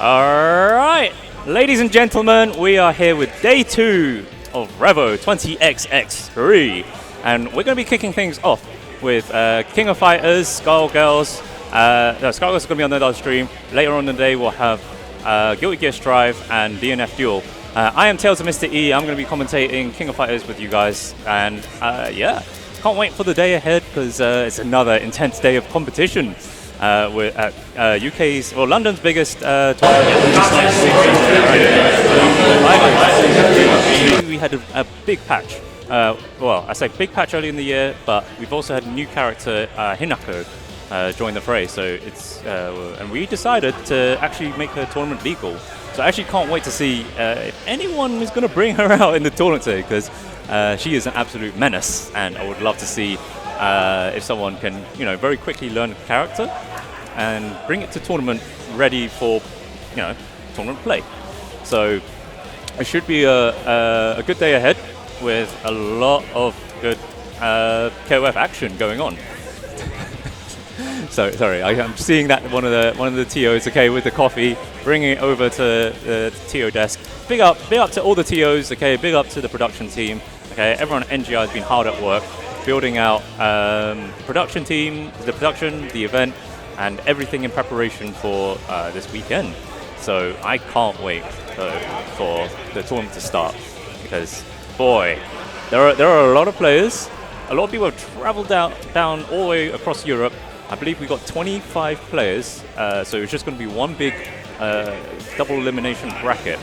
Alright, ladies and gentlemen, we are here with day 2 of Revo 20XX-3, and we're going to be kicking things off with King of Fighters, Skullgirls. Skullgirls is going to be on the other stream. Later on in the day, we'll have Guilty Gear Strive and DNF Duel. I am Tales of Mr. E. I'm going to be commentating King of Fighters with you guys, and yeah, can't wait for the day ahead because it's another intense day of competition. We're at UK's, well, London's biggest tournament. We had a big patch. Well, I say big patch early in the year, but we've also had a new character, Hinako, join the fray. So it's and we decided to actually make her tournament legal. So I actually can't wait to see if anyone is going to bring her out in the tournament today, because she is an absolute menace, and I would love to see if someone can, you know, very quickly learn a character and bring it to tournament ready for, you know, tournament play. So it should be a good day ahead with a lot of good KOF action going on. So sorry, I'm seeing that one of the TOs, okay, with the coffee, bringing it over to the TO desk. Big up to all the TOs, okay. Big up to the production team, okay. Everyone at NGI has been hard at work, building out production team, the production, the event, and everything in preparation for this weekend. So I can't wait for the tournament to start, because boy, there are a lot of players. A lot of people have traveled down all the way across Europe. I believe we got 25 players, so it's just going to be one big double elimination bracket,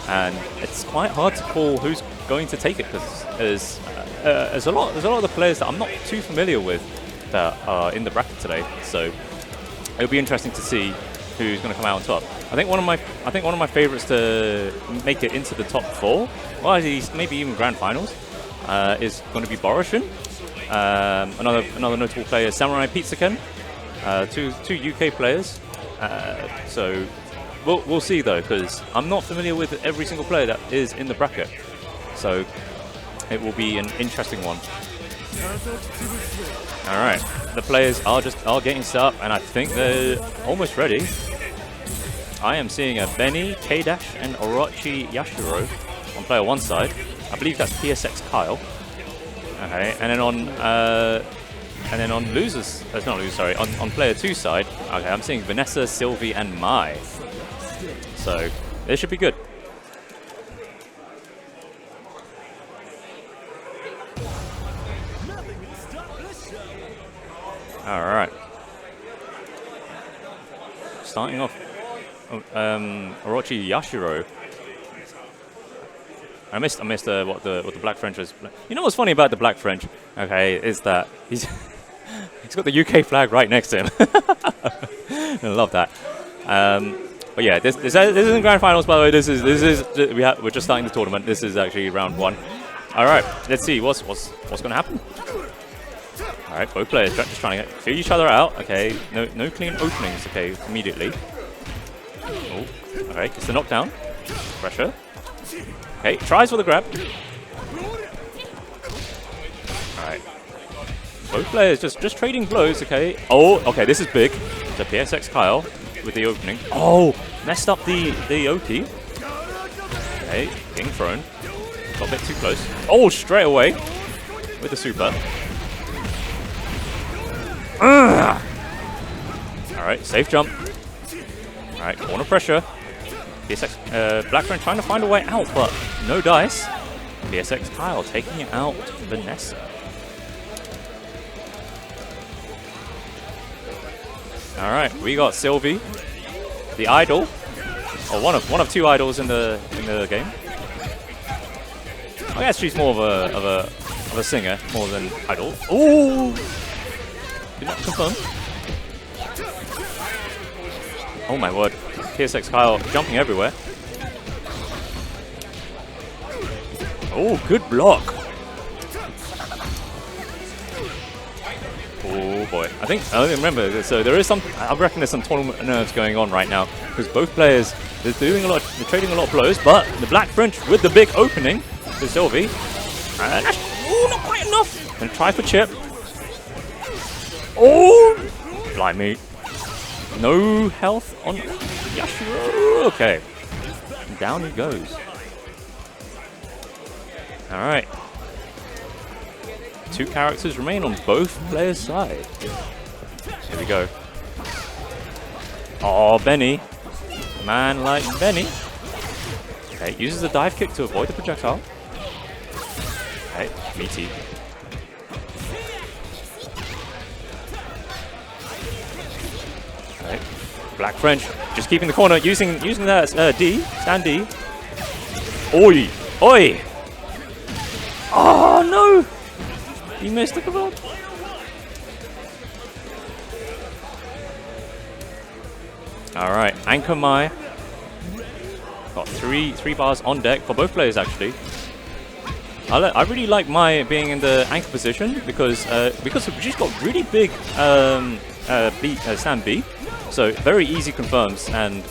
and it's quite hard to call who's going to take it, because there's a lot of the players that I'm not too familiar with that are in the bracket today. So it'll be interesting to see who's going to come out on top. I think one of my favorites to make it into the top 4, well, at least maybe even grand finals, is going to be Boroshin. Another notable player, Samurai Pizzaken. Two UK players. So we'll see though, because I'm not familiar with every single player that is in the bracket. So it will be an interesting one. All right, the players are getting set up, and I think they're almost ready. I am seeing a Benny, K-Dash, and Orochi Yashiro on player 1 side. I believe that's PSX Kyle. Okay, and then on losers, not losers, sorry, on player 2 side, okay, I'm seeing Vanessa, Sylvie, and Mai. So this should be good. All right. Starting off, Orochi Yashiro. I missed what the Black French was. You know what's funny about the Black French? Okay, is that he's got the UK flag right next to him. I love that. But yeah, this isn't grand finals, by the way. We're just starting the tournament. This is actually round 1. All right, let's see what's going to happen. All right, both players just trying to feel each other out. Okay, no clean openings. Okay, immediately. Oh, okay, it's the knockdown. Pressure. Okay, tries for the grab. Alright. Both players just trading blows, okay. Oh, okay, this is big. So PSX Kyle with the opening. Oh, messed up the Oki. Okay, being thrown. Got a bit too close. Oh, straight away with the super. Alright, safe jump. Alright, corner pressure. PSX, Black Friend trying to find a way out, but no dice. PSX Kyle taking it out to Vanessa. All right, we got Sylvie, the idol, or one of 2 idols in the game. I guess she's more of a singer more than idol. Ooh, did not confirm. Oh my word. PSX Kyle jumping everywhere. Oh, good block. Oh boy. I remember, so there is I reckon there's some tournament nerves going on right now, because both players, they're trading a lot of blows, but the Black French with the big opening to Sylvie. And not quite enough. And try for chip. Oh, blimey. No health on Yashiro. Okay. Down he goes. Alright. 2 characters remain on both players' side. Here we go. Oh, Benny. Man like Benny. Okay, uses the dive kick to avoid the projectile. Okay, meaty. Okay, Black French just keeping the corner, using that D, stand D. Oi! Oi! Oh no! He missed the command. Alright, Anchor Mai. Got three bars on deck for both players actually. I really like Mai being in the anchor position because she's got really big stand B, so very easy confirms and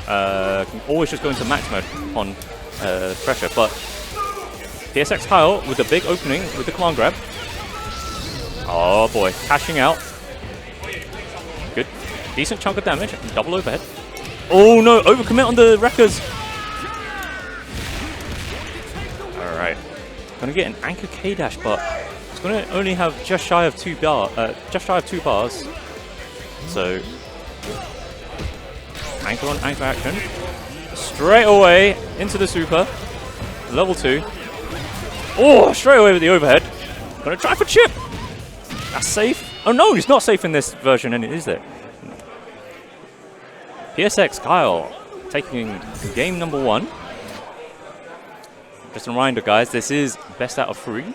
can always just go into max mode on pressure. But PSX Kyle with the big opening with the command grab. Oh boy, cashing out. Good, decent chunk of damage, double overhead. Oh no, overcommit on the wreckers. Alright. Gonna get an anchor K dash, but it's gonna only have just shy of 2 bars. So anchor on anchor action. Straight away into the super. Level 2. Oh, straight away with the overhead. Gonna try for chip. That's safe. Oh no, he's not safe in this version, and is it? PSX Kyle taking game number 1. Just a reminder, guys, this is best out of 3.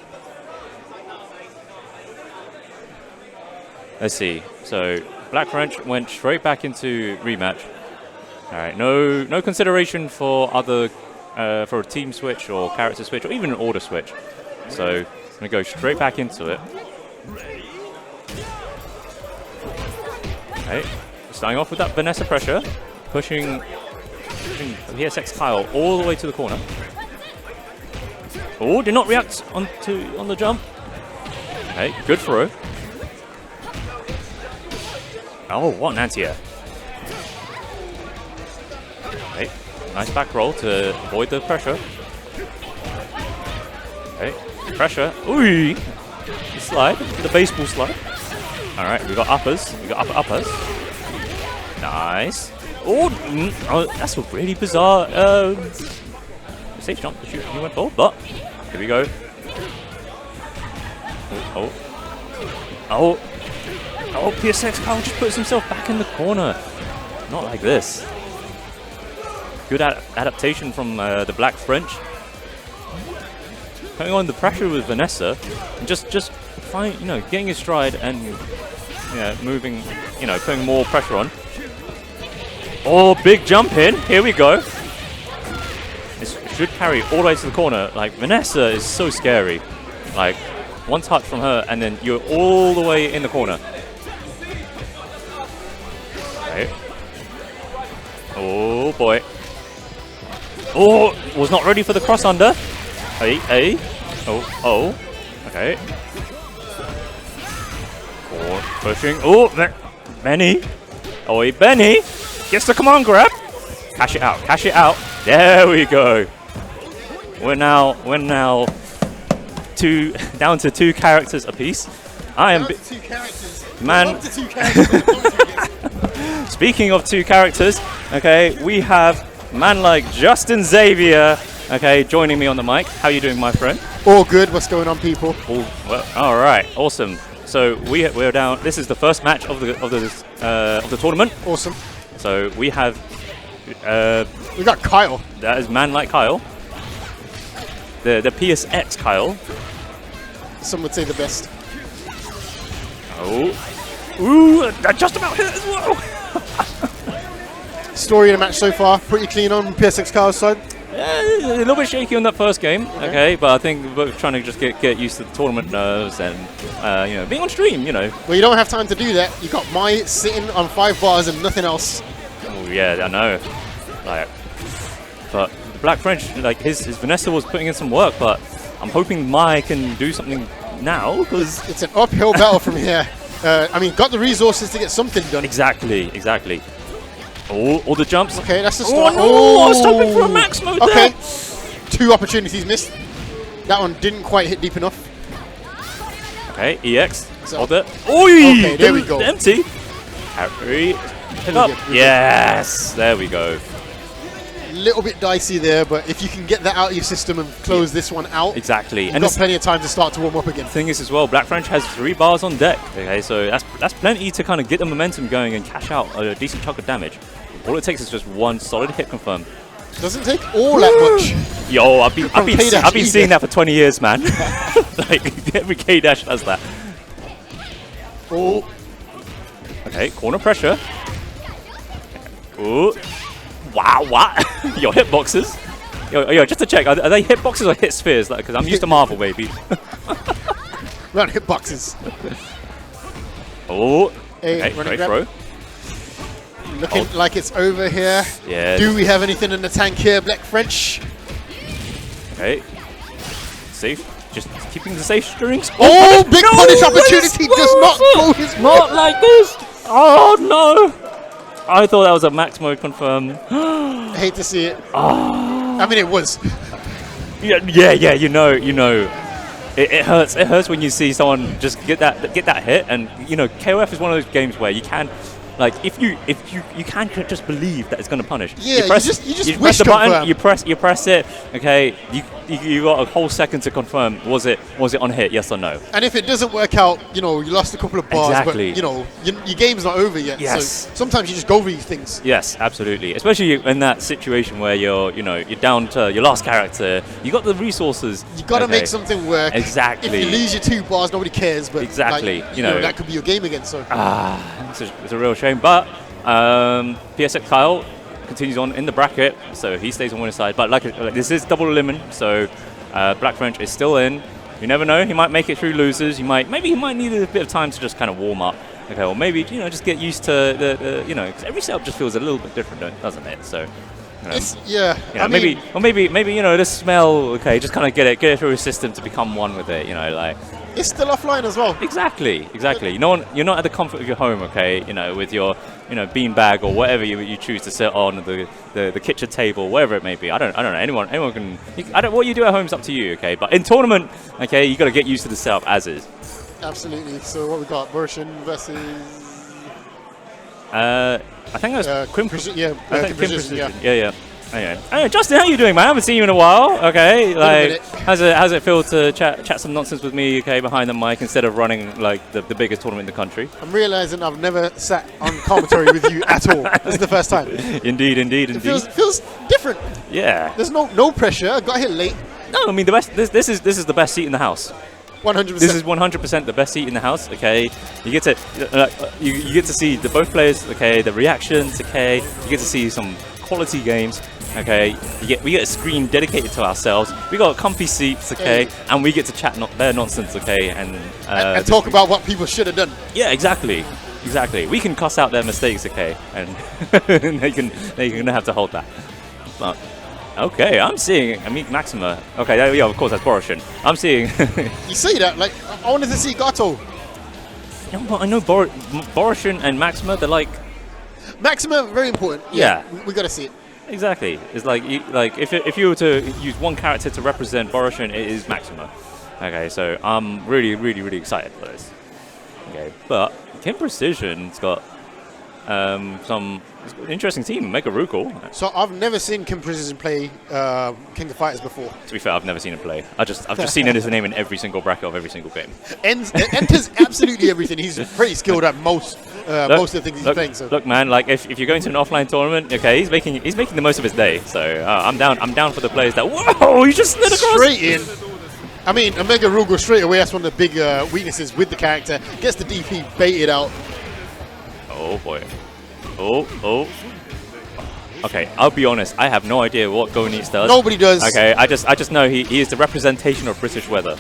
Let's see. So Black French went straight back into rematch. All right, no consideration for other for a team switch or character switch or even an order switch. So I'm gonna go straight back into it. Okay, starting off with that Vanessa pressure, pushing PSX Kyle all the way to the corner. Oh, did not react on the jump. Okay, good throw. Oh, what an anti-air. Okay, nice back roll to avoid the pressure. Okay, pressure. Ooh, the slide, the baseball slide. All right, we got uppers. We got uppers. Nice. Oh, that's a really bizarre safe jump to shoot he went for, but here we go. Oh, PSX Kyle just puts himself back in the corner. Not like this. Good adaptation from the Black French. Putting on the pressure with Vanessa, and just getting his stride and moving, putting more pressure on. Oh, big jump in. Here we go. This should carry all the way to the corner. Like, Vanessa is so scary. Like, one touch from her and then you're all the way in the corner. Okay. Oh boy. Oh, was not ready for the cross under. Hey. Oh. Okay. Oh, pushing. Oh, Benny. Oh, Benny gets the command grab. Cash it out. There we go. We're now down to 2 characters apiece. I am man. Speaking of 2 characters, okay, we have man like Justin Xavier, okay, joining me on the mic. How are you doing, my friend? All good. What's going on, people? Well, all right, awesome. So we're down. This is the first match of the tournament. Awesome. So we have. We got Kyle. That is man like Kyle. The PSX Kyle. Some would say the best. Oh. Ooh, that just about hit as well. Story of the match so far, pretty clean on PSX Kyle's side. Yeah, a little bit shaky on that first game, okay, but I think we're trying to just get used to the tournament nerves and being on stream, Well, you don't have time to do that. You got Mai sitting on 5 bars and nothing else. Oh yeah, I know. Like, but the Black French, like his Vanessa was putting in some work, but I'm hoping Mai can do something now because it's an uphill battle from here. I mean, got the resources to get something done. Exactly, exactly. Oh, all the jumps. Okay, that's the start. Oh, no, I was hoping for a max mode okay. there. 2 opportunities missed. That one didn't quite hit deep enough. Okay, EX. So, Hold it. Oi! Okay, there we go. Empty. Harry. Pick up. Yes, there we go. Little bit dicey there, but if you can get that out of your system and close this one out, exactly, you've and got plenty of time to start to warm up again. The thing is as well, Black French has 3 bars on deck. Okay, so that's plenty to kind of get the momentum going and cash out a decent chunk of damage. All it takes is just 1 solid hit confirm. Doesn't take all that much. Yo, I've been seeing that for 20 years, man. Like every K dash does that. Oh. Okay, corner pressure. Ooh. Wow, what? Your hitboxes? Yo, just to check, are they hitboxes or hit spheres? Because I'm used to Marvel, baby. Run hitboxes. Oh. Hey, okay, great throw. Looking like it's over here. Yeah. Do we have anything in the tank here, Black French? Okay. Safe. Just keeping the safe strings. Oh, big punish opportunity does not go his way. Not like this. Oh, no. I thought that was a max mode confirm. I hate to see it. Oh. I mean, it was. Yeah. You know. It hurts. It hurts when you see someone just get that hit, and you know, KOF is one of those games where you can, like, if you can just believe that it's going to punish. Yeah, you just press the button. You press it. Okay, you got a whole second to confirm. Was it on hit? Yes or no? And if it doesn't work out, you know, you lost a couple of bars. Exactly. But you know, your game's not over yet. Yes. So sometimes you just go for these things. Yes, absolutely. Especially in that situation where you're down to your last character. You got the resources. You got to make something work. Exactly. If you lose your 2 bars, nobody cares. But exactly. like, you know, that could be your game again. So. It's a real shame. But PSX Kyle continues on in the bracket, so he stays on winner's side. But like this is double limit, so Black French is still in. You never know; he might make it through losers. Maybe he might need a bit of time to just kind of warm up. Okay, or maybe just get used to the 'cause every setup just feels a little bit different, doesn't it? So. Maybe the smell. Okay, just kind of get it through his system to become one with it. Like. It's still offline as well. Exactly. You're not at the comfort of your home, okay? With your, bean bag or whatever you choose to sit on, the kitchen table, wherever it may be. I don't know. Anyone can. What you do at home is up to you, okay? But in tournament, okay, you got to get used to the setup as is. Absolutely. So what we got? Borishin versus. I think that was Quim Precision. Yeah. Anyway, Justin, how you doing, man? I haven't seen you in a while. Okay, like, how's it feel to chat some nonsense with me, okay, behind the mic instead of running like the biggest tournament in the country? I'm realizing I've never sat on commentary with you at all. This is the first time. Indeed. It feels different. Yeah. There's no pressure. I got here late. No, I mean the best. This is the best seat in the house. 100%. This is 100% the best seat in the house. Okay, you get to you get to see both players. Okay, the reactions. Okay, you get to see some quality games. Okay, we get a screen dedicated to ourselves. We got comfy seats, okay, and we get to chat their nonsense, okay, and talk about what people should have done. Yeah, exactly. We can cuss out their mistakes, okay, and they can have to hold that. But okay, I'm seeing Maxima. Okay, yeah, of course that's Borishin. I'm seeing. You see that? Like, I wanted to see Gato. Yeah, well, I know Borishin and Maxima. They're like. Maxima, very important. Yeah. We got to see it. Exactly. It's like if you were to use one character to represent Borishin, it is Maxima. Okay, so I'm really excited for this. Okay, but Kim Precision's got some interesting team. Mega Rugal. So I've never seen Kim Precision play King of Fighters before. To be fair, I've never seen him play. I've just seen his name in every single bracket of every single game. Enters absolutely everything. He's pretty skilled at most of the things he's playing. So. Look, man, like if you're going to an offline tournament, okay, he's making the most of his day. So I'm down for the players that. Whoa! You just slid across. Straight in. I mean, a Mega Rugal straight away. That's one of the big weaknesses with the character. Gets the DP baited out. Oh boy. Oh. Okay, I'll be honest. I have no idea what Go Neats does. Nobody does. Okay, I just know he is the representation of British weather.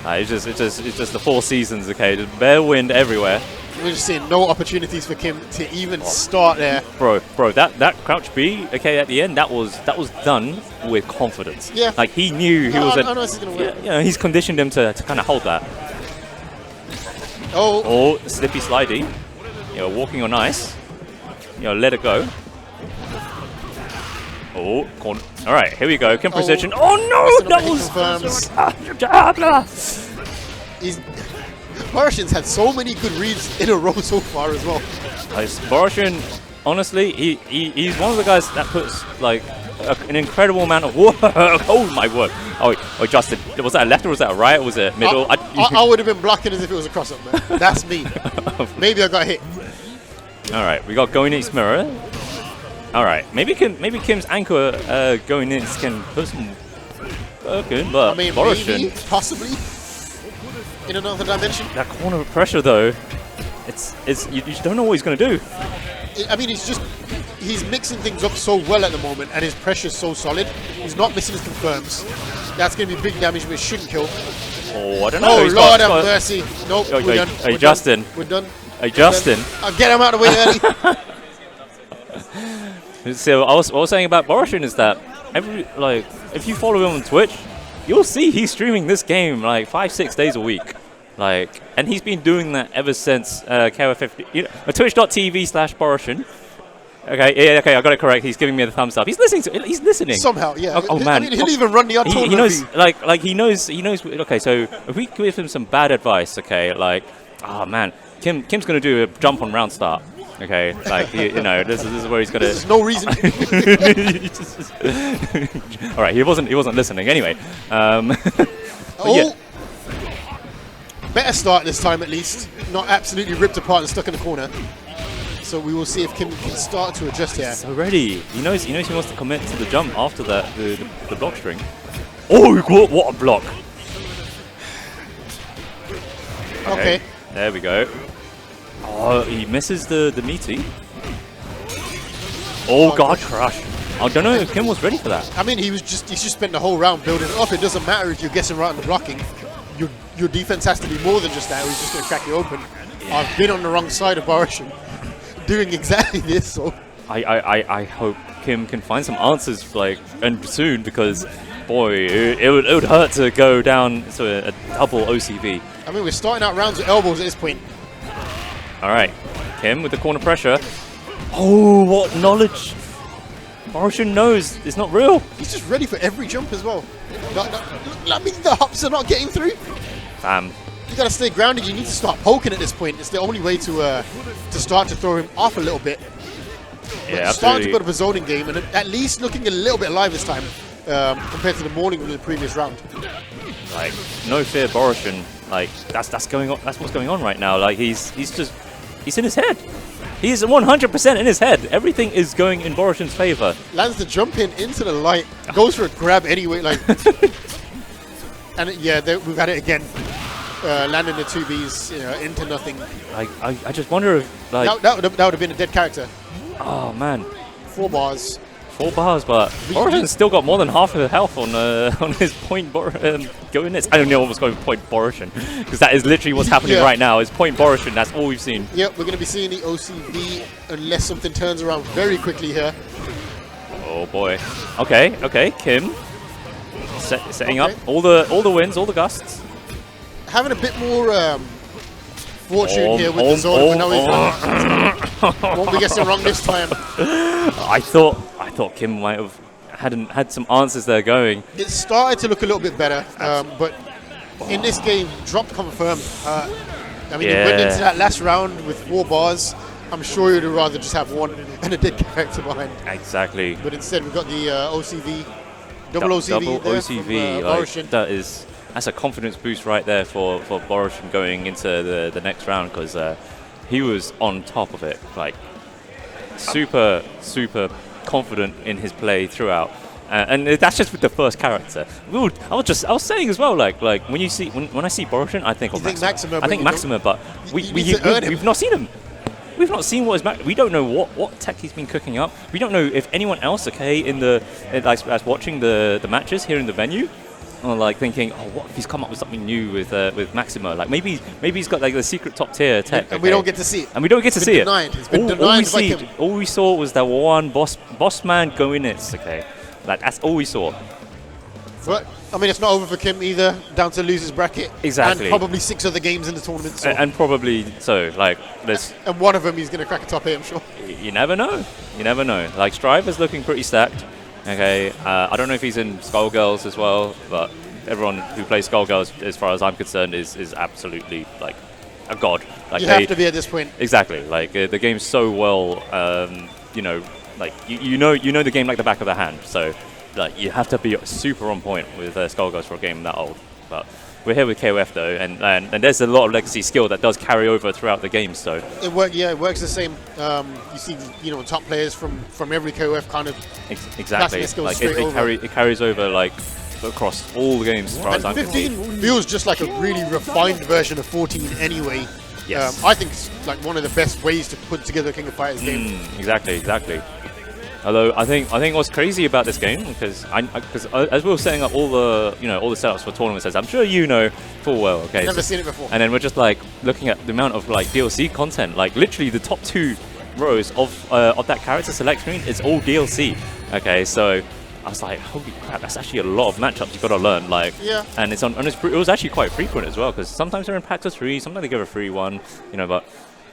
It's just the 4 seasons. Okay, just bare wind everywhere. We're just seeing no opportunities for Kim to even start there. Bro, that crouch B, okay, at the end, that was done with confidence. Yeah. Like he knew he was. I know this is gonna work. Yeah, he's conditioned him to kind of hold that. Oh, slippy slidey. Walking on ice. Let it go. Oh, corner. All right, here we go. Kim precision. Oh no, that was. Boroshin's had so many good reads in a row so far as well. Boroshin, honestly, he's one of the guys that puts like an incredible amount of work. Oh my word! Oh, Justin, was that a left or was that a right or was it middle? I would have been blocking as if it was a cross-up, man. That's me. Maybe I got hit. All right, we got going its mirror. All right, maybe Kim's anchor going in can put some work in, but I mean, Boroshin, maybe, possibly in another dimension. That corner pressure though, you just don't know what he's gonna do. I mean, he's mixing things up so well at the moment, and his pressure's so solid. He's not missing his confirms. That's going to be big damage, but it shouldn't kill. Oh, I don't know. Oh, Lord have mercy. Nope, we're done. Hey, Justin. We're done. Hey, Justin. I'll get him out of the way early. So what I was saying about Boroshin is that if you follow him on Twitch, you'll see he's streaming this game like 5-6 days a week. And he's been doing that ever since KOF50. Twitch.tv/Boroshin. Okay, yeah, okay, I got it correct. He's giving me the thumbs up. He's listening. He's listening somehow. Yeah. Oh man, I mean, he'll even run the untold. He knows, he knows. Okay, so if we give him some bad advice, okay, oh man, Kim's gonna do a jump on round start. Okay, this is where he's gonna. There's no reason. All right, he wasn't listening anyway. Yeah. Better start this time at least. Not absolutely ripped apart and stuck in the corner. So we will see if Kim can start to adjust here. So ready. He knows he wants to commit to the jump after that the block string. Oh, what a block! Okay. There we go. Oh, he misses the meaty. Oh, God crush. I don't know if Kim was ready for that. I mean, he's just spent the whole round building it up. It doesn't matter if you're guessing right on the blocking. Your defense has to be more than just that, or he's just going to crack you open. Yeah. I've been on the wrong side of Boroshin doing exactly this, so... I hope Kim can find some answers, and soon, because, boy, it would hurt to go down to a double OCV. I mean, we're starting out rounds with elbows at this point. All right, Kim with the corner pressure. Oh, what knowledge! Boroshin knows it's not real. He's just ready for every jump as well. I mean, the hops are not getting through. You gotta stay grounded. You need to start poking at this point. It's the only way to start to throw him off a little bit. Yeah, starting to put up a zoning game, and at least looking a little bit alive this time compared to the morning of the previous round. No fear, Boroshin. That's going on. That's what's going on right now. He's in his head. He is 100% in his head. Everything is going in Boroshin's favor. Lands the jump in into the light. Goes for a grab anyway. And yeah, we've had it again. Landing the 2Bs into nothing. I just wonder if that would have been a dead character. Oh man, 4 bars. 4 bars, but Boroshin's still got more than half of the health on his point going this. I don't know what was going point Boroshin, because that is literally what's happening right now. Is point Boroshin. That's all we've seen. Yep, we're going to be seeing the OCV unless something turns around very quickly here. Oh boy. Okay, Kim setting up all the wins, all the gusts. Having a bit more fortune here with the zone. Won't be guessing wrong this time. I thought Kim might have had some answers there going. It started to look a little bit better, but in this game, drop confirmed. I mean, you went into that last round with 4 bars. I'm sure you'd rather just have 1 and a dead character behind. Exactly. But instead, we've got the OCV, double OCV there OCV, from Boroshin. That's a confidence boost right there for Boroshin going into the next round, because he was on top of it, super confident in his play throughout, and that's just with the first character. I was saying as well, when you see when I see Boroshin, I think of Maxima. I think Maxima, but we've not seen him. We've not seen what we don't know what tech he's been cooking up. We don't know if anyone else, as watching the matches here in the venue, or thinking, what if he's come up with something new with Maxima? Maybe he's got the secret top tier tech. And we don't get to see it. And we don't get to see it. It's been denied by him. All we saw was that one boss man going it. Okay, that's all we saw. But I mean, it's not over for Kim either. Down to losers bracket. Exactly. And probably 6 other games in the tournament. So. And probably so. Like there's. And one of them he's going to crack a top 8, I'm sure. You never know. You never know. Like Strive is looking pretty stacked. Okay. I don't know if he's in Skullgirls as well, but everyone who plays Skullgirls, as far as I'm concerned, is absolutely like a god. Like you have to be at this point. Exactly. Like the game's so well. You know, like you know the game like the back of the hand. So like you have to be super on point with Skullgirls for a game that old. But we're here with KOF though, and there's a lot of legacy skill that does carry over throughout the game. So it works the same. You see, top players from every KOF kind of exactly. Like it carries over like across all the games as far as I'm concerned. 15 feels just like a really refined version of 14 anyway. Yes. I think it's like one of the best ways to put together a King of Fighters game. Exactly. Although I think what's crazy about this game, because as we were setting up all the all the setups for tournaments, as I'm sure you know full well. Okay. Never seen it before. And then we're just like looking at the amount of like DLC content, like literally the top 2 rows of that character select screen is all DLC. Okay, so I was like, holy crap, that's actually a lot of matchups you've got to learn. Like, yeah. And it was actually quite frequent as well, because sometimes they're in packs of 3, sometimes they give a free one, but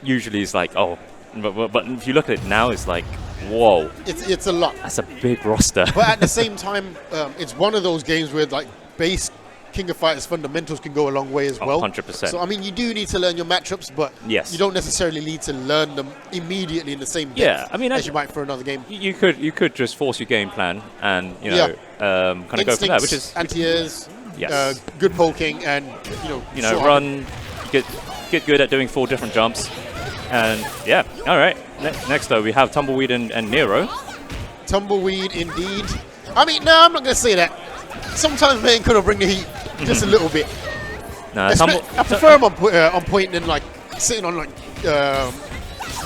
usually it's like, oh, but if you look at it now, it's like, whoa. It's a lot. That's a big roster. But at the same time, it's one of those games where like base King of Fighters fundamentals can go a long way as well. 100%. So I mean, you do need to learn your matchups, but yes, you don't necessarily need to learn them immediately in the same depth as you might for another game. You could just force your game plan and kind of go from there, which is anti-airs, yes, good poking, and run, get good at doing 4 different jumps, and yeah. All right. Next though, we have Tumbleweed and Nero. Tumbleweed indeed. I mean, no, I'm not going to say that. Sometimes man could bring the heat just a little bit. Nah, I prefer him on point than like sitting on like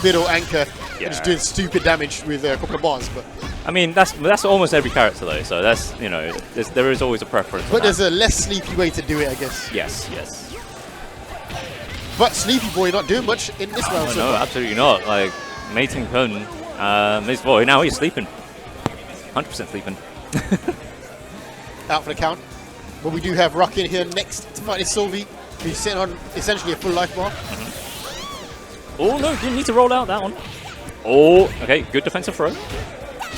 middle anchor and just doing stupid damage with a couple of bars. But I mean, that's almost every character though. So that's there is always a preference. But there's a less sleepy way to do it, I guess. Yes. But Sleepy Boy not doing much in this round. No, absolutely not. Like Mating Kun, his boy now he's sleeping, 100% sleeping. Out for the count. But we do have Rock in here next to fight his Sylvie, who's sitting on essentially a full life bar. Oh no, didn't need to roll out that one. Oh, okay, good defensive throw.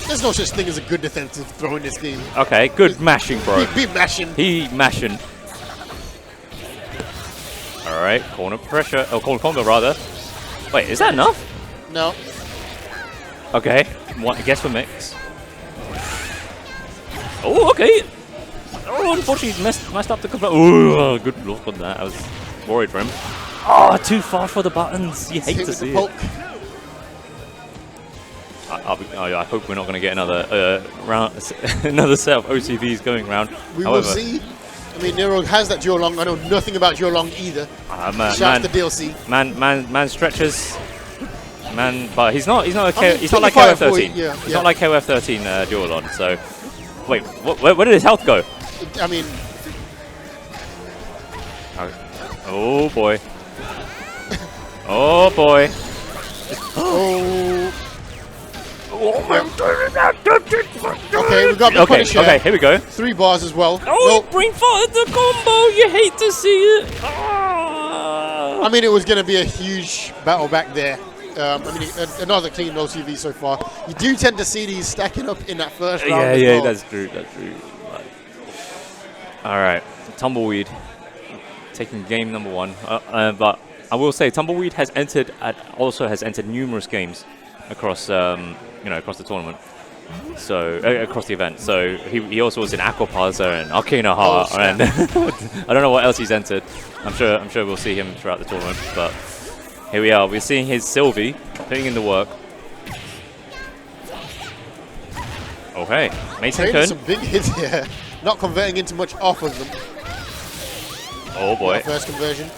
There's no such thing as a good defensive throw in this game. Okay, good mashing, bro. He mashing. He mashing. All right, corner pressure. Oh, corner combo rather. Wait, is that enough? No. Okay, I guess for mix. Oh, okay. Oh, unfortunately, he's messed up the combo. Oh, good luck on that. I was worried for him. Oh, too far for the buttons. You hate to see it. I hope we're not going to get another round, another set of OCVs going round. We will see. I mean, Nero has that dual long. I know nothing about dual long either. Shout out to DLC. Man stretches. Man, but he's not like KOF 13. He's not like KOF 13 dual on. So, wait, where did his health go? I mean, oh boy. Oh boy. Oh. Okay, we got the punish here. Okay, here we go. 3 bars as well. Oh, bring forward the combo. You hate to see it. Oh. I mean, it was going to be a huge battle back there. I mean, another clean OCV so far. You do tend to see these stacking up in that first round. Yeah, that's true. All right, Tumbleweed taking game number 1. But I will say Tumbleweed has entered numerous games across across the tournament. So across the event. So he also was in Aquaparza and Arcana Heart, and I don't know what else he's entered. I'm sure we'll see him throughout the tournament. But here we are. We're seeing his Sylvie putting in the work. Okay, Mason Kun. Some big hits here. Not converting into much off of them. Oh boy. First conversion.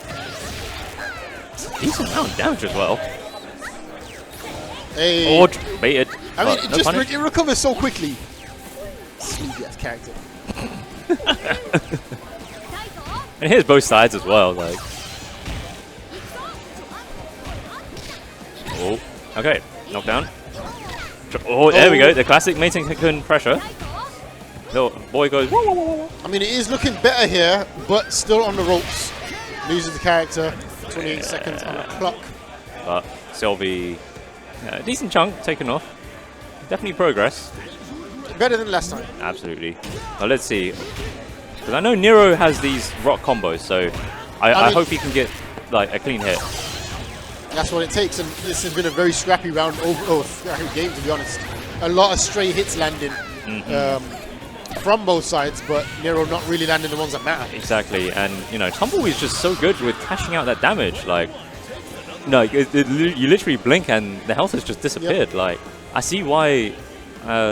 Decent amount of damage as well. Hey. Oh, baited. I mean, it recovers so quickly. Sleepy ass character. And here's both sides as well. Like. Oh, okay. Knockdown. Oh, there we go. The classic Mating Kun pressure. Little boy goes, whoa, whoa, whoa, whoa. I mean, it is looking better here, but still on the ropes. Loses the character. 28 seconds on the clock. But Sylvie, decent chunk taken off. Definitely progress. Better than last time. Absolutely. Now let's see. Because I know Nero has these rock combos, so I hope he can get like a clean hit. That's what it takes, and this has been a very scrappy round, scrappy game to be honest. A lot of stray hits landing from both sides, but Nero not really landing the ones that matter. Exactly, and you know, Tumbleweed's just so good with cashing out that damage. Like, no, you literally blink and the health has just disappeared. Yep. Like, I see why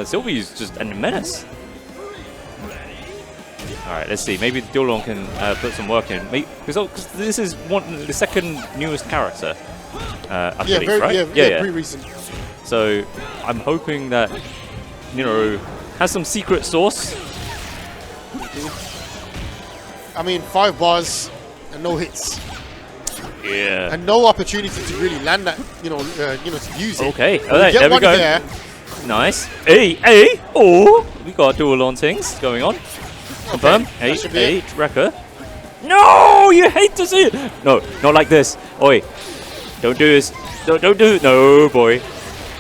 Sylvie's just a menace. All right, let's see. Maybe Duel can put some work in, because this is the second newest character. Right? Pretty recent. So I'm hoping that Nero has some secret sauce. I mean, 5 bars and no hits. Yeah. And no opportunity to really land that, to use it. Okay. There we go. There. Nice. Hey. Oh, we got Duel on things going on. Confirm. Okay. Wrecker. No, you hate to see it. No, not like this. Oi. Don't do this. Don't do it. No, boy.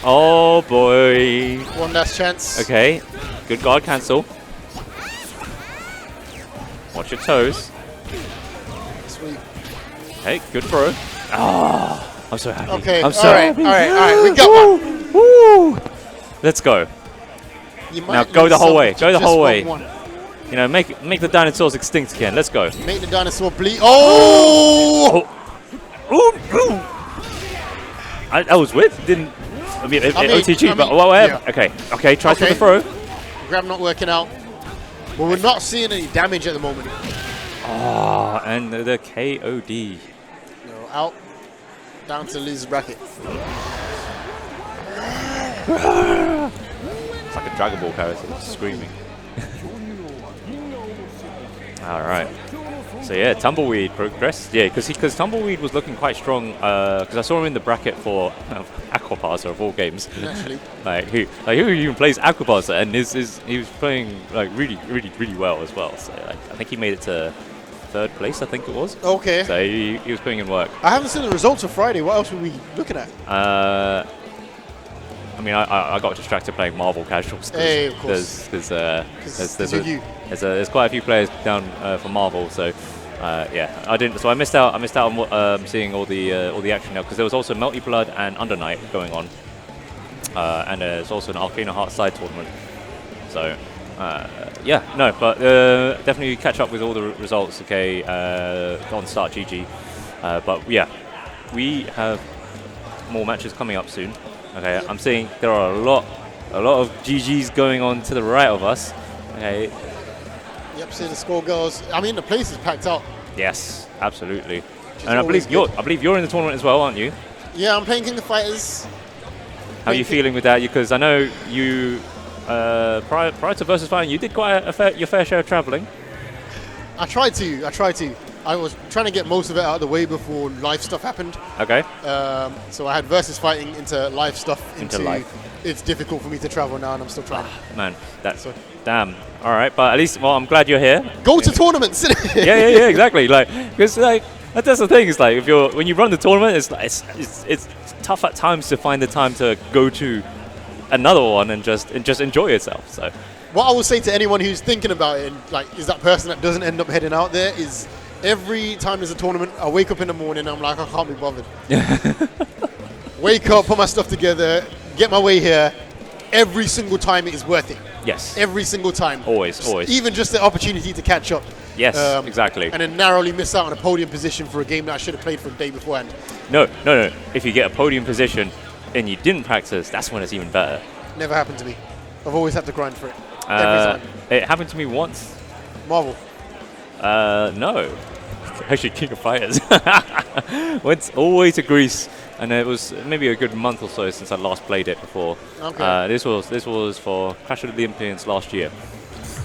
Oh, boy. One last chance. Okay. Good guard cancel. Watch your toes. Sweet. Hey, good throw. Ah, I'm so happy. Okay. I'm so happy. All right. We got one. Woo. Let's go. Now go the whole way. Go the whole way. You know, make the dinosaurs extinct again. Let's go. Make the dinosaur bleed. Oh! Ooh. I was with. Didn't. I mean, OTG, but whatever. Yeah. Okay. Tries for the throw. Grab not working out. But we're not seeing any damage at the moment. Ah, and the KOD. No, out. Down to Liz's bracket. It's like a Dragon Ball character screaming. All right. So yeah, Tumbleweed progressed. Yeah, because Tumbleweed was looking quite strong. Because I saw him in the bracket for Aquapasa of all games. Naturally. who even plays Aquapasa, and he was playing like really well as well. So I think he made it to 3rd place. I think it was. Okay. So he was putting in work. I haven't seen the results of Friday. What else were we looking at? I mean, I got distracted playing Marvel Casuals. Hey, of course. There's quite a few players down for Marvel, so yeah, I didn't. So I missed out. on seeing all the action now, because there was also Melty Blood and Under Night going on, and there's also an Arcana Heart side tournament. So yeah, no, but definitely catch up with all the results. Okay, on Start GG, but yeah, we have more matches coming up soon. Okay, I'm seeing there are a lot of GGs going on to the right of us. Okay. Yep, see the Skullgirls. I mean, the place is packed out. Yes, absolutely. And I believe you're in the tournament as well, aren't you? Yeah, I'm playing King of Fighters. How are you feeling with that? Because I know you prior to Versus Fighting, you did quite your fair share of traveling. I tried to. I was trying to get most of it out of the way before live stuff happened. Okay. So I had Versus Fighting into live stuff. Into live. It's difficult for me to travel now, and I'm still trying. Man, damn. All right, but at least, well, I'm glad you're here. Go to tournaments. yeah, exactly. Like, because that's the thing. Is like when you run the tournament, it's tough at times to find the time to go to another one and just enjoy yourself. So, what I will say to anyone who's thinking about it, and like, is that person that doesn't end up heading out there, is every time there's a tournament, I wake up in the morning, and I'm like, I can't be bothered. Wake up, put my stuff together, get my way here. Every single time it is worth it. Yes. Every single time. Always. Even just the opportunity to catch up. Yes, exactly. And then narrowly miss out on a podium position for a game that I should have played for a day beforehand. No. If you get a podium position and you didn't practice, that's when it's even better. Never happened to me. I've always had to grind for it. Every time. It happened to me once. Marvel. No. Actually, King of Fighters. Went all the way to Greece, and it was maybe a good month or so since I last played it before. Okay. This was for Clash of the Olympians last year,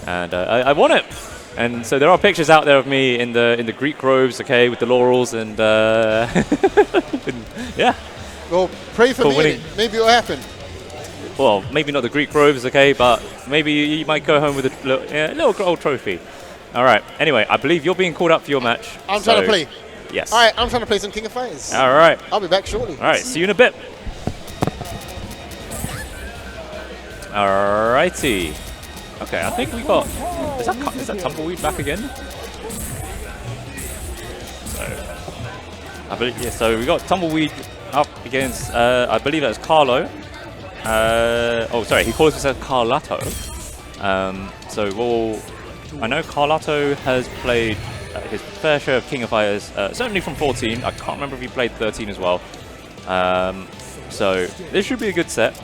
and I won it. And so there are pictures out there of me in the Greek robes, okay, with the laurels, and yeah. Well, pray for me. Maybe it'll happen. well, maybe not the Greek robes, okay, but maybe you might go home with a little gold trophy. All right. Anyway, I believe you're being called up for your match. I'm trying to play. Yes. All right, I'm trying to play some King of Fighters. All right. I'll be back shortly. All right, see you in a bit. All righty. Okay, I think we got. Is that Tumbleweed back again? So, I believe so we got Tumbleweed up against. I believe that's Carlo. Oh, sorry, he calls himself Carlato. So I know Carlato has played his fair share of King of Fighters, certainly from 14. I can't remember if he played 13 as well. So this should be a good set.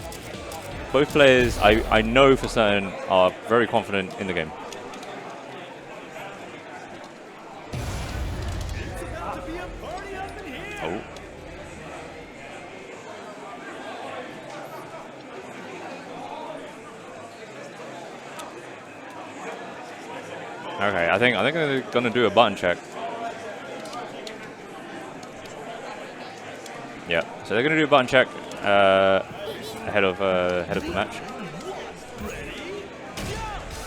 Both players, I know for certain, are very confident in the game. Oh. Okay, I think they're gonna do a button check. Yeah, so they're gonna do a button check ahead of the match.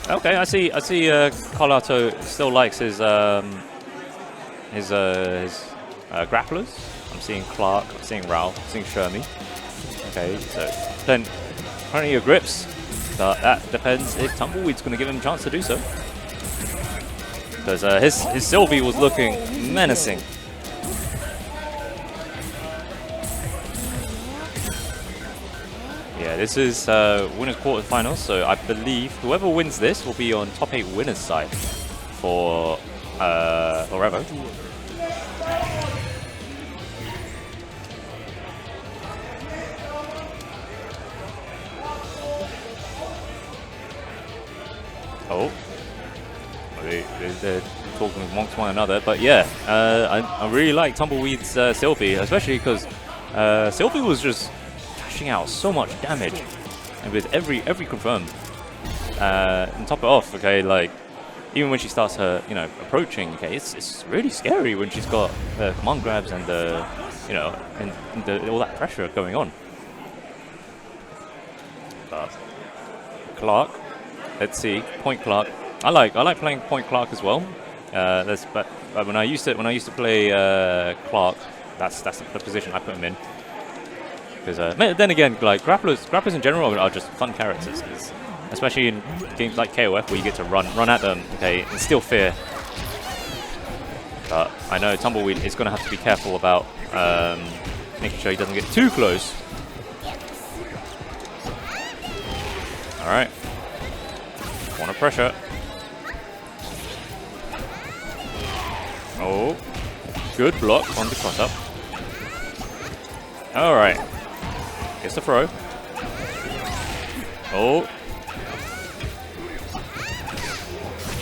Okay, I see. Carlato still likes his grapplers. I'm seeing Clark. I'm seeing Ralph. I'm seeing Shermie. Okay, so plenty of grips. But that depends if Tumbleweed's going to give him a chance to do so. Because his Sylvie was looking menacing. Yeah, this is winners quarterfinals, so I believe whoever wins this will be on top 8 winners side for Revo. Oh, they're talking amongst one another, but yeah, I really like Tumbleweed's Sylvie, especially because Sylvie was just out so much damage, and with every confirmed, and top it off, okay, like even when she starts her, approaching, okay, it's really scary when she's got command grabs and all that pressure going on. Clark, let's see, point Clark. I like playing point Clark as well. But when I used to play Clark, that's the position I put him in. Because then again, like grapplers in general are just fun characters, especially in games like KOF where you get to run at them, okay, and still fear. But I know Tumbleweed is going to have to be careful about making sure he doesn't get too close. All right, want to pressure. Oh, good block on the cross up. All right. Gets the throw. Oh.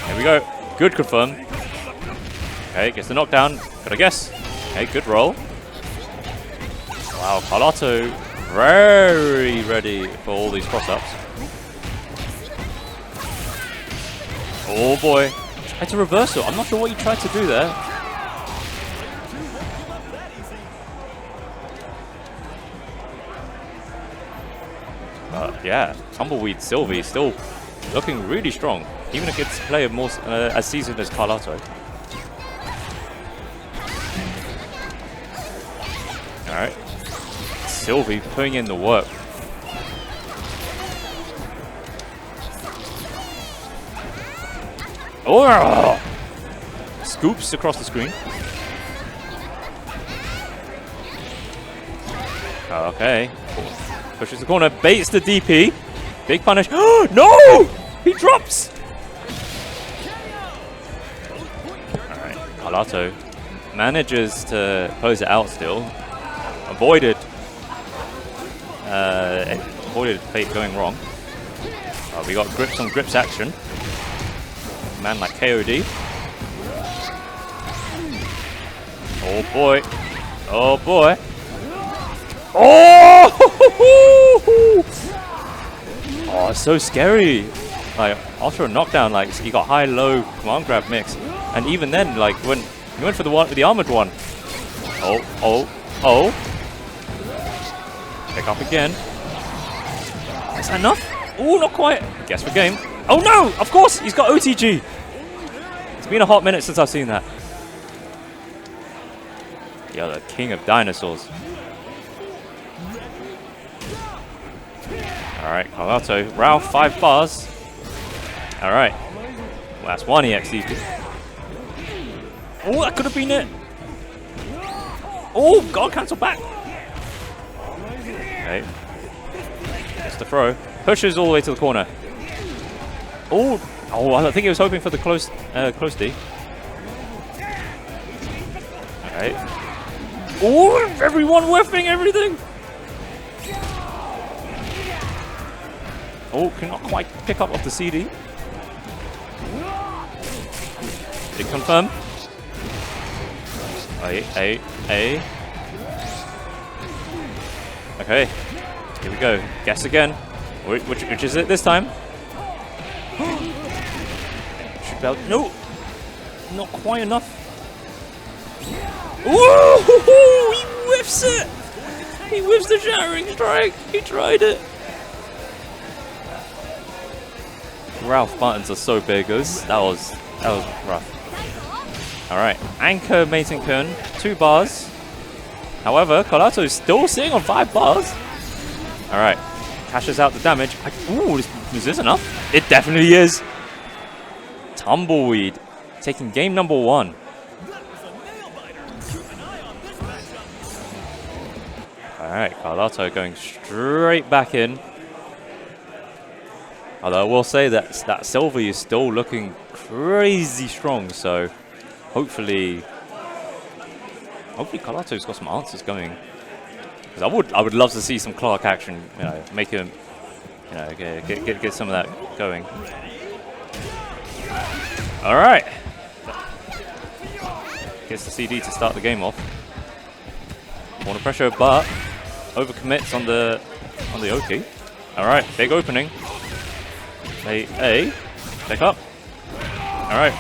Here we go. Good confirm. Okay, gets the knockdown. Gotta guess. Okay, good roll. Wow, Carlato very ready for all these cross-ups. Oh boy. Tried to reversal. I'm not sure what you tried to do there. Yeah, Tumbleweed Sylvie still looking really strong, even against a player more as seasoned as Carlato. All right, Sylvie putting in the work. Oh! Scoops across the screen. Okay. Pushes the corner, baits the DP. Big punish. No! He drops! Alright, Carlato manages to close it out still. Avoided fate going wrong. We got grips on grips action. Man like KOD. Oh boy. Oh boy. Oh! Oh, it's so scary. Like, after a knockdown, like, he got high-low command grab mix. And even then, like, when he went for the armored one. Oh. Pick up again. Is that enough? Oh, not quite. Guess for game. Oh no! Of course, he's got OTG. It's been a hot minute since I've seen that. You're the king of dinosaurs. Alright, Carlato. Ralph, 5 bars. Alright. Well, that's 1 EXD. Oh, that could have been it. Oh, God, cancel back. Okay. Gets the throw. Pushes all the way to the corner. Oh, I think he was hoping for the close D. Alright. Oh, everyone whiffing everything. Oh, cannot quite pick up off the CD. Did confirm. A. Okay, here we go. Guess again. Which is it this time? Should be able, no, not quite enough. Ooh, he whiffs it. He whiffs the shattering strike. He tried it. Ralph buttons are so big. That was rough. All right, anchor Mason-kun, 2 bars. However, Carlato is still sitting on 5 bars. All right, cashes out the damage. Ooh, is this enough? It definitely is. Tumbleweed taking game number 1. All right, Carlato going straight back in. Although I will say that Sylvie is still looking crazy strong, so hopefully Carlato's got some answers going. Because I would love to see some Clark action, you know, make him, you know, get some of that going. All right, gets the CD to start the game off. Corner pressure, but overcommits on the Oki. All right, big opening. A, pick up. All right,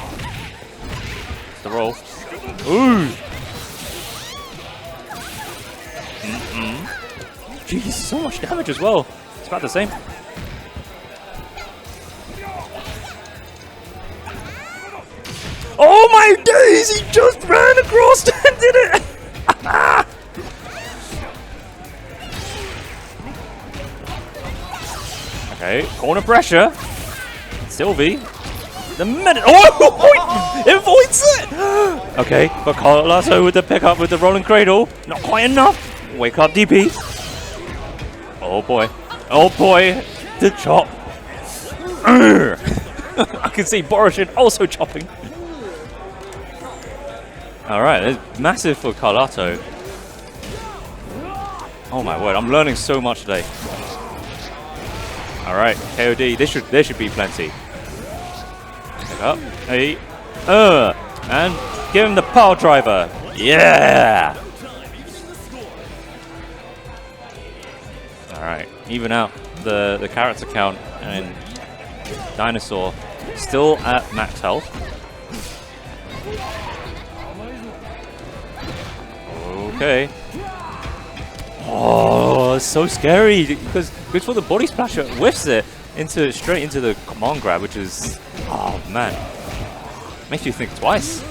it's the roll. Ooh. Jeez, so much damage as well. It's about the same. Oh my days! He just ran across and did it. Okay, corner pressure. Sylvie. The minute. Oh! It avoids it! Okay, but Carlato with the pickup with the rolling cradle. Not quite enough. Wake up, DP. Oh boy. Oh boy. The chop. I can see Borishin also chopping. Alright, it's massive for Carlato. Oh my word, I'm learning so much today. Alright, KOD, there should be plenty. Pick up. Hey. And give him the power driver. Yeah! Alright, even out the character count, and Dinosaur still at max health. Okay. Oh, it's so scary because goes for the body splasher, whiffs it straight into the command grab, which is, oh man, makes you think twice.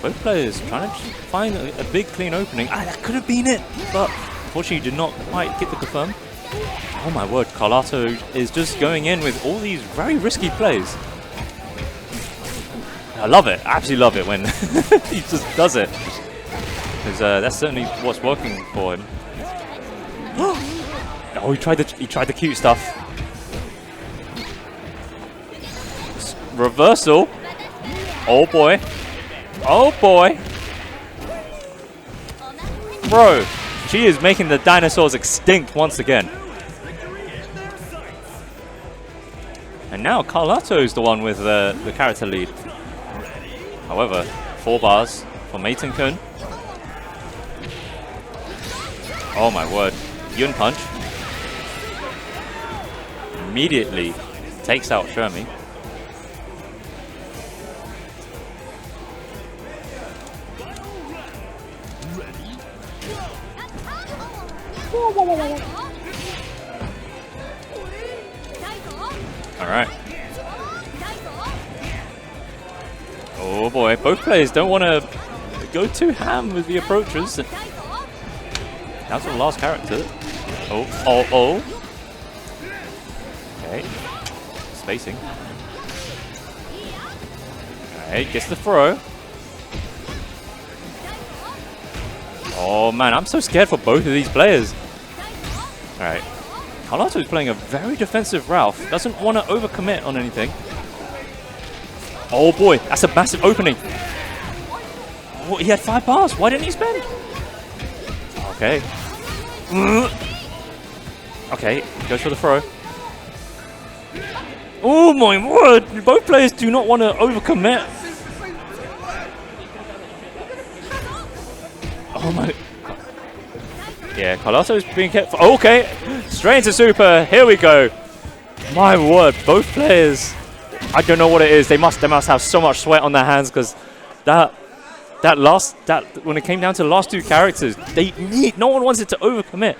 Both players trying to find a big clean opening. Ah, that could have been it, but unfortunately did not quite get the confirm. Oh my word, Carlato is just going in with all these very risky plays. I love it, I absolutely love it when he just does it. Because that's certainly what's working for him. Oh, he tried the cute stuff. Reversal. Oh boy. Oh boy. Bro, she is making the dinosaurs extinct once again. And now Carlato is the one with the character lead. However, 4 bars for Mason-kun. Oh my word. Yun punch. Immediately takes out Shermie. All right. Oh boy, both players don't want to go too ham with the approaches. That's the last character. Oh. Okay. Spacing. Alright, gets the throw. Oh man, I'm so scared for both of these players. Alright. Carlotto is playing a very defensive Ralph. Doesn't want to overcommit on anything. Oh boy, that's a massive opening. Oh, he had 5 bars. Why didn't he spend? Okay. Okay, goes for the throw. Oh my word! Both players do not want to overcommit. Oh my. Yeah, Carlotto is being kept. Okay, straight into super. Here we go. My word, both players. I don't know what it is. They must have so much sweat on their hands because when it came down to the last 2 characters, no one wanted to overcommit.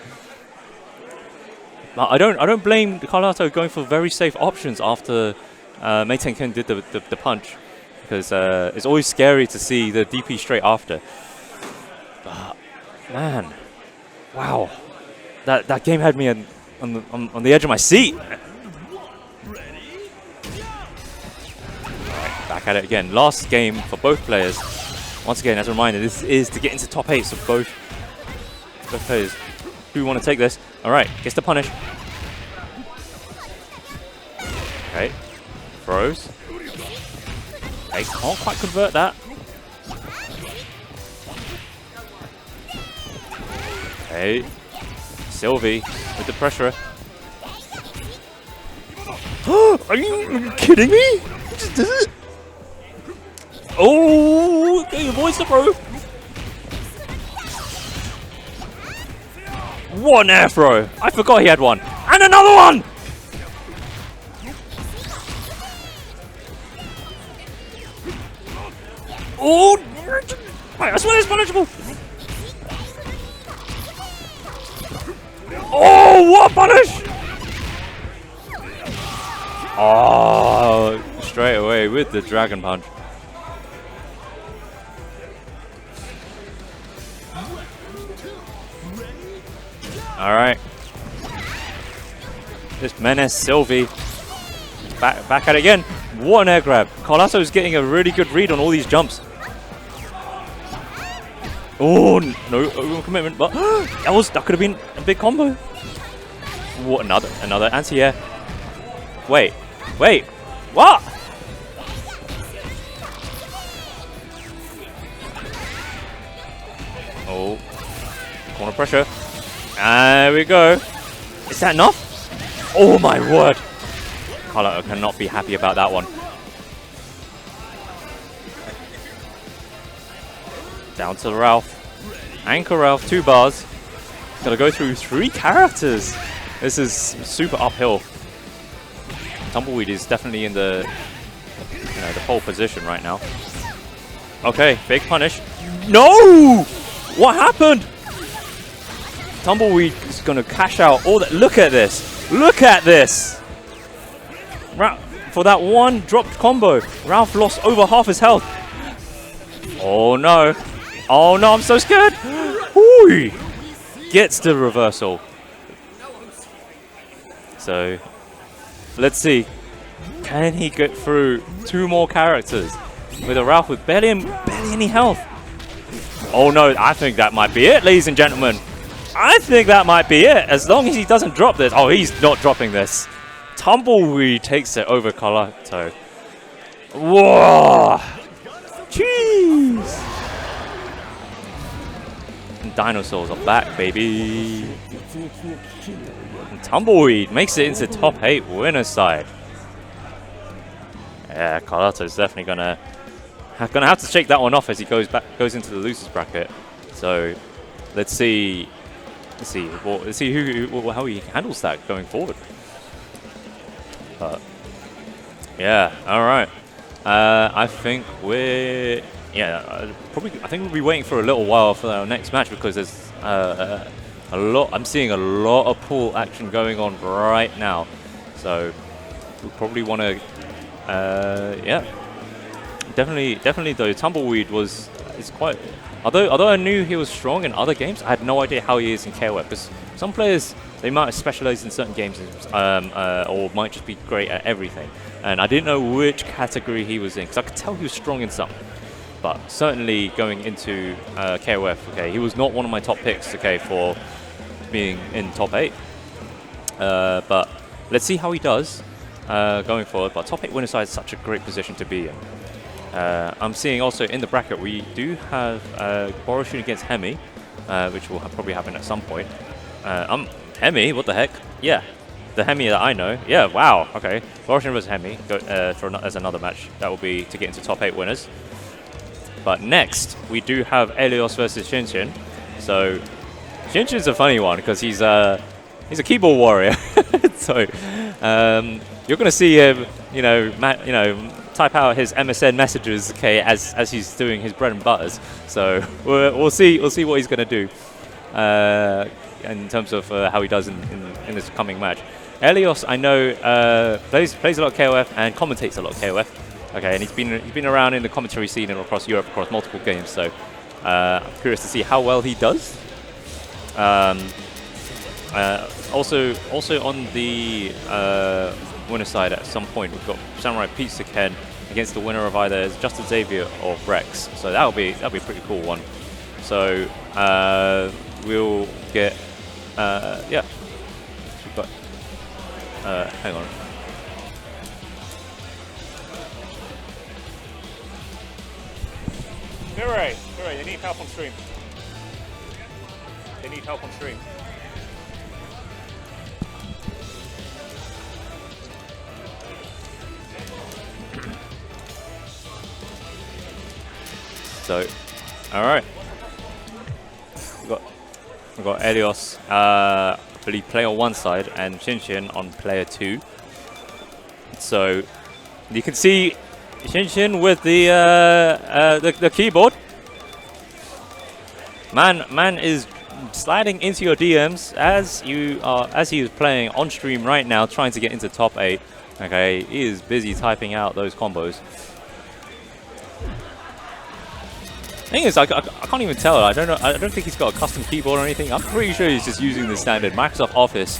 I don't blame Carlotto going for very safe options after Mei Tenken did the punch, because it's always scary to see the DP straight after. But man, wow, that game had me on the edge of my seat. Alright, back at it again. Last game for both players. Once again, as a reminder, this is to get into top 8, so both players do want to take this. Alright, gets the punish. Okay, throws. Okay, can't quite convert that. Okay, Sylvie with the pressure. Are you kidding me? He just does it. Oh, okay, avoids the throw. One air throw. I forgot he had one. And another one! Oh! I swear it's punishable! Oh, what a punish! Oh, straight away with the dragon punch. Alright. Just menace Sylvie. Back at it again. What an air grab. Carlotto's getting a really good read on all these jumps. Oh, no overcommitment, but that could have been a big combo. What, another anti-air. Wait, what? Oh, corner pressure. There we go. Is that enough? Oh my word. Carlotto cannot be happy about that one. Down to Ralph. Anchor Ralph, 2 bars. Gotta go through 3 characters. This is super uphill. Tumbleweed is definitely in the pole position right now. Okay, big punish. No! What happened? Tumbleweed is gonna cash out all that. Look at this. Look at this. For that one dropped combo, Ralph lost over half his health. Oh no. Oh no, I'm so scared. Ooh. Gets the reversal. So, let's see. Can he get through 2 more characters with a Ralph with barely any health? Oh no, I think that might be it, ladies and gentlemen. I think that might be it, as long as he doesn't drop this. Oh, he's not dropping this. Tumbleweed takes it over Carlotto. Whoa! Jeez! And dinosaurs are back, baby. And Tumbleweed makes it into top 8 winner side. Yeah, Carlotto's definitely gonna have to shake that one off as he goes into the losers bracket. So let's see. Let's see how he handles that going forward. But yeah, all right. I think I think we'll be waiting for a little while for our next match because there's I'm seeing a lot of pool action going on right now. So we probably want to, yeah. Definitely though, Tumbleweed is quite. Although I knew he was strong in other games, I had no idea how he is in KOF. Because some players, they might specialize in certain games, or might just be great at everything. And I didn't know which category he was in, because I could tell he was strong in some. But certainly going into KOF, okay, he was not one of my top picks, okay, for being in top 8. But let's see how he does going forward. But top 8 winner side is such a great position to be in. I'm seeing also in the bracket we do have Boroshin against Hemi, which will probably happen at some point. Hemi, what the heck? Yeah, the Hemi that I know. Yeah, wow, okay. Boroshin versus Hemi as another match. That will be to get into top 8 winners. But next, we do have Elios versus Shinshin. So Shinshin's a funny one because he's a keyboard warrior. So you're going to see him, type out his MSN messages, okay, as he's doing his bread and butters. So we'll see what he's going to do in terms of how he does in this coming match. Elios, I know, plays a lot of KOF and commentates a lot of KOF. Okay, and he's been around in the commentary scene and across Europe across multiple games. So I'm curious to see how well he does. Also on the winner side, at some point we've got Samurai Pizza Ken against the winner of either Justin Xavier or Rex. So that'll be a pretty cool one. So we'll get yeah. We've got hang on. Mirai, they need help on stream. They need help on stream. So, all right. We've got Elios, I believe, player 1 side, and Shinshin on player 2. So you can see Shinshin with the keyboard. Man is sliding into your DMs as he is playing on stream right now, trying to get into top 8. Okay, he is busy typing out those combos. Thing is, I can't even tell. I don't know. I don't think he's got a custom keyboard or anything. I'm pretty sure he's just using the standard Microsoft Office.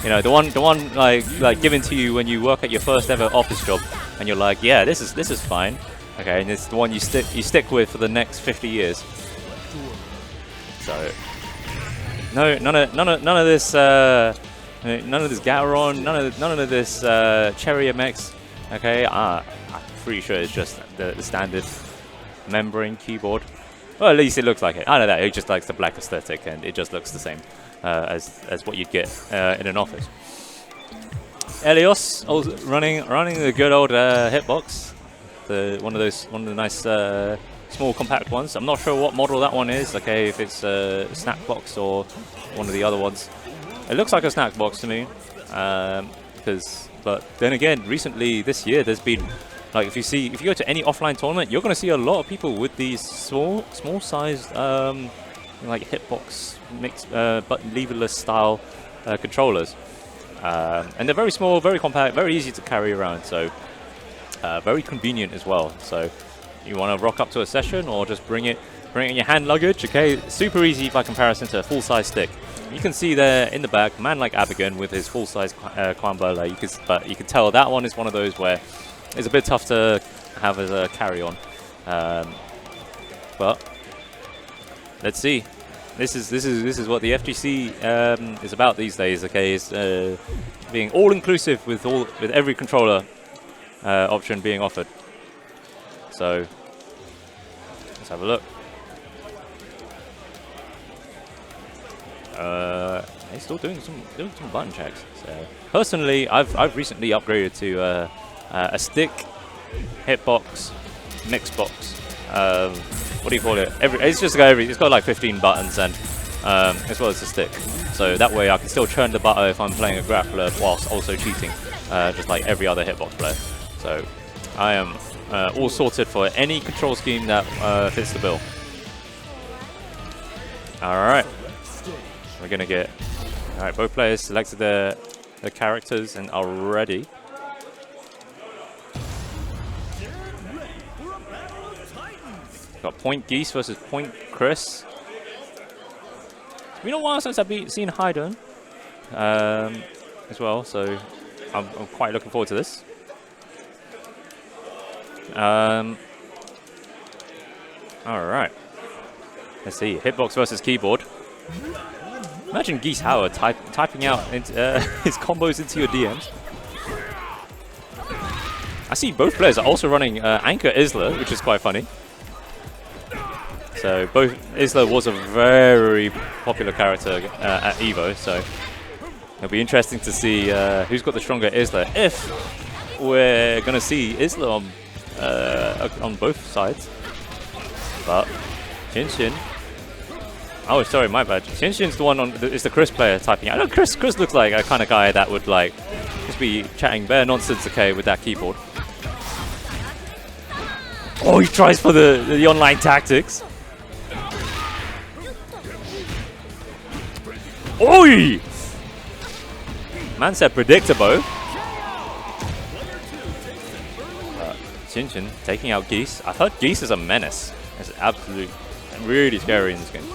You know, the one like given to you when you work at your first ever office job, and you're like, yeah, this is fine. Okay, and it's the one you stick with for the next 50 years. So none of this Gateron, none of this Cherry MX. Okay, I'm pretty sure it's just the standard membrane keyboard. Well, at least it looks like it. I know that. It just likes the black aesthetic, and it just looks the same as what you'd get in an office. Elios running the good old hitbox, one of the nice small compact ones. I'm not sure what model that one is. Okay, if it's a snack box or one of the other ones. It looks like a snack box to me. But then again, recently this year, there's been like if you go to any offline tournament, you're going to see a lot of people with these small sized like hitbox mixed button leverless style controllers, and they're very small, very compact, very easy to carry around. So very convenient as well. So you want to rock up to a session or just bring it in your hand luggage. Okay, super easy by comparison to a full size stick. You can see there in the back, man like Abigan with his full size Kwambala. But you can tell that one is one of those where it's a bit tough to have as a carry-on, but let's see. This is what the FGC is about these days. Okay, is being all-inclusive with every controller option being offered. So let's have a look. He's still doing some button checks. So personally, I've recently upgraded to a stick, hitbox, mix box. What do you call it? It's got like 15 buttons and as well as a stick. So that way I can still churn the butter if I'm playing a grappler whilst also cheating, just like every other hitbox player. So I am all sorted for any control scheme that fits the bill. All right. We're gonna get. All right, both players selected their characters and are ready. Got Point Geese versus Point Chris. It's been a while since I've seen Haydn as well, so I'm quite looking forward to this. All right. Let's see. Hitbox versus keyboard. Imagine Geese Howard typing out his combos into your DMs. I see both players are also running Anchor Isla, which is quite funny. So both Isla was a very popular character at Evo, so it'll be interesting to see who's got the stronger Isla. If we're gonna see Isla on both sides, but Shin. Oh, sorry, my bad. Shin's the one is the Chris player typing out. I know Chris looks like a kind of guy that would like just be chatting bare nonsense, okay, with that keyboard. Oh, he tries for the online tactics. Oi! Man said predictable. Shin taking out Geese. I've heard Geese is a menace. It's absolutely really scary in this game.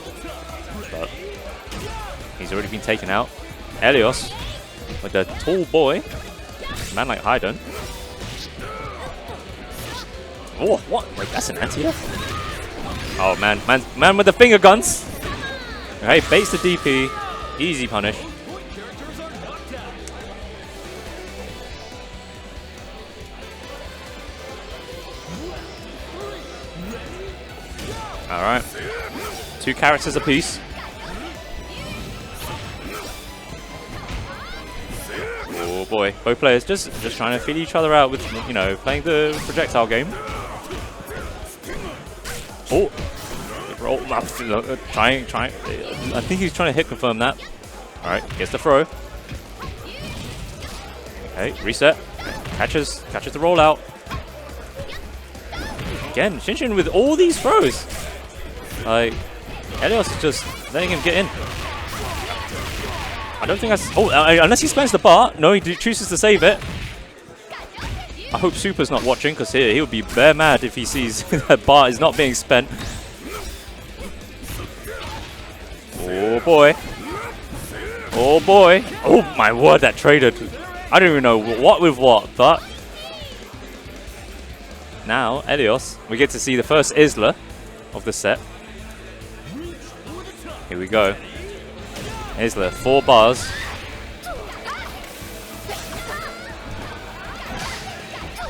But he's already been taken out. Elios with the tall boy. Man like Haydn. Oh, what? Wait, that's an anti-F? Oh, man with the finger guns. Okay, baits the DP. Easy punish. Alright. 2 characters apiece. Oh boy. Both players just trying to feel each other out with, you know, playing the projectile game. Oh. Roll. Trying. I think he's trying to hit confirm that. Alright, gets the throw. Okay, reset. Catches the rollout. Again, Shin with all these throws. Like, Elios is just letting him get in. I don't think that's... Oh, unless he spends the bar. No, he chooses to save it. I hope Super's not watching, because he would be bare mad if he sees that bar is not being spent. Oh, boy. Oh, boy. Oh, my word, that traded. I don't even know what with what, but... Now, Elios, we get to see the first Isla of the set. Here we go. Isla, 4 bars.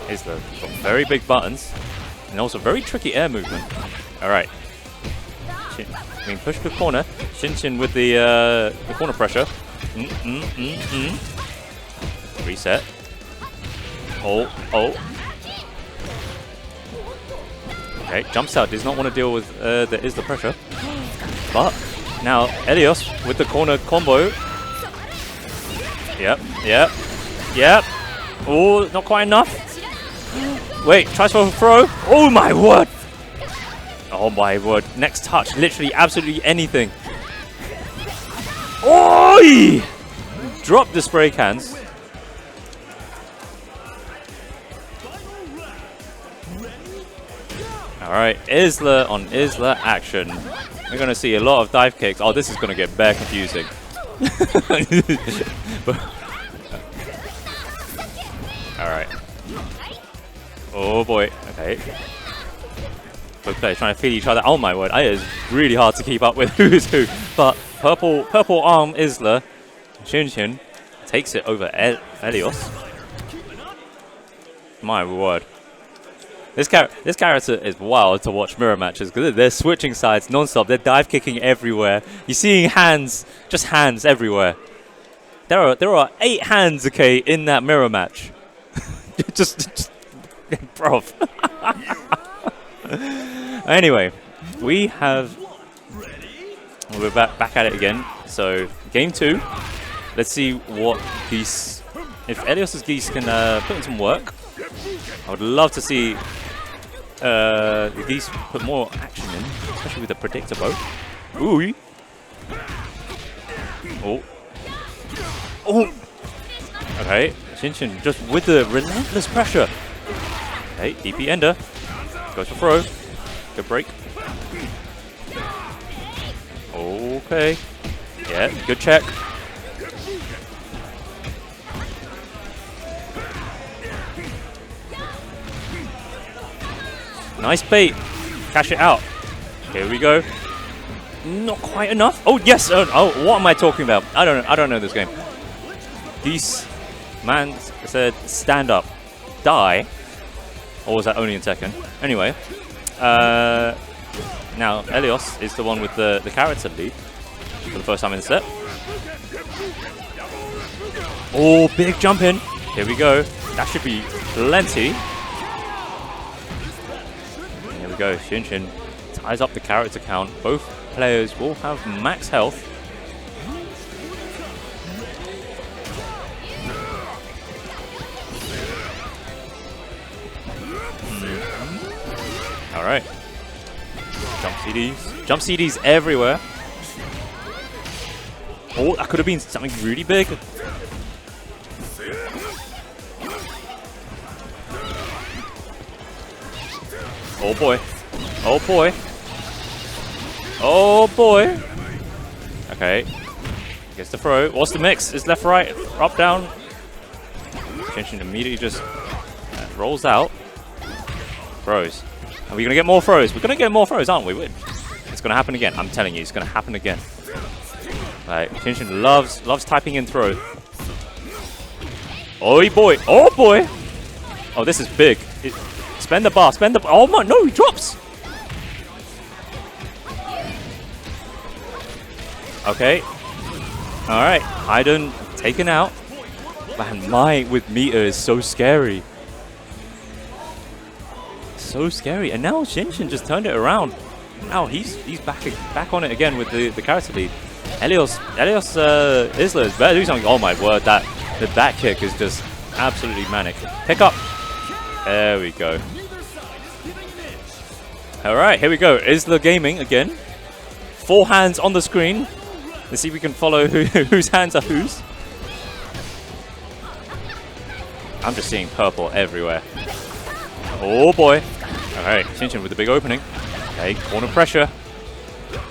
Isla got very big buttons and also very tricky air movement. Alright. Being pushed to the corner. Shin with the corner pressure. Reset. Oh. Okay, jumps out, does not want to deal with the Isla pressure. But now Elios with the corner combo. Yep. Oh, not quite enough. Wait, tries for a throw. Oh my word. Oh my word. Next touch, literally absolutely anything. Oi! Drop the spray cans. Alright, Isla on Isla action. We're going to see a lot of dive kicks. Oh, this is going to get bare confusing. Alright. Oh boy. Okay. Both players trying to feed each other. Oh my word. It is really hard to keep up with who's who. But purple arm Isla. Shin takes it over Elios. My word. This character is wild to watch mirror matches because they're switching sides non-stop. They're dive kicking everywhere. You're seeing hands, just hands everywhere. There are 8 hands, okay, in that mirror match. just bro. Anyway, we're back at it again. So game 2. Let's see what Geese, if Elios's Geese can put in some work. I would love to see the Geese put more action in, especially with the predictor bow. Ooh. Oh. Oh. Okay, Shinshin just with the relentless pressure. Okay, DP ender. Goes for throw. Good break. Okay. Yeah, good check. Nice bait. Cash it out. Here we go. Not quite enough. Oh yes. Oh, what am I talking about? I don't know this game. These man said stand up, die. Or was that only in second? Anyway. Now Elios is the one with the character lead for the first time in the set. Oh, big jump in. Here we go. That should be plenty. Here we go. Shinshin ties up the character count. Both players will have max health. All right. Jump CDs. Jump CDs everywhere. Oh, that could have been something really big. Oh boy. Oh boy. Oh boy. Okay. Gets the throw. What's the mix? Is left, right, up, down. Shinshin immediately just rolls out. Throws. Are we going to get more throws? We're going to get more throws, aren't we? It's going to happen again. I'm telling you, it's going to happen again. Like, Shinshin loves typing in throw. Oh boy. Oh boy. Oh, this is big. Spend the bar. Spend the bar. Oh my, no, he drops. Okay. All right. Haiden taken out. Man, Mai with meter is so scary. So scary. And now Shinshin just turned it around. Now he's back on it again with the character lead. Elios Isla is better doing something. Oh my word, the back kick is just absolutely manic. Pick up. There we go. Alright, here we go. Isla Gaming again. 4 hands on the screen. Let's see if we can follow whose hands are whose. I'm just seeing purple everywhere. Oh boy. Alright, Shinshin with the big opening. Okay, corner pressure.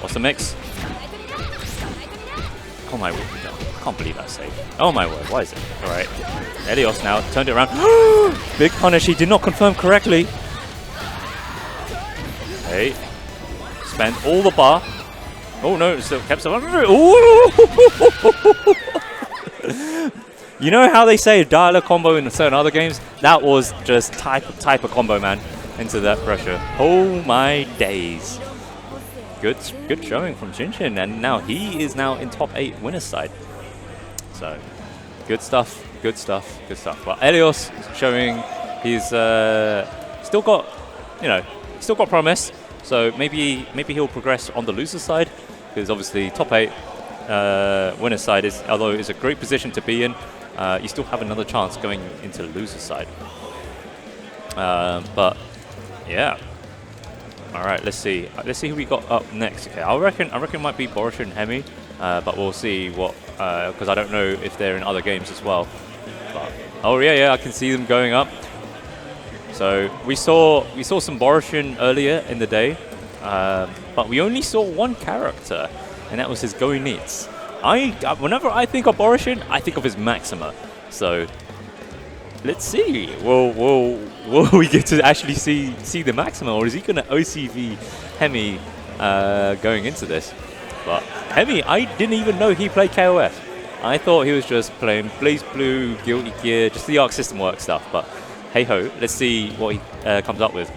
What's the mix? Oh my word. No, I can't believe that save. Oh my word, why is it? Alright. Elios now turned it around. Big punish, he did not confirm correctly. Okay. Spent all the bar. Oh no, it still kept some. You know how they say dialer combo in certain other games? That was just type of combo, man, into that pressure. Oh my days. Good showing from Shinshin, and now he is now in top 8 winners side. So, good stuff, good stuff, good stuff. Well, Elios showing he's still got, still got promise. So maybe he'll progress on the loser side, because obviously top 8 winners side is, although it's a great position to be in, you still have another chance going into the loser side. But yeah. All right, let's see who we got up next. Okay, I reckon it might be Borush and Hemi, but we'll see what, because I don't know if they're in other games as well. But, oh yeah, I can see them going up. So we saw some Borussian earlier in the day, but we only saw one character, and that was his Going Neats. Whenever I think of Borussian, I think of his Maxima. So let's see. Will we get to actually see the Maxima, or is he gonna OCV Hemi going into this? But Hemi, I didn't even know he played KOF. I thought he was just playing Blaze Blue, Guilty Gear, just the Arc System Work stuff. But hey ho, let's see what he comes up with.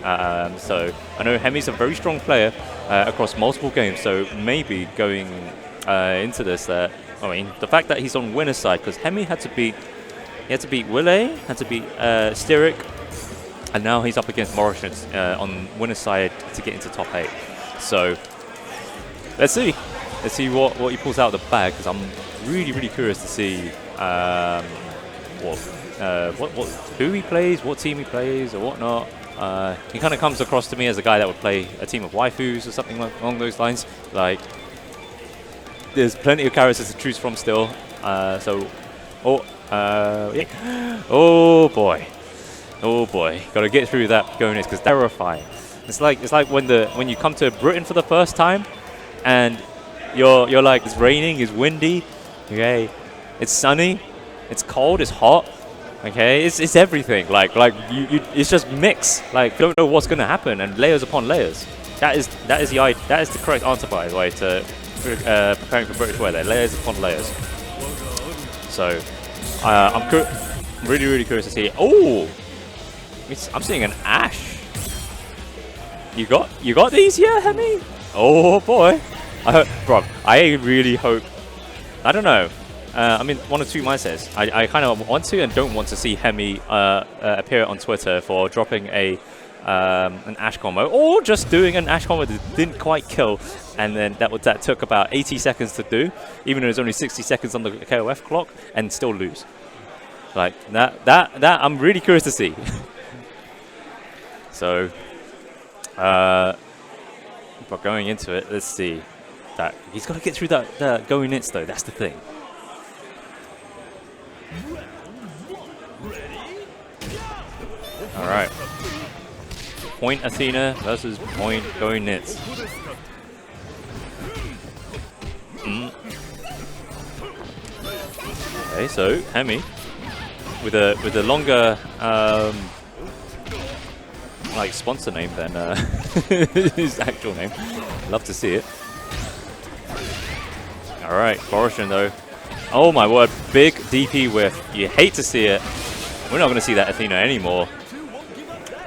So I know Hemi's a very strong player across multiple games. So maybe going into this, I mean, the fact that he's on winner's side, because Hemi had to beat Wille, had to beat Styric, and now he's up against Morrison on winner's side to get into top 8. So let's see what he pulls out of the bag, because I'm really curious to see who he plays, what team he plays, or whatnot. He kind of comes across to me as a guy that would play a team of waifus or something along those lines. Like, there's plenty of characters to choose from still. So, yeah. Oh boy, gotta get through that going is because terrifying. It's like when you come to Britain for the first time, and you're like, it's raining, it's windy, okay, it's sunny, it's cold, it's hot, okay, it's everything. Like it's just mix. Like, you don't know what's gonna happen, and layers upon layers. That is the correct answer, by the way, to preparing for British weather. Layers upon layers. So I'm really curious to see. Oh, I'm seeing an Ash. You got these, yeah, Hemi? Oh boy, I really hope. I don't know. I'm in one of two mindsets. I kind of want to and don't want to see Hemi appear on Twitter for dropping an Ash combo, or just doing an Ash combo that didn't quite kill, and then that took about 80 seconds to do, even though there's only 60 seconds on the KOF clock, and still lose. Like that I'm really curious to see. So, but going into it, let's see. That he's got to get through that going nits though. That's the thing. All right. Point Athena versus point going nits. Okay, so Hemi with a longer like sponsor name than his actual name. Love to see it. All right, Boroshin though. Oh my word, big DP whiff. You hate to see it. We're not going to see that Athena anymore.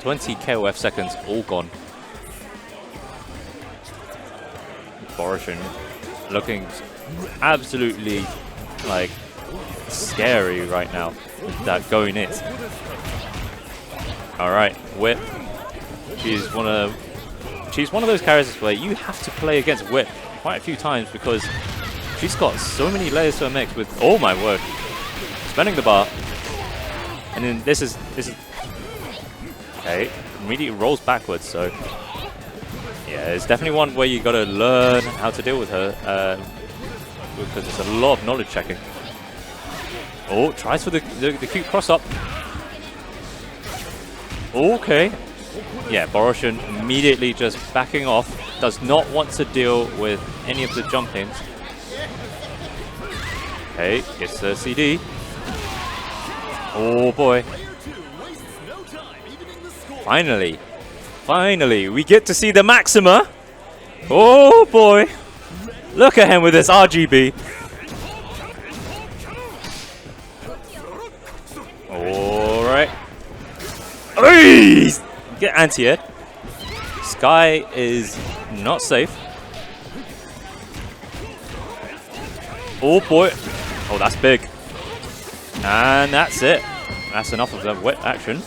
20 KOF seconds, all gone. Boroshin looking absolutely like scary right now with that going it. All right, Whip. She's one of those characters where you have to play against Whip quite a few times because she's got so many layers to her mix with, oh my word, spinning the bar. And then this is okay, immediately rolls backwards, so yeah, it's definitely one where you gotta learn how to deal with her, because there's a lot of knowledge checking. Oh, tries for the cute cross up. Okay. Yeah, Boroshin immediately just backing off, does not want to deal with any of the jumpings. Okay, gets the CD. Oh boy. Finally, we get to see the Maxima. Oh boy. Look at him with this RGB. Alright. Get anti-air. Sky is not safe. Oh boy. Oh, that's big. And that's it. That's enough of the wet action.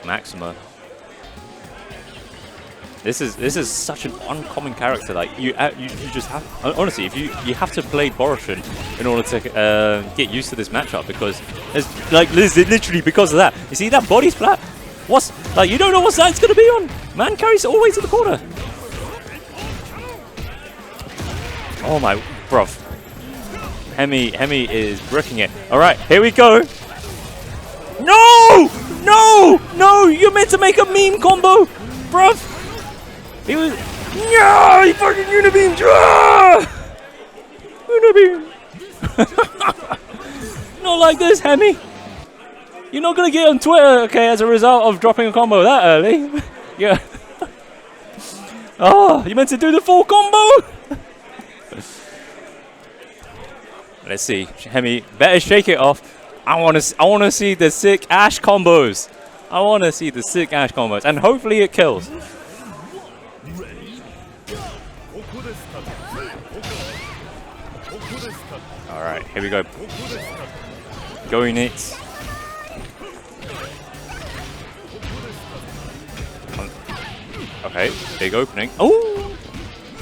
Maxima. This is such an uncommon character. Like you just have, honestly, if you have to play Boroshin in order to get used to this matchup, because it's like literally because of that. You see that body splat? What's like, you don't know what side it's gonna be on. Man carries all the way to the corner. Oh my, bruv. Hemi is bricking it. All right, here we go. No! You're meant to make a meme combo, bruv. He was, no, he fucking unibeam. Unibeam. Not like this, Hemi. You're not gonna get on Twitter, okay, as a result of dropping a combo that early. Yeah. Oh, you meant to do the full combo. Let's see, Hemi, better shake it off. I wanna see the sick Ash combos. I wanna see the sick Ash combos, and hopefully it kills. All right, here we go. Going it. Okay, big opening. Oh,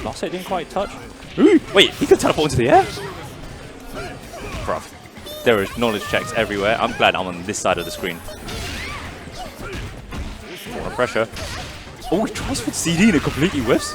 last hit didn't quite touch. Ooh, wait, he could teleport into the air. Bruv, there is knowledge checks everywhere. I'm glad I'm on this side of the screen. A lot of pressure. Oh, he tries for CD and it completely whiffs.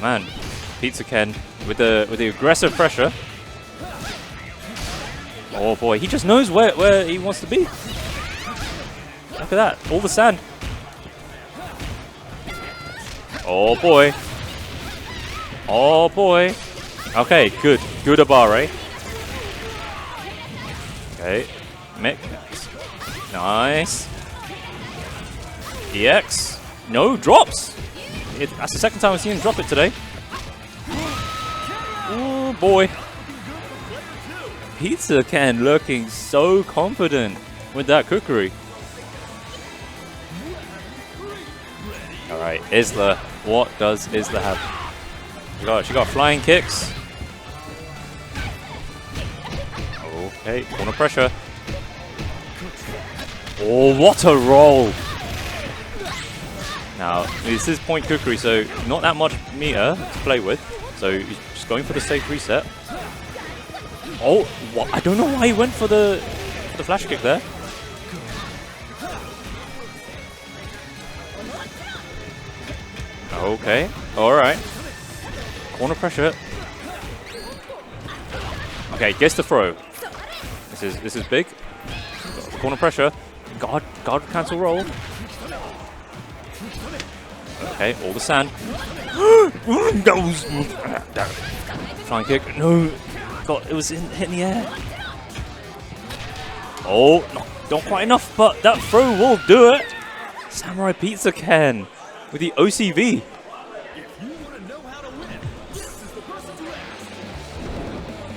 man, Pizza Ken with the aggressive pressure. Oh boy, he just knows where he wants to be. Look at that, all the sand. Oh boy. Oh boy. Okay, good Abare. Okay, Mick. Nice. EX. No, drops. That's the second time I've seen him drop it today. Oh boy. Pizza Ken looking so confident with that cookery. Alright, Isla. What does Isla have? She got flying kicks. Okay, corner pressure. Oh, what a roll! Now, this is point cookery, so not that much meter to play with. So he's just going for the safe reset. Oh, what? I don't know why he went for the flash kick there. Okay, alright. Corner pressure. Okay, gets the throw. This is big. Corner pressure. Guard cancel roll. Okay, all the sand. Flying kick. No. God, it was hitting the air. Oh, not quite enough, but that throw will do it. Samurai Pizza Ken with the OCV.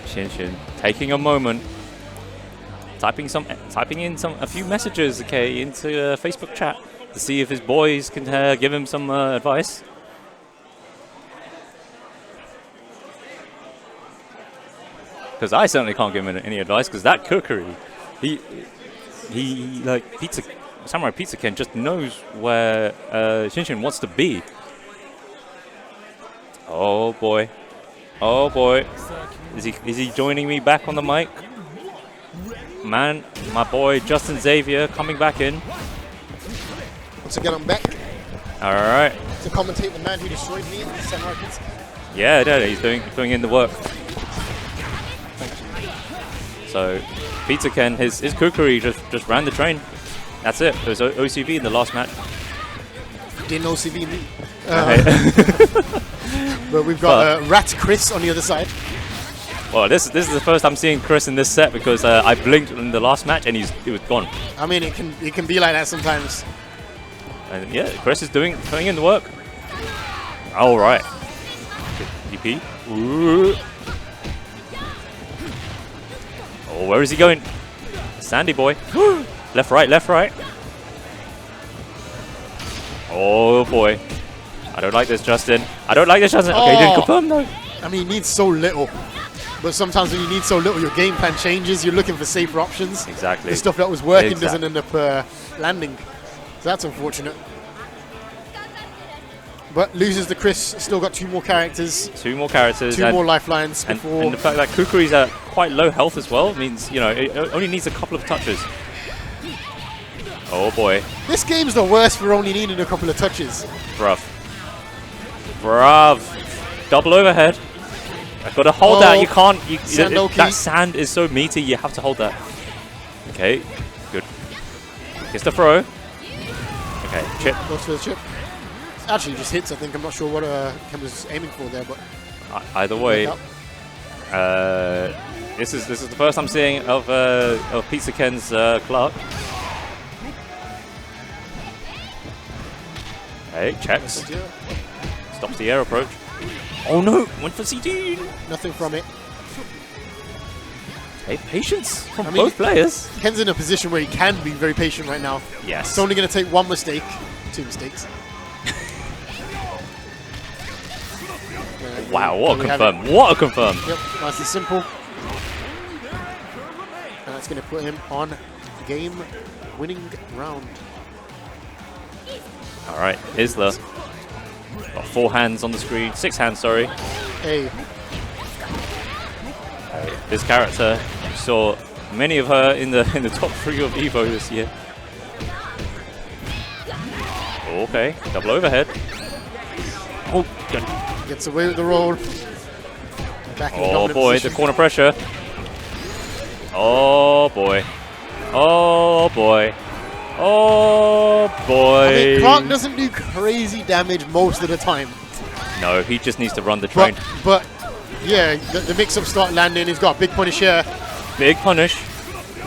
Shin taking a moment, typing in a few messages, okay, into Facebook chat to see if his boys can give him some advice. Because I certainly can't give him any advice. Because that cookery, he like Samurai Pizza Ken just knows where Shin wants to be. Oh boy. Oh boy, is he joining me back on the mic? Man, my boy Justin Xavier coming back in. Once again, I'm back. All right. To commentate the man who destroyed me, Samurai Pizza. Yeah, he's doing in the work. So, Pizza Ken, his cookery just ran the train. That's it. It was OCV in the last match. Didn't OCV me. But we've got Rat Chris on the other side. Well, this is the first I'm seeing Chris in this set because I blinked in the last match and he was gone. I mean, it can be like that sometimes. And yeah, Chris is putting in the work. All right. DP. Ooh. Oh, where is he going? Sandy boy. Left, right, left, right. Oh boy. I don't like this, Justin. I don't like this, Justin. Okay, he didn't confirm though. I mean, he needs so little. But sometimes when you need so little, your game plan changes. You're looking for safer options. Exactly. The stuff that was working doesn't end up landing. So that's unfortunate. But loses to Chris. Still got two more characters. Two more characters. Two more lifelines. And the fact that Kukuri's at quite low health as well means, you know, it only needs a couple of touches. Oh boy. This game's the worst for only needing a couple of touches. Bruv. Double overhead. I've got to hold that. You can't. That sand is so meaty. You have to hold that. Okay. Good. Gets the throw. Okay. Chip. Goes for the chip. Actually, just hits. I think. I'm not sure what Ken was aiming for there, but either way. This is the first I'm seeing of Pizza Ken's Clark. Okay. Checks. Stops the air approach. Oh no! Went for CT! Nothing from it. Hey, patience from both players. Ken's in a position where he can be very patient right now. Yes. It's only going to take one mistake. Two mistakes. Wow, what a confirm. What a confirm. Yep, nice and simple. And that's going to put him on game-winning round. All right, Isla. Got 4 hands on the screen. 6 hands, sorry. Hey. This character, you saw many of her in the top 3 of Evo this year. Okay, double overhead. Oh, good. Gets away with the roll. Back in the Oh dominant boy, position. the corner pressure. Oh boy. Oh boy. Oh boy. I mean, Clark doesn't do crazy damage most of the time. No, he just needs to run the train. But yeah, the mix-up start landing. He's got a big punish here. Big punish.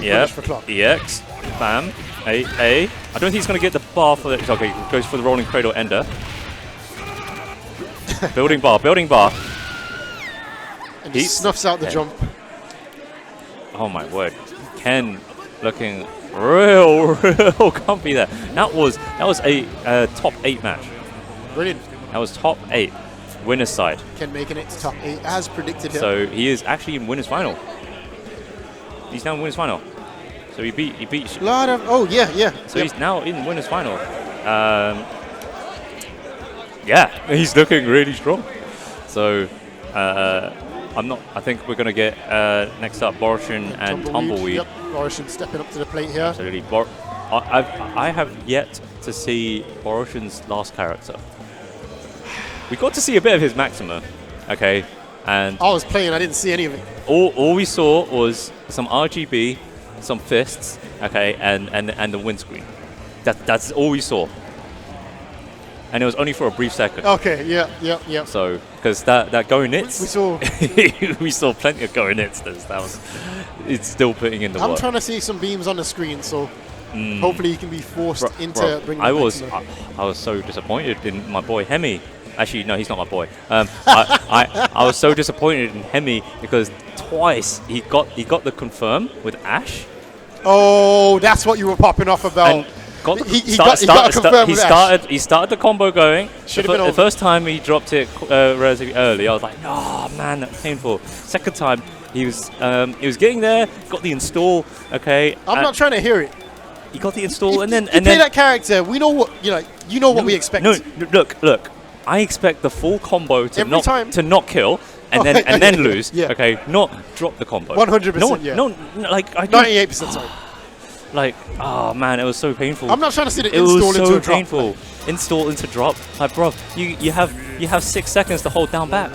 Yep. For Clark. EX. Bam. A. I don't think he's going to get the bar for the... Okay, goes for the rolling cradle ender. Building bar. Building bar. And he snuffs out the jump. Oh my word. Ken looking real comfy there. That was a top 8 match. Brilliant. That was top 8. Winner's side. Ken making it to top 8 as predicted here. So he is actually in winner's final. He's now in winner's final. So he beat A lot of, oh yeah. So he's now in winner's final. Yeah, he's looking really strong. So I think we're gonna get next up Boroshin and Tumbleweed. Yep, Boroshin stepping up to the plate here. Absolutely. I have yet to see Boroshin's last character. We got to see a bit of his Maxima, okay, and I was playing, I didn't see any of it. all we saw was some RGB, some fists, okay, and the windscreen. That's all we saw. And it was only for a brief second. Okay, yeah. So, because that going nits, We saw. we saw plenty of going nits. It's still putting in the work. I'm trying to see some beams on the screen, so hopefully he can be forced into bringing. I was so disappointed in my boy Hemi. Actually, no, he's not my boy. I was so disappointed in Hemi because twice he got the confirm with Ash. Oh, that's what you were popping off about. And got the, he got confirmed with Ash. He started the combo going. The first time he dropped it relatively early, I was like, oh man, that's painful. Second time he was getting there, got the install. Okay, I'm not trying to hear it. He got the install, and then play that character. We know what what we expect. No, look. I expect the full combo to not kill and then lose. Yeah. Okay, not drop the combo. 100%. No, like 98%. Sorry. Like, oh man, it was so painful. I'm not trying to see the install into a drop. Painful. Install into drop. Like, bro, you have 6 seconds to hold down back.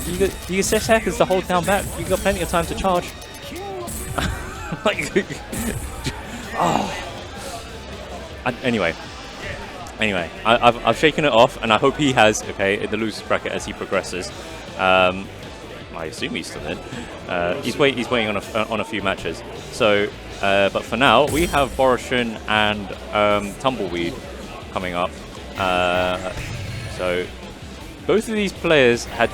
you get 6 seconds to hold down back. You got plenty of time to charge. Like, Anyway, I've shaken it off, and I hope he has, okay, in the losers bracket as he progresses. I assume he's still in. He's waiting on a few matches. So, but for now, we have Boroshin and Tumbleweed coming up. So, both of these players had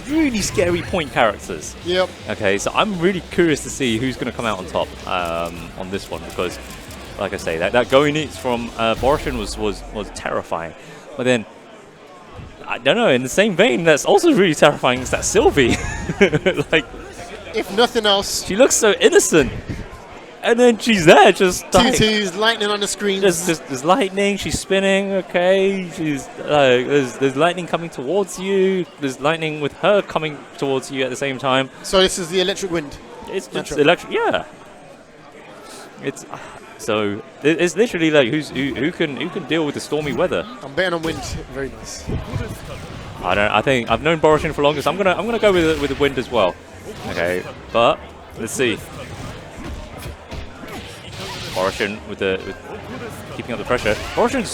really scary point characters. Yep. Okay, so I'm really curious to see who's going to come out on top on this one, because, like I say, that going eats from Boroshin was terrifying. But then, I don't know, in the same vein, that's also really terrifying is that Sylvie. Like, if nothing else, she looks so innocent. And then she's there, just like, Tutu's lightning on the screen. There's lightning. She's spinning. Okay, she's there's lightning coming towards you. There's lightning with her coming towards you at the same time. So this is the electric wind. It's electric. Yeah. It's so it's literally like who can deal with the stormy weather. I'm betting on wind. Very nice. I think I've known Boroshin for longest. I'm gonna go with the wind as well. Okay, but let's see. Boroshin with keeping up the pressure. Boroshin's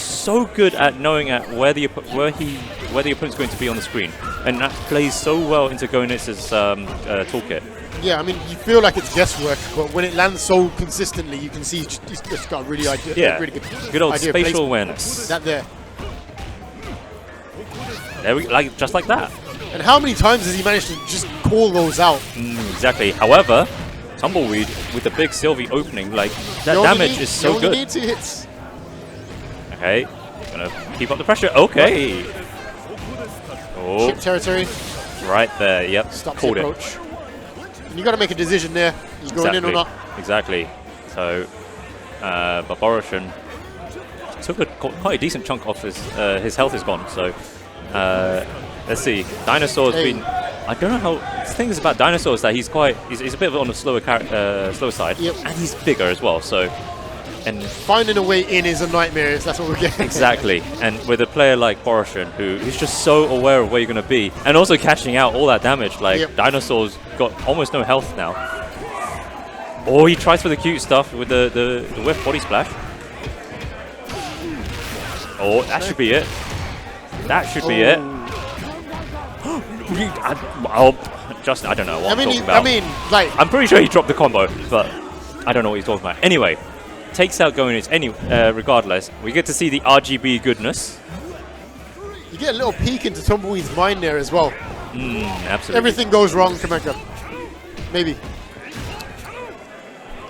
so good at knowing where the opponent's going to be on the screen, and that plays so well into Gonit's toolkit. Yeah, I mean, you feel like it's guesswork, but when it lands so consistently, you can see he's just got a really really good old spatial awareness. That there. There we just like that. And how many times has he managed to just call those out? Exactly. However, Tumbleweed with the big Sylvie opening, like that damage is so good. You only need 2 hits. Okay, gonna keep up the pressure. Okay. Oh, Ship territory. Right there. Yep. Stops Called the approach. And you got to make a decision there. He's going in or not. Exactly. So, but Boroshin took quite a decent chunk off his health is gone. So, let's see. Dinosaur's been. I don't know how. The thing is about Dinosaur is that he's a bit on the slower side, yep. and he's bigger as well. So And finding a way in is a nightmare. That's what we're getting. Exactly. And with a player like Boroshin, who's just so aware of where you're going to be, and also catching out all that damage. Like, Dinosaur's got almost no health now. Oh, he tries for the cute stuff with the whiff body splash. Oh, that should be it. That should be it. I don't know what I'm talking about. Like, I'm pretty sure he dropped the combo, but I don't know what he's talking about. Anyway, takes out going regardless. We get to see the RGB goodness. You get a little peek into Tumbleweed's mind there as well. Absolutely. Everything goes wrong, Kameka. Maybe.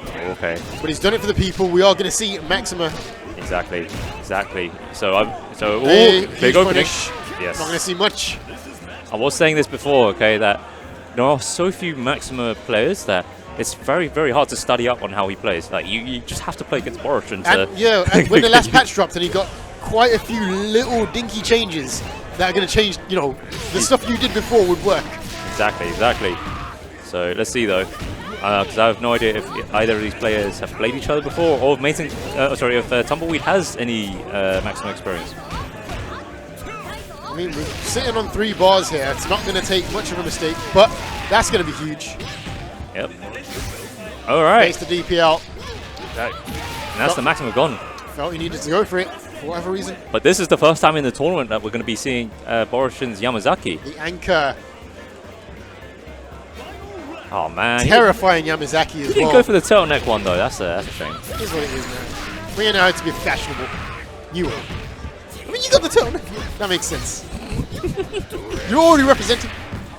Okay. But he's done it for the people. We are going to see Maxima. Exactly. So big opening. Yes. Not going to see much. I was saying this before, okay, that there are so few Maxima players that it's very, very hard to study up on how he plays. Like, you just have to play against Boroshin. And when the last patch dropped and he got quite a few little dinky changes that are going to change, you know, the stuff you did before would work. Exactly. So let's see though, because I have no idea if either of these players have played each other before, or if Tumbleweed has any Maxima experience. I mean, we're sitting on 3 bars here. It's not going to take much of a mistake, but that's going to be huge. Yep. All right. Face the DP out. And that's the Maxima gone. Felt he needed to go for it for whatever reason. But this is the first time in the tournament that we're going to be seeing Boroshin's Yamazaki. The anchor. Oh man. Terrifying Yamazaki as well. He didn't go for the turtleneck one though. That's a shame. It is what it is, man. We know how to be fashionable. You are. I mean, you got the turtleneck. That makes sense. You're already representing.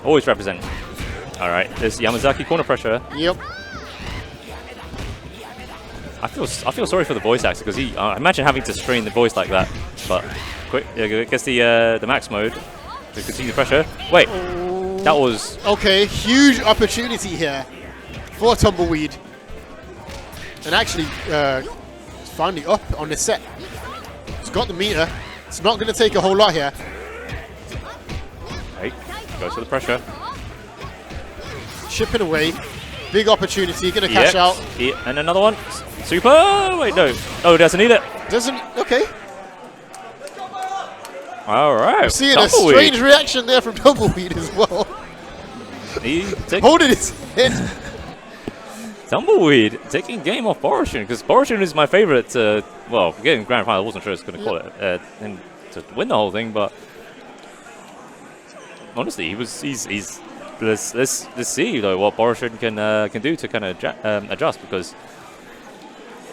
Always representing. All right, there's Yamazaki corner pressure. Yep. I feel sorry for the voice actor because imagine having to strain the voice like that. But quick, gets the max mode to continue the pressure. Wait, that was okay. Huge opportunity here for Tumbleweed, and actually finally up on the set. It's got the meter. It's not going to take a whole lot here. Okay, goes for the pressure. Chipping away. Big opportunity. Going to cash out. And another one. Super. Wait, no. Oh, doesn't need it. Doesn't. Okay. All right. I'm seeing a strange reaction there from Tumbleweed as well. Holding his head. Tumbleweed taking game off Boroshin because Boroshin is my favorite. Well, getting grand final, I wasn't sure I was going to call it him to win the whole thing, but honestly, he's. Let's see though what Boroshin can do to kind of adjust because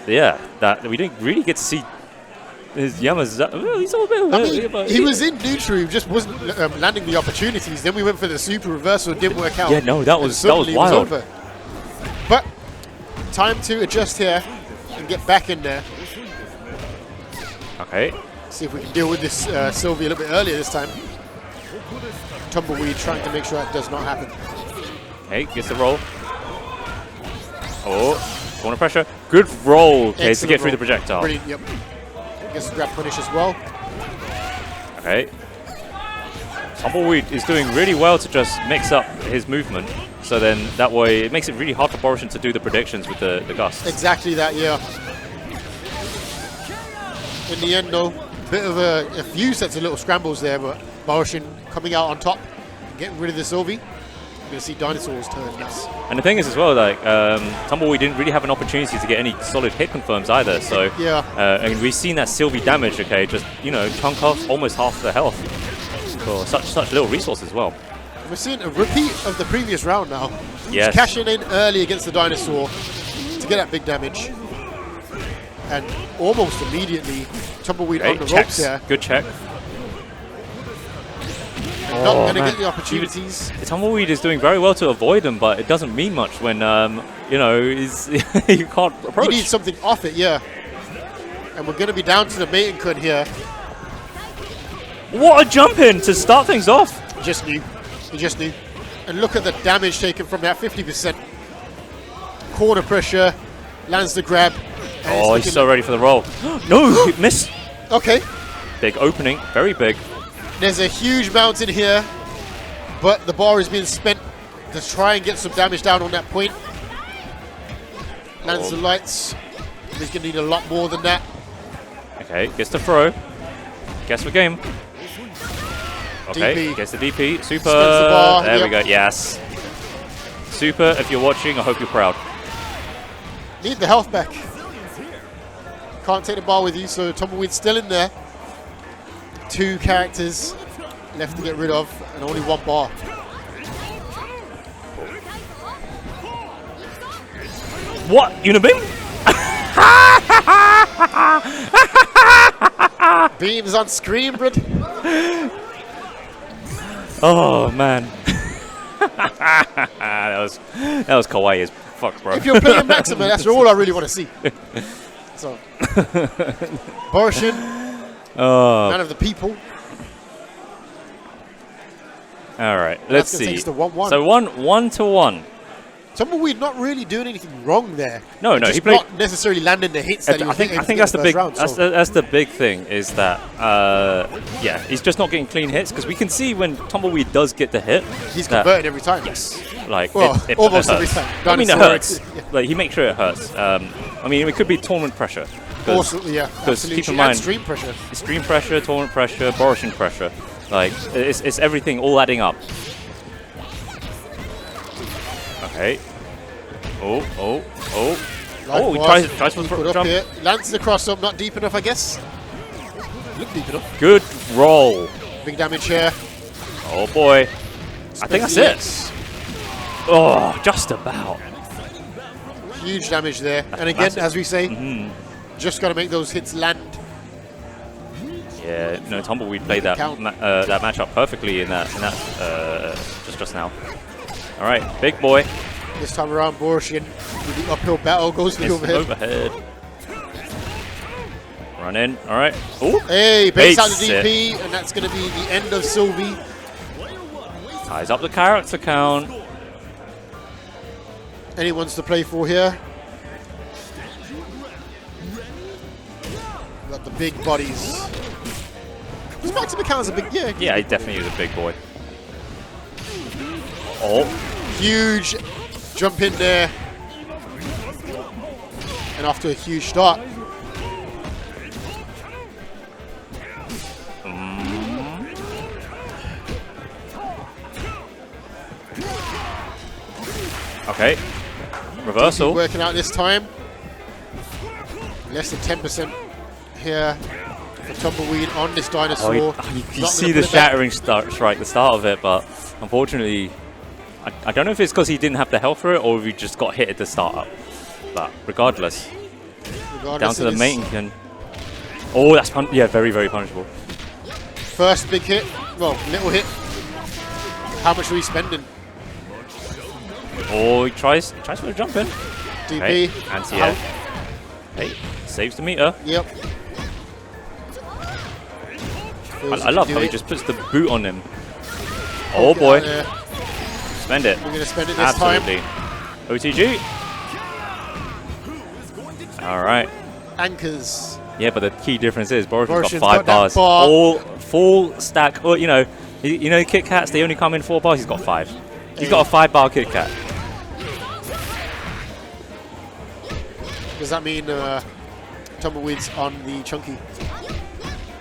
that we didn't really get to see his Yamazaki. Well, he's all a bit. He was in neutral. He just wasn't landing the opportunities. Then we went for the super reversal. It didn't work out. Yeah, no, that was wild. But time to adjust here and get back in there. Okay. See if we can deal with this Sylvie a little bit earlier this time. Tumbleweed trying to make sure that does not happen. Okay, gets the roll. Oh, corner pressure. Good roll, okay, to get through the projectile. Brilliant, yep. Gets the grab punish as well. Okay. Tumbleweed is doing really well to just mix up his movement. So then that way it makes it really hard for Boroshin to do the predictions with the gusts. Exactly that, yeah. In the end, though, bit of a few sets of little scrambles there, but Boroshin coming out on top, getting rid of the Sylvie. You're going to see Dinosaur's turn next. And the thing is as well, like, Tumbleweed didn't really have an opportunity to get any solid hit confirms either, so... Yeah. And we've seen that Sylvie damage, okay, just, you know, chunk off almost half the health for such little resource as well. We're seeing a repeat of the previous round now. Yes. He's cashing in early against the Dinosaur to get that big damage. And almost immediately, Tumbleweed on the ropes there. Good check. Not going to get the opportunities. Tumbleweed is doing very well to avoid them, but it doesn't mean much when, you know, you can't approach. You need something off it, yeah. And we're going to be down to the mating kun here. What a jump in to start things off. Just knew. He just knew. And look at the damage taken from that 50%. Corner pressure. Lands the grab. Oh, he's so ready for the roll. No, he missed. Okay. Big opening. Very big. There's a huge mountain here, but the bar is being spent to try and get some damage down on that point. Lands the lights. He's going to need a lot more than that. Okay, gets the throw. Guess the game. Okay, DP. gets the DP. Super. The bar, There yep. we go. Yes. Super. If you're watching, I hope you're proud. Need the health back. Can't take the bar with you, so Tumbleweed's still in there. 2 characters left to get rid of, and only 1 bar. What? Unibeam? Beams on screen, bro. Oh man. that was kawaii as fuck, bro. If you're playing Maxima, that's all I really want to see. So, Borishin, man of the people. All right, let's That's gonna see. take us to 1-1. So 1-1. Tumbleweed not really doing anything wrong there. No, Just he played. not necessarily landing the hits that he was I think able to that's get the in big first round, so. that's the big thing is that yeah, he's just not getting clean hits because we can see when Tumbleweed does get the hit, He's that- converted every time. Yes, like Well, it almost hurts. every time. I mean, it Dinosaur hurts. yeah. Like he makes sure it hurts. I mean, it could be tournament pressure. Also, yeah, absolutely. keep in And mind, stream pressure. stream pressure, tournament pressure, Borishin pressure. Like it's everything all adding up. Okay. Oh. He tries for Put the up jump. here. Lances the cross up, not deep enough, I guess. Look deep enough. Good roll. Big damage here. Oh boy. I think that's it. Oh, just about. Huge damage there. And again, massive. as we say, just got to make those hits land. Yeah, no, Tumbleweed played that Count. that matchup perfectly in that just now. All right, big boy. This time around, Borishin with the uphill battle goes for the It's overhead. overhead. Run in. All right. Oh, Hey, baits out the Baits it. DP, and that's going to be the end of Sylvie. ties up the character count. Anyone's to play for here. Got the big bodies. This Maxima count as a big, yeah. Yeah, he definitely is a big boy. Oh, Huge jump in there. And off to a huge start. okay. Reversal. Working out this time. Less than 10% here for Tumbleweed on this dinosaur. You Not see gonna the put it back. shattering strike, the start of it, but unfortunately, I don't know if it's because he didn't have the health for it or if he just got hit at the startup. But regardless, down to the main can. Oh, that's yeah, very, very punishable. First big hit. Well, little hit. How much are we spending? Oh, he tries for a jump in. DP. Okay, anti-air. Out. Hey, saves the meter. Yep. I love how he just puts the boot on him. Oh boy, spend it. We're going to spend it this time. Absolutely. OTG. All right. Anchors. Yeah, but the key difference is Borishin's got Borishin's 5 got that bars. bar. All full stack. Or, you know, Kit Kats, they only come in 4 bars. He's got 5. He's got a 5-bar Kit Kat. Does that mean Tumbleweed's on the chunky?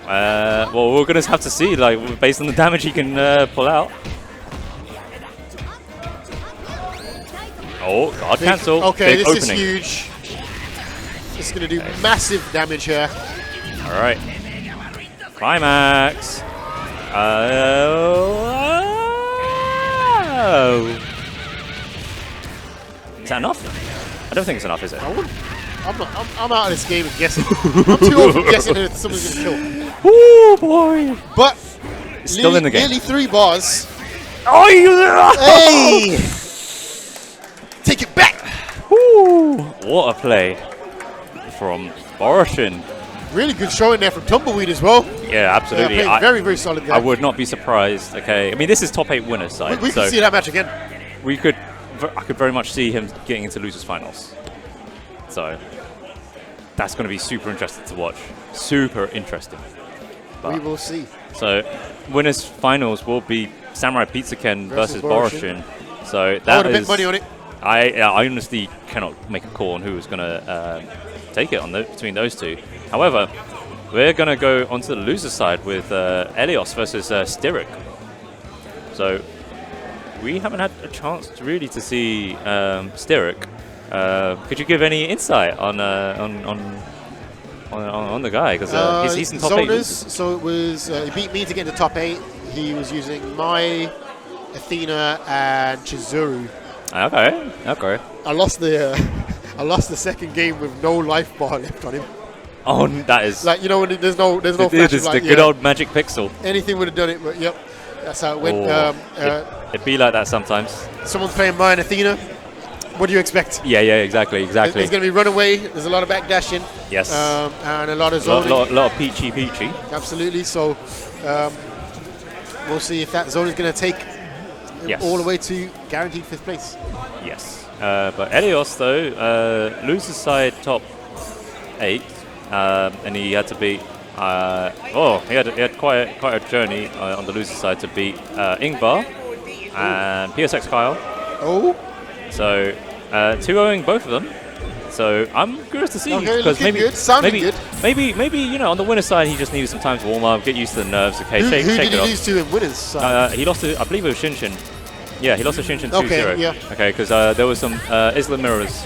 Well, we're gonna have to see, like, based on the damage he can pull out. Oh, guard cancel. Okay, Big this opening. is huge. This is going to do massive damage here. All right. Climax. Oh. Is that enough? I don't think it's enough, is it? I'm out of this game and guessing. I'm too old for guessing if someone's going to kill. Oh boy. But It's still in the game. Nearly 3 bars. Oh, Hey! Take it back! Woo. What a play from Borishin. Really good showing there from Tumbleweed as well. Yeah, absolutely. Played very, very solid there. I would not be surprised. Okay, I mean this is top 8 winners side, We so can see that match again. I could very much see him getting into losers finals. So that's going to be super interesting to watch. Super interesting. We will see. So winners finals will be Samurai Pizza Ken versus Borishin. Borishin. So I that would have bet is. money on it. I honestly cannot make a call on who is going to take it on between those two. However, we're going to go onto the loser side with Elios versus Styric. So we haven't had a chance to really to see Styric. Could you give any insight on the guy? Because he's in top 8 losers. So it was he beat me to get into top 8. He was using my Athena and Chizuru. Okay. I lost the second game with no life bar left on him. Oh, that is like, you know, when there's no flash. It's the good old magic pixel. Anything would have done it, but yep, that's how it went. It'd be like that sometimes. Someone's playing mine Athena. What do you expect? Yeah, exactly. There's going to be runaway. There's a lot of backdashing. Yes. And a lot of zoning. Lot of peachy. Absolutely. So we'll see if that zone is going to take all the way to guaranteed 5th place. Yes. But Elios, though, loses side top 8, and he had to beat. He had quite a journey on the loser side to beat Ingvar and PSX Kyle. Oh. So 2-0ing both of them. So I'm curious to see because maybe you know, on the winner's side he just needed some time to warm up, get used to the nerves. Okay, who shake did it he off. lose to in winners side? He lost to, I believe it was Shinshin. Yeah, he lost to Shinshin 2-0. Okay, yeah. Okay, because there was some Isla mirrors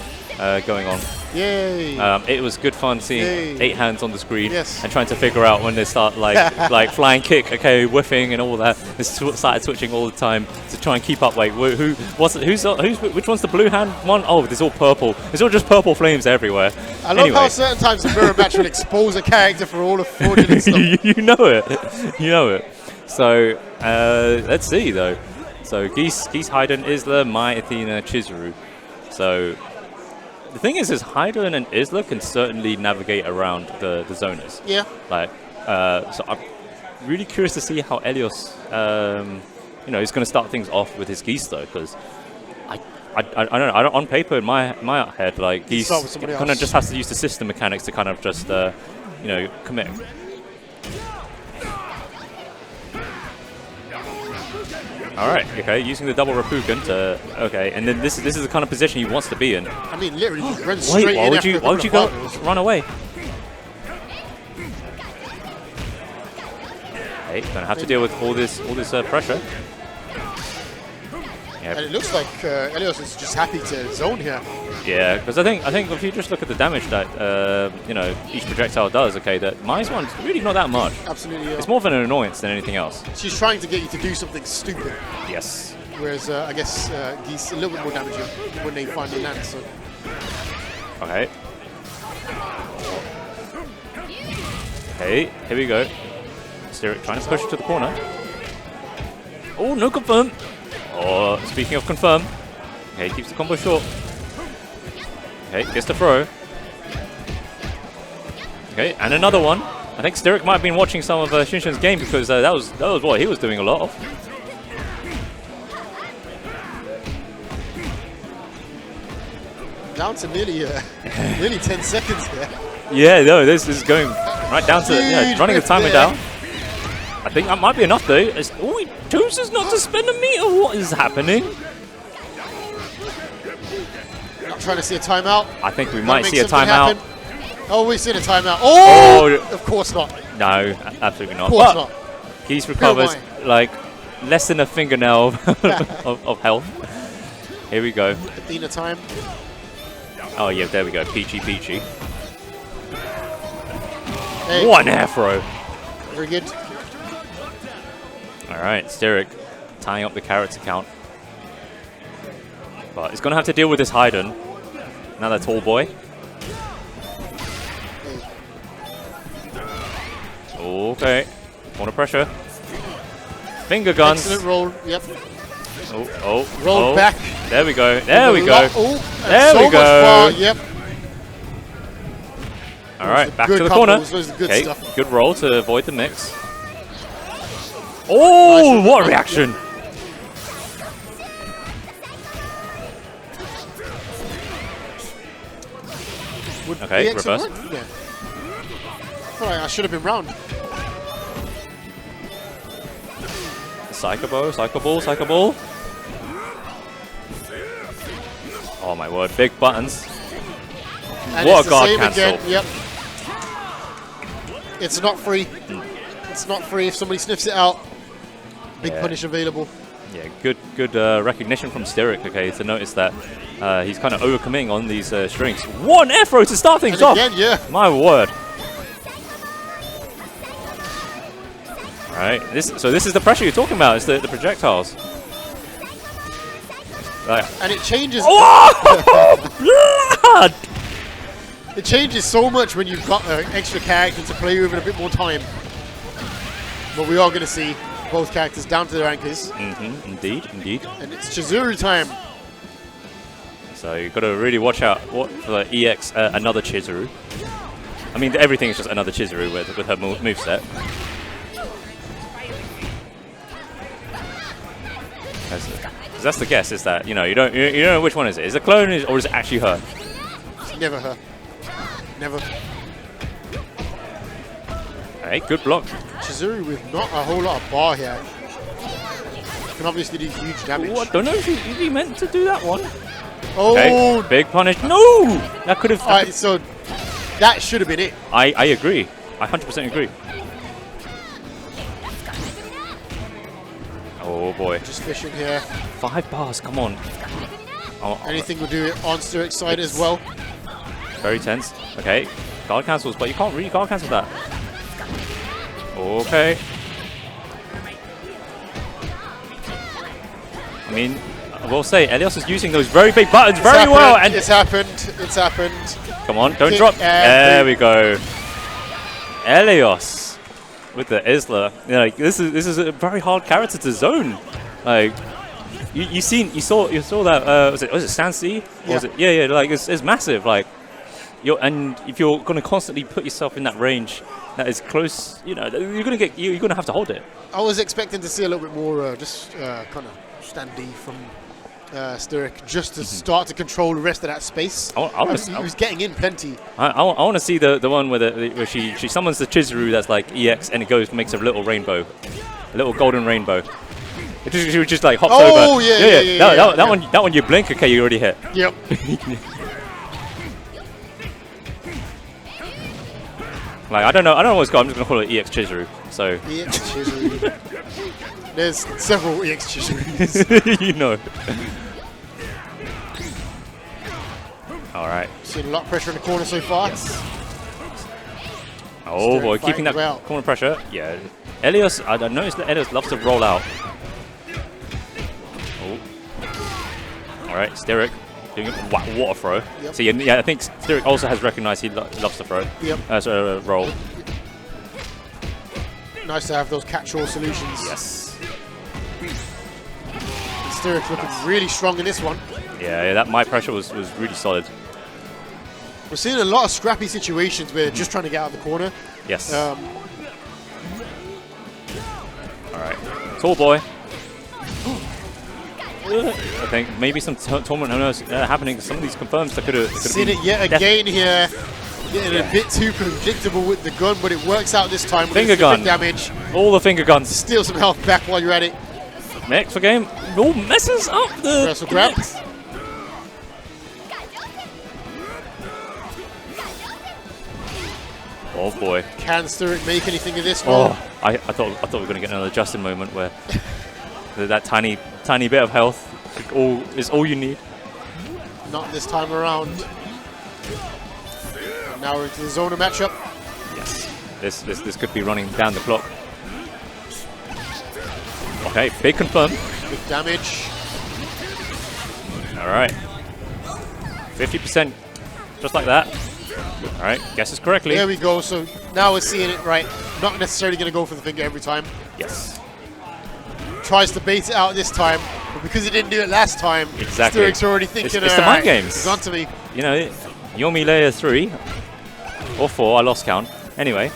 going on. Yay! It was good fun seeing 8 hands on the screen and trying to figure out when they start like flying kick, okay, whiffing and all that. They started switching all the time to try and keep up. Like, which one's the blue hand one? Oh, there's all purple. It's all just purple flames everywhere. I love how certain times the mirror match will expose a character for all the fraudulent stuff. You know it. So let's see though. So Geese Haydn, Isla, my Athena, Chizuru. So the thing is Haydn and Isla can certainly navigate around the zoners. Yeah. Like, so I'm really curious to see how Elios, is going to start things off with his Geese though, because I don't know. On paper, in my head, like Geese kind of just has to use the system mechanics to kind of just commit. All right, okay, using the double Rapuken to, and then this is the kind of position he wants to be in. I mean, literally, he runs straight in. Why would you go run away? Hey, gonna have to deal with all this pressure. Yep. And it looks like Elios is just happy to zone here. Yeah, because I think if you just look at the damage that each projectile does, that Mai's one's really not that much. Absolutely. It's more of an annoyance than anything else. She's trying to get you to do something stupid. Yes. Whereas I guess Geese a little bit more damaging when they finally land. So. Okay. Okay, here we go. Styric trying to push it to the corner. Oh, no confirm. Oh, speaking of confirm. Okay, keeps the combo short. Okay, gets the throw. Okay, and another one. I think Styric might have been watching some of Shinshin's game because that was what he was doing a lot of. Down to nearly 10 seconds there. Yeah, no, this is going right down to running the timer down. I think that might be enough though. He chooses not to spend a meter. What is happening? Not trying to see a timeout. I think we might see a timeout. Oh, we've seen a timeout. Oh, of course not. No, absolutely not. Of course not. Geese recovers like less than a fingernail of health. Here we go. Athena time. Oh yeah, there we go. Peachy. Hey. One air throw. Very good. All right, Styric tying up the character count. But he's going to have to deal with this Haydn. Another tall boy. Okay. Corner pressure. Finger guns. Excellent roll. Yep. Roll back. There we go. There we go. There we go. Yep. All right, back to the corner. Okay, good roll to avoid the mix. Oh, what a reaction! Okay, reverse. Yeah. Alright, I should have been round. Psycho Ball. Oh my word, big buttons. And what it's a guard the same cancel. again. Yep. It's not free. It's not free if somebody sniffs it out. Big punish available. Yeah, good recognition from Styric, okay, to notice that he's kind of overcommitting on these strings. One F throw to start things off! Again, yeah. My word. Alright, so this is the pressure you're talking about, it's the projectiles. Like, And it changes. oh! Blood! It changes so much when you've got an extra character to play with and a bit more time. But we are going to see both characters down to their anchors. Indeed. And it's Chizuru time. So you've got to really watch out for the EX, another Chizuru. I mean, everything is just another Chizuru with her moveset. That's the guess, is that, you don't know which one is it. Is it a clone or is it actually her? It's never her. Never. Hey, good block. Chizuru with not a whole lot of bar here. Can obviously do huge damage. Ooh, I don't know if he meant to do that one. Oh! Okay, big punish. No! That could have... Alright, so that should have been it. I agree. I 100% agree. Oh boy. Just fishing here. 5 bars, come on. Oh, Anything will do it on Styric's side as well. very tense. Okay, guard cancels, but you can't really guard cancel that. Okay. I mean, I will say, Elios is using those very big buttons very well. And it's happened. It's happened. Come on, don't Kick drop. There and we go. Elios with the Isla. Like this is a very hard character to zone. Like you saw that was it Stand C? Yeah. Was it? Yeah. Like it's massive. Like and if you're going to constantly put yourself in that range that is close, you're gonna have to hold it. I was expecting to see a little bit more kind of standy from Styric just to start to control the rest of that space. He was getting in plenty. I want to see the one where she summons the Chizuru that's like EX and it makes a little rainbow, a little golden rainbow. She just like hops over. Oh yeah. That one you blink, okay, you already hit. Yep. Like I don't know what's going on. I'm just gonna call it EX Chizuru. So EX Chizuru. There's several EX Chizurus. you know. All right. Seeing a lot of pressure in the corner so far. Yes. Oh boy, keeping that corner pressure. Yeah. Elios, I noticed that Elios loves to roll out. Oh. All right, Styric doing a water throw. Yep. So yeah, I think Styric also has recognized he loves to throw. Yep. So roll. Nice to have those catch-all solutions. Yes. Styric looking really strong in this one. Yeah, that my pressure was really solid. We're seeing a lot of scrappy situations where they're just trying to get out of the corner. Yes. All right. Tall boy. I think maybe some tournament owners happening. Some of these confirms that could have seen it yet again here. Getting a bit too predictable with the gun, but it works out this time. Finger gun. Damage. All the finger guns. Steal some health back while you're at it. Next for game. No, messes up the Wrestle grab. Oh boy. Can Styric make anything of this one? Oh, I thought we were going to get another Justin moment where that tiny bit of health is all you need. Not this time around. And now we're into the Zona matchup. Yes. This could be running down the clock. Okay, big confirm. Big damage. All right. 50%, just like that. All right, guesses correctly. There we go. So now we're seeing it right. Not necessarily going to go for the finger every time. Yes. Tries to bait it out this time, but because he didn't do it last time, exactly. Styric's already thinking, it's the mind games. It's on to me. You know, Yomi layer 3 or 4, I lost count. Anyway.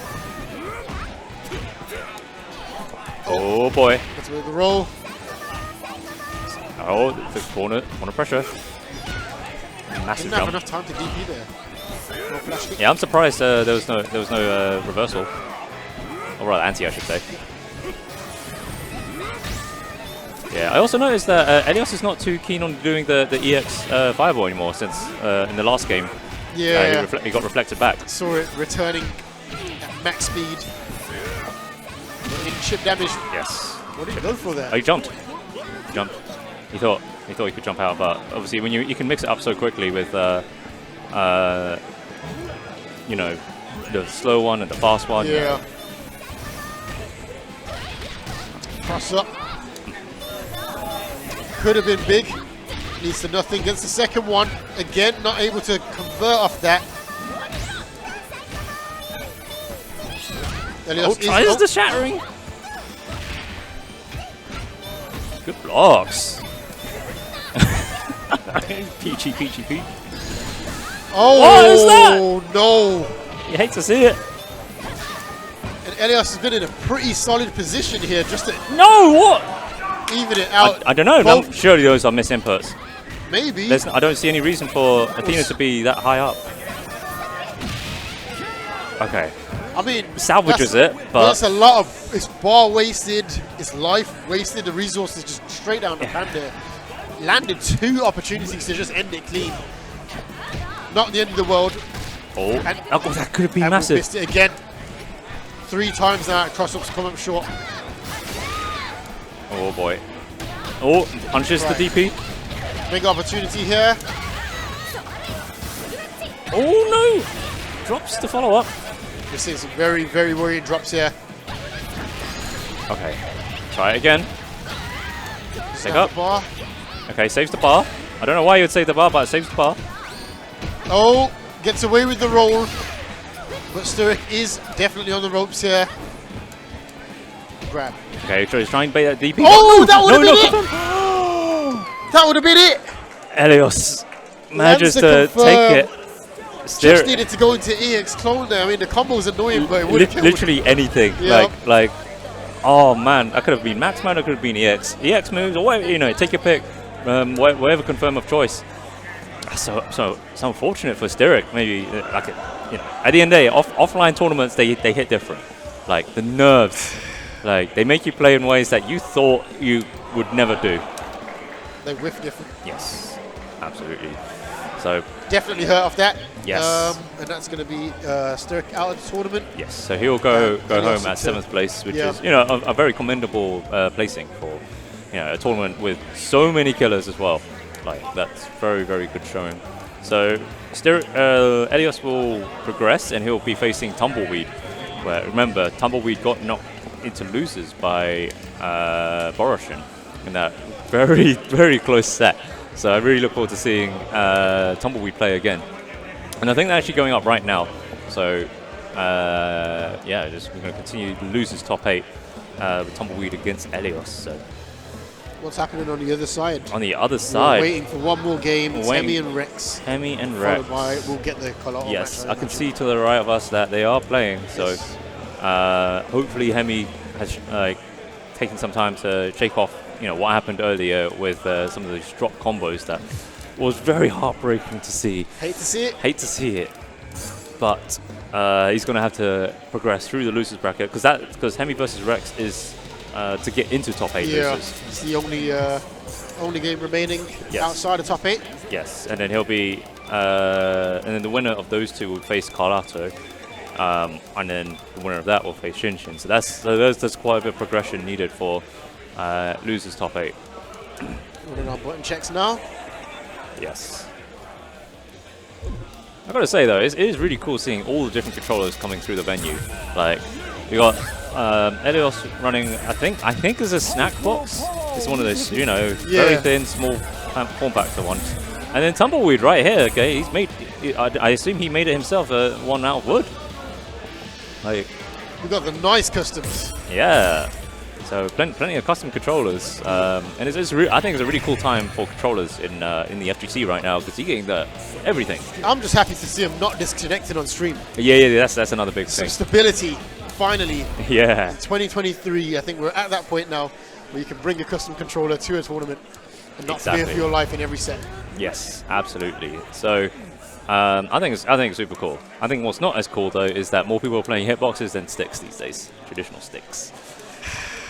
Oh boy. Let's move the roll. Oh, the corner pressure. Massive Didn't have jump. enough time to DP there. No flash kick. Yeah, I'm surprised there was no reversal, or rather anti, I should say. Yeah, I also noticed that Elios is not too keen on doing the EX fireball anymore since in the last game Yeah. He got reflected back. Saw it returning at max speed. In chip damage. Yes. What did he go for there? Oh, he jumped. He jumped. He thought he could jump out, but obviously when you can mix it up so quickly with you know, the slow one and the fast one. Yeah. Cross up. Could have been big. Leads to nothing. Gets the second one. Again, not able to convert off that. Tries the shattering. Good blocks. Peachy. Oh, what is that? No. You hate to see it. And Elias has been in a pretty solid position here just to No, what? even it out. I don't know. No, surely those are misinputs. Maybe. I don't see any reason for Athena to be that high up. Okay. I mean, Salvages it, but that's a lot of. It's bar wasted. It's life wasted. The resources just straight down the pan there. Landed 2 opportunities to just end it clean. Not the end of the world. Oh, that could have been And massive. we missed it again. 3 times now. Cross-ups come up short. Oh boy. Oh, punches the DP. Big opportunity here. Oh no! Drops to follow up. This is very, very worrying drops here. Okay. Try it again. Pick up. Bar. Okay, saves the bar. I don't know why you would save the bar, but it saves the bar. Oh, gets away with the roll. But Sturrock is definitely on the ropes here. Grab. Okay, he's trying to bait that DP. Oh, that would have been it! That would have been it! Elios manages to take it. Just needed to go into EX clone there. I mean, the combo's annoying, but it would have killed. Literally anything. Yeah. Like, oh man, that could have been Max Man, that could have been EX. EX moves, or whatever, you know, take your pick. Whatever confirm of choice. So unfortunate for Sturrock. Maybe, like, you know, at the end of the day, offline tournaments, they hit different. Like, the nerves. Like, they make you play in ways that you thought you would never do. They whiff different. Yes, absolutely. So definitely hurt off that. Yes. And that's going to be Sturrock out of the tournament. Yes. So he'll go home at 7th place, which is, you know, a very commendable placing for, you know, a tournament with so many killers as well. Like, that's very, very good showing. So Elios will progress and he'll be facing Tumbleweed. Where, remember, Tumbleweed got knocked into losers by Boroshin in that very, very close set. So I really look forward to seeing Tumbleweed play again. And I think they're actually going up right now. So, yeah, we're going to continue to lose his top 8 with Tumbleweed against Elios. So. What's happening on the other side? On the other side. We're waiting for one more game. It's Hemi and Rex. Hemi and Rex. We'll get the color. Yes, I can see to the right of us that they are playing. So, hopefully Hemi has taken some time to shake off, you know, what happened earlier with some of those drop combos that was very heartbreaking to see. Hate to see it. Hate to see it. But he's going to have to progress through the losers bracket because Hemi versus Rex is to get into top 8 losers. It's the only game remaining outside of top 8. Yes, and then he'll be, and then the winner of those 2 will face Carlato, and then the winner of that will face Shinshin. So there's quite a bit of progression needed for losers top 8. Running our button checks now. Yes. I've got to say though, it is really cool seeing all the different controllers coming through the venue. Like, we got Elios running, I think is a snack box. It's one of those, you know, very thin, small form factor ones. And then Tumbleweed right here, okay, he's made, I assume he made it himself, one out of wood. Like, we got the nice customs. Yeah. So plenty of custom controllers, and I think it's a really cool time for controllers in the FGC right now because you're getting everything. I'm just happy to see them not disconnected on stream. Yeah, that's another big thing. Some stability, finally. Yeah. 2023, I think we're at that point now where you can bring a custom controller to a tournament and not fear for your life in every set. Yes, absolutely. So I think it's super cool. I think what's not as cool though is that more people are playing hitboxes than sticks these days, traditional sticks.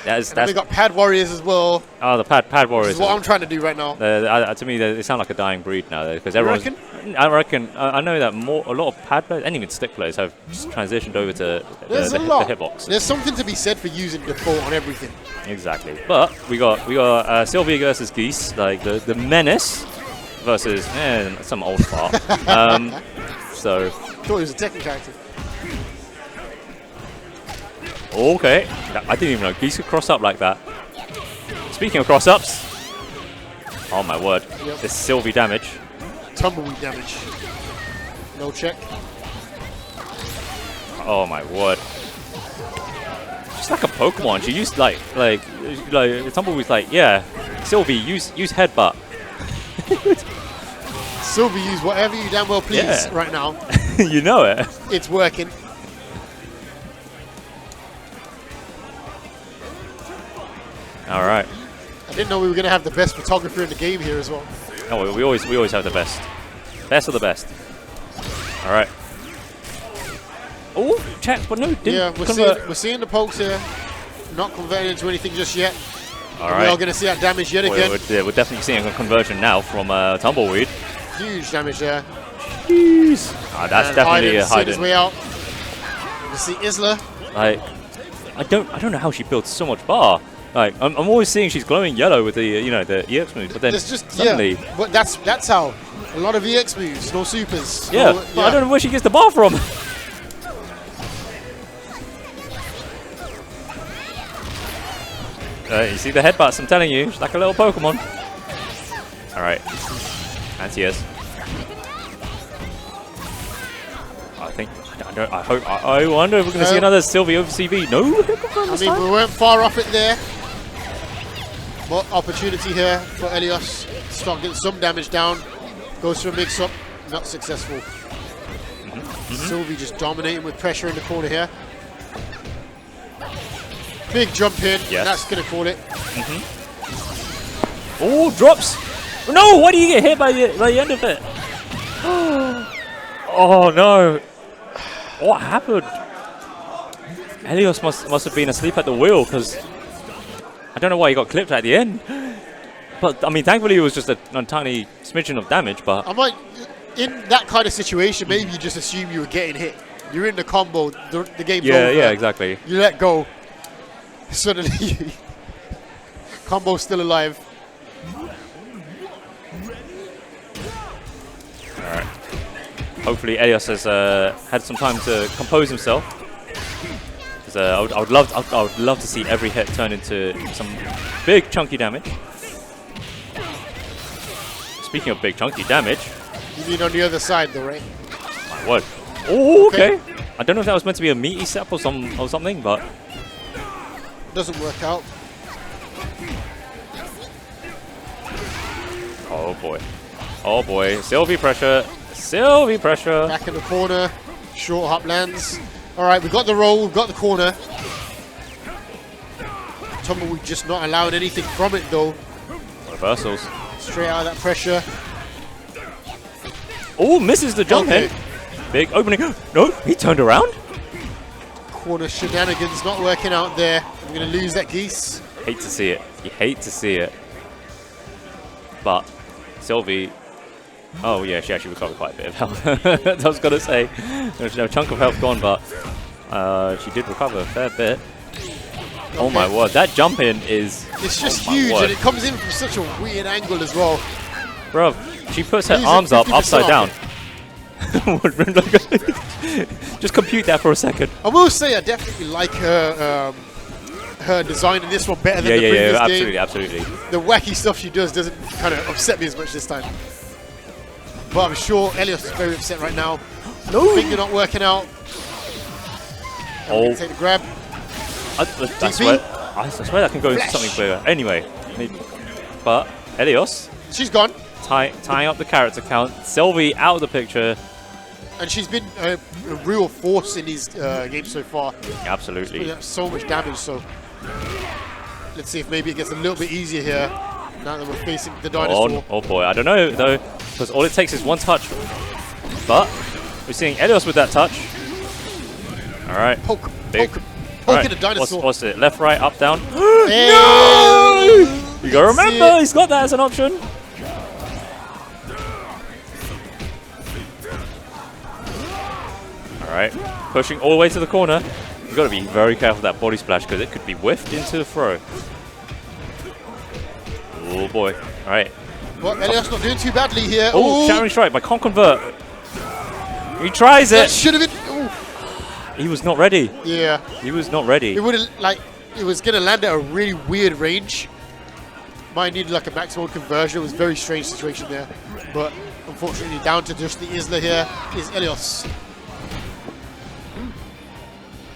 That's we got pad warriors as well. Oh, the pad warriors. This is what I'm trying to do right now. To me, they sound like a dying breed now, because everyone. I reckon. I know that a lot of pad players and even stick players have just transitioned over to the hitbox. There's something to be said for using default on everything. Exactly. But we got Sylvie versus Geese, like the menace versus some old fart. So. Thought he was a Tekken character. Okay, I didn't even know Geese could cross up like that. Speaking of cross ups, oh my word, this Sylvie damage. Tumbleweed damage. No check. Oh my word. Just like a Pokemon, she used like Tumbleweed's like, yeah, Sylvie, use headbutt. Sylvie, use whatever you damn well please right now. You know it. It's working. All right. I didn't know we were going to have the best photographer in the game here as well. Oh, we always have the best. Best of the best. All right. Oh, check, but no, didn't we're seeing the pokes here. Not converting into anything just yet. All right. We are going to see that damage yet again. We're definitely seeing a conversion now from Tumbleweed. Huge damage there. Jeez. That's definitely a hidden. His way out. You see Isla. Like, I don't know how she builds so much bar. Like, I'm always seeing she's glowing yellow with the the EX moves, but then suddenly, but that's how a lot of EX moves, no supers. Yeah, but I don't know where she gets the bar from. You see the headbutts? I'm telling you, she's like a little Pokemon. All right, anti-airs. I wonder if we're going to see another Sylvie over CV. No, I mean, we weren't far off it there. But opportunity here for Elios to start getting some damage down. Goes for a mix-up, not successful. Sylvie just dominating with pressure in the corner here. Big jump in, that's going to call it. Oh, drops! No, why do you get hit by the end of it? Oh no! What happened? Elios must have been asleep at the wheel, because I don't know why he got clipped at the end. But I mean, thankfully it was just a tiny smidgen of damage. But I might, in that kind of situation, maybe you just assume you were getting hit. You're in the combo, the game's over. Yeah, exactly. You let go. Suddenly, combo's still alive. All right. Hopefully Elios has had some time to compose himself. I would love to see every hit turn into some big chunky damage. Speaking of big chunky damage, you mean on the other side, though, right? My word! Oh, okay. I don't know if that was meant to be a meaty step or something, but doesn't work out. Oh boy! Oh boy! Sylvie pressure! Sylvie pressure! Back in the corner. Short hop lands. All right, we've got the roll, we've got the corner. Tumbleweed just not allowing anything from it, though. Reversals. Straight out of that pressure. Oh, misses the jump in. Big opening. No, he turned around. Corner shenanigans not working out there. I'm going to lose that Geese. Hate to see it. You hate to see it. But Sylvie... Oh, yeah, she actually recovered quite a bit of health. I was going to say, there's no chunk of health gone, but she did recover a fair bit. Okay. Oh my word, that jump in is... It's just huge, and it comes in from such a weird angle as well. Bro, she puts her arms up upside down. Just compute that for a second. I will say I definitely like her her design in this one better than the previous game. Absolutely. The wacky stuff she does doesn't kind of upset me as much this time. But I'm sure Elios is very upset right now. No! Finger not working out. Oh. Take the grab. I swear that can go into something bigger. Anyway, but Elios. She's gone. Tying up the character count. Sylvie out of the picture. And she's been a real force in these games so far. Absolutely. So much damage, so let's see if maybe it gets a little bit easier here now that we're facing the dinosaur. Oh boy, I don't know though, because all it takes is one touch. But we're seeing Elios with that touch. All right. Poke. Poking the dinosaur. What's it? Left, right, up, down. Hey. No! You gotta remember, he's got that as an option. Alright, pushing all the way to the corner. You've got to be very careful of that body splash because it could be whiffed into the throw. Oh boy. Alright. Well, Elios not doing too badly here. Oh, shattering strike, but can't convert. He tries it. That should have been. Ooh. He was not ready. Yeah. He was not ready. It would have, like, it was going to land at a really weird range. Might need like a maximum conversion. It was a very strange situation there. But unfortunately, down to just the Isla here is Elios.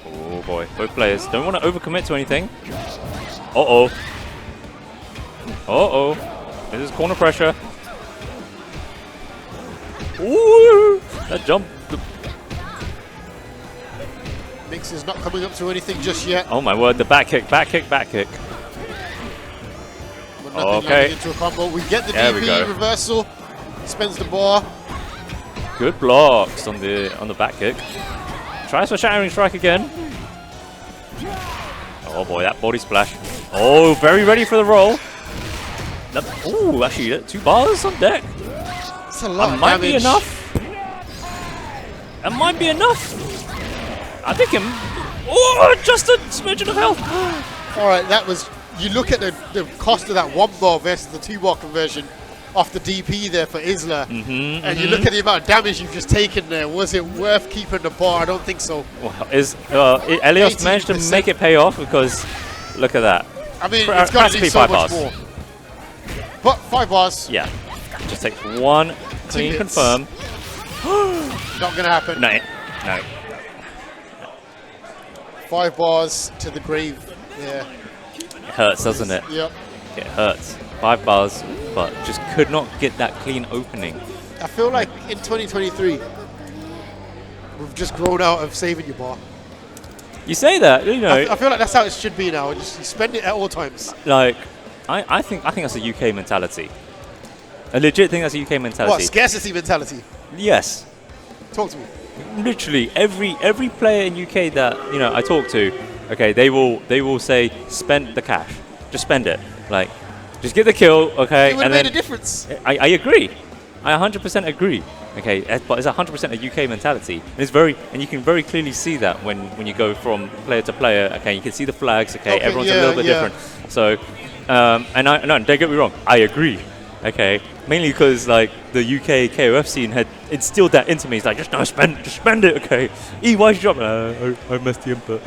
Oh boy, both players don't want to overcommit to anything. Uh-oh. Uh-oh. This is corner pressure. Ooh! That jump. Mix is not coming up to anything just yet. Oh my word, the back kick, back kick, back kick. But nothing landing into a combo. We get the DP reversal. Spends the bar. Good blocks on the back kick. Tries for shattering strike again. Oh boy, that body splash. Oh, very ready for the roll. Oh, actually, 2 bars on deck. That's a lot That of might damage. be enough. That might be enough. I think him. Oh, just a smidgen of health. All right, that was. You look at the cost of that 1 bar versus the 2 bar conversion off the DP there for Isla, and you look at the amount of damage you've just taken there. Was it worth keeping the bar? I don't think so. Well, Elios managed to make it pay off because look at that. I mean, it's got to be so much more. But 5 bars. Yeah. Just take 1 clean confirm. Not going to happen. No. No. 5 bars to the grave. Yeah. It hurts, doesn't it? Yep. It hurts. 5 bars, but just could not get that clean opening. I feel like in 2023, we've just grown out of saving your bar. You say that, you know. I feel like that's how it should be now. Just you spend it at all times. Like, I think that's a UK mentality. A legit thing that's a UK mentality. What, scarcity mentality? Yes. Talk to me. Literally every player in UK that I talk to, okay, they will say spend the cash, just spend it, like just get the kill, okay. It would have made a difference. I agree, I 100% agree, okay, but it's 100% a UK mentality. And you can very clearly see that when you go from player to player, okay, you can see the flags, okay, everyone's a little bit different. So, and don't get me wrong, I agree. Okay, mainly because like the UK KOF scene had instilled that into me. It's like just spend it. Okay, why should you drop? I missed the input.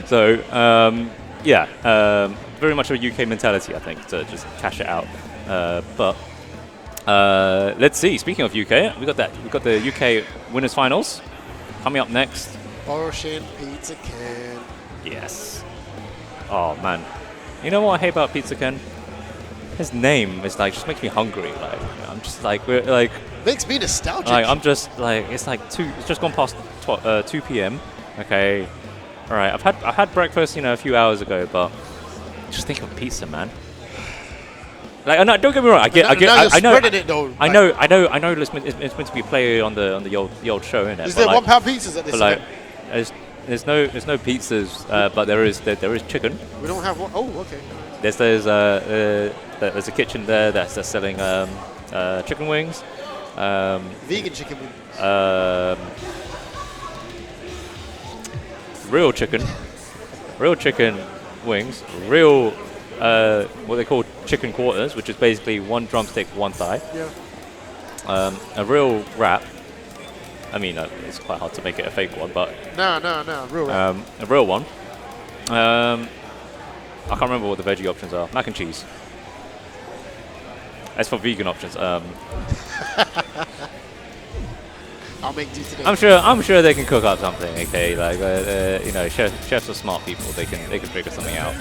So very much a UK mentality, I think, to just cash it out. But let's see. Speaking of UK, we got the UK winners finals coming up next. Boroshin Pizza Ken. Yes. Oh man, you know what I hate about Pizza Ken? His name is like just makes me hungry. Like I'm just like Makes me nostalgic. Like I'm just like it's just gone past 2 p.m. Okay, all right. I've had breakfast a few hours ago, but just think of pizza, man. Like don't get me wrong. I know. It, though, I know. It's meant to be a play on the old show, isn't it? Is there £1 pizzas at this event? There's no pizzas, but there is chicken. We don't have one. Oh, okay. There's a kitchen there that's selling chicken wings. Vegan chicken wings. Real chicken wings. Real what they call chicken quarters, which is basically 1 drumstick, 1 thigh. Yeah. A real wrap. I mean, it's quite hard to make it a fake one, but no, real wrap. a real one. I can't remember what the veggie options are. Mac and cheese. As for vegan options, I'll make do today. I'm sure they can cook up something. Okay, like chefs are smart people. They can figure something out.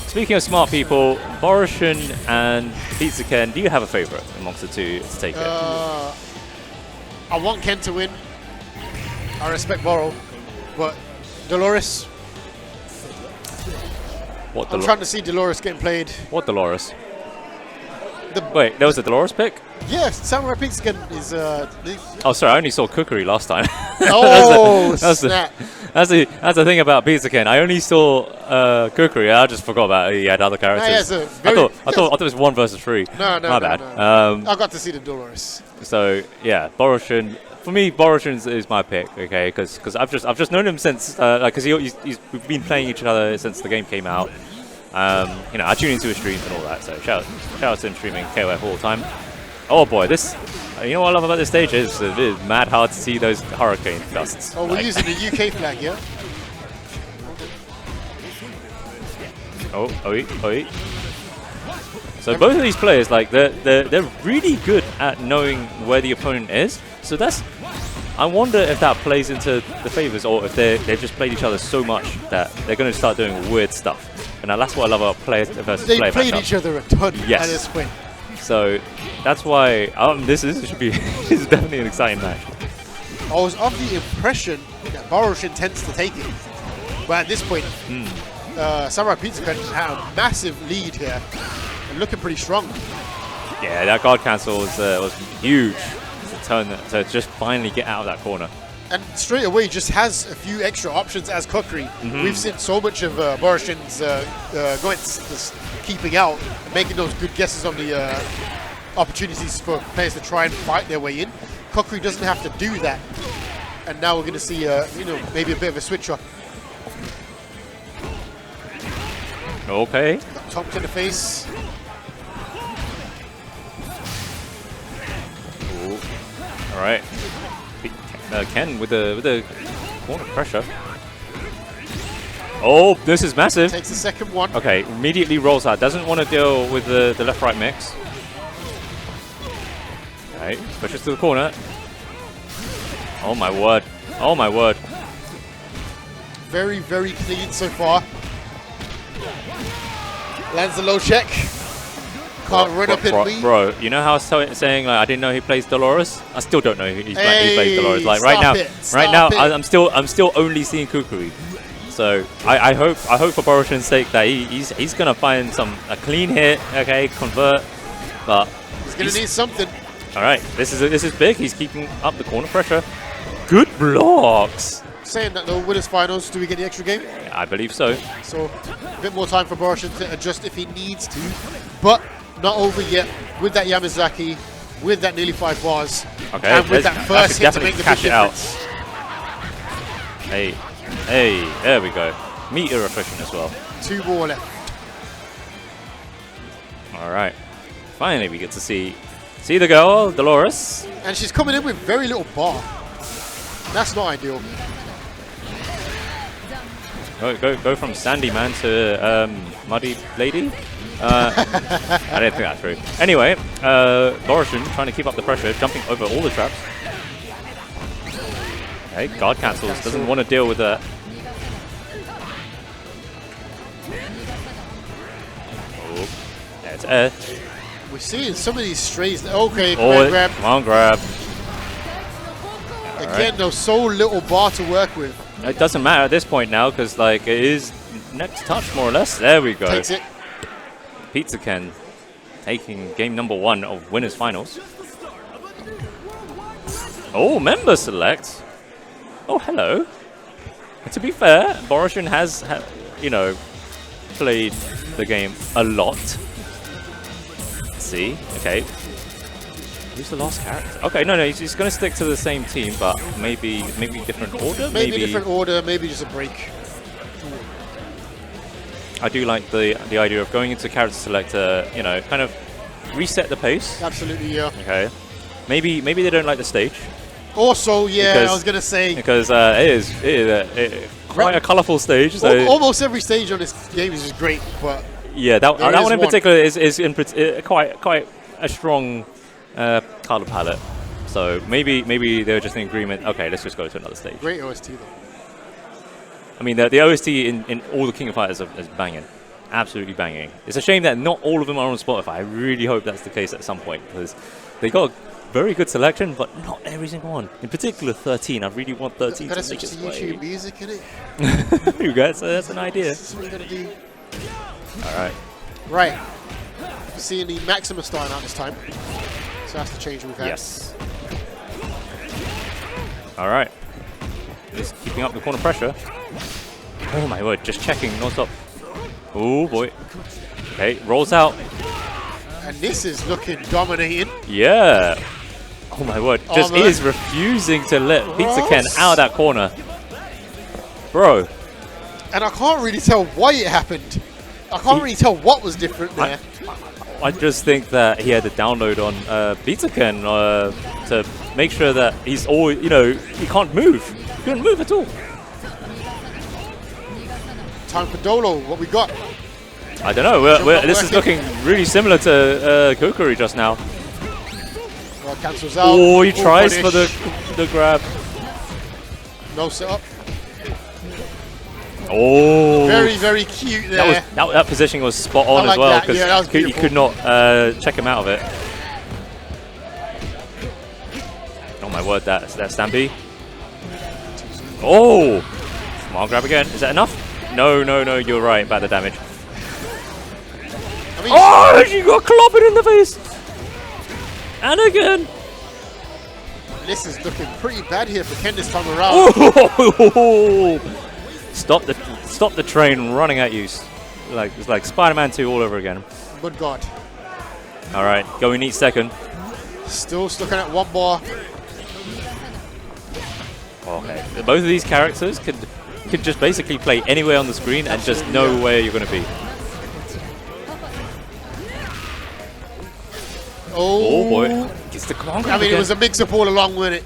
Speaking of smart people, Boroshin and Pizza Ken, do you have a favorite amongst the two to take it? I want Ken to win. I respect Boro, but Dolores. I'm trying to see Dolores getting played. What Dolores? Wait, there was a Dolores pick? Yes, Samurai Pizza Ken is. Oh, sorry, I only saw Cookery last time. Oh, that's snap. That's the thing about Pizza Ken. I only saw Kukri. I just forgot about he had other characters. No, I thought it was 1 versus 3. No, My bad. No. I got to see the Dolores. So yeah, Boroshin. For me, Boroshin is my pick. Okay, because I've just known him since because we've been playing each other since the game came out. You know, I tune into his streams and all that. So shout out to him streaming KOF all the time. Oh boy, this. You know what I love about this stage is it is mad hard to see those hurricane gusts. Oh, we're using the UK flag, yeah? Oh. So both of these players, like they're really good at knowing where the opponent is. So that's. I wonder if that plays into the favors, or if they've just played each other so much that they're going to start doing weird stuff. And that's what I love about player versus player. They played each other a ton at this point. So that's why this should be this is definitely an exciting match. I was of the impression that Boroshin tends to take it, but at this point, Samurai Pizza Ken had a massive lead here and looking pretty strong. Yeah, that guard cancel was huge to just finally get out of that corner. And straight away just has a few extra options as Kukri. We've seen so much of Boroshin's just keeping out and making those good guesses on the opportunities for players to try and fight their way in. Kukri doesn't have to do that. And now we're going to see, maybe a bit of a switch up. Okay. Top to the face. Ooh. All right. Ken with the corner pressure. Oh, this is massive. Takes the second one. Okay, immediately rolls out. Doesn't want to deal with the left-right mix. Okay, pushes to the corner. Oh my word. Oh my word. Very, very clean so far. Lands the low check. Can't run up in me. Bro, you know how I was saying like I didn't know he plays Dolores? I still don't know he plays Dolores. Like right now, I'm still only seeing Kukui. So I hope for Boroshin's sake that he's gonna find a clean hit, okay, convert, but he's gonna need something. All right, this is big. He's keeping up the corner pressure. Good blocks. Saying that though, winners finals, do we get the extra game? Yeah, I believe so. So a bit more time for Boroshin to adjust if he needs to, but not over yet with that Yamazaki, with that nearly 5 bars, okay, and with that first hit to make the big difference. Hey, there we go. Meter efficient as well. 2 more left. All right, finally we get to see the girl, Dolores. And she's coming in with very little bar. That's not ideal. Go from Sandy Man to Muddy Lady. I didn't think that through. Anyway, Boroshin trying to keep up the pressure, jumping over all the traps. Okay, guard cancels, doesn't want to deal with that. Oh, there's air. We're seeing some of these strays. Okay, grab. Come on, grab. Again, though, so little bar to work with. It doesn't matter at this point now, because like it is next touch more or less. There we go. Takes it. Pizza Ken taking game number 1 of winners finals. Oh, member select. Oh, hello. And to be fair, Boroshin has played the game a lot. Let's see. Okay. Who's the last character? Okay, no, he's going to stick to the same team, but maybe different order. Maybe different order. Maybe just a break. I do like the idea of going into character selector, kind of reset the pace. Absolutely, yeah. Okay. Maybe they don't like the stage. Also, yeah, I was gonna say because it is quite a colourful stage. So almost every stage on this game is just great, but yeah, that one in particular is quite a strong colour palette. So maybe they were just in agreement. Okay, let's just go to another stage. Great OST though. I mean, the OST in all the King of Fighters is banging. Absolutely banging. It's a shame that not all of them are on Spotify. I really hope that's the case at some point, because they got a very good selection, but not every single one. In particular, 13. I really want 13 to make its way. YouTube music, innit? You guys, that's an idea. This is what we're going to do. All right. Right. We're seeing the Maxima starting out this time. So that's the change we've had. Yes. All right. He's keeping up the corner pressure. Oh my word, just checking non-stop. Oh boy. Okay, rolls out. And this is looking dominating. Yeah. Oh my word, just is refusing to let Pizza Ken out of that corner. Bro. And I can't really tell why it happened. I can't really tell what was different there. I just think that he had to download on Pizza Ken to make sure that he's always, you know, he can't move. He couldn't move at all. Time for Dolo, what we got? I don't know. This is looking really similar to Kukuri just now. Well, cancels out. Oh, he tries for the grab. No setup. Oh, very, very cute there. That positioning was spot on as well, because he could not check him out of it. Oh my word, that Stampede. Oh, come on, grab again. Is that enough? No, you're right about the damage. I mean, oh, she got clobbered in the face. And again. This is looking pretty bad here for Ken this time around. Oh. Stop the train running at you. It's like Spider-Man 2 all over again. Good God. All right, going each second. Still looking at one bar. Okay, both of these characters could just basically play anywhere on the screen and just know where you're going to be. Oh boy, gets the command grab I mean, again. It was a mix-up all along with it.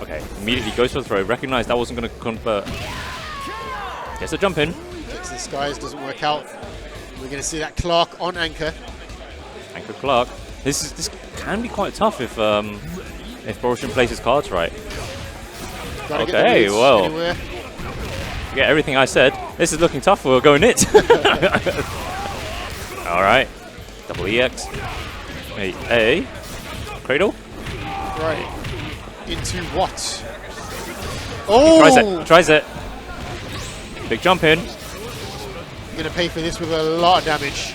Okay, immediately goes for the throw. Recognized that wasn't going to convert. Gets a jump in. Kicks the skies, doesn't work out. We're going to see that Clark on anchor. Anchor Clark. This can be quite tough if Borussia plays his cards right. Okay, well, forget everything I said. This is looking tough for going it. All right, double EX. A cradle. Right. Into what? Oh! He tries it. Big jump in. You're going to pay for this with a lot of damage.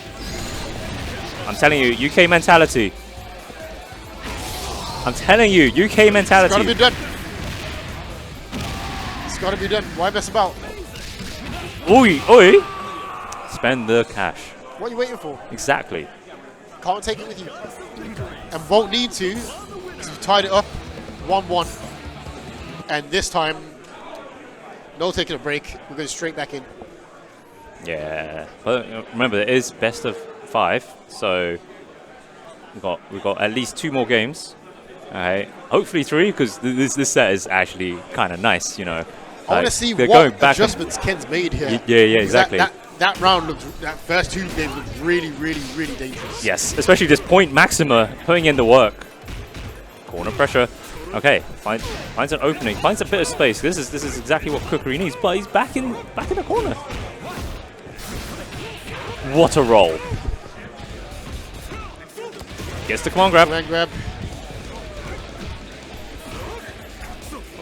I'm telling you, UK mentality. I'm telling you, UK mentality. It's got to be done. It's got to be done. Why mess about? Oi! Spend the cash. What are you waiting for? Exactly. Can't take it with you. And won't need to, because you've tied it up 1-1. And this time, no taking a break. We're going straight back in. Yeah. But remember, it is best of 5, so we've got at least 2 more games. Alright. Hopefully 3, because this set is actually kind of nice, you know. I want to see what adjustments Ken's made here. Yeah, exactly. That round looked, that first 2 games looked really, really, really dangerous. Yes, especially this point Maxima putting in the work. Corner pressure. Okay, finds an opening, finds a bit of space. This is exactly what Kukuri needs, but he's back in the corner. What a roll! Gets the command grab. Command grab.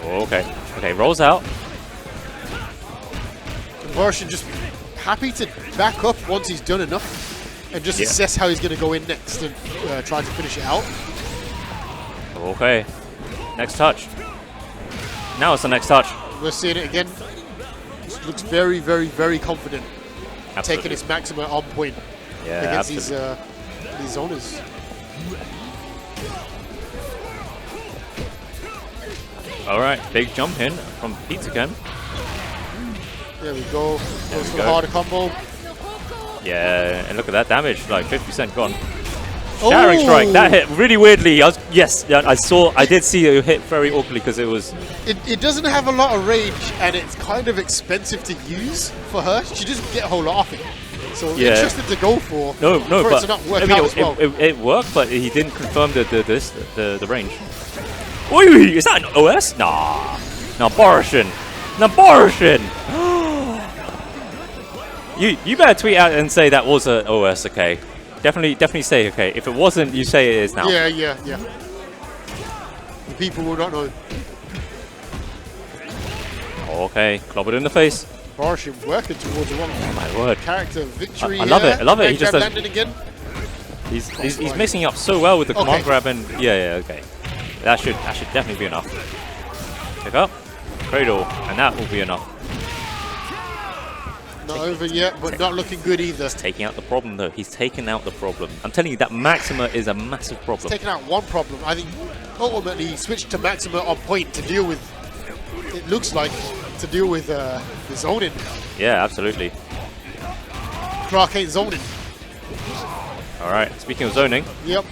Okay, rolls out. Conversion just happy to back up once he's done enough and just assess how he's going to go in next and try to finish it out. Okay, next touch. Now it's the next touch. We're seeing it again. Just looks very, very, very confident. Absolutely. Taking his maximum on point against these owners. All right, big jump in from Pizza Ken. There we go. Goes for the harder combo. Yeah, and look at that damage, like 50% gone. Shattering strike, that hit really weirdly. I did see it hit very awkwardly because it was... It doesn't have a lot of range, and it's kind of expensive to use for her. She doesn't get a whole lot off it. So interested to go for. No, for but it to not work out as well. It worked, but he didn't confirm the range. Oi, is that an OS? Nah, Borussia. You better tweet out and say that was an OS, okay? Definitely say okay. If it wasn't, you say it is now. Yeah. The people will not know. Okay, clobbered in the face. Borussia working towards one. Oh my word! Character victory. I love it. I love it. He just landed again. He's mixing up so well with the command grab and okay. That should definitely be enough. Pick up, cradle, and that will be enough. Not over yet, but not looking good either. He's taking out the problem, though. He's taking out the problem. I'm telling you, that Maxima is a massive problem. He's taking out one problem. I think ultimately he switched to Maxima on point to deal with, it looks like, to deal with the zoning. Yeah, absolutely. Clark ain't zoning. All right, speaking of zoning. Yep.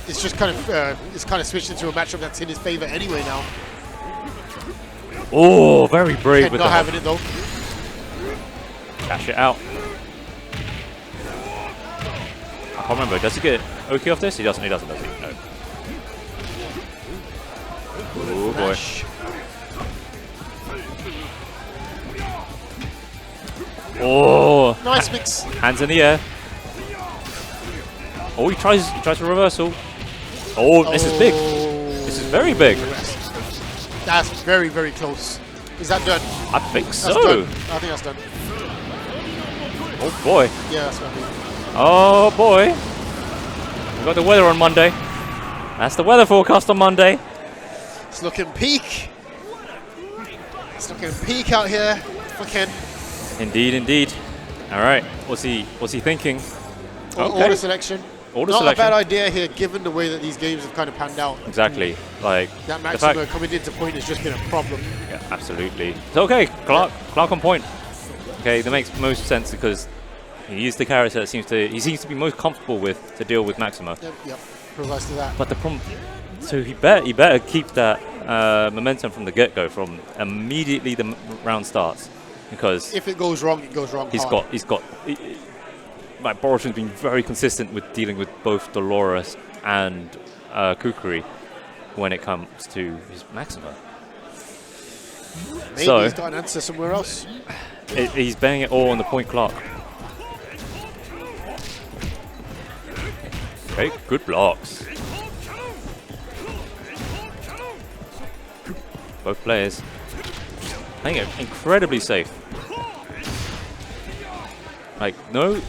It's just kind of switched into a matchup that's in his favor anyway now. Oh, very brave Ken with not the having it though. Dash it out. I can't remember. Does he get OK off this? He doesn't, does he? No. Oh, boy. Mash. Oh. Nice mix. Hands in the air. Oh, he tries a reversal. Oh, this is big. This is very big. That's very, very close. Is that done? I think so. That's done. I think that's done. Oh, boy. Yeah, that's what I mean. Oh, boy. We've got the weather on Monday. That's the weather forecast on Monday. It's looking peak. It's looking peak out here for Ken. Indeed, indeed. All right. What's he thinking? Order selection. Order Not selection. a bad idea here, given the way that these games have kind of panned out. Exactly. Like That Maxima coming into point has just been a problem. Yeah, absolutely. So okay, Clark on point. Okay, that makes most sense because he's the character that seems to be most comfortable with to deal with Maxima. Yep. Precisely that. But the problem, so he better keep that momentum from the get-go, from immediately the round starts, because if it goes wrong, it goes wrong. He's got. Like Boroshin's been very consistent with dealing with both Dolores and Kukuri when it comes to his Maxima. Maybe so he's got an answer somewhere else. He's betting it all on the point clock. Okay, good blocks. Both players playing it incredibly safe. Like, no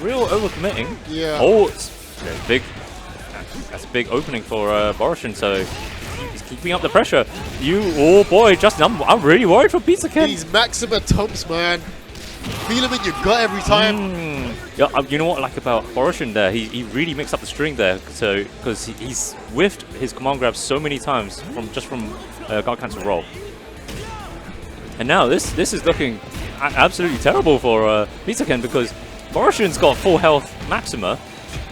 real overcommitting. Yeah. Oh, it's big. That's a big opening for Boroshin, so he's keeping up the pressure. Oh boy, Justin, I'm really worried for Pizza Ken. These Maxima tumps, man. Feel them in your gut every time. Yeah, you know what I like about Boroshin there? He really mixed up the string there, so because he's whiffed his command grabs so many times from guard cancel roll. And now this is looking absolutely terrible for Pizza Ken, because Boroshin's got full health Maxima,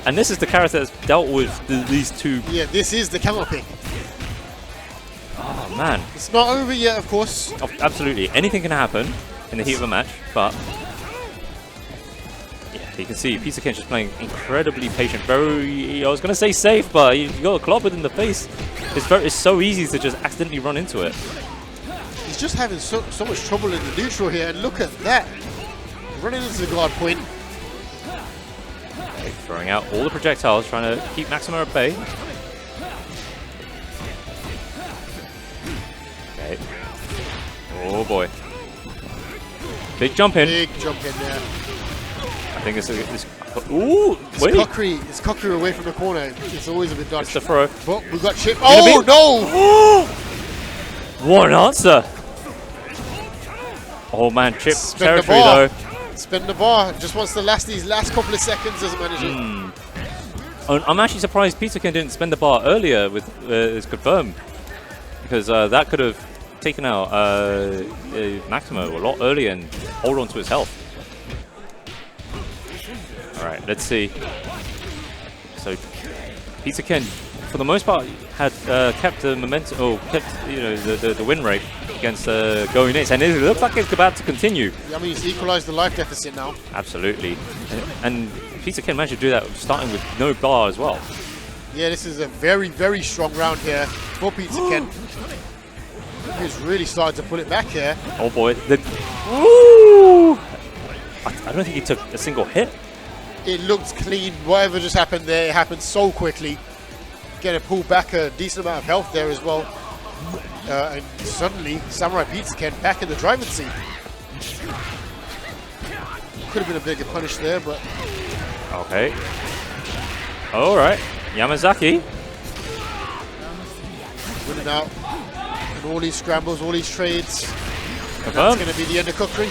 and this is the character that's dealt with these two. Yeah, this is the camel pick. Oh man, it's not over yet, of course. Oh, absolutely, anything can happen in the heat of a match, but yeah, you can see Pizza Ken's just playing incredibly patient. Very, I was gonna say safe, but you got a club within the face. It's so easy to just accidentally run into it. He's just having so much trouble in the neutral here, and look at that. Running into the guard point. Okay, throwing out all the projectiles, trying to keep Maxima at bay. Okay. Oh boy. Big jump in. Big jump in there. I think it's ooh, wait. It's Kukuri away from the corner. It's always a bit dodgy. It's the throw. But we got Chip. Oh no! What an answer! Oh man, Chip territory though. Spin the bar. Just wants to last these last couple of seconds, doesn't manage it. I'm actually surprised Pizza Ken didn't spend the bar earlier with his confirm, because that could have taken out Maxima a lot earlier and hold on to his health. Alright, let's see. So Pizza Ken, for the most part, had kept the momentum, or kept the win rate against going Nits, and it looks like it's about to continue. I mean, he's equalized the life deficit now. Absolutely, and Pizza Ken managed to do that, starting with no bar as well. Yeah, this is a very, very strong round here for Pizza Ken. He's really started to pull it back here. Oh boy, ooh! I don't think he took a single hit. It looked clean. Whatever just happened there, it happened so quickly. Going to pull back a decent amount of health there as well. And suddenly, Samurai Pizza Ken back in the driving seat. Could have been a bigger punish there, but... Okay. Alright. Yamazaki. Winning out. And all these scrambles, all these trades. And that's Confirm. going to be the end of cookery.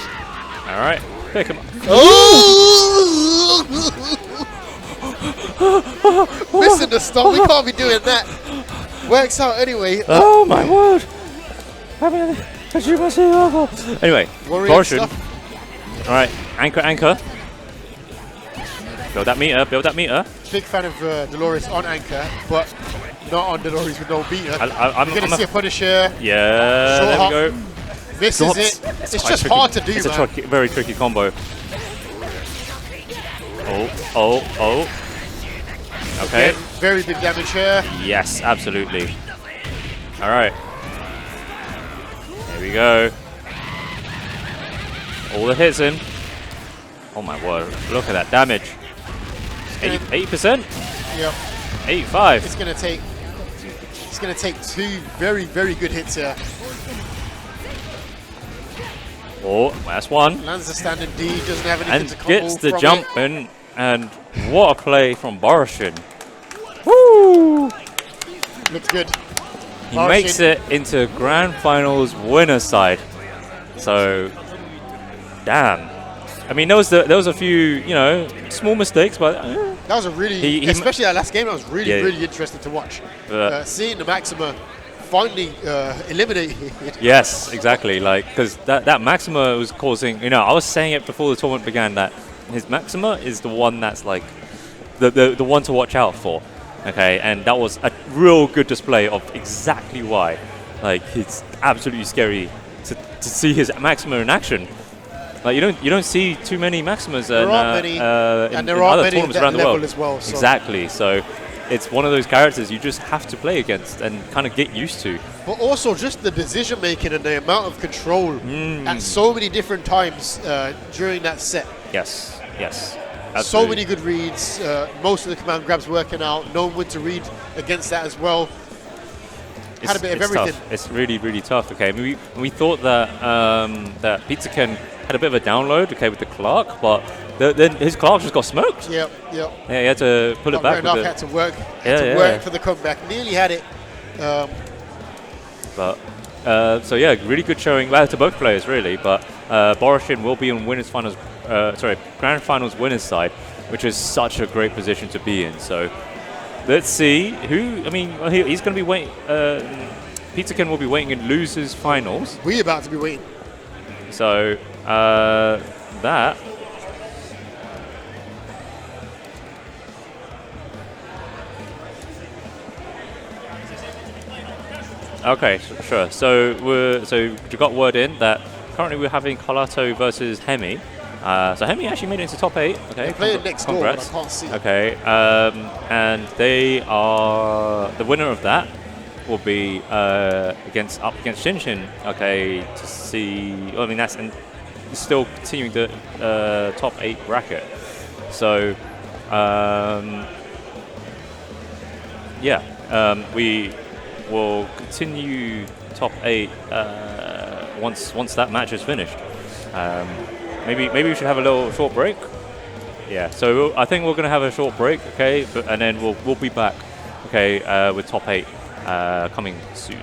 All right, pick him up. Oh! Missing the stop. We can't be doing that. Works out anyway. Oh my word! Anyway, Warrior Borishin. stuff. All right, anchor. Build that meter. Big fan of Dolores on anchor, but not on Dolores with no beater. I'm You're going to see a Punisher. Yeah, Short there hop. we go. This Drops. is it. It's It's quite just tricky. hard to do, It's man. a very tricky combo. Oh. Okay. Again, very big damage here. Yes, absolutely. All right. There we go. All the hits in. Oh my word! Look at that damage. 80%, Yep. 85. It's going to take two very, very good hits here. Oh, that's one. Lands the standing D, doesn't have anything And to combo gets the from jump it. in. And what a play from Borishin. Woo! Looks good. He makes it into Grand Finals winner side. So, damn. I mean, there was a few, small mistakes, but That was a really, especially that last game, that was really, really interesting to watch. Seeing the Maxima finally eliminated. yes, exactly. Like, because that Maxima was causing, I was saying it before the tournament began that his Maxima is the one that's like the one to watch out for. Okay, and that was a real good display of exactly why. Like, it's absolutely scary to see his Maxima in action. Like, you don't see too many Maximas in other tournaments around the world as well. So. Exactly. So it's one of those characters you just have to play against and kind of get used to. But also just the decision making and the amount of control at so many different times during that set. Yes. Absolutely. So many good reads. Most of the command grabs working out. Knowing when to read against that as well. Had a bit of everything. Tough. It's really, really tough. Okay, we thought that that Pizza Ken had a bit of a download. Okay, with the Clark, but then his Clark just got smoked. Yep. Yeah, he had to pull it back. Had to work. Work for the comeback. Nearly had it. So yeah, really good showing. Well, to both players really, but Borishin will be on Grand Finals winners side, which is such a great position to be in. So let's see who. I mean, he's going to be waiting. Pizza Ken will be waiting in losers finals. We're about to be waiting. So that. Okay, sure. So we got word in that currently we're having Colato versus Hemi. So Hemi actually made it into top 8. Okay, they play it next door, but I can't see. Okay, and they are the winner of that will be against Shinshin. Okay, to see. I mean that's still continuing the top 8 bracket. So we will continue top 8 once that match is finished. Maybe we should have a little short break. Yeah, so I think we're going to have a short break, okay, and then we'll be back, okay, with top 8 coming soon.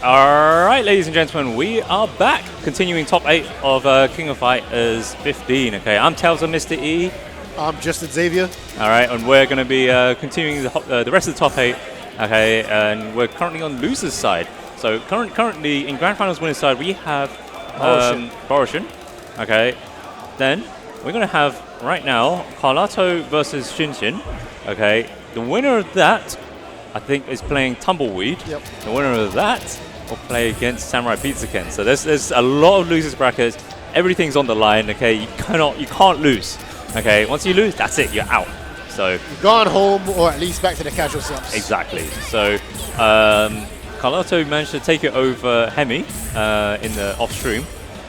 Alright, ladies and gentlemen, we are back. Continuing top 8 of King of Fighters 15. Okay, I'm Tails of Mr. E. I'm Justin Xavier. Alright, and we're going to be continuing the rest of the top 8. Okay, and we're currently on loser's side. So currently in Grand Finals winner's side, we have Boroshin. Okay, then we're going to have right now Carlato versus Shinshin. Okay, the winner of that, I think, is playing Tumbleweed. Yep. The winner of that will play against Samurai Pizzaken. So there's a lot of losers brackets. Everything's on the line. Okay, you can't lose. Okay, once you lose, that's it. You're out. So You've gone home, or at least back to the casual subs. exactly. So Carlotto managed to take it over Hemi in the off stream,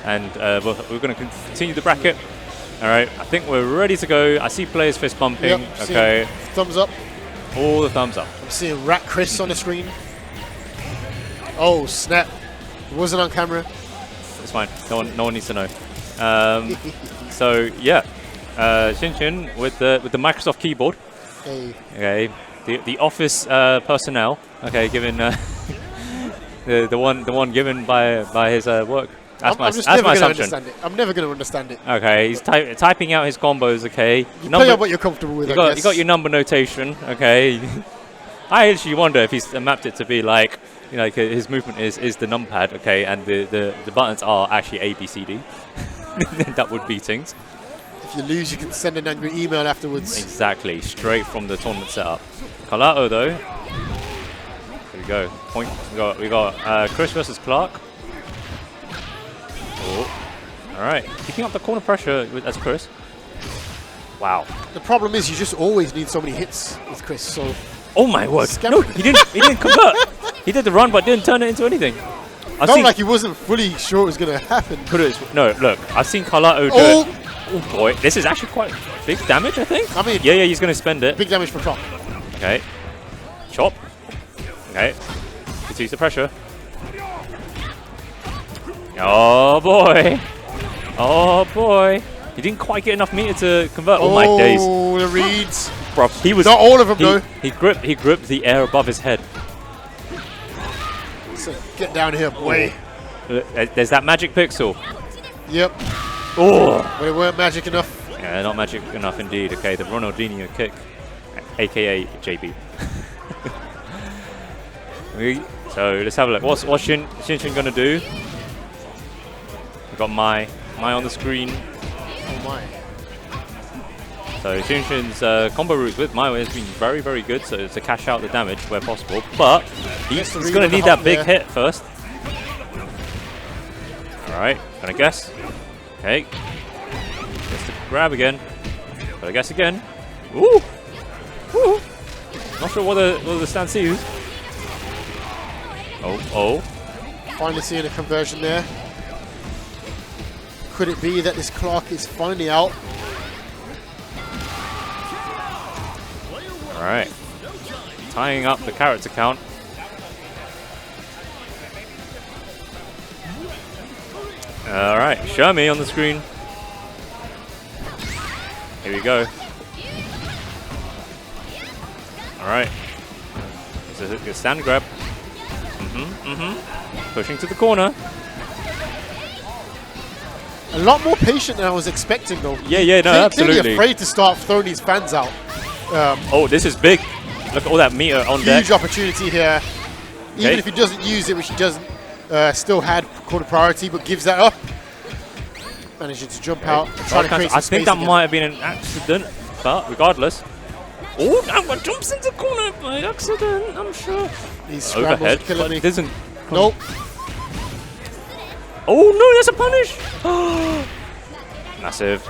and we're going to continue the bracket. All right, I think we're ready to go. I see players fist bumping. Yep, okay, thumbs up. all the thumbs up. I'm seeing Rat Chris on the screen. Oh snap! It wasn't on camera. It's fine. No one needs to know. So yeah, Shinshin with the Microsoft keyboard. Hey. Okay, the office personnel. Okay, given the one given by his work. That's my assumption. I'm never going to understand it. Okay, he's typing out his combos. Okay, You play out what you're comfortable with. You got your number notation. Okay, I actually wonder if he's mapped it to be like, you know, like his movement is the numpad. Okay, and the buttons are actually A, B, C, D. That would be things. If you lose, you can send an angry email afterwards. Exactly, straight from the tournament setup. Carlato though. Here we go. Point. We got Chris versus Clark. Oh. All right, keeping up the corner pressure as Chris. Wow. The problem is you just always need so many hits with Chris. So. Oh my word! No, he didn't convert. He did the run, but didn't turn it into anything. Felt like he wasn't fully sure it was going to happen. No, look, I've seen Carlato do it. Oh boy, this is actually quite big damage, I think. I mean, yeah, he's going to spend it. Big damage for Chop. Okay, chop. Okay, continues the pressure. Oh boy! Oh boy! He didn't quite get enough meter to convert. Oh my days! Oh, the reads. Bro, he was not all of them though. He gripped the air above his head. So get down here, boy. There's that magic pixel. Yep. Oh! But it weren't magic enough. Yeah, not magic enough indeed. Okay, the Ronaldinho kick, aka JB. So let's have a look. What's Shinshin gonna do? We got Mai on the screen. Oh my. So Shinshin's combo route with Mai has been very, very good. So to cash out the damage where possible, but he's gonna need that big hit first. All right, gonna guess. Okay, gets the grab again. Gotta guess again. Ooh, ooh. Not sure what the stance is. Oh. Finally seeing a conversion there. Could it be that this Clark is finally out? All right, tying up the character count. All right, Shermie on the screen. Here we go. All right, it's a good stand grab. Pushing to the corner. A lot more patient than I was expecting, though. Yeah, no, absolutely. Clearly afraid to start throwing these fans out. Oh, this is big. Look at all that meter on deck. Huge opportunity here. Okay. Even if he doesn't use it, which he doesn't, still had quarter priority, but gives that up. Managing to jump out and try to create some I think space that again. might have been an accident, but regardless. Oh, that jumps into the corner by accident, I'm sure. These scrambles Overhead, are killing but me. it doesn't. Nope. Oh no, that's a punish! Massive.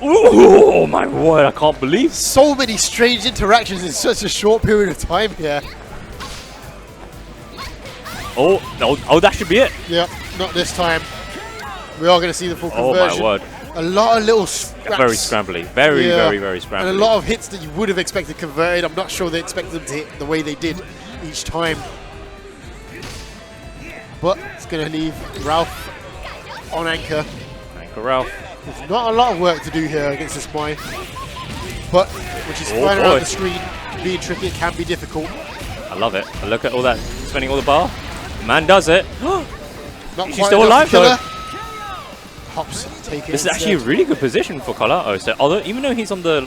Ooh, oh my word, I can't believe. So many strange interactions in such a short period of time here. Oh, no, that should be it. Yep, not this time. We are going to see the full conversion. Oh my word. A lot of little scraps. Very scrambly. Very scrambly. And a lot of hits that you would have expected converted. I'm not sure they expected them to hit the way they did each time. But it's going to leave Ralph on anchor. Anchor Ralph. There's not a lot of work to do here against this Mai. But when she's flying around the screen, being tricky, it can be difficult. I love it. Look at all that, spending all the bar. Man does it. Not She's quite still alive enough to kill though. her. Hops take it. This is actually a really good position for Carlotto. So although even though he's on the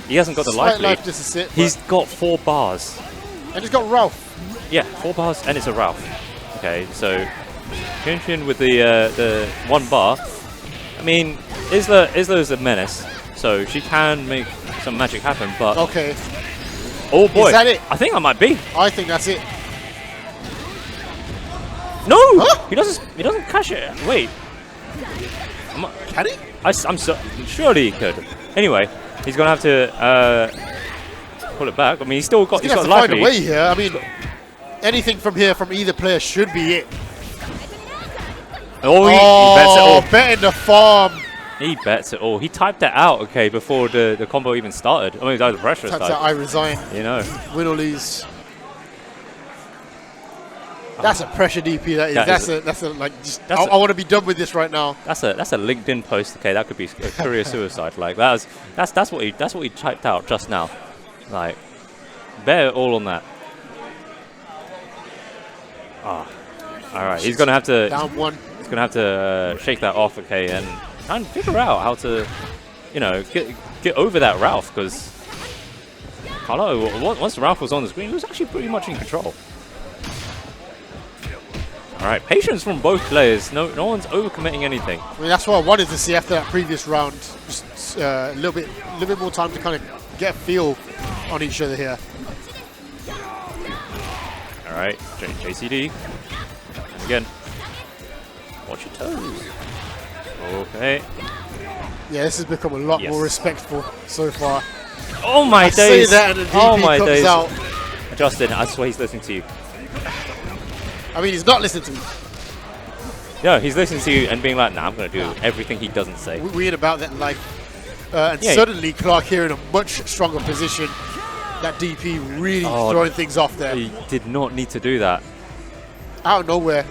he hasn't got the life lead, just a sit, he's got 4 bars. and he's got Ralph. Yeah, 4 bars, and it's a Ralph. Okay, so Shin with the 1 bar. I mean, Isla's a menace, so she can make some magic happen. But Okay, oh boy, is that it? I think I might be. I think that's it. No, Huh? he doesn't cash it. Wait, Can he? I'm so surely he could. Anyway, he's gonna have to pull it back. I mean, he's still got He's gonna have to life find a lead. way here. I mean, anything from here from either player should be it. Oh, he bets it all. betting the farm. He bets it all. He typed it out, okay, before the combo even started. I mean, the pressure Types started. out, I resign. You know. Win or lose. That's a pressure DP. That is. That's a like. Just, I want to be done with this right now. That's a LinkedIn post. Okay, that could be a career suicide. Like that's what he typed out just now. Like, bet it all on that. Ah, all right. He's gonna have to. Down 1. He's gonna have to shake that off. Okay, and try and figure out how to, you know, get over that Ralph, because Carlo, once Ralph was on the screen, he was actually pretty much in control. All right, patience from both players. No one's overcommitting anything. I mean, that's what I wanted to see after that previous round. Just a little bit more time to kind of get a feel on each other here. All right, JCD. And again, watch your toes. Okay. Yeah, this has become a lot more respectful so far. Oh my days! Say that and the DP comes out. Justin, I swear he's listening to you. I mean, he's not listening to me. No, he's listening to you and being like, nah, I'm going to do everything he doesn't say. Weird about that life. And suddenly Clark here in a much stronger position. That DP really throwing things off there. He did not need to do that. Out of nowhere.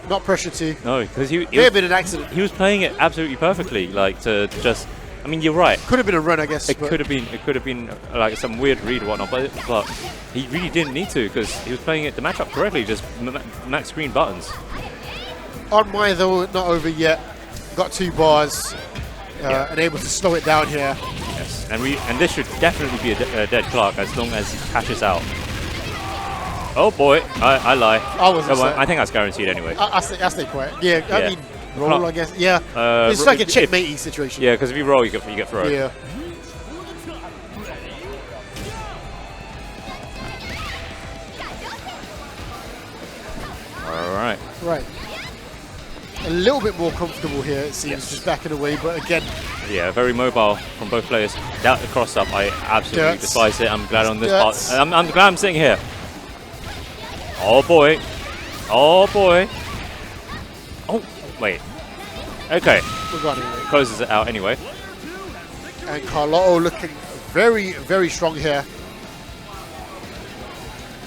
Not pressure to. No, because he may have been an accident. He was playing it absolutely perfectly. Like, to just... I mean, you're right. Could have been a run, I guess. It could have been like some weird read or whatnot, but he really didn't need to, because he was playing it the matchup correctly, just max screen buttons. On my though, not over yet. Got 2 bars and able to slow it down here. Yes, and this should definitely be a dead Clark as long as he cashes out. Oh boy, I lie. I think that's guaranteed anyway. I stay quiet. Yeah, I mean. Roll, I guess. Yeah. It's like a checkmatey situation. Yeah, because if you roll, you get thrown. Yeah. All right. Right. A little bit more comfortable here, it seems, just backing away, but again. Yeah, very mobile from both players. That the cross up, I absolutely despise it. I'm glad on this part. I'm glad I'm sitting here. Oh boy. Oh boy. Oh. Wait. Okay. Closes it out anyway. And Carlotto looking very, very strong here.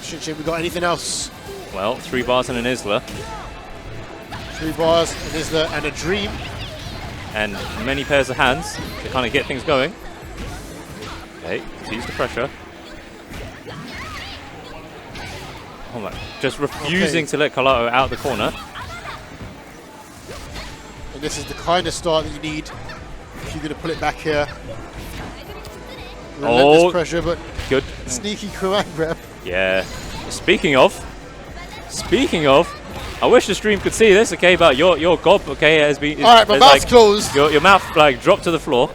Shinchin, we got anything else? Well, 3 bars and an Isla. 3 bars, an Isla, and a Dream. And many pairs of hands to kind of get things going. Okay, sees the pressure. Oh my, just refusing to let Carlotto out the corner. And this is the kind of start that you need if you're going to pull it back here. Relentless pressure, but good. Sneaky command grab. Yeah. Speaking of, I wish the stream could see this, okay, but your gob, okay, has been... All right, my mouth's closed. Your mouth, like, dropped to the floor.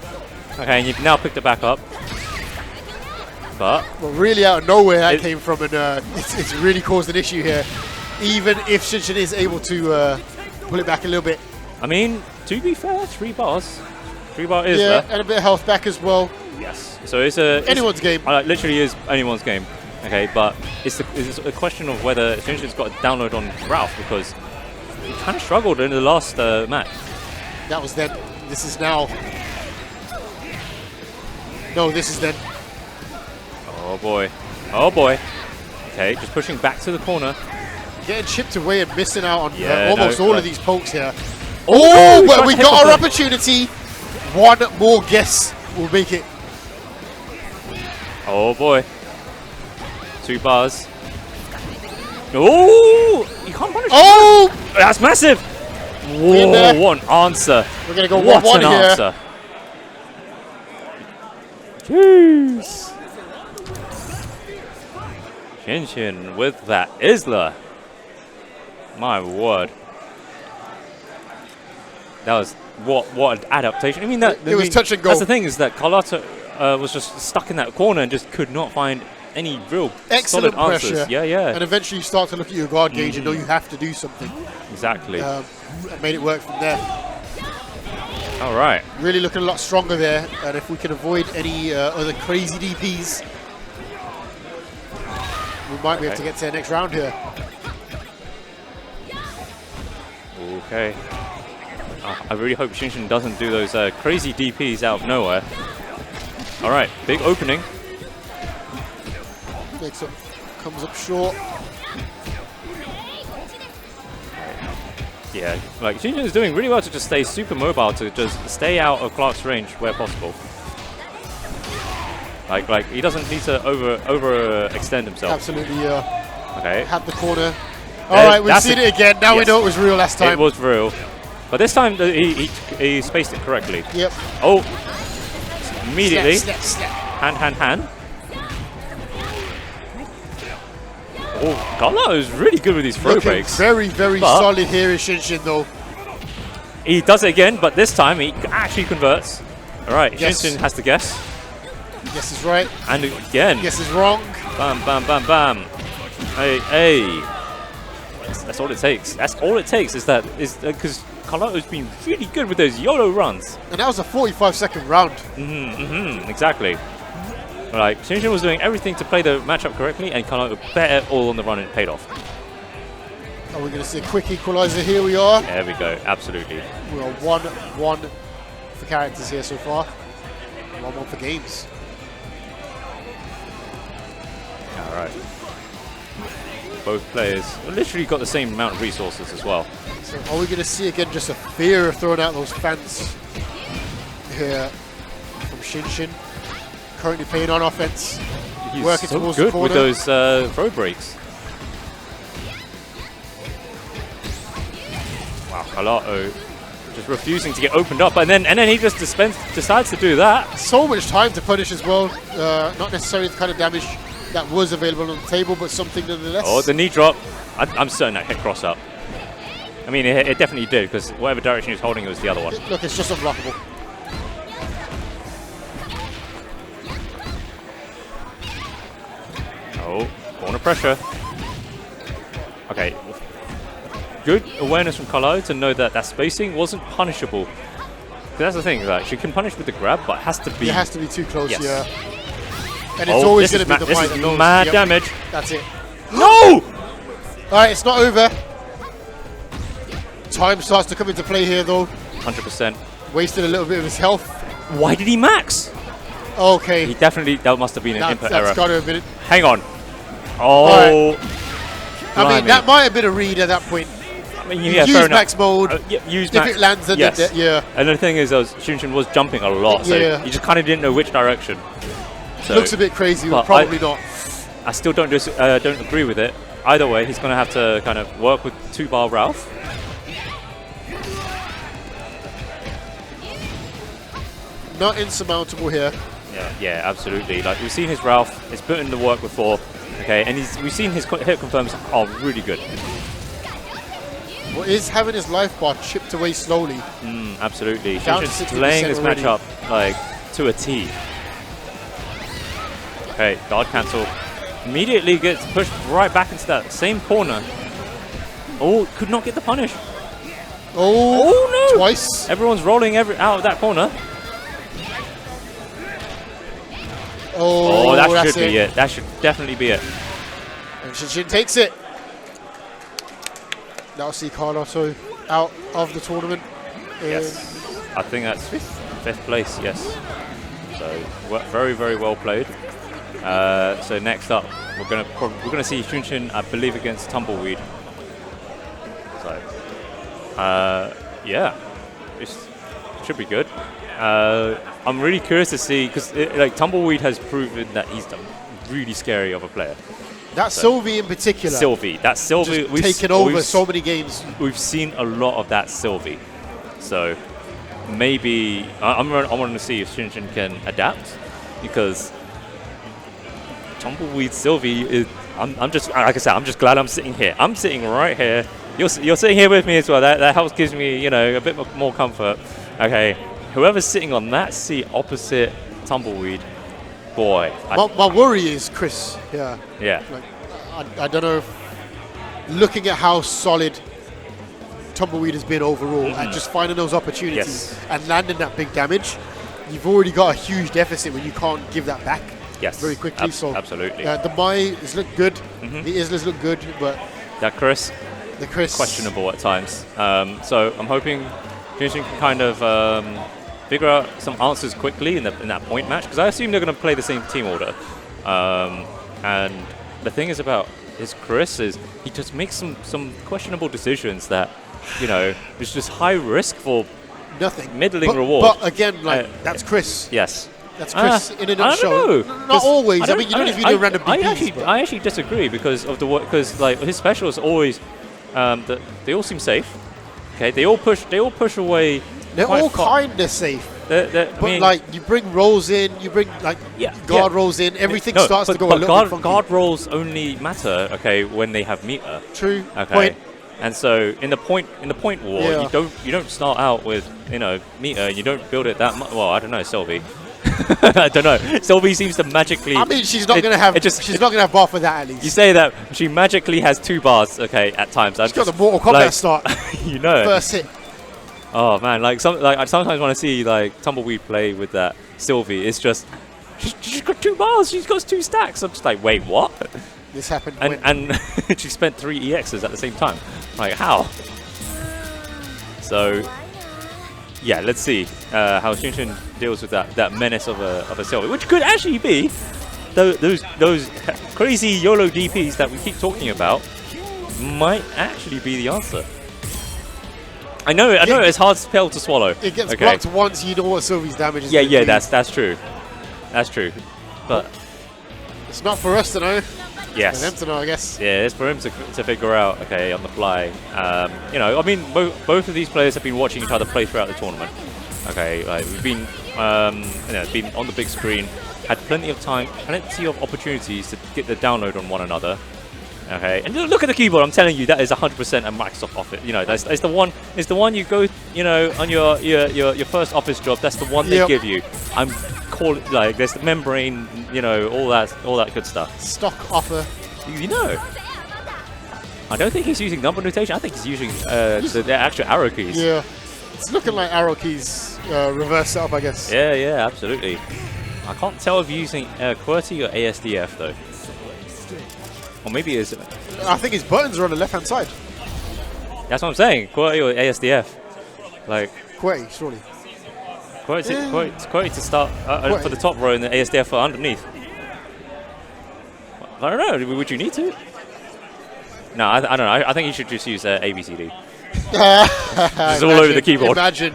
Okay, and you've now picked it back up. But... Well, really out of nowhere that came from, and it's really caused an issue here. Even if Shinchin is able to pull it back a little bit. I mean, to be fair, 3 bars. 3 bar is there. Yeah, and a bit of health back as well. Yes. So it's anyone's game. Literally is anyone's game. Okay, but it's a question of whether Shinchin's got a download on Ralph, because he kind of struggled in the last match. That was then. This is now. No, this is then. Oh boy. Oh boy. Okay, just pushing back to the corner. Getting chipped away and missing out on almost all of these pokes here. Oh, but we got our opportunity. One more guess will make it. Oh boy. 2 bars. Oh! can't punish. Oh! That's massive. Whoa, what an answer. We're going to go 1-1 What an here. answer. Jeez. Shinshin with that Isla. My word. That was what an adaptation. I mean, It was touch and go. That's the thing, is that Carlotta was just stuck in that corner and just could not find any real Excellent solid pressure. answers. Yeah, yeah. And eventually you start to look at your guard gauge and know you have to do something. Exactly. And made it work from there. All right. Really looking a lot stronger there. And if we can avoid any other crazy DPs, we might be able to get to the next round here. Okay. I really hope Shinshin doesn't do those crazy DPs out of nowhere. All right, big opening. Comes up short. Yeah, like Shinshin is doing really well to just stay super mobile, to just stay out of Clark's range where possible. Like he doesn't need to overextend himself. Absolutely, yeah. Okay. Had the corner. All right, we've seen it again. Now we know it was real last time. It was real. But this time he spaced it correctly. Yep. Oh, immediately. Snap. Hand. Oh, Carlo is really good with these throw Looking breaks. very, very solid here is Shinshin, though. He does it again, but this time he actually converts. All right, Yes. Shinshin has to guess. Guess is right. And again. Guess is wrong. Bam, bam, bam, bam. Hey. That's all it takes. That's all it takes is because Carlotto's been really good with those YOLO runs. And that was a 45-second round. Exactly. Like, Shinshin was doing everything to play the matchup correctly, and Carlotto bet it all on the run, and it paid off. Are we going to see a quick equalizer? Here we are. There we go. Absolutely. We are 1-1 for characters here so far. 1-1 for games. All right. Both players literally got the same amount of resources as well. So are we going to see again just a fear of throwing out those fans here from Shinshin? Currently playing on offense. He's working so towards good the corner. with those throw breaks. Wow, Carlotto just refusing to get opened up, and then he just decides to do that. So much time to punish as well. Not necessarily the kind of damage that was available on the table, but something nonetheless. Oh, the knee drop. I'm certain that hit cross up. I mean, it definitely did, because whatever direction he was holding, it was the other one. Look, it's just unblockable. Oh, corner pressure. Okay. Good awareness from Carlo to know that spacing wasn't punishable. Because that's the thing, like, she can punish with the grab, but it has to be... It has to be too close, yes. yeah. And it's always going to be the this fight is that knows. mad Yep. damage. That's it. No! Alright, it's not over. Time starts to come into play here, though. 100%. Wasted a little bit of his health. Why did he max? Okay. He definitely... That must have been an input error. That's got to have been... Hang on. Oh... I mean, that might have been a read at that point. I mean, yeah, use max mode. Use if max. it lands, then yes. yeah. And the thing is, Shinshin was jumping a lot, so Yeah. you just kind of didn't know which direction. So, Looks a bit crazy, but probably not. I still don't agree with it. Either way, he's going to have to kind of work with 2-bar Ralph. Not insurmountable here. Yeah, absolutely. Like, we've seen his Ralph. He's put in the work before. Okay, and we've seen his hit confirms are really good. Well, is having his life bar chipped away slowly. Absolutely. Down to Shinshin's 60% playing this already. matchup like to a T. Okay, guard cancel. Immediately gets pushed right back into that same corner. Oh, could not get the punish. Oh no! Twice. Everyone's rolling out of that corner. Oh, that should be it. That should definitely be it. And Shinshin takes it. That'll see Carlotto out of the tournament. Yes. I think that's fifth place, yes. So very, very well played. So next up, we're gonna see Shinshin, I believe, against Tumbleweed. So yeah, it should be good. I'm really curious to see, because like Tumbleweed has proven that he's really scary of a player. That Sylvie in particular. Sylvie. That Sylvie. We've taken over so many games. We've seen a lot of that Sylvie. So maybe I want to see if Shinshin can adapt, because Tumbleweed Sylvie is. I'm just, like I said, I'm just glad I'm sitting here. I'm sitting right here. You're sitting here with me as well. That helps, gives me, a bit more comfort. Okay, whoever's sitting on that seat opposite Tumbleweed, boy. My worry is Chris. Yeah. Yeah. Like, I don't know if looking at how solid Tumbleweed has been overall and just finding those opportunities and landing that big damage, you've already got a huge deficit when you can't give that back. Yes, very quickly. So absolutely. The Mai has looked good. The Islas look good, but that Chris, questionable at times. So I'm hoping Shinshin can kind of figure out some answers quickly in that point match, because I assume they're going to play the same team order. And the thing is about Chris is he just makes some questionable decisions that it's just high risk for nothing, middling reward. But again, that's Chris. Yes. That's Chris in a nutshell. I don't know. Not always. I mean, you don't if you do random DPs. I actually disagree, because of because like his specials always, they all seem safe. Okay, they all push away. They're all kind of safe. But like you bring rolls in, you bring guard rolls in, evering starts to go a little bit funky. Guard rolls only matter, okay, when they have meter. True. Okay. Point. And so in the point war, you don't start out with meter. You don't build it that much. Well, I don't know, Sylvie. I don't know. Sylvie seems to magically. I mean, she's not going to have. She's not going to have bar for that at least. You say that she magically has 2 bars. Okay, at times. She's got the Mortal Kombat start. First hit. Oh man, I sometimes want to see Tumbleweed play with that Sylvie. It's just she's got 2 bars. She's got 2 stacks. I'm just like, wait, what? This happened. And she spent 3 EXs at the same time. Like, how? So. Yeah, let's see how Shinshin deals with that menace of a Sylvie, which could actually be those crazy YOLO DPs that we keep talking about might actually be the answer. I know it's hard pill to swallow. It gets blocked once you know what Sylvie's damage is. Yeah, that's true. That's true. But it's not for us to know. Yes. For them to know, I guess. Yeah, it's for him to figure out, okay, on the fly. I mean, both of these players have been watching each other play throughout the tournament. Okay, we've been, been on the big screen, had plenty of time, plenty of opportunities to get the download on one another. Okay, and look at the keyboard. I'm telling you, that is 100% a Microsoft Office. That's the one. It's the one you go, on your first office job. That's the one they give you. I'm calling there's the membrane, all that good stuff. Stock offer. I don't think he's using number notation. I think he's using the actual arrow keys. Yeah, it's looking like arrow keys reverse setup, I guess. Yeah, absolutely. I can't tell if you're using QWERTY or ASDF though. Or maybe it's... I think his buttons are on the left-hand side. That's what I'm saying. QWERTY or ASDF. QWERTY, surely. QWERTY to start for the top row and the ASDF for underneath. I don't know. Would you need to? No, I don't know. I think you should just use ABCD. It's all over the keyboard. Imagine.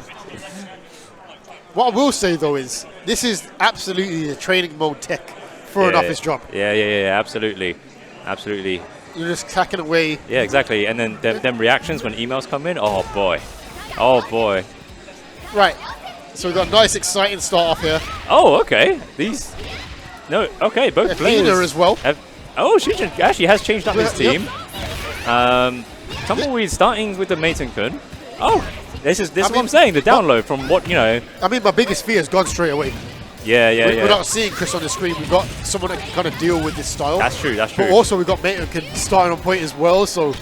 What I will say, though, is this is absolutely the training mode tech for an office job. Yeah, absolutely. Absolutely. You're just clacking away. Yeah, exactly. And then them reactions when emails come in. Oh, boy. Oh, boy. Right. So we've got a nice, exciting start off here. Oh, okay. Both players. as well. Shinshin actually has changed up his team. Tumbleweed starting with the Maiden-kun. Oh, this is what I'm saying. The download from what, I mean, my biggest fear is gone straight away. Yeah. We're not seeing Chris on the screen. We've got someone that can kind of deal with this style. That's true. But also we've got Maiden starting on point as well. So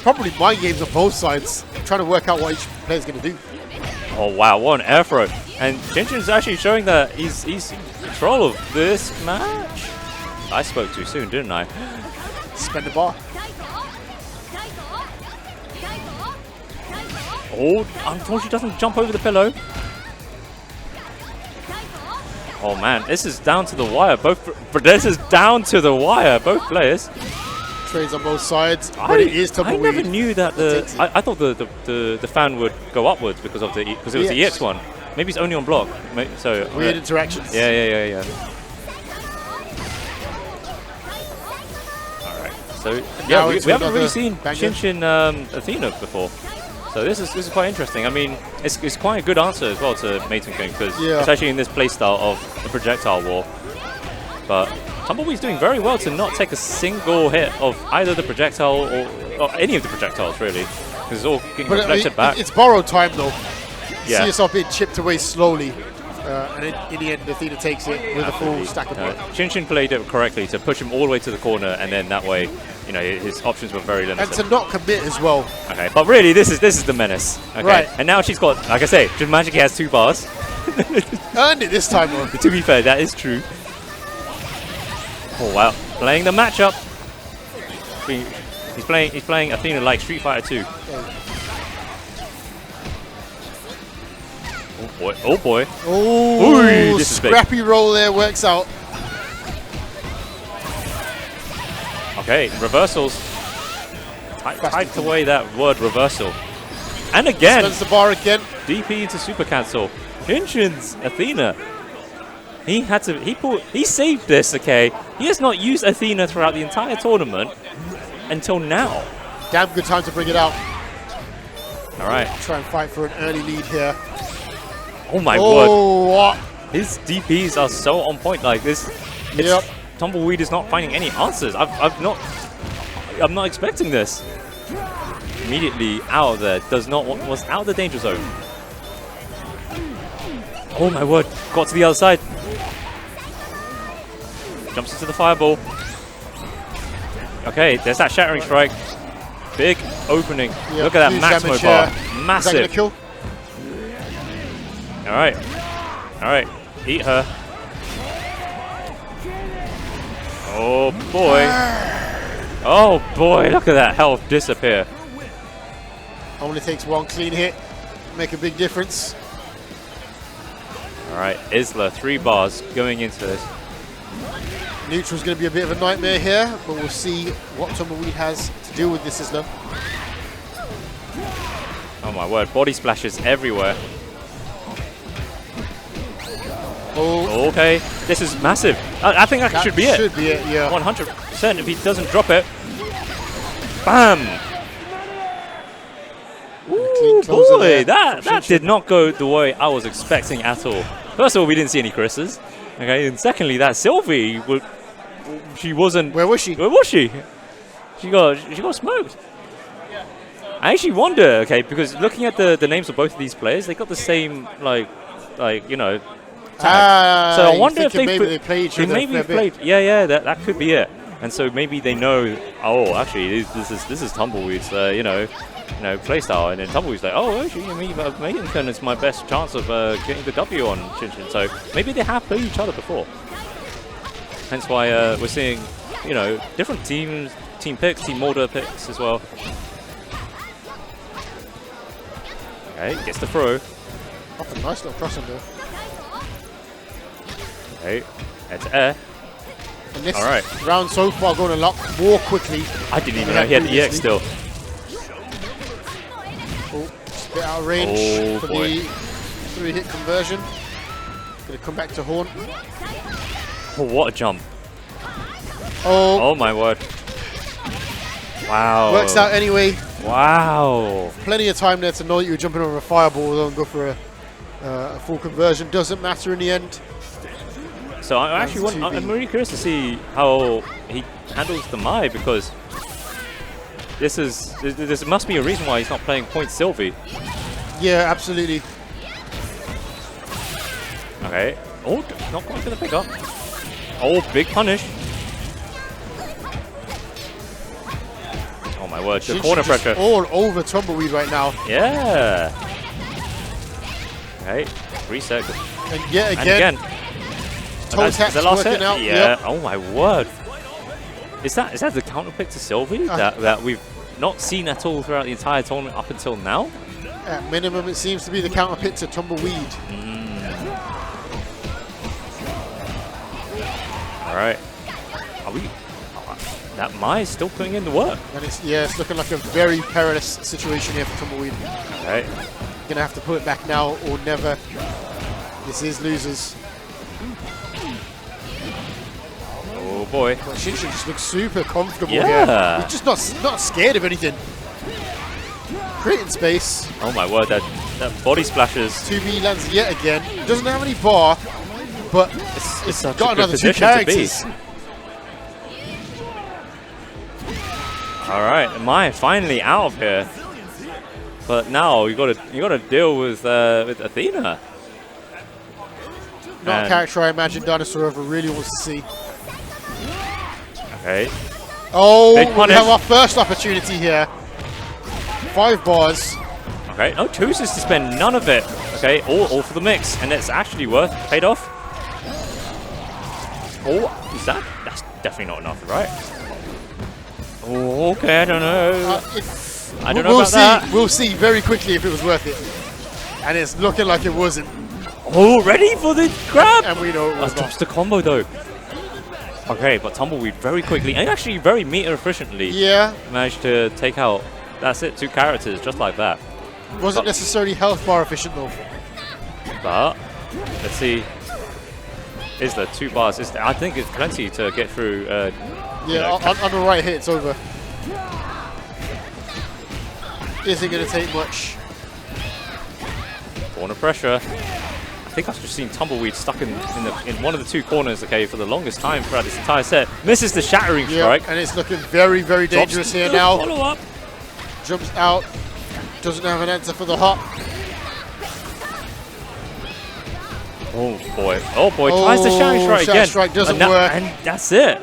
probably mind games on both sides, trying to work out what each player's going to do. Oh wow, what an air throw! And Shinshin's actually showing that he's in control of this match. I spoke too soon, didn't I? Spend the bar. Oh, unfortunately doesn't jump over the pillow. Oh man, this is down to the wire. This is down to the wire. Both players. Trades on both sides. But it is I never knew that I thought the fan would go upwards because it was the EX one. Maybe it's only on block. So weird interactions. Yeah. So yeah, now we into haven't really another seen banger. Shinshin Athena before. So this is quite interesting. I mean, it's quite a good answer as well to Maiden King, because especially in this playstyle of the projectile war. But Tumbleweed's doing very well to not take a single hit of either the projectile or any of the projectiles, really. Because it's all getting reflected back. It's borrowed time, though. You Yeah. see yourself being chipped away slowly. And in the end, Athena takes it with a full stack of work. Shinshin played it correctly to push him all the way to the corner, and then that way, you know, his options were very limited. And to not commit as well. Okay, but really, this is the menace. Okay, Right. and now she's got, like I say, just magically has 2 bars. Earned it this time, though. To be fair, that is true. Oh wow, playing the matchup. He's playing Athena like Street Fighter 2. Oh boy! Oh boy! Oh, Ooh, this is big. scrappy roll there works out. Okay, reversals. Typed away that word reversal. And again, Spends the bar again. DP into super cancel. Shinshin's Athena. He saved this, okay? He has not used Athena throughout the entire tournament until now. Damn good time to bring it out. All right. Try and fight for an early lead here. Oh my word. What? His DPs are so on point like this. Yep. Tumbleweed is not finding any answers. I'm not expecting this. Immediately out of there. Was out of the danger zone. Oh my word. Got to the other side. Jumps into the fireball. Okay, there's that shattering strike. Big opening. Yep. Look at that Huge Maximo damage bar. here. Massive. Is that gonna kill? Alright. Alright. Eat her. Oh boy. Oh boy, look at that health disappear. Only takes one clean hit. Make a big difference. Alright, Isla, 3 bars going into this. Neutral's going to be a bit of a nightmare here, but we'll see what Tumbleweed has to deal with this Isla. Oh my word, body splashes everywhere. Oh, Okay, this is massive. I think that should be it. Should be it, yeah. 100% if he doesn't drop it. Bam! Ooh, closer boy, there that from did not go the way I was expecting at all. First of all, we didn't see any Chris's. Okay, and secondly, that Sylvie, she wasn't. Where was she? Where was she? She got smoked. I actually wonder, okay, because looking at the names of both of these players, they got the same like you know. Tag. So I wonder if maybe they played each other. Maybe played. Yeah, that could be it. And so maybe they know. Oh, actually, this is Tumbleweed's. You know, playstyle, and then Tumbleweed's like, oh, actually, Maiden is my best chance of getting the W on Shinshin. So maybe they have played each other before. Hence why we're seeing, you know, different teams, team picks, team order picks as well. Okay, gets the throw. Off a nice little cross under. Okay, head to air. And this All right. round so far going a lot more quickly. I didn't even know he had the EX still. Oh, just a bit out of range for boy. the 3-hit conversion. Gonna come back to Horn. Oh, what a jump. Oh, Oh my word. Wow. works out anyway. Wow. Plenty of time there to know that you were jumping over a fireball and go for a full conversion. Doesn't matter in the end. So I'm really curious to see how he handles the Mai, because this must be a reason why he's not playing Point Sylvie. Yeah, absolutely. Okay. Oh, not quite gonna pick up. Oh, big punish. Oh my word, the Shinshin corner just pressure. all over Tumbleweed right now. Yeah. Okay, reset. And yet And again, again. toe Is taps that last working hit? out. Yeah. Yep. Oh my word. Is that the counter pick to Sylvie that we've not seen at all throughout the entire tournament up until now? At minimum, it seems to be the counter pick to Tumbleweed. All right. Are we? That Mai is still putting in the work. And it's looking like a very perilous situation here for Tumbleweed. Okay. Gonna have to put it back now or never. This is losers. Oh boy. But Shinshin just looks super comfortable Yeah. here. He's just not scared of anything. Creating space. Oh my word, that body splashes. 2B lands yet again. Doesn't have any bar, but it's such a got good another 2 position to be. characters. All right, Mai finally out of here. But now you gotta deal with Athena. Not a character I imagine Dinosaur ever really wants to see. Okay. Oh, Big we punish. have our first opportunity here. 5 bars. Okay. No, chooses to spend none of it. Okay, all for the mix, and it's actually paid off. Oh, is that? That's definitely not enough, right? Oh, okay, I don't know. I don't know we'll about that. We'll see very quickly if it was worth it. And it's looking like it wasn't. Oh, ready for the grab? And we know it was That's not. just a combo though. Okay, but Tumbleweed very quickly and actually very meter efficiently Yeah. managed to take out, that's it, 2 characters just like that. Wasn't necessarily health bar efficient though. But let's see. Is there 2 bars? I think it's plenty to get through. Yeah, on the right hit, it's over. Isn't going to take much. Corner pressure. I think I've just seen Tumbleweed stuck in one of the 2 corners, okay, for the longest time throughout this entire set. Misses the shattering strike. And it's looking very, very dangerous here now. Follow up. Jumps out. Doesn't have an answer for the hop. Oh boy. Oh boy. Tries the shattering strike Shattering again. strike doesn't and work. And that's it.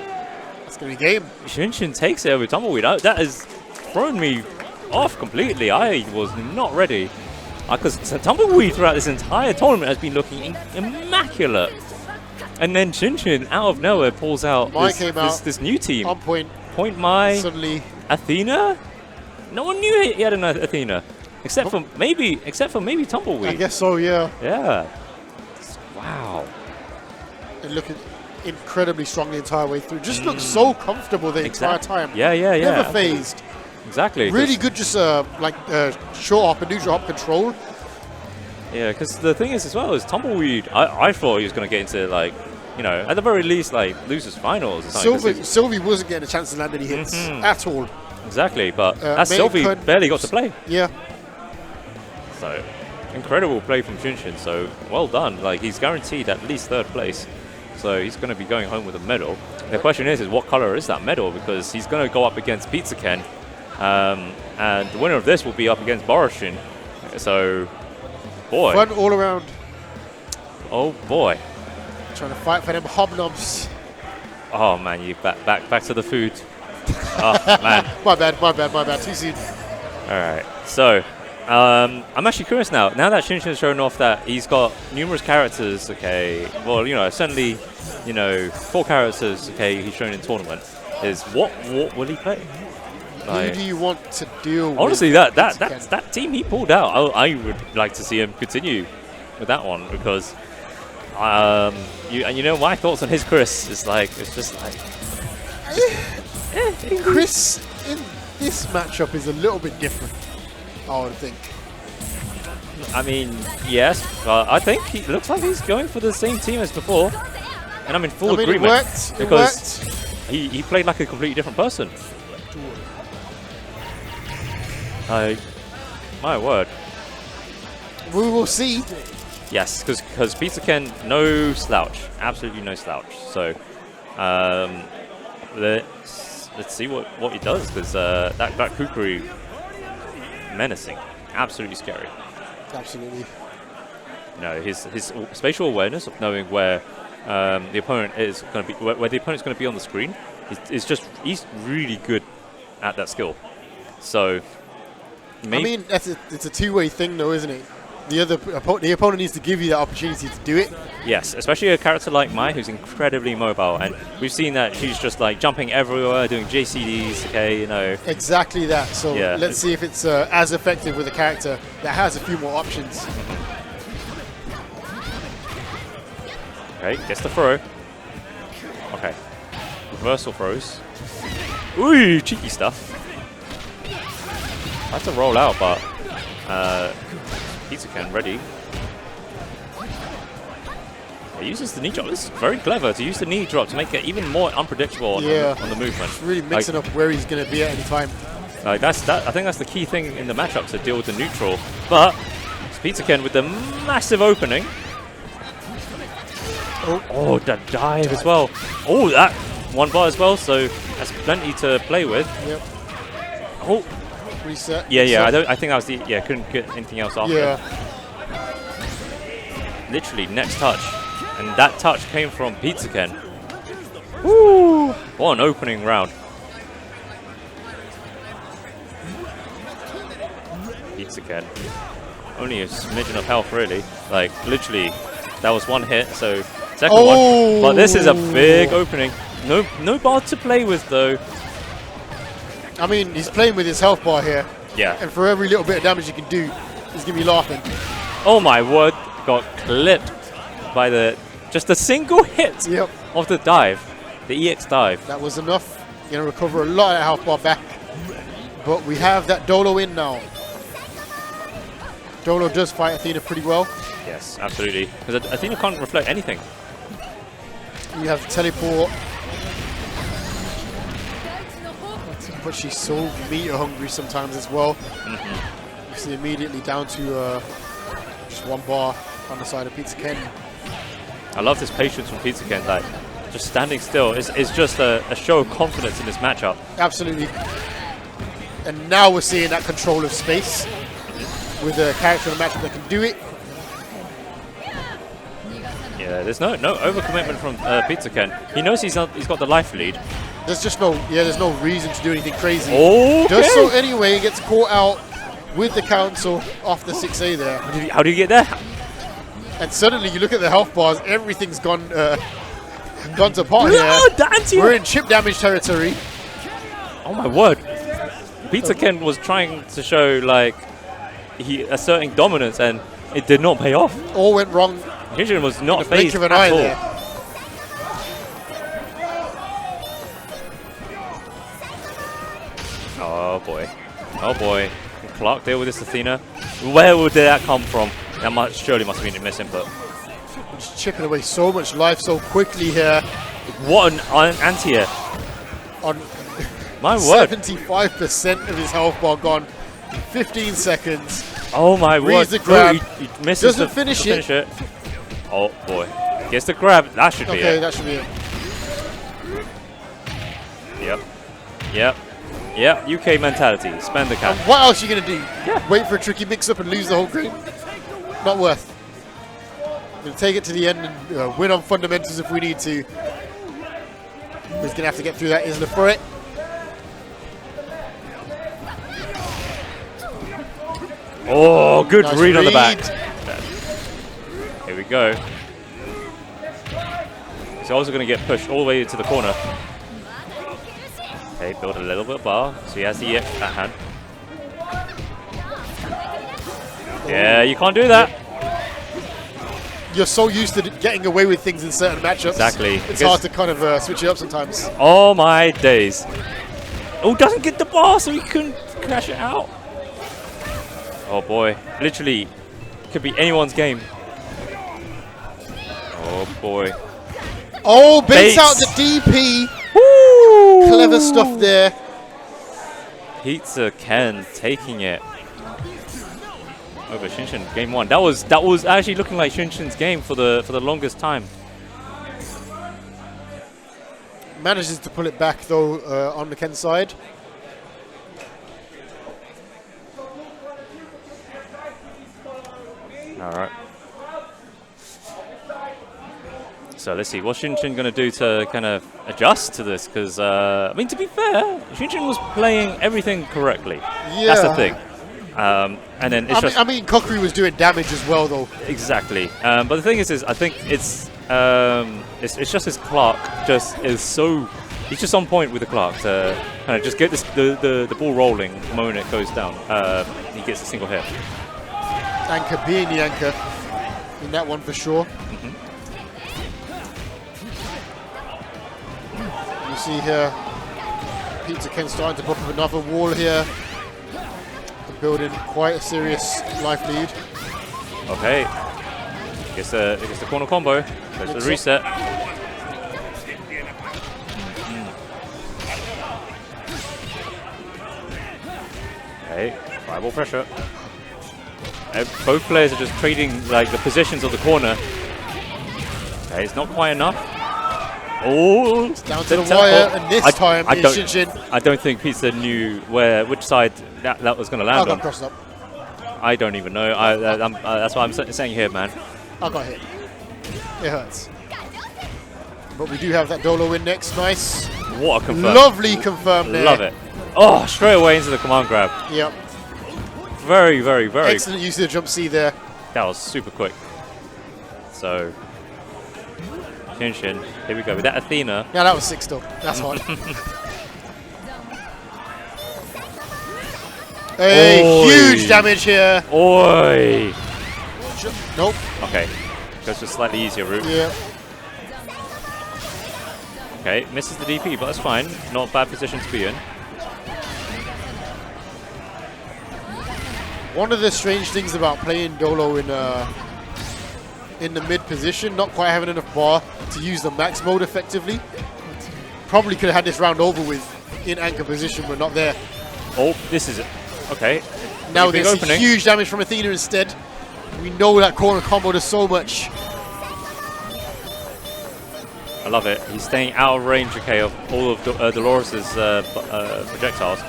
It's going to be game. Shinshin takes it over Tumbleweed. That has thrown me off completely. I was not ready. Because Tumbleweed throughout this entire tournament has been looking immaculate. And then Shinshin, out of nowhere, pulls out this new team. On point. Point Mai. Suddenly. Athena? No one knew he had an Athena. Except for maybe Tumbleweed. I guess so, yeah. Yeah. Wow. And looking incredibly strong the entire way through. Just looks so comfortable the entire time. Yeah. Never phased. Exactly. Really good, just short hop and neutral hop control. Yeah, because the thing is as well is Tumbleweed. I thought he was going to get into at the very least losers finals. Or something, Sylvie wasn't getting a chance to land any hits at all. Exactly, but that Sylvie barely got to play. Yeah. So incredible play from Shinshin. So well done. He's guaranteed at least 3rd place. So he's going to be going home with a medal. The question is what color is that medal? Because he's going to go up against Pizza Ken. And the winner of this will be up against Boroshin. So, boy. Fun all around. Oh, boy. Trying to fight for them hobnobs. Oh, man, you back to the food. Oh, man. My bad. Too soon. All right. So, I'm actually curious now. Now that Shinshin has shown off that he's got numerous characters, okay. Well, certainly, 4 characters, okay, he's shown in tournament. Is what will he play? Who do you want to deal with? Honestly, that team he pulled out, I would like to see him continue with that one because, my thoughts on his Chris is Chris in this matchup is a little bit different, I would think. I mean, yes, but I think he looks like he's going for the same team as before, and I'm in full agreement. It worked. He played like a completely different person. My word. We will see. Yes, because Pizza Ken, no slouch, absolutely no slouch. So let's see what he does because that Kukuri, menacing, absolutely scary. Absolutely. His spatial awareness of knowing where the opponent is going to be, where the opponent's going to be on the screen, he's really good at that skill. So. I mean, it's a two-way thing, though, isn't it? The opponent needs to give you that opportunity to do it. Yes, especially a character like Mai, who's incredibly mobile, and we've seen that she's just jumping everywhere, doing JCDs. Okay, Exactly that. So let's see if it's as effective with a character that has a few more options. Okay, gets the throw. Okay, reversal throws. Ooh, cheeky stuff. I have to roll out, but Pizza Ken ready. He uses the knee drop. This is very clever to use the knee drop to make it even more unpredictable on the movement. It's really mixing up where he's going to be at any time. Like I think that's the key thing in the matchup, to deal with the neutral. But it's Pizza Ken with the massive opening. Oh, that dive as well. Oh, that one bar as well. So that's plenty to play with. Yep. Oh, reset. Yeah. I think that was the couldn't get anything else after. Yeah. Literally next touch, and that touch came from Pizza Ken. Woo! What an opening round. Pizza Ken. Only a smidgen of health, really. Like, literally, that was one hit, so second one. But this is a big opening. No bar to play with, though. I mean, he's playing with his health bar here. Yeah. And for every little bit of damage you can do, he's going to be laughing. Oh my word. Got clipped by just a single hit of the dive. The EX dive. That was enough. Going to recover a lot of that health bar back. But we have that Dolo in now. Dolo does fight Athena pretty well. Yes, absolutely. Because Athena can't reflect anything. You have the teleport. But she's so meter hungry sometimes as well. You see immediately down to just one bar on the side of Pizza Ken. I love this patience from Pizza Ken. Like, just standing still is just a show of confidence in this matchup. Absolutely. And now we're seeing that control of space with a character in the matchup that can do it. Yeah, there's no overcommitment from Pizza Ken. He knows he's got the life lead. There's just there's no reason to do anything crazy. Okay. Does so anyway, gets caught out with the council off the 6A there. How do you get there? And suddenly you look at the health bars, everything's gone to pot here. We're in chip damage territory. Oh my word. Pizza Ken was trying to show like he asserting dominance, and it did not pay off. All went wrong. Shinshin was not blink phased of an at eye all. there. Oh boy. Oh boy. Can Clark deal with this Athena? Where would that come from? That surely must have been a miss input. Just chipping away so much life so quickly here. What an anti-air. On my word. 75% of his health bar gone. 15 seconds. Oh my word. The grab. He misses Doesn't finish it. Oh boy. Gets the grab. That should be it. Okay, that should be it. Yep. UK mentality. Spend the cash. What else are you going to do? Yeah. Wait for a tricky mix-up and lose the whole game? Not worth. We'll take it to the end and win on fundamentals if we need to. He's going to have to get through that Isla for it. Oh, good nice read on the back. Here we go. He's also going to get pushed all the way to the corner. Okay, build a little bit of bar. So he has the EX at hand. Yeah, you can't do that. You're so used to getting away with things in certain matchups. Exactly. It's hard to kind of switch it up sometimes. Oh my days. Oh, doesn't get the bar, so he couldn't crash it out. Oh boy. Literally, could be anyone's game. Oh boy. Oh, baits out the DP. Woo! Clever stuff there. Pizza Ken taking it over Shinshin game one. That was actually looking like Shinshin's game for the longest time. Manages to pull it back though on the Ken side. All right. So let's see, what's Shinshin going to do to kind of adjust to this? Because, I mean, to be fair, Shinshin was playing everything correctly. Yeah. That's the thing. And then it's I mean, Kokiri was doing damage as well, though. Exactly. But the thing is I think it's just his Clark just is so... He's just on point with the Clark to kind of just get the ball rolling the moment it goes down. He gets a single hit. Anchor being the anchor in that one for sure. You see here, Pizza Ken starting to pop up another wall here. They're building quite a serious life lead. Okay. Gets the corner combo. Goes for the reset. Okay, fireball pressure. Both players are just trading like the positions of the corner. Okay, it's not quite enough. Oh, it's down to the wire, and this time I I don't think Pizza knew which side that was going to land on. got crossed up. I don't even know. That's what I'm saying here, man. I got hit. It hurts. But we do have that Dolo win next. Nice. What a confirm. Lovely confirm there. Love it. Oh, straight away into the command grab. Yep. Very, very, very. Excellent use of the jump C there. That was super quick. So, Shinshin, here we go with that Athena. Yeah, that was sick still. That's hard. Hey, Oi. huge damage here. Oi! Nope. Okay, goes for a slightly easier route. Yeah. Okay, misses the DP, but that's fine. Not a bad position to be in. One of the strange things about playing Dolo in the mid position, not quite having enough bar to use the max mode effectively. Probably could have had this round over with in anchor position, but not there. Oh, this is it. Okay. Now Big there's opening. huge damage from Athena instead. We know that corner combo does so much. I love it. He's staying out of range, okay, of all of Dolores' projectiles.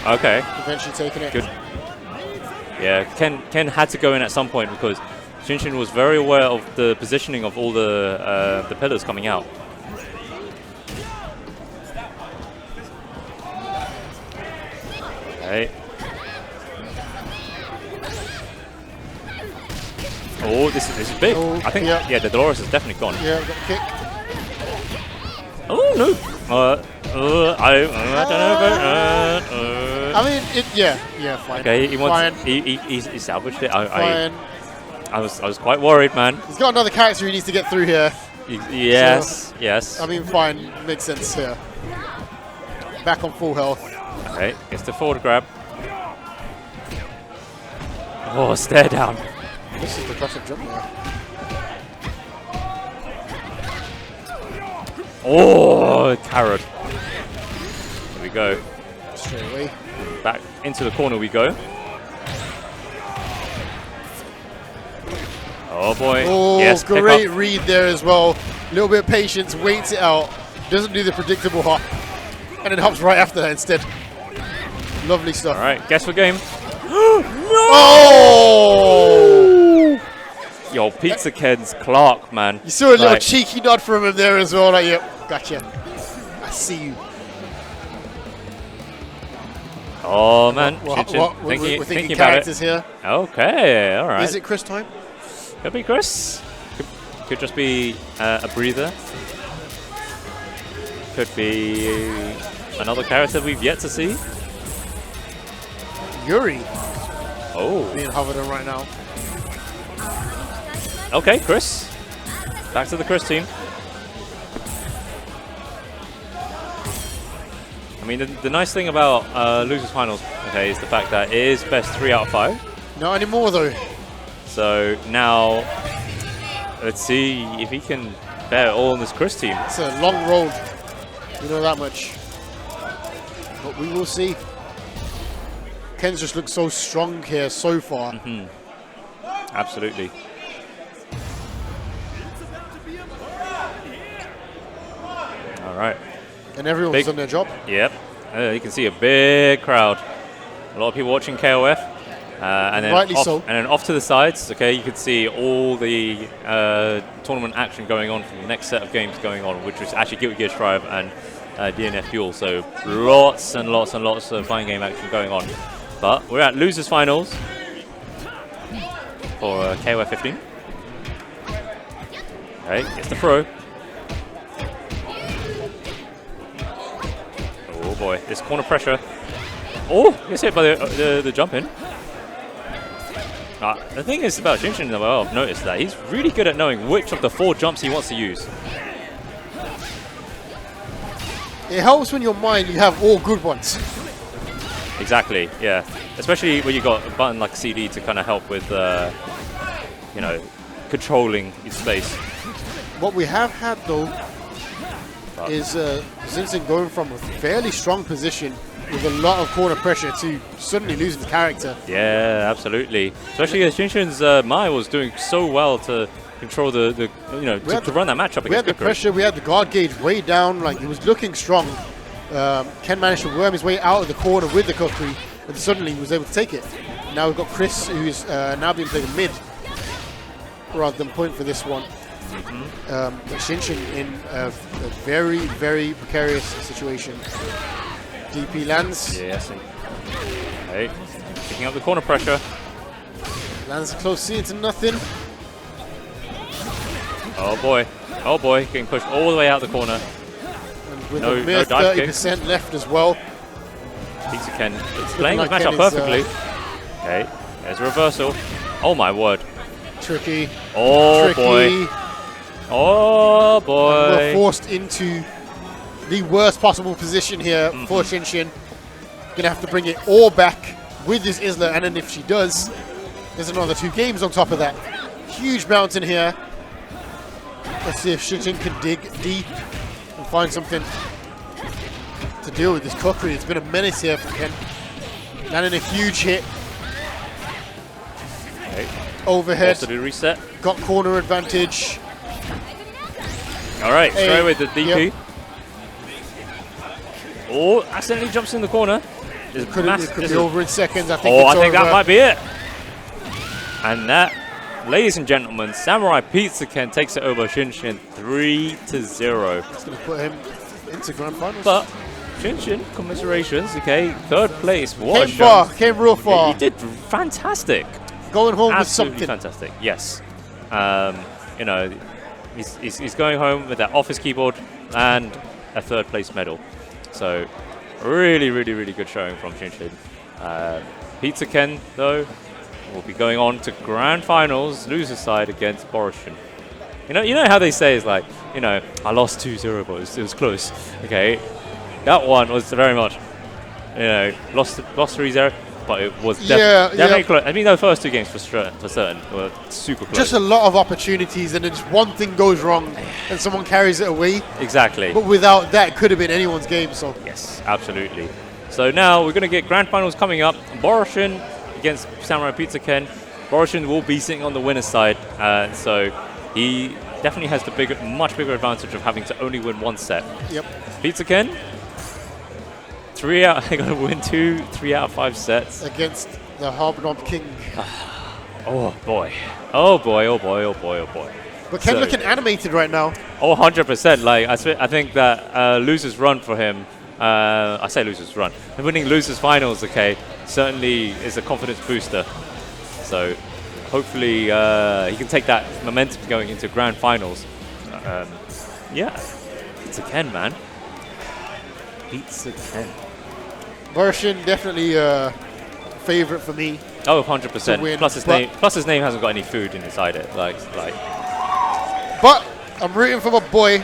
Okay. Eventually taking it. Good. Yeah, Ken had to go in at some point because Shinshin was very aware of the positioning of all the pillars coming out. Okay. Oh, this is big. Oh, I think yeah. the Dolores is definitely gone. Yeah, got a kick. Oh no. I don't know about I mean, yeah, fine. Okay, he fine. wants he salvaged it. Fine. I was quite worried, man. He's got another character he needs to get through here. Yes, yes. I mean, fine, makes sense here. Back on full health. Okay, gets the forward grab. Oh, stare down. This is the classic jump there. Oh, carrot. Here we go. Straight away. Back into the corner we go. Oh boy. Oh, yes, great pick up. read there as well. A little bit of patience, waits it out. Doesn't do the predictable hop. And then hops right after that instead. Lovely stuff. All right, guess for game. Oh! Yo, Pizza Ken's Clark, man. You saw a little cheeky nod from him there as well. Like, yep, gotcha. I see you. Oh man, We're thinking about characters it. here. Okay, all right. Is it Chris time? Could be Chris. Could just be a breather. Could be another character we've yet to see. Yuri Oh. being hovered on right now. Okay, Chris. Back to the Chris team. I mean, the nice thing about Losers Finals, okay, is the fact that it is best 3 out of 5. Not anymore though. So now, let's see if he can bear it all on this Chris team. It's a long road. You know that much. But we will see. Ken's just looked so strong here so far. Mm-hmm. Absolutely. All right. And everyone's done their job. Yep. You can see a big crowd. A lot of people watching KOF. And then Rightly off, so. And then off to the sides, okay, you can see all the tournament action going on from the next set of games going on, which was actually Guilty Gear Strive and DNF Duel. So lots and lots and lots of fine game action going on. But we're at Losers Finals for KOF 15. Okay, gets the throw. Oh boy, this corner pressure. Oh, gets hit by the jump in. The thing is about Shinshin, well, I've noticed that he's really good at knowing which of the 4 jumps he wants to use. It helps when your mind you have all good ones. Exactly, yeah. Especially when you got a button like CD to kind of help with, you know, controlling his space. What we have had though is Zinzin going from a fairly strong position with a lot of corner pressure to suddenly losing character. Yeah, absolutely. Especially as Shinshin's Mai was doing so well to control the to run that matchup against We had the Kukuri. pressure, we had the guard gauge way down, like he was looking strong. Ken managed to worm his way out of the corner with the Kukuri, and suddenly he was able to take it. Now we've got Chris, who's now being played mid rather than point for this one. But Shinshin in a very, very precarious situation. DP lands. Yes. Okay. Picking up the corner pressure. Lands a close C into nothing. Oh boy. Oh boy. Getting pushed all the way out the corner. And with No- a mere no dive 30% left as well. Pizza Ken is playing like the matchup Ken is, perfectly. Okay. There's a reversal. Oh my word. Tricky. Oh tricky. boy. Oh And we're boy. forced into the worst possible position here for Shinshin. Gonna have to bring it all back with this Isla, and then if she does, there's another 2 games on top of that. Huge mountain here. Let's see if Shinshin can dig deep and find something to deal with this Kukuri. It's been a menace here for Ken. Landing a huge hit. Okay. Overhead. Also do reset. Got corner advantage. All right. Hey, Straight with the DP. yep. Oh, accidentally jumps in the corner. This Could this be over in seconds. I think Oh, it's I think that over. might be it. And that, ladies and gentlemen, Samurai Pizza Ken takes it over Shinshin 3-0. It's going to put him into grand finals. But Shinshin, commiserations, okay, 3rd place. What a Came show. far, came real far. He did fantastic. Going home Absolutely with something. fantastic. Yes. You know, he's going home with that office keyboard and a 3rd place medal. So really, really, really good showing from Shinshin. Pizza Ken, though, will be going on to grand finals, loser side against Boroshin. You know how they say it's like, I lost 2-0, but it was close. Okay, that one was very much, lost 3-0, but it was definitely close. I mean, the first 2 games for certain were super close. Just a lot of opportunities, and then just one thing goes wrong, and someone carries it away. Exactly. But without that, it could have been anyone's game. So Yes, absolutely. So now we're going to get grand finals coming up. Boroshin against Samurai Pizza Ken. Boroshin will be sitting on the winner's side, so he definitely has the much bigger advantage of having to only win 1 set. Yep. Pizza Ken, they got to win 3 out of 5 sets. Against the Hobnob King. Oh boy, oh boy, oh boy, oh boy, oh boy. But Ken So- looking animated right now. Oh, 100%. Like I think that losers run for him. I say losers run. Winning losers finals, okay, certainly is a confidence booster. So hopefully he can take that momentum going into grand finals. Yeah, Pizza Ken, man. Pizza Ken. Boroshin definitely a favorite for me. Oh, To 100%. win, Plus his name hasn't got any food inside it. Like. But I'm rooting for my boy.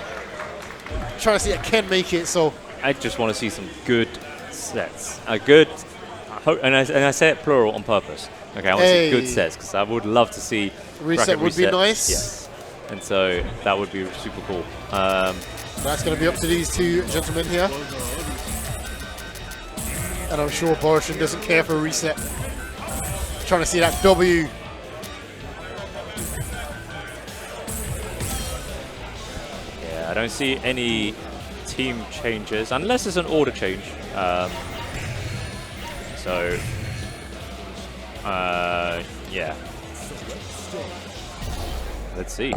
Trying to see Ken make it. So I just want to see some good sets. A good, and I say it plural on purpose. Okay, I want to see good sets because I would love to see reset bracket would be reset. nice. Yes, and so that would be super cool. That's going to be up to these 2 gentlemen here. And I'm sure Boroshin doesn't care for a reset. Trying to see that W. Yeah, I don't see any team changes unless it's an order change. Yeah. Let's see.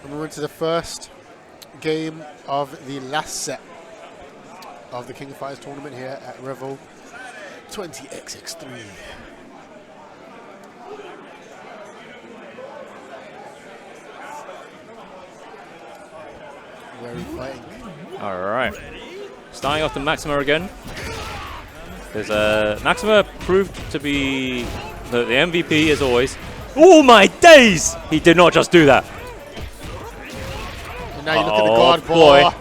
And we're into the first game of the last set of the King of Fighters tournament here at Revel 20XX-3. Where are we fighting? All right. Starting off the Maxima again. There's Maxima proved to be the MVP as always. Oh my days! He did not just do that. And now you look at the guard bar.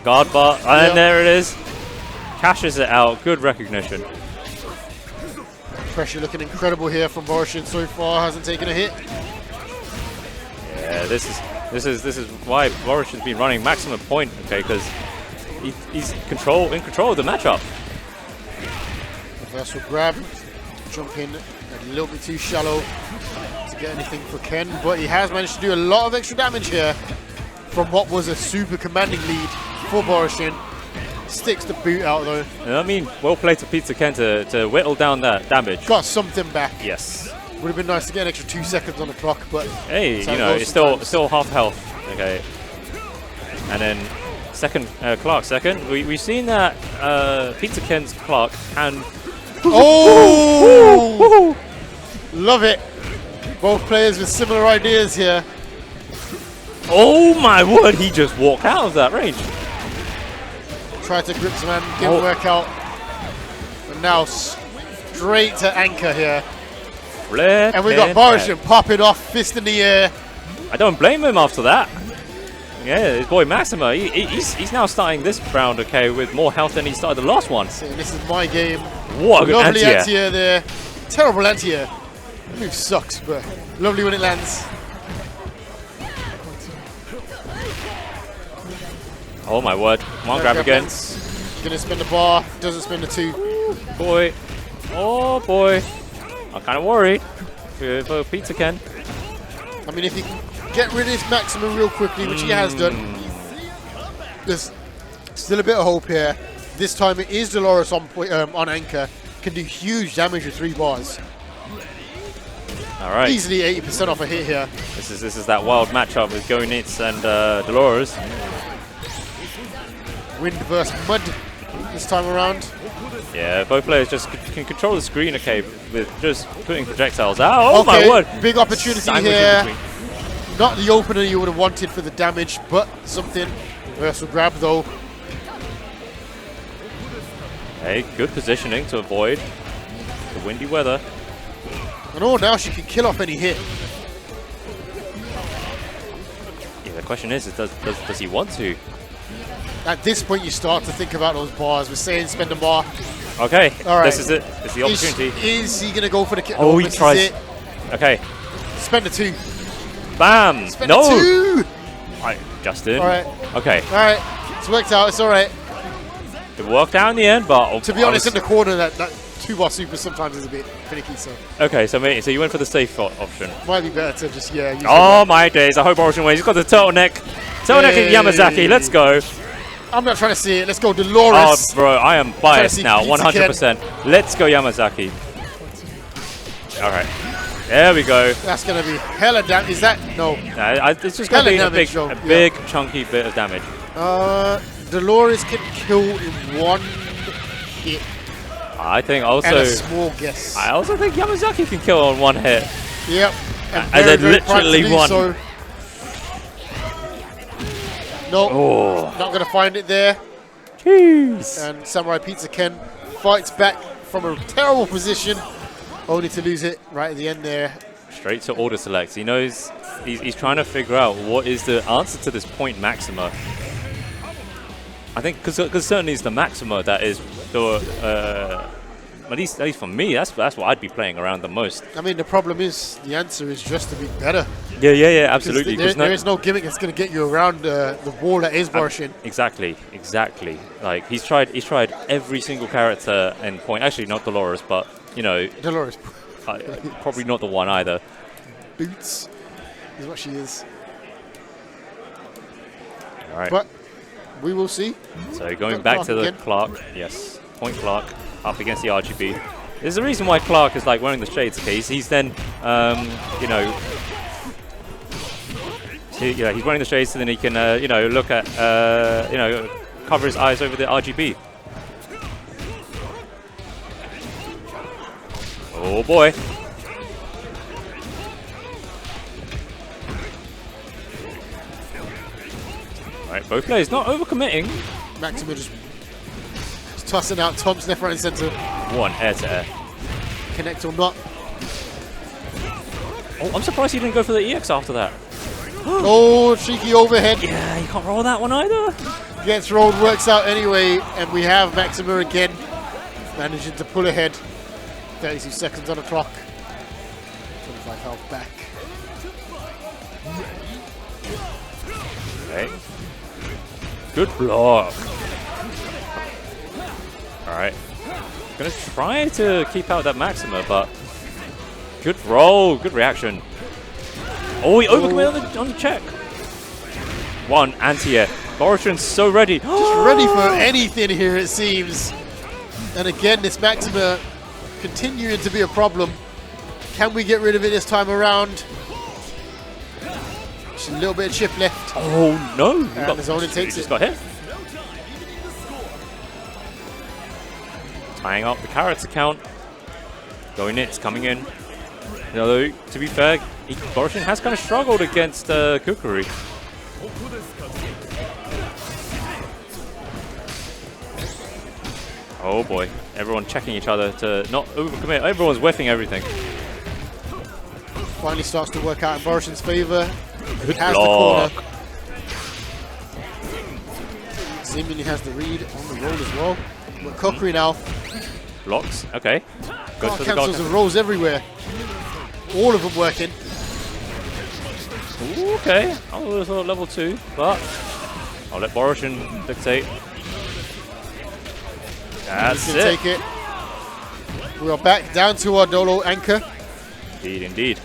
Guard bar, and Yep. there it is. cashes it out. Good recognition. Pressure looking incredible here from Borushin so far. Hasn't taken a hit. Yeah, this is why Borushin's been running maximum point. Okay, because he's in control of the matchup. Reversal grab, jump in a little bit too shallow to get anything for Ken, but he has managed to do a lot of extra damage here from what was a super commanding lead for Borushin. Sticks the boot out though. I mean, well played to Pizza Ken to whittle down that damage. Got something back. Yes. Would have been nice to get an extra 2 seconds on the clock, but hey, you know, it's still half health. Okay. And then Clark second. We've seen that Pizza Ken's Clark can. Oh! Love it. Both players with similar ideas here. Oh my word! He just walked out of that range. Tried to grip some man, didn't work out. But now straight to anchor here. And we got Borushin popping off, fist in the air. I don't blame him after that. Yeah, his boy Maxima, he's now starting this round, okay, with more health than he started the last one. So this is my game. What a good lovely anti-air there. Terrible anti-air. The move sucks, but lovely when it lands. Oh my word. Come on, grab again. Gonna spin the bar, doesn't spin the 2. Boy. Oh boy. I'm kind of worried for Pizza Ken. I mean, if he can get rid of his maximum real quickly, which he has done, there's still a bit of hope here. This time it is Dolores on anchor. Can do huge damage with 3 bars. All right. Easily 80% off a hit here. This is that wild matchup with Go Nits and Dolores. Wind versus mud this time around. Yeah, both players just can control the screen, okay, with just putting projectiles out. Oh okay, my word! Big opportunity here. Not the opener you would have wanted for the damage, but something. Reversal grab though. Hey, good positioning to avoid the windy weather. And oh, now she can kill off any hit. Yeah, the question is does he want to? At this point, you start to think about those bars. We're saying spend a bar. Okay, all right. This is it. It's the opportunity. Is he going to go for the kill? Oh, he tries. Okay. Spend a 2. Bam! Spend no! a 2! Alright, Justin. Alright. Okay. Alright. It's worked out. It's alright. It worked out in the end, but... To be honest, in the corner, that 2-bar super sometimes is a bit finicky, so... Okay, so you went for the safe option. Might be better to just, yeah... Oh, my days. I hope Borushin wins. He's got the turtleneck. Turtleneck and Yamazaki. Let's go. I'm not trying to see it. Let's go, Dolores. Oh, bro, I am biased now, 100%. Let's go, Yamazaki. All right. There we go. That's going to be hella damage. Is that? No. It's just going to be a big chunky bit of damage. Dolores can kill in 1 hit. I think also... And a small guess. I also think Yamazaki can kill on 1 hit. Yep. And then literally 1. So. Nope, oh. Not going to find it there. Jeez. And Samurai Pizza Ken fights back from a terrible position, only to lose it right at the end there. Straight to order select. He knows he's trying to figure out what is the answer to this point maxima. I think because certainly it's the maxima that is the at least for me, that's what I'd be playing around the most. I mean, the problem is the answer is just to be better. Yeah, absolutely. There is no gimmick that's going to get you around the wall that is Borushin. Exactly. Like he's tried every single character and point. Actually, not Dolores, but you know, Dolores. Probably not the one either. Boots is what she is. All right. But we will see. So going back to the Clark, yes, point Clark up against the RGB. There's a reason why Clark is like wearing the shades. Okay, he's then, you know, he's wearing the shades, so then he can, you know, look at, you know, cover his eyes over the RGB. Oh boy. Alright, both players not overcommitting. Maxima just tossing out Tom's left, right, and center. One air to air. Connect or not. Oh, I'm surprised he didn't go for the EX after that. Oh, cheeky overhead. Yeah, you can't roll that one either. Gets rolled, works out anyway, and we have Maxima again, managing to pull ahead. 32 seconds on the clock. 25 health back. Okay. Good block. Alright. Gonna try to keep out that Maxima, but good roll, good reaction. Oh, he overcommitted on the check. One anti-air. Borishin's so ready. Just ready for anything here, it seems. And again, this Maxima continuing to be a problem. Can we get rid of it this time around? Just a little bit of chip left. Oh no! And his only takes just it. got hit. Tying up the carrots account. Going Nits coming in. Although, to be fair, Borishin has kind of struggled against Kukuri. Oh boy, everyone checking each other to not overcommit. Everyone's whiffing everything. Finally starts to work out in Borishin's favor. Good Has block. the corner. Seemingly has the read on the roll as well. But Kukuri now. Blocks, okay. Goes Can't for the cancels guard. and rolls everywhere. All of them working. Ooh, okay, I would have thought level 2, but I'll let Borishin dictate. That's Can it. take it. We are back down to our Dolo anchor. Indeed, indeed.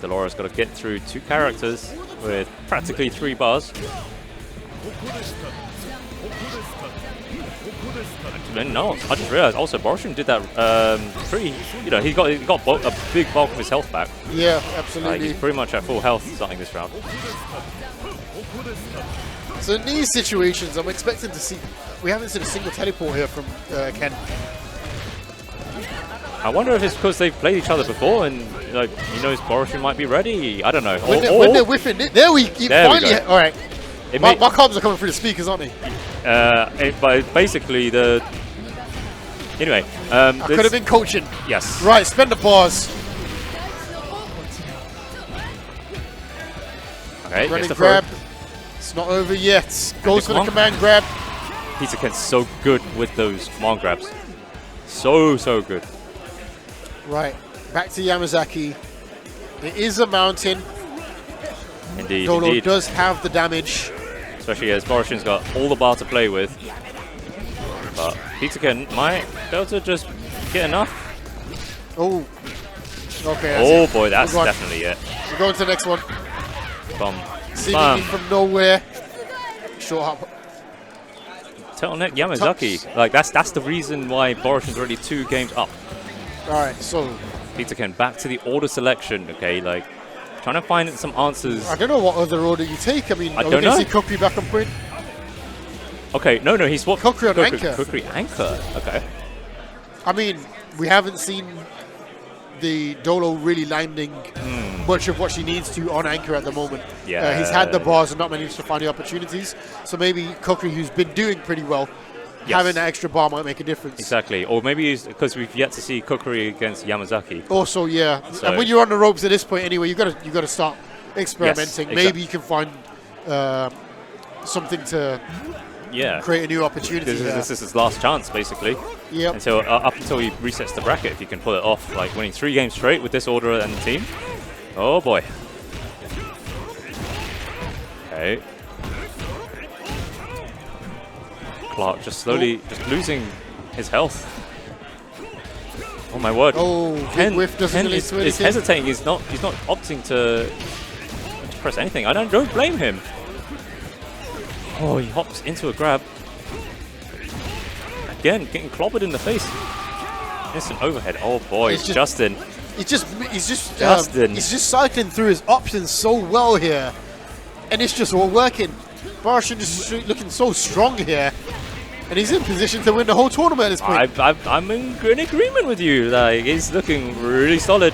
Dolores got to get through 2 characters with practically 3 bars. No, I just realized also Borishin did that pretty, you know, he got a big bulk of his health back. Yeah, Like, absolutely. he's pretty much at full health starting this round. So in these situations, I'm expecting to see. We haven't seen a single teleport here from Ken. I wonder if it's because they've played each other before and like he knows Borishin might be ready. I don't know. When they're whiffing it, there we finally. All right, my comms are coming through the speakers, aren't they? But basically the. Anyway, I could have been coaching. Yes. Right, spend the pause. Okay. Running Gets the grab. throw. It's not over yet. Goes for the command. command grab. Pizza Ken's so good with those command grabs. So good. Right, back to Yamazaki. It is a mountain. Indeed, Dolo indeed. does have the damage. Especially as Borishin's got all the bar to play with. But Pizza Ken might be able to just get enough. Oh. Okay. Oh it. boy, that's We're going- definitely it. We're going to the next one. Bum. Seemingly Bam. from nowhere. Short hop. Turtleneck Yamazaki. Like that's the reason why Borishin's already 2 games up. Alright, so Pizza Ken back to the order selection, okay, like trying to find some answers. I don't know what other order you take. I mean, I are we don't going know. to see Kukuri back on point? Okay, no, he swapped Kukuri on anchor. Kukuri anchor, okay. I mean, we haven't seen the Dolo really landing much of what she needs to on anchor at the moment. Yeah. He's had the bars and not managed to find the opportunities. So maybe Kukuri, who's been doing pretty well, having that extra bar might make a difference. Exactly, or maybe because we've yet to see Kukuri against Yamazaki. Also, yeah, So- and when you're on the ropes at this point anyway, you got to start experimenting. Yes, Maybe you can find something to create a new opportunity. This is his last chance, basically. Yep. Until up until he resets the bracket, if he can pull it off, like winning 3 games straight with this order and the team. Oh boy. Okay. Clark just slowly just losing his health. Oh my word. Oh, Ken, whiff doesn't Ken really is do anything. hesitating. He's not opting to press anything. I don't blame him. Oh, he hops into a grab. Again, getting clobbered in the face. Instant overhead. Oh boy, It's just- Justin. He's just Justin. he's just cycling through his options so well here, and it's just all working. Borishin just looking so strong here, and he's in position to win the whole tournament at this point. I'm in agreement with you. Like he's looking really solid.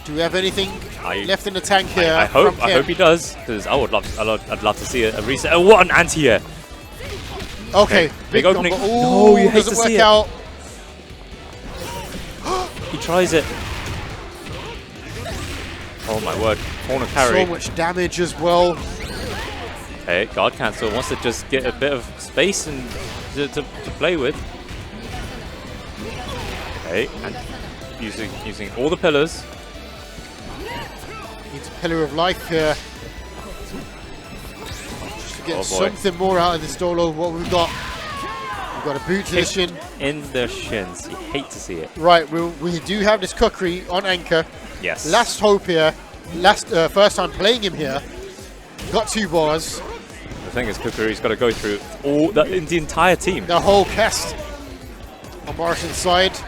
Do we have anything I- left in the tank here? I from hope Ken? he does, because I'd love to see a reset. Oh, what an anti-air! Okay, Big opening. combo. No, you Ooh, hate doesn't to work see it. out. He tries it. Oh my word. Corner carry. So much damage as well. Okay, guard cancel. Wants to just get a bit of space and to play with. Okay, and using all the pillars. Needs a pillar of life here. Just to get something more out of this Dolo. What we've got. We've got a boot to the shin. In the shins. You hate to see it. Right, we do have this Kukri on anchor. Yes. Last hope here. First time playing him here. Got 2 bars. The thing is, Kukuri's got to go through all the entire team. The whole cast on Morrison's side.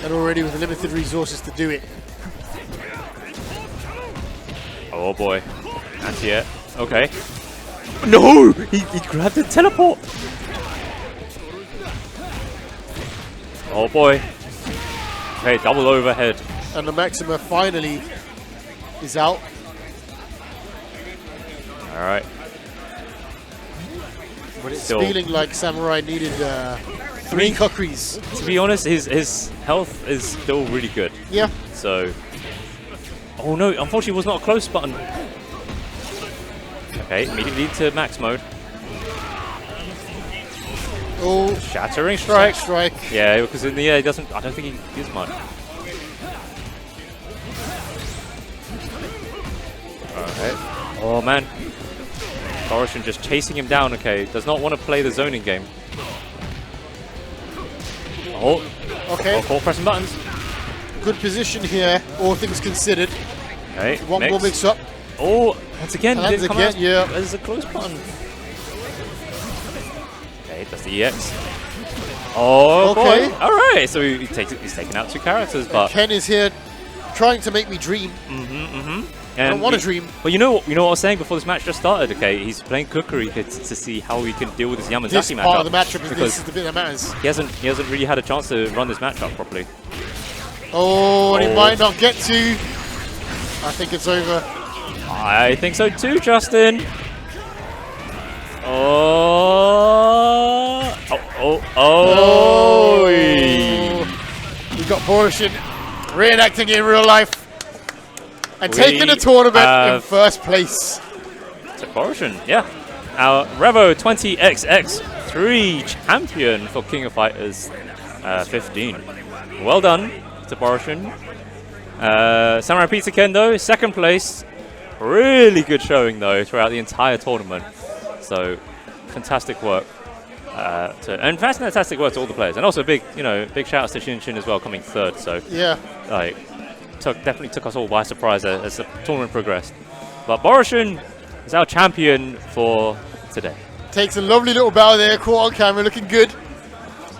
And already with limited resources to do it. Oh boy. Anti-air. Okay. No! He grabbed the teleport! Oh boy. Okay, double overhead. And the Maxima finally is out. Alright. But it's feeling like Samurai needed 3 Kukris. To be honest, his health is still really good. Yeah. So... Oh no, unfortunately it was not a close button. Okay, immediately to max mode. Oh, Shattering strike. strike. Yeah, because in the air, he doesn't. I don't think he gives much. Alright. Oh man. Borishin just chasing him down. Okay, does not want to play the zoning game. Oh. Okay. Oh, pressing buttons. Good position here, all things considered. Okay. One more mix up. Oh, once again, Lands again, yeah. There's a close button. Okay, that's the EX. Oh, okay. Boy. All right. So he's taking out 2 characters, but Ken is here trying to make me dream. I don't want to dream. Well, you know what I was saying before this match just started. Okay, he's playing Kukuri to see how he can deal with this Yamazaki This matchup. part of the matchup, because this is the bit that matters. He hasn't really had a chance to run this matchup properly. Oh, and he might not get to. I think it's over. I think so too, Justin. Oh. We got Borishin reenacting in real life and taking the tournament in first place. To Borishin, yeah. Our Revo 20XX-3 champion for King of Fighters 15. Well done to Borishin. Samurai Pizza Kendo, 2nd place. Really good showing though throughout the entire tournament. So fantastic work. And fantastic work to all the players. And also big shout outs to Shin Shin as well, coming 3rd. So yeah, like definitely took us all by surprise as the tournament progressed. But Borishin is our champion for today. Takes a lovely little bow there, caught on camera, looking good.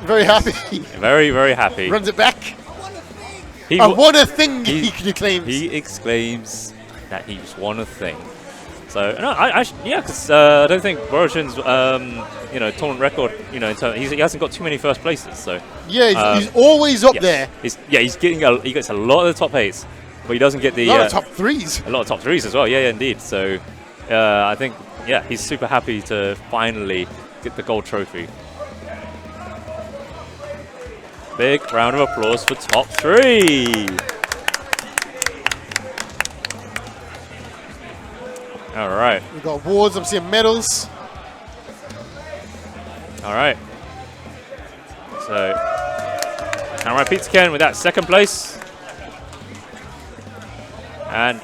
Very happy. Very, very happy. Runs it back. I won a thing, he claims. He exclaims that he's won a thing. So no, because I don't think Borishin's tournament record, he hasn't got too many first places. So yeah, he's always up there. He gets a lot of the top 8s, but he doesn't get the a lot of top 3s. A lot of top 3s as well. Yeah, indeed. So I think he's super happy to finally get the gold trophy. Big round of applause for top 3. All right. We've got awards, I'm seeing medals. All right. So, Samurai Pizza Ken with that 2nd place. And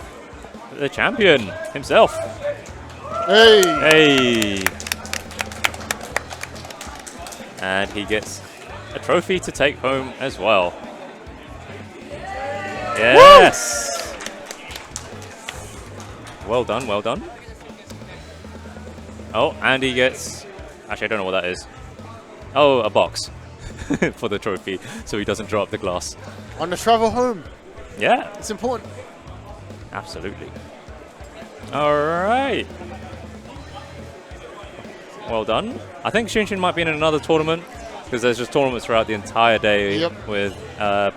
the champion himself. Hey! And he gets a trophy to take home as well. Yes! Woo! Well done, well done. Oh, and he gets... Actually, I don't know what that is. Oh, a box for the trophy, so he doesn't drop the glass. On the travel home. Yeah. It's important. Absolutely. All right. Well done. I think Shinshin might be in another tournament, because there's just tournaments throughout the entire day with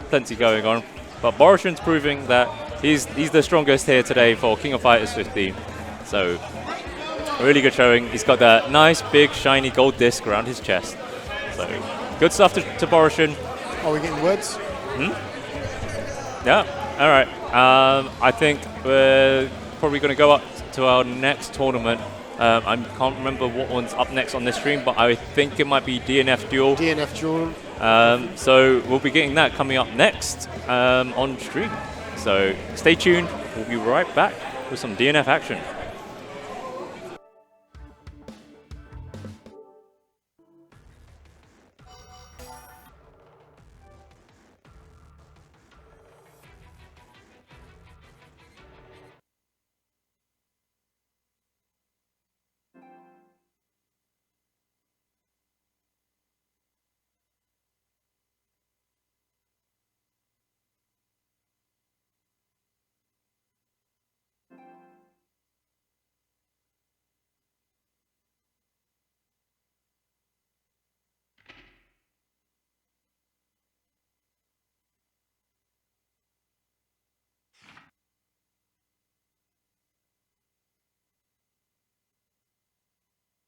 plenty going on. But Borishin's proving that he's the strongest here today for King of Fighters 15. So, really good showing. He's got that nice, big, shiny gold disc around his chest. So, good stuff to Borishin. Are we getting words? Yeah. All right. I think we're probably going to go up to our next tournament. I can't remember what one's up next on this stream, but I think it might be DNF Duel. DNF Duel. So we'll be getting that coming up next on stream. So stay tuned. We'll be right back with some DNF action.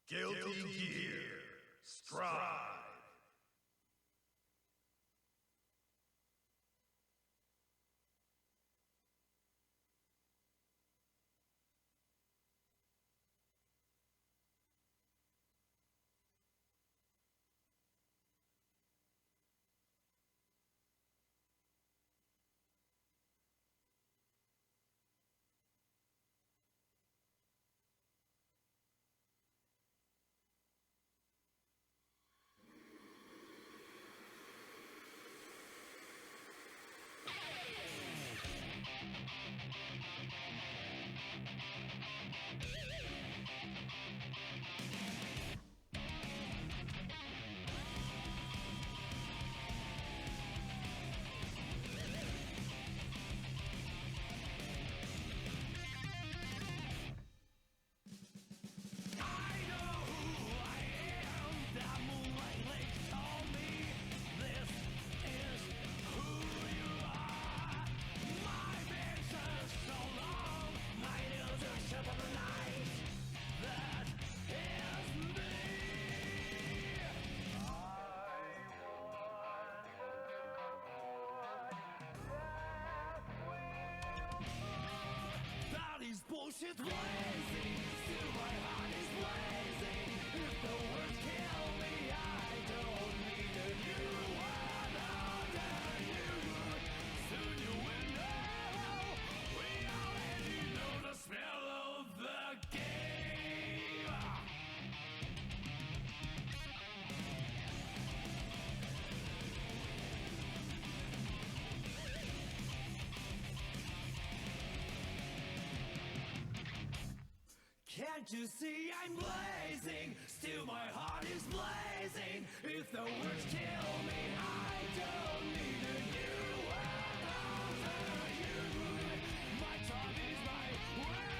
Guilty Gear Strive. Bullshit blazing, still my heart is blazing. If the words kill me, I don't need a new one under you. Soon you will know. We already know the smell of the game. Can't you see I'm blazing? Still my heart is blazing. If the words kill me, I don't need a new one over you. My tongue is my word.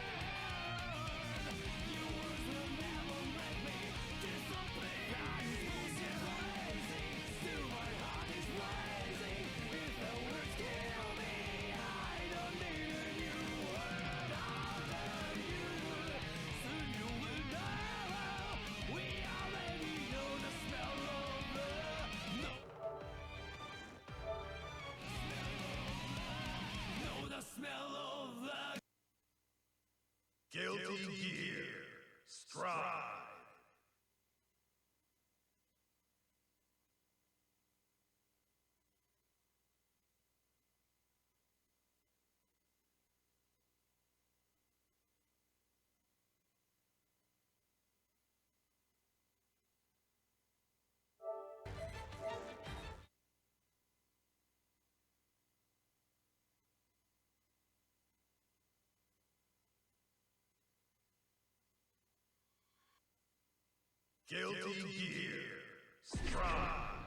Your words will never make me disappear. I'm bullshit blazing. Still my heart is blazing. If the words kill me, I don't need a new word over you. Soon you will know. We already know the smell of the know the smell of the Guilty Gear Strive. Guilty Gear Strive.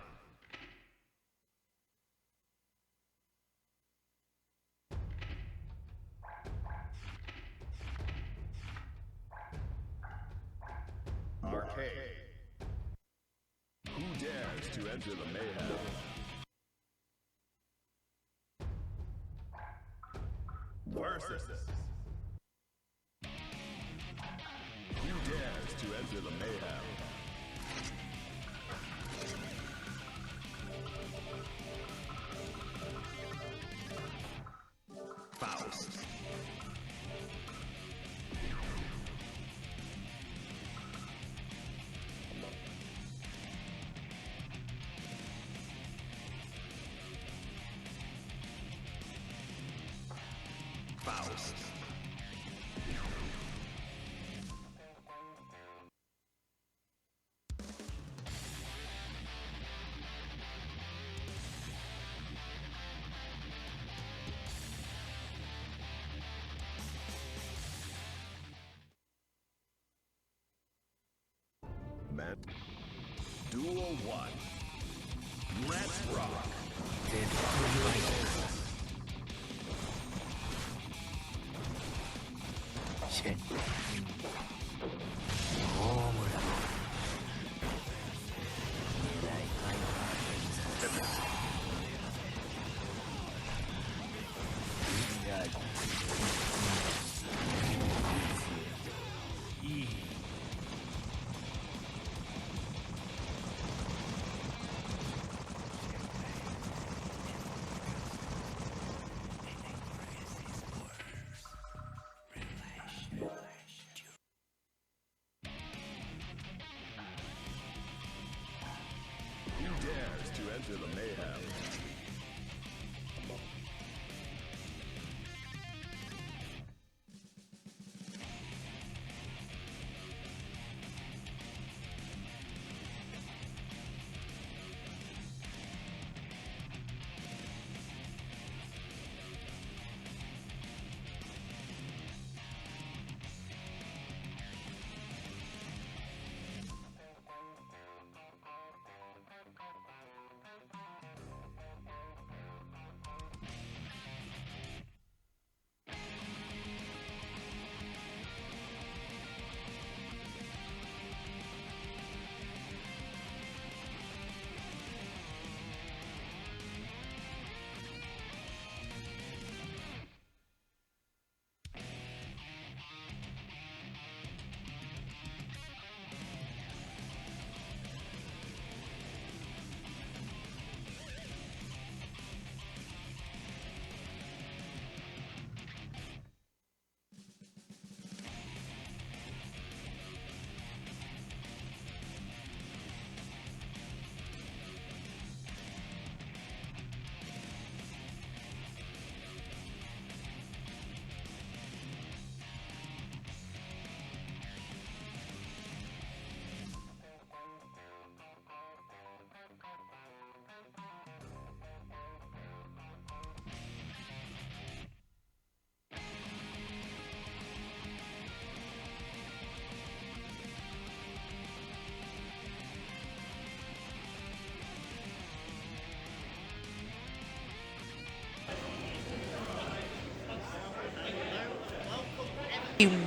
Arcade. Who dares to enter the mayhem? Versus. Who dares to enter the mayhem? Man. Duel 1. Let's rock. Who dares to enter the mayhem?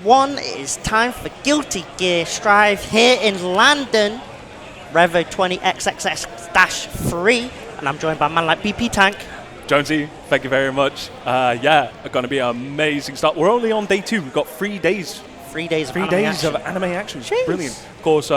One, it is time for Guilty Gear Strive here in London, Revo 20XX-3, and I'm joined by a man like BP Tank. Jonesy, thank you very much. Yeah, going to be an amazing start. We're only on day 2. We've got 3 days. 3 days of Three anime days action. of anime action. Jeez. Brilliant. Of course,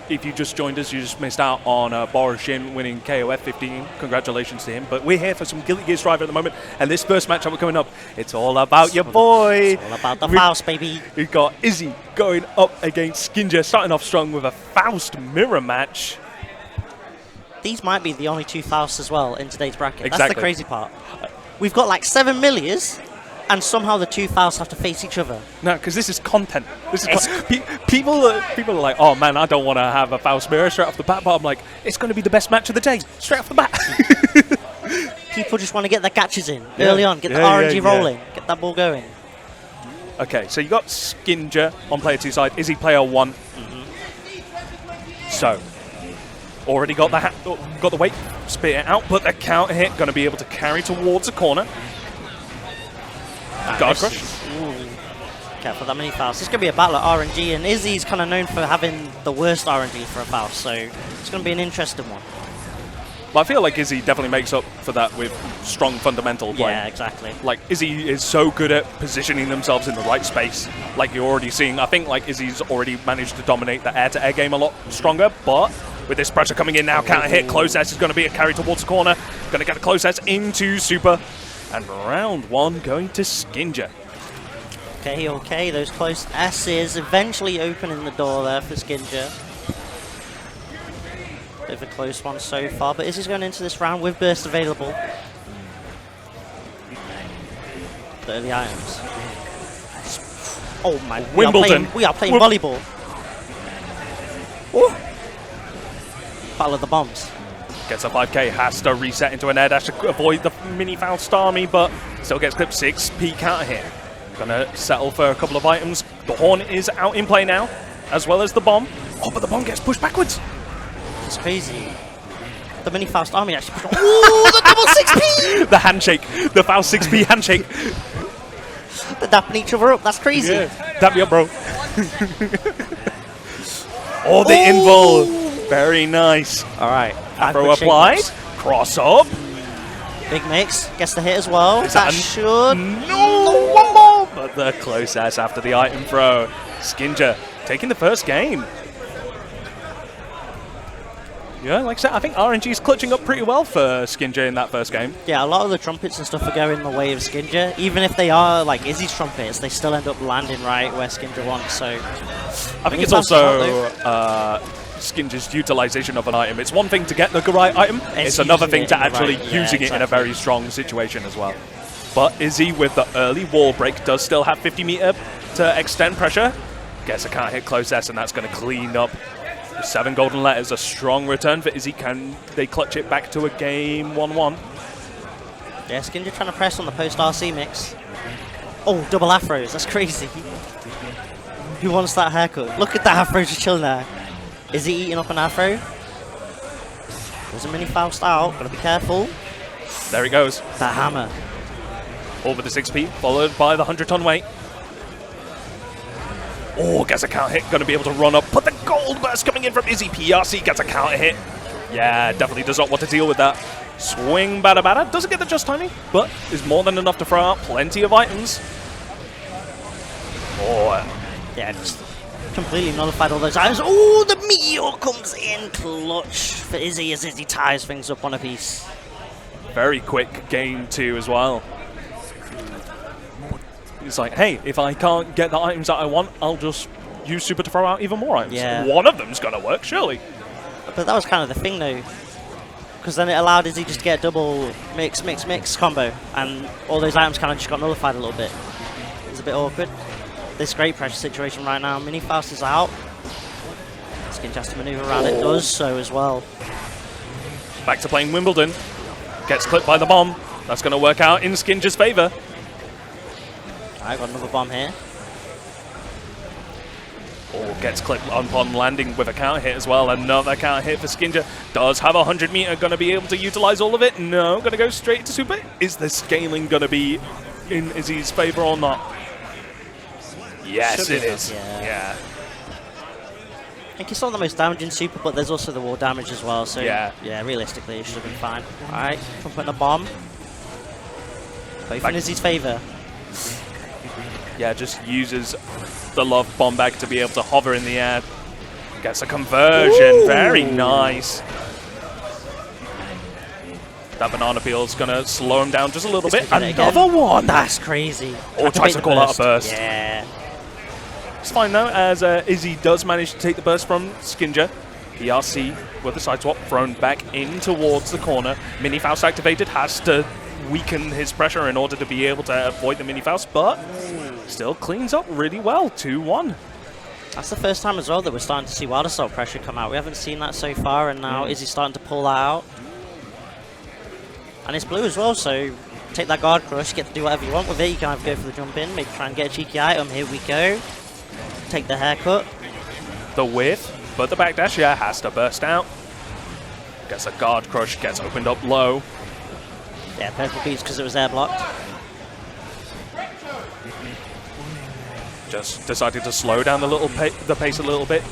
if you just joined us, you just missed out on Boris Shin winning KOF 15. Congratulations to him. But we're here for some Guilty Gear Strive at the moment. And this first match that we're coming up, it's all about your boy. It's all about the Faust, baby. We've got Izzy going up against Skinja, starting off strong with a Faust mirror match. These might be the only 2 Fausts as well in today's bracket. That's Exactly. the crazy part. We've got like 7 Millias, and somehow the 2 Fausts have to face each other. No, because this is content. This is people are like, oh man, I don't want to have a Faust mirror straight off the bat, but I'm like, it's going to be the best match of the day, straight off the bat. People just want to get their catches in early on, get the RNG rolling, get that ball going. Okay, so you got Skinja on player 2 side, Izzy player 1. So, already got the weight, spit it out, but the counter hit going to be able to carry towards the corner. Guard crush. Ooh. Careful, that many Fausts. It's going to be a battle at RNG, and Izzy's kind of known for having the worst RNG for a Faust, so it's going to be an interesting one. But I feel like Izzy definitely makes up for that with strong fundamental play. Yeah, exactly. Like, Izzy is so good at positioning themselves in the right space. Like, you're already seeing, I think, like, Izzy's already managed to dominate the air-to-air game a lot stronger, but with this pressure coming in now, counter hit, close S is going to be a carry towards the corner. Going to get the close S into Super. And round 1 going to Skinja. Okay, those close S's eventually opening the door there for Skinja. Bit of a close one so far, but Izzy's going into this round with burst available. The early items. Oh man, Wimbledon. We are playing volleyball. Ooh. Battle of the bombs. Gets a 5k, has to reset into an air dash to avoid the mini foul Starmie, but still gets clipped. 6p counter hit. Gonna settle for a couple of items. The horn is out in play now, as well as the bomb. Oh, but the bomb gets pushed backwards. It's crazy. The mini Faust army actually pushed. Ooh, the double 6p! The handshake, the foul 6p handshake. They're dapping each other up, that's crazy. Yeah. Dap me up, bro. Oh, the invul. Very nice. Alright. Afro applied. Cross up. Big mix. Gets the hit as well. That should. No, one more. But the close ass after the item throw. Skinja taking the first game. Yeah, like I said, I think RNG's clutching up pretty well for Skinja in that first game. Yeah, a lot of the trumpets and stuff are going the way of Skinja. Even if they are like Izzy's trumpets, they still end up landing right where Skinja wants. So I think it's also Skinja's utilization of an item. It's one thing to get the right item, it's another thing to actually using it in a very strong situation as well. But Izzy with the early wall break does still have 50 meter to extend pressure. Guess I can't hit close S, and that's going to clean up. 7 golden letters, a strong return for Izzy. Can they clutch it back to a game 1-1? Yeah, Skinja trying to press on the post RC mix. Oh, double afros, that's crazy. Who wants that haircut? Look at that afro just chilling there. Is he eating up an afro? There's a mini Faust out, gotta be careful. There it goes. That hammer. Over the 6p, followed by the 100-ton weight. Oh, gets a counter hit, going to be able to run up. But the gold burst coming in from Izzy. PRC gets a counter hit. Yeah, definitely does not want to deal with that. Swing batter batter. Doesn't get the just timing, but is more than enough to throw out plenty of items. Oh, yeah, just completely nullified all those items. Oh, the meteor comes in clutch for Izzy as Izzy ties things up on a piece. Very quick game 2 as well. It's like, hey, if I can't get the items that I want, I'll just use super to throw out even more items. Yeah. One of them's going to work, surely. But that was kind of the thing, though. Because then it allowed Izzy just to get a double mix combo. And all those items kind of just got nullified a little bit. It's a bit awkward. This great pressure situation right now. Mini Faust is out. Skinja has to maneuver around it. Does so as well. Back to playing Wimbledon. Gets clipped by the bomb. That's going to work out in Skinja's favor. Alright, got another bomb here. Oh, gets clipped upon landing with a counter hit as well. Another counter hit for Skinja. Does have a 100 meter. Going to be able to utilize all of it. No, going to go straight to super. Is the scaling going to be in Izzy's favor or not? Yes, it is. Yeah. I think it's not the most damaging super, but there's also the wall damage as well. So yeah, realistically, it should have been fine. Alright, putting a bomb. Both in Izzy's favor. Yeah, just uses the love bomb bag to be able to hover in the air. Gets a conversion. Ooh. Very nice. That banana peel is going to slow him down just a little bit. Another one. That's crazy. Or tries to call out a burst. Yeah. It's fine though, as Izzy does manage to take the burst from Skinja. PRC with the side swap thrown back in towards the corner. Mini Faust activated, has to weaken his pressure in order to be able to avoid the Mini Faust, but still cleans up really well. 2-1. That's the first time as well that we're starting to see Wild Assault pressure come out. We haven't seen that so far, and now Izzy's starting to pull that out. And it's blue as well, so take that guard crush, get to do whatever you want with it. You can either go for the jump in, maybe try and get a cheeky item. Here we go. Take the haircut. The whiff, but the backdash, yeah, has to burst out. Gets a guard crush, gets opened up low. Yeah, purple beats because it was air blocked. Just decided to slow down the pace a little bit.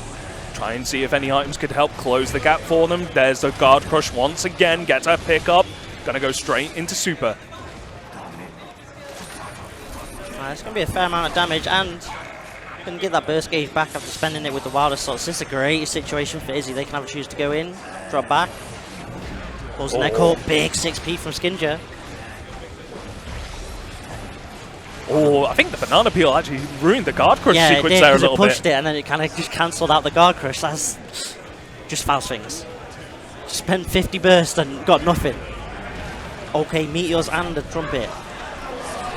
Try and see if any items could help close the gap for them. There's the guard crush once again, gets a pick up. Gonna go straight into super. It's going to be a fair amount of damage, and can get that burst gauge back after spending it with the Wild Assault. This is a great situation for Izzy. They can have a choose to go in, drop back. Pulls neck hook, big 6p from Skinja. Oh, I think the banana peel actually ruined the guard crush Yeah, it sequence did, there a 'cause little it pushed bit. it, and then it kind of just cancelled out the guard crush. That's just foul swings. Spent 50 burst and got nothing. Okay, meteors and a trumpet.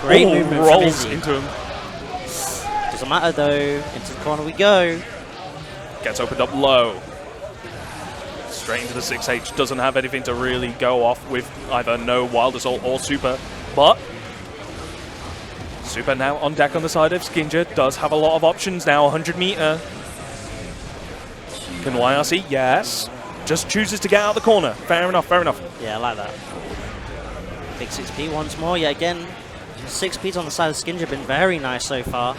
Great movement from rolls Izzy. into him. Doesn't matter though. Into the corner we go. Gets opened up low. Straight into the 6H. Doesn't have anything to really go off with either no Wild Assault or Super. But Super now on deck on the side of Skinja. Does have a lot of options now. 100 meter. Can YRC? Yes. Just chooses to get out of the corner. Fair enough, fair enough. Yeah, I like that. Big 6P once more. Yeah, again, 6Ps on the side of Skinja have been very nice so far.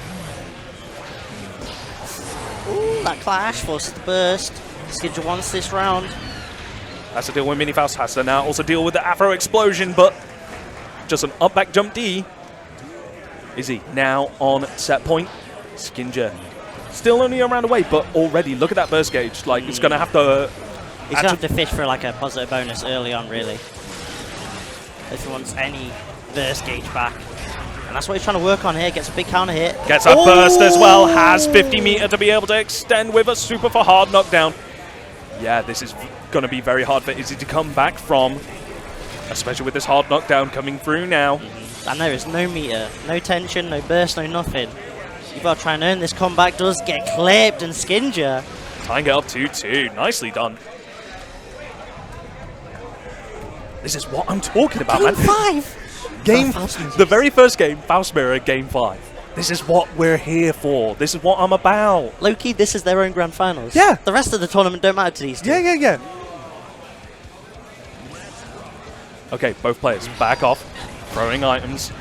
Ooh, that clash forces the burst. Skinja wants this round. Has to deal with Mini Faust. Has to now also deal with the Afro Explosion, but just an up back jump D. Izzy now on set point. Skinja still only a round away, but already look at that burst gauge. Like, it's going to have to... He's going to have to fish for like a positive bonus early on, really. If he wants any burst gauge back. And that's what he's trying to work on here. Gets a big counter hit. Gets a burst as well. Has 50 meter to be able to extend with a super for hard knockdown. Yeah, this is going to be very hard for Izzy to come back from, especially with this hard knockdown coming through now. And there is no meter, no tension, no burst, no nothing. You've got to try and earn this comeback. Does get clipped, and Skinja Tying it up 2-2. Nicely done. This is what I'm talking about, man. Game 5! The very first game, Faust Mirror, Game 5. This is what we're here for. This is what I'm about. Low-key, this is their own grand finals. Yeah. The rest of the tournament don't matter to these two. Yeah. Okay, both players back off. Throwing items.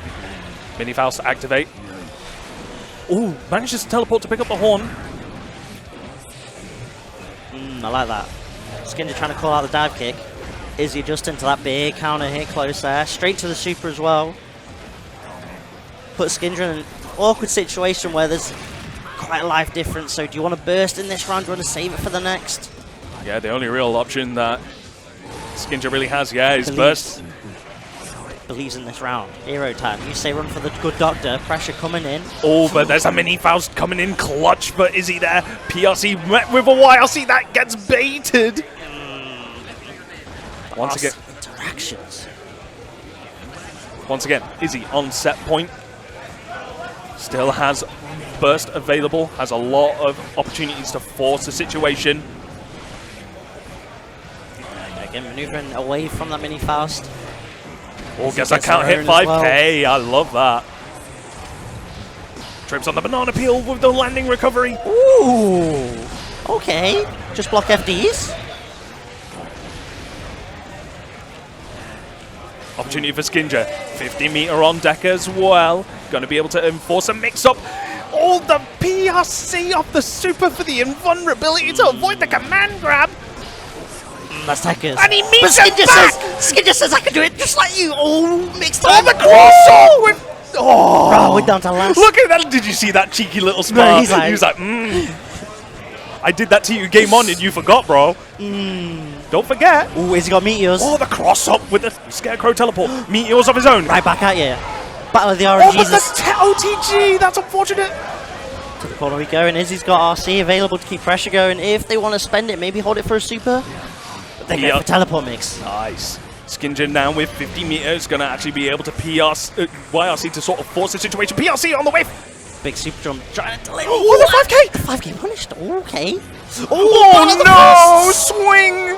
Mini Faust activate. Ooh, manages to teleport to pick up the horn. I like that. Skinja trying to call out the dive kick. Izzy adjusting to that big counter hit close there. Straight to the super as well. Put Skinja in an awkward situation where there's quite a life difference. So do you want to burst in this round? Do you want to save it for the next? Yeah, the only real option that Skinja really has, is burst. Believes in this round. Hero time. You say run for the good doctor. Pressure coming in. Oh, but there's a Mini Faust coming in clutch for Izzy there. PRC met with a YRC that gets baited. Once again, Izzy on set point. Still has burst available. Has a lot of opportunities to force the situation. Again, maneuvering away from that Mini Faust. Oh, guess I can't hit 5k. I love that. Trips on the banana peel with the landing recovery. Ooh. Okay. Just block FDs. Opportunity for Skinja. 50 meter on deck as well. Going to be able to enforce a mix-up. Oh, the PRC off the super for the invulnerability to avoid the command grab. That's Tekker's. And he meets but it back! Skinja says I can do it just like you. Oh, mixed Oh, up. the cross-up with... Oh! Bro, we're down to last. Look at that. Did you see that cheeky little No, smile? he's like- he was like, I did that to you game on and you forgot, bro. Don't forget. Ooh, has he got meteors? Oh, the cross-up with the Scarecrow teleport. Meteors of his own. Right back at you. Battle of the Oh, RNGs. but the OTG. That's unfortunate. To the corner we go, and Izzy's got RC available to keep pressure going. If they want to spend it, maybe hold it for a super. But they go for teleport mix. Nice. Skinja now with 50 meters. Going to actually be able to YRC to sort of force the situation. PRC on the way. Big super jump trying to delay. Oh, the 5k. 5k punished. Okay. Oh, no. Swing.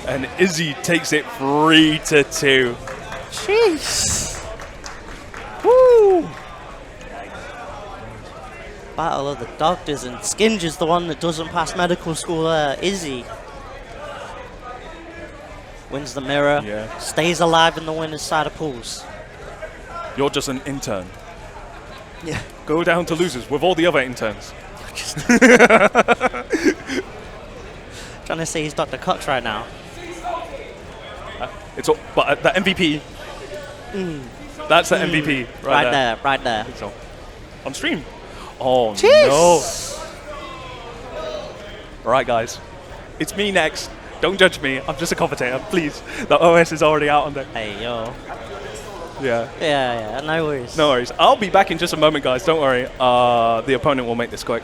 And Izzy takes it 3-2. Jeez. Woo. Battle of the doctors, and Skinja's the one that doesn't pass medical school there. Izzy wins the mirror, stays alive in the winner's side of pools. You're just an intern. Yeah. Go down to losers with all the other interns. Trying to say he's Dr. Cox right now. It's all, but the MVP. That's the MVP Right there, right there. So, on stream. Oh Jeez. no! All right, guys, it's me next. Don't judge me. I'm just a commentator, please. The OS is already out on there. Hey yo. Yeah. Yeah, no worries. No worries. I'll be back in just a moment, guys. Don't worry. The opponent will make this quick.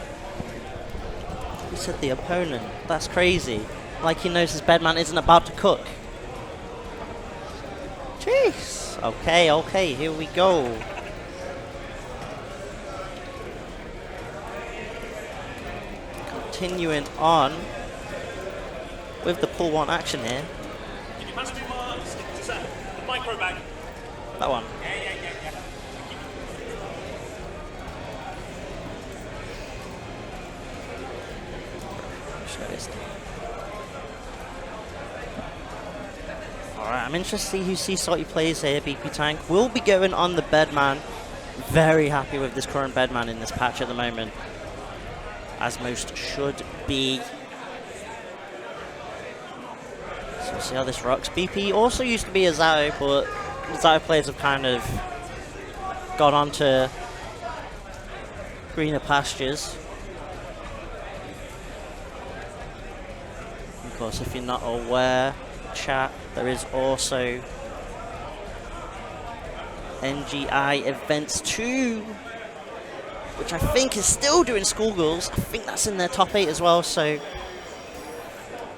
Who said the opponent? That's crazy. Like he knows his bedman isn't about to cook. Jeez. Okay, here we go. Continuing on with the pull one action here. Can you pass me the micro bag? That one. Yeah. Alright, I'm interested to see who Salty plays here. BP Tank will be going on the bedman. Very happy with this current bedman in this patch at the moment, as most should be. So we'll see how this rocks. BP also used to be a Zao, but the Zao players have kind of gone on to greener pastures. Of course, if you're not aware, chat, there is also NGI Events 2, which I think is still doing Skullgirls. I think that's in their top 8 as well, so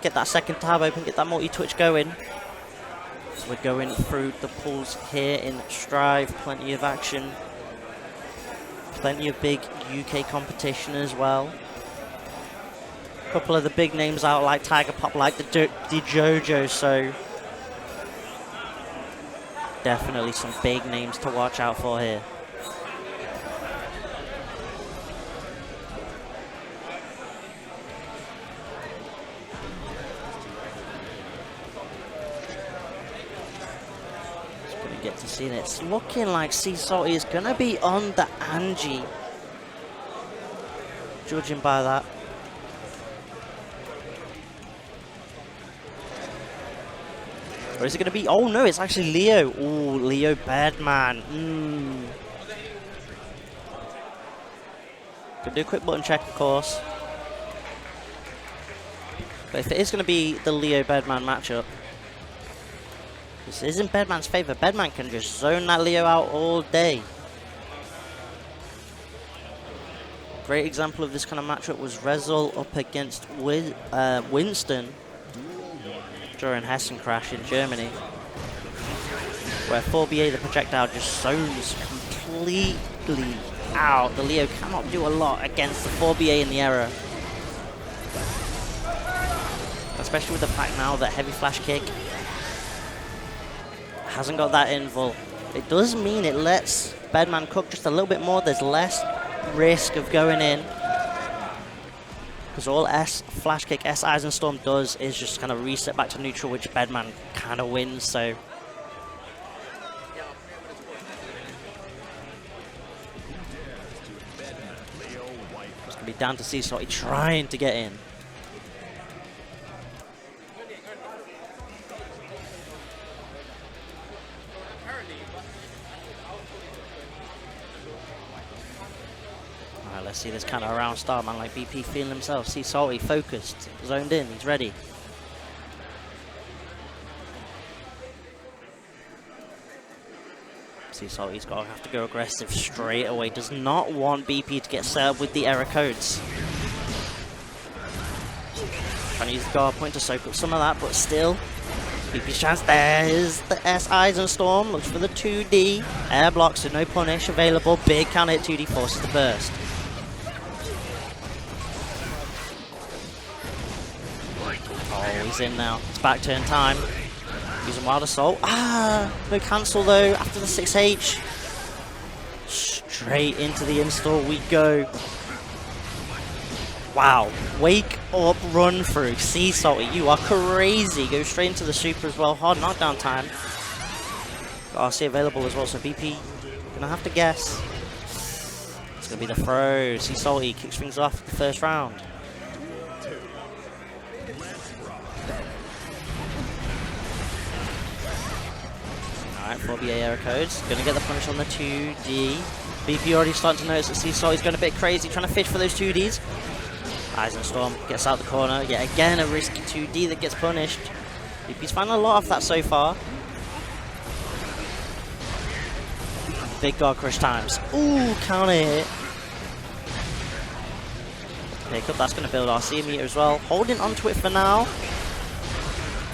get that second tab open, get that multi-twitch going. So we're going through the pulls here in Strive, plenty of action, plenty of big UK competition as well. A couple of the big names out like Tiger Pop, like the Jojo, so definitely some big names to watch out for here. Just gonna get to see it. It's looking like Sea Salty is gonna be on the Angie, judging by that. Or is it going to be... Oh, no, it's actually Leo. Oh, Leo Badman. Could do a quick button check, of course. But if it is going to be the Leo Badman matchup, this isn't Bedman's favour. Bedman can just zone that Leo out all day. Great example of this kind of matchup was Rezel up against Winston during Hessen Crash in Germany, where 4BA, the projectile, just zones completely out. The Leo cannot do a lot against the 4BA in the era, especially with the fact now that heavy flash kick hasn't got that invul. It does mean it lets Bedman cook just a little bit more. There's less risk of going in, because all S Flash Kick, S Eyes and Storm does is just kind of reset back to neutral, which Bedman kind of wins, so. It's going to be down to Sea Salty trying to get in. Let's see this kind of around start, man, like BP feeling himself. Sea Salty focused, zoned in, he's ready. Sea Salty's got to have to go aggressive straight away. Does not want BP to get set up with the error codes. Trying to use the guard point to soak up some of that, but still, BP's chance. There's the S Eyes and Storm. Looks for the 2D. Air blocks, so no punish available. Big counter hit 2D, forces the burst. Oh, he's in now. It's back turn time. Using Wild Assault. Ah, no cancel though after the 6H. Straight into the install we go. Wow. Wake up, run through. Sea Salty, you are crazy. Go straight into the super as well. Hard knockdown time. Got RC available as well, so BP gonna have to guess. It's gonna be the throw. Sea Salty kicks things off the first round. Alright, 4BA error codes. Gonna get the punish on the 2D. BP already starting to notice that Sea Salty's going a bit crazy, trying to fish for those 2Ds. Eyes and Storm gets out the corner. Yet again, a risky 2D that gets punished. BP's finding a lot of that so far. big guard crush times. Ooh, counter hit. Pick up, that's going to build RC meter as well. Holding onto it for now.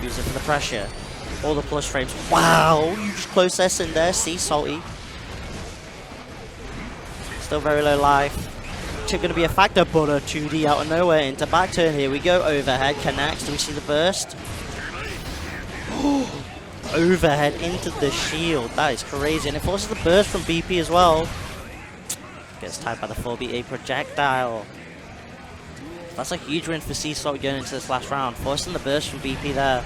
Use it for the pressure. All the plus frames. Wow, you just close S in there. See, Salty. Still very low life. Chip going to be a factor, but a 2D out of nowhere into back turn. Here we go. Overhead connects. Do we see the burst? Overhead into the shield. That is crazy. And it forces the burst from BP as well. Gets tied by the 4BA projectile. That's a huge win for Seasalt going into this last round. Forcing the burst from BP there.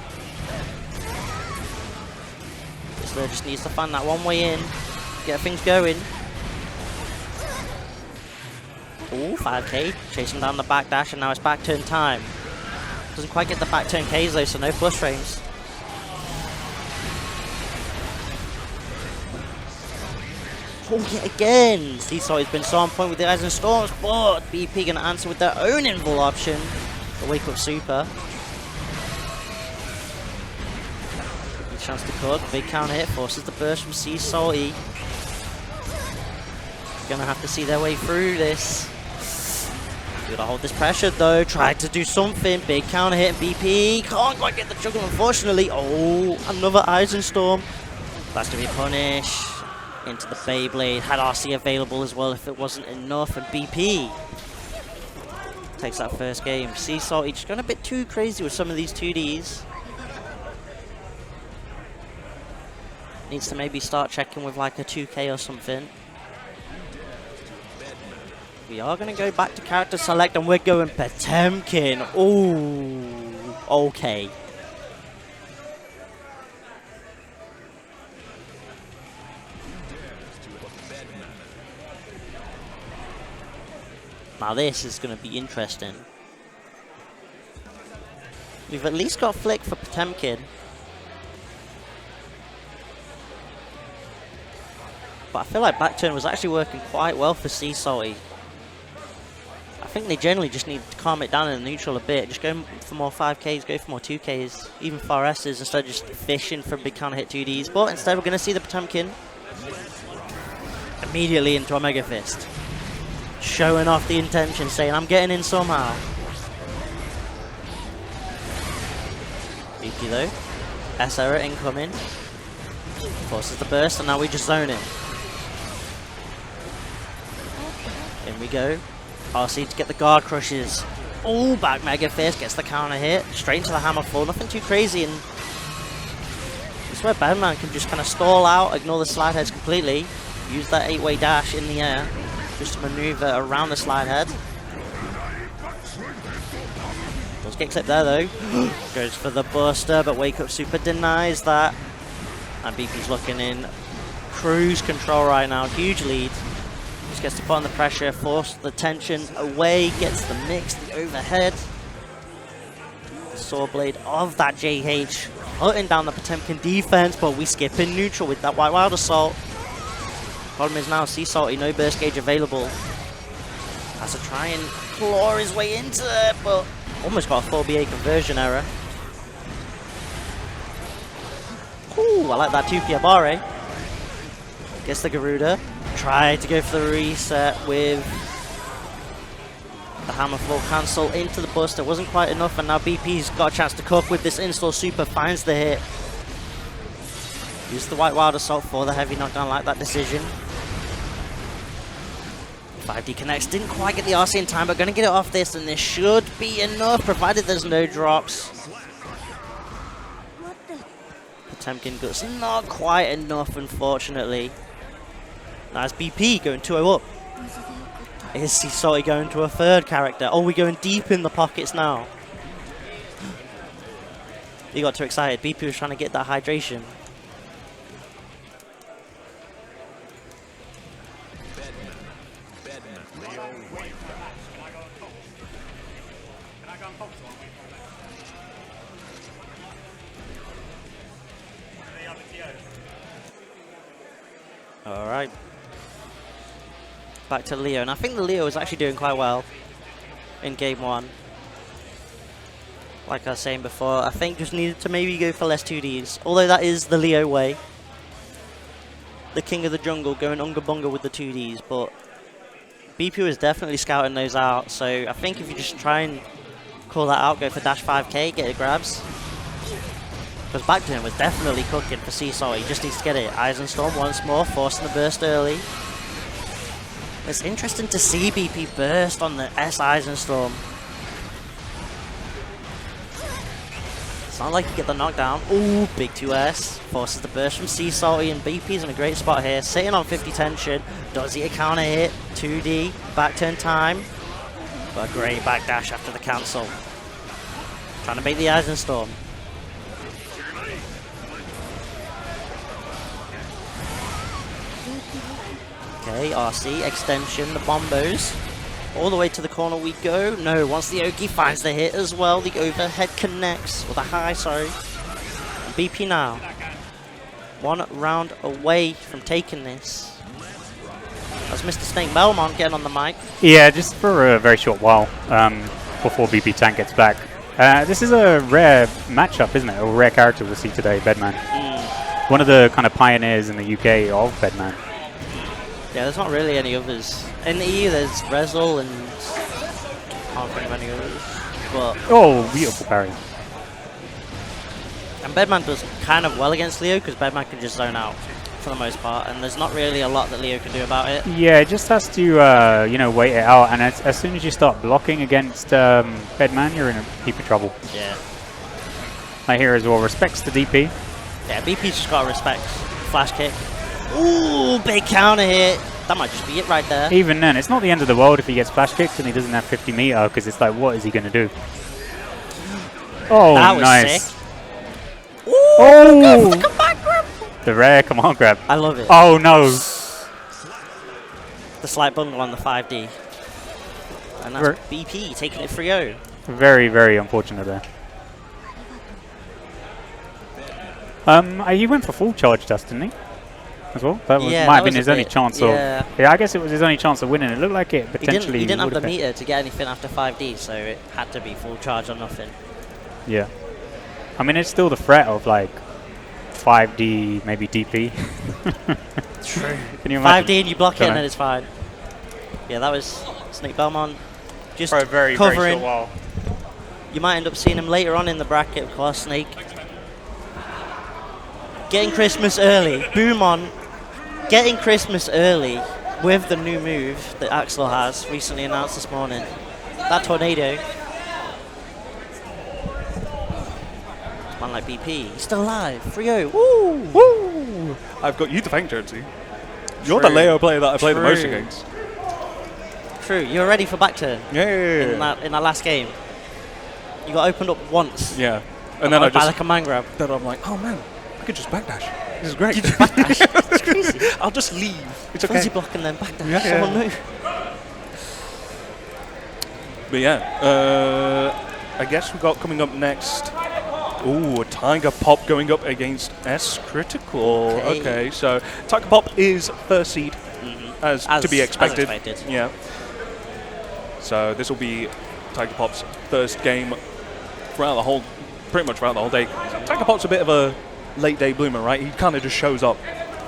Whistler just needs to find that one way in. Get things going. Ooh, 5k. Chasing down the back dash, and now it's back turn time. Doesn't quite get the back turn Ks though, so no plus frames. Oh, yet again! Seasalt has been so on point with the Ice and Storms, but BP gonna answer with their own invul option. The Wake Up Super. Good chance to cook. Big counter hit, forces the burst from Salty. Gonna have to see their way through this. Gotta hold this pressure though, tried to do something, big counter hit, BP can't quite get the juggle unfortunately. Oh, another Eisenstorm. That's gonna be a punish. Into the Beyblade, had RC available as well if it wasn't enough, and BP takes that first game. Seasalt just going a bit too crazy with some of these 2Ds. Needs to maybe start checking with like a 2K or something. We are going to go back to character select, and we're going Potemkin. Ooh, okay. Now this is going to be interesting. We've at least got Flick for Potemkin. But I feel like back turn was actually working quite well for Salty. I think they generally just need to calm it down in the neutral a bit. Just go for more 5Ks, go for more 2Ks, even 4Ss instead of just fishing for big counter hit 2Ds. But instead we're going to see the Potemkin immediately into a Mega Fist. Showing off the intention, saying I'm getting in somehow. BP though. S error incoming. Forces the burst, and now we just zone him. In we go. RC to get the guard crushes. Oh, back Mega Fist, gets the counter hit. Straight into the hammer fall, nothing too crazy. And this is where Badman can just kind of stall out, ignore the slide heads completely. Use that 8-way dash in the air. Just to maneuver around the slide head. Does get clipped there though. Goes for the buster, but Wake Up Super denies that. And BP's looking in cruise control right now. Huge lead. Just gets to put on the pressure, force the tension away, gets the mix, the overhead. The saw blade of that JH hunting down the Potemkin defense, but we skip in neutral with that White Wild Assault. Problem is now Salty, no burst gauge available. Has to try and claw his way into it, but almost got a 4BA conversion error. Ooh, I like that 2P Abare. Gets the Garuda. Tried to go for the reset with the hammer fall cancel into the buster. Wasn't quite enough, and now BP's got a chance to cook with this install super. Finds the hit. Use the White Wild Assault for the heavy knockdown, like that decision. 5D connects, didn't quite get the RC in time, but going to get it off this, and this should be enough, provided there's no drops. Potemkin guts, not quite enough, unfortunately. Now it's BP going 2-0 up. Is Salty going to a third character? Oh, we're going deep in the pockets now. He got too excited. BP was trying to get that hydration. Alright. Back to Leo, and I think the Leo is actually doing quite well in game 1. Like I was saying before, I think just needed to maybe go for less 2Ds, although that is the Leo way. the king of the jungle, going unga bunga with the 2Ds, but BP was definitely scouting those out. So I think if you just try and call that out, go for dash 5k, get the grabs. Because back to him was definitely cooking for Seesaw. He just needs to get it. Eisenstorm once more, forcing the burst early. It's interesting to see BP burst on the S Eisenstorm. It's not like you get the knockdown. Ooh, big 2S. Forces the burst from Seesaw, and BP's in a great spot here. Sitting on 50 tension. Does he a counter hit? 2D. Back turn time. But a great backdash after the cancel. Trying to make the Eisenstorm. Okay, RC, extension, the bombos. All the way to the corner we go. No, once the Oki finds the hit as well, the overhead connects, or the high, sorry. BP now. 1 round away from taking this. That's Mr. Snake Belmont getting on the mic. Yeah, just for a very short while before BP Tank gets back. This is a rare matchup, isn't it? A rare character we'll see today, Bedman. One of the kind of pioneers in the UK of Bedman. Yeah, there's not really any others. In the EU, there's Rezel and can't think of any others. But Oh, beautiful parry. and Bedman does kind of well against Leo because Bedman can just zone out for the most part, and there's not really a lot that Leo can do about it. Yeah, it just has to, you know, wait it out. And as soon as you start blocking against Bedman, you're in a heap of trouble. Yeah. I hear as well, respects to DP. Yeah, BP's just got to respect. Flash kick. Ooh, big counter hit. That might just be it right there. Even then, it's not the end of the world if he gets flash kicked and he doesn't have 50 meter, because it's like, what is he going to do? Oh, That was nice. sick. Ooh, go for the comeback grab. The rare command grab. I love it. Oh, no. The slight bungle on the 5D. And that's BP taking it 3-0. Very, very unfortunate there. He went for full charge, Dustin, didn't he? As well? That was, Yeah, might that have been was a his only bit- chance yeah. of... Yeah, I guess it was his only chance of winning. It looked like it potentially He didn't have would the been. meter to get anything after 5D, so it had to be full charge or nothing. Yeah. I mean, it's still the threat of, like, 5D, maybe DP. True. Can you imagine? 5D and you block it Don't and know. then it's fine. Yeah, that was Snake Belmont just For a very, covering. very short while. You might end up seeing him later on in the bracket, of course, Snake. Getting Christmas early. Boom on. Getting Christmas early with the new move that Axel has recently announced this morning. That tornado. Man like BP. He's still alive. 3-0. Woo! Woo! I've got you to thank, Jonesy. You're the True. Leo player that I play the most True. against. True. You were ready for back turn in that last game. You got opened up once. Yeah. And then by I just... like a man grab. Then I'm like, oh man, I could just backdash. This is great. That's crazy. I'll just leave. It's Fuzzy okay. block and then back down. Yeah, Someone yeah. knew. But yeah, I guess we got coming up next. Ooh, a Tiger Pop going up against S Critical. Okay, so Tiger Pop is first seed, as to be expected. Yeah. So this will be Tiger Pop's first game throughout the whole, pretty much throughout the whole day. Tiger Pop's a bit of a late day bloomer, right? He kind of just shows up.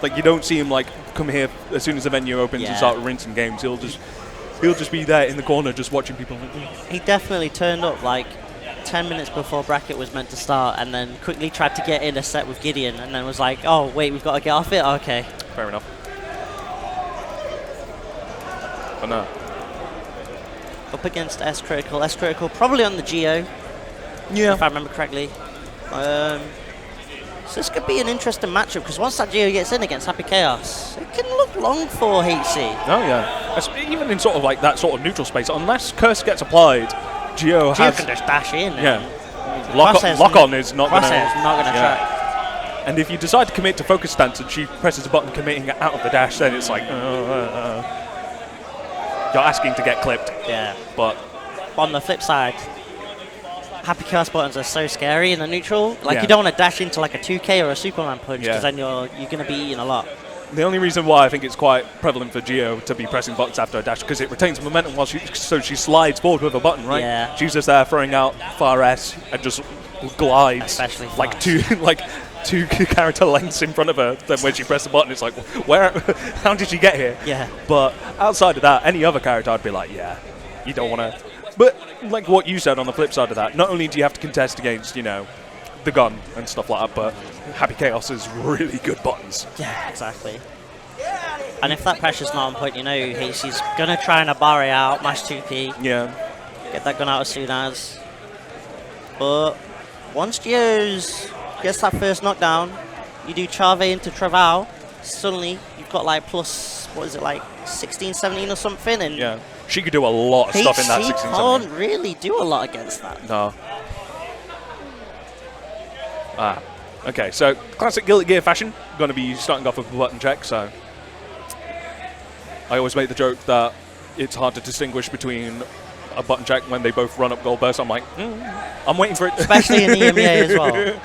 Like, you don't see him like come here as soon as the venue opens and start rinsing games. He'll just be there in the corner just watching people. He definitely turned up like 10 minutes before bracket was meant to start, and then quickly tried to get in a set with Gideon, and then was like, oh wait, we've got to get off it. Okay. Fair enough. But no. Up against S Critical. S Critical probably on the Geo. Yeah. If I remember correctly. So this could be an interesting matchup, because once that Geo gets in against Happy Chaos, it can look long for HC. Oh yeah. Even in sort of like that sort of neutral space, unless Curse gets applied, Geo has... can just dash in. Yeah. Lock on is not going to... track. And if you decide to commit to focus stance and she presses a button committing out of the dash, then it's like... You're asking to get clipped. Yeah. But... On the flip side, Happy Chaos buttons are so scary in the neutral. Like, Yeah. you don't want to dash into like a 2K or a Superman punch, Yeah. because then you're going to be eating a lot. The only reason why I think it's quite prevalent for Geo to be pressing buttons after a dash, because it retains momentum while so she slides forward with a button, right? Yeah. She's just there throwing out far S and just glides. Especially like fast. like 2 character lengths in front of her. Then when she pressed the button, it's like, where? How did she get here? Yeah. But outside of that, any other character, I'd be like, yeah, you don't want to. But like what you said on the flip side of that, not only do you have to contest against, you know, the gun and stuff like that, but Happy Chaos is really good buttons. Yeah, exactly. And if that pressure's not on point, you know, she's going to try and Abare out, mash 2P. Yeah. Get that gun out as soon as. But once Geos gets that first knockdown, you do Chave into Travau, suddenly you've got like plus, what is it, like 16, 17 or something? And Yeah. She could do a lot of stuff in that 16, can't really do a lot against that. No. Okay, so classic Guilty Gear fashion. Going to be starting off with a button check, so I always make the joke that it's hard to distinguish between a button check when they both run up gold burst. I'm like, I'm waiting for it. Especially in EMEA as well.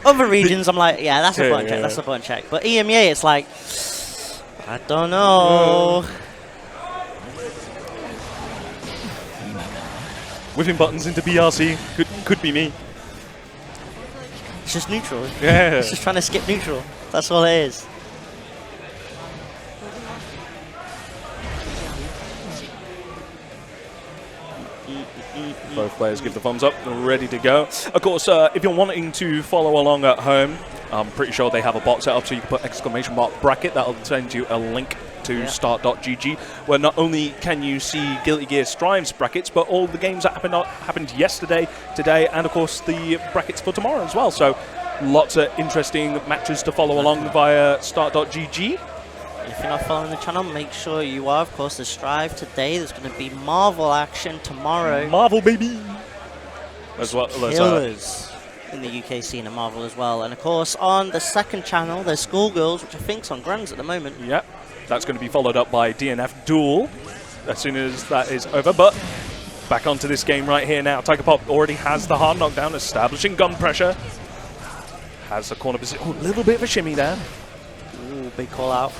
Other regions, I'm like, yeah, that's a button check, that's a button check. But EMEA, it's like, I don't know. Whipping buttons into BRC could be me. It's just neutral. Yeah. It's just trying to skip neutral. That's all it is. Both players give the thumbs up, ready to go. Of course, if you're wanting to follow along at home, I'm pretty sure they have a bot set up so you can put exclamation mark bracket. That'll send you a link to start.gg, where not only can you see Guilty Gear Strive's brackets, but all the games that happened yesterday, today, and of course the brackets for tomorrow as well. So lots of interesting matches to follow along via start.gg. If you're not following the channel, make sure you are. Of course, there's Strive today. There's going to be Marvel action tomorrow. Marvel, baby! As well as Killers in the UK scene and Marvel as well. And of course, on the second channel, there's Skullgirls, which I think's on Grands at the moment. Yep, that's going to be followed up by DNF Duel as soon as that is over. But back onto this game right here now. Tiger Pop already has the hard knockdown, establishing gun pressure. Has the corner position. Oh, a little bit of a shimmy there. Ooh, big call out.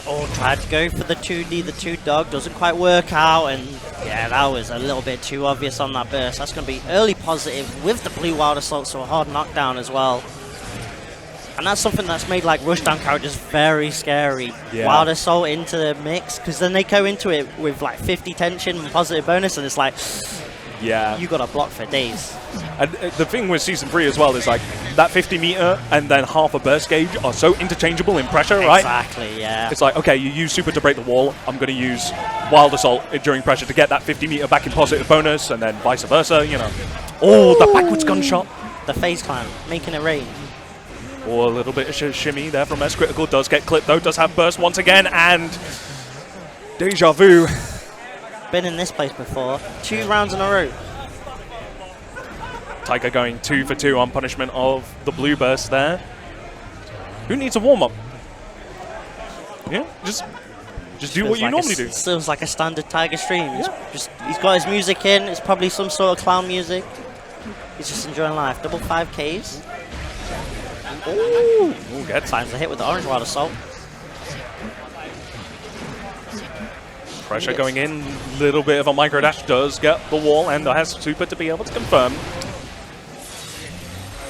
Oh, tried to go for the 2D, the 2-dog, doesn't quite work out, and yeah, that was a little bit too obvious on that burst. That's going to be early positive with the blue Wild Assault, so a hard knockdown as well. And that's something that's made like rushdown characters very scary. Yeah. Wild Assault into the mix, because then they go into it with like 50 tension and positive bonus, and it's like, yeah, you got to block for days. And the thing with Season 3 as well is like that 50 meter and then half a burst gauge are so interchangeable in pressure, right? Exactly, yeah. It's like, okay, you use super to break the wall, I'm going to use Wild Assault during pressure to get that 50 meter back in positive bonus, and then vice versa, you know. Oh, the backwards gunshot. The phase clan, making it rain. Oh, a little bit of shimmy there from S Critical. Does get clipped though, does have burst once again, and deja vu. Been in this place before, 2 rounds in a row. Tiger going 2 for 2 on punishment of the blue burst there. Who needs a warm-up? Yeah, just do what you normally do. Feels like a standard Tiger stream. He's got his music in. It's probably some sort of clown music. He's just enjoying life. Double 5Ks. Ooh, good. Finds the hit with the orange Wild Assault. Pressure going in. Little bit of a micro dash. Does get the wall and has super to be able to confirm.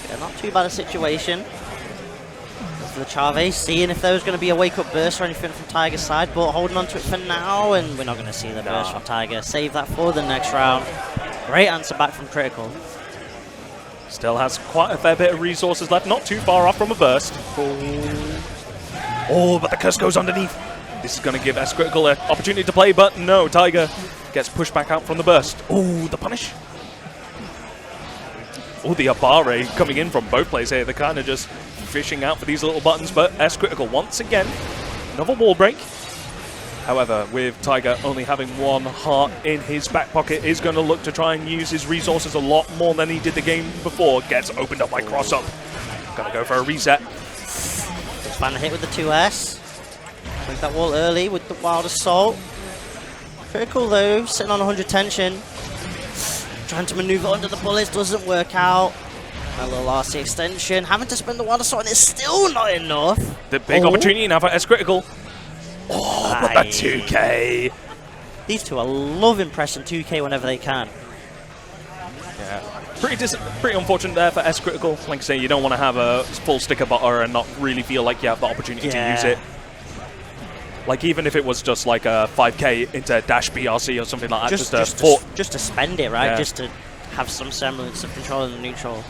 Yeah, not too bad a situation. For the Chave, seeing if there was going to be a wake-up burst or anything from Tiger's side, but holding on to it for now, and we're not going to see the burst from Tiger. Save that for the next round. Great answer back from Critical. Still has quite a fair bit of resources left, not too far off from a burst. Oh, but the curse goes underneath. This is going to give S Critical an opportunity to play, but no, Tiger gets pushed back out from the burst. Oh, the punish. Oh, the Abare coming in from both players here. They're kind of just fishing out for these little buttons, but S Critical once again, another wall break. However, with Tiger only having 1 heart in his back pocket, is going to look to try and use his resources a lot more than he did the game before. Gets opened up by cross up. Gonna go for a reset. Just find a hit with the 2S. Break that wall early with the Wild Assault. Critical though, sitting on 100 tension. Trying to maneuver under the bullets, doesn't work out. A little RC extension, having to spend the Wild Assault, and it's still not enough. The big opportunity now for S Critical. Oh, but the 2K. These two are loving pressing 2K whenever they can. Yeah. Pretty unfortunate there for S Critical. Like I say, you don't want to have a full stick of butter and not really feel like you have the opportunity to use it. Like even if it was just like a 5k into dash BRC or something like that, just to spend it, right? Just to have some semblance of control in the neutral.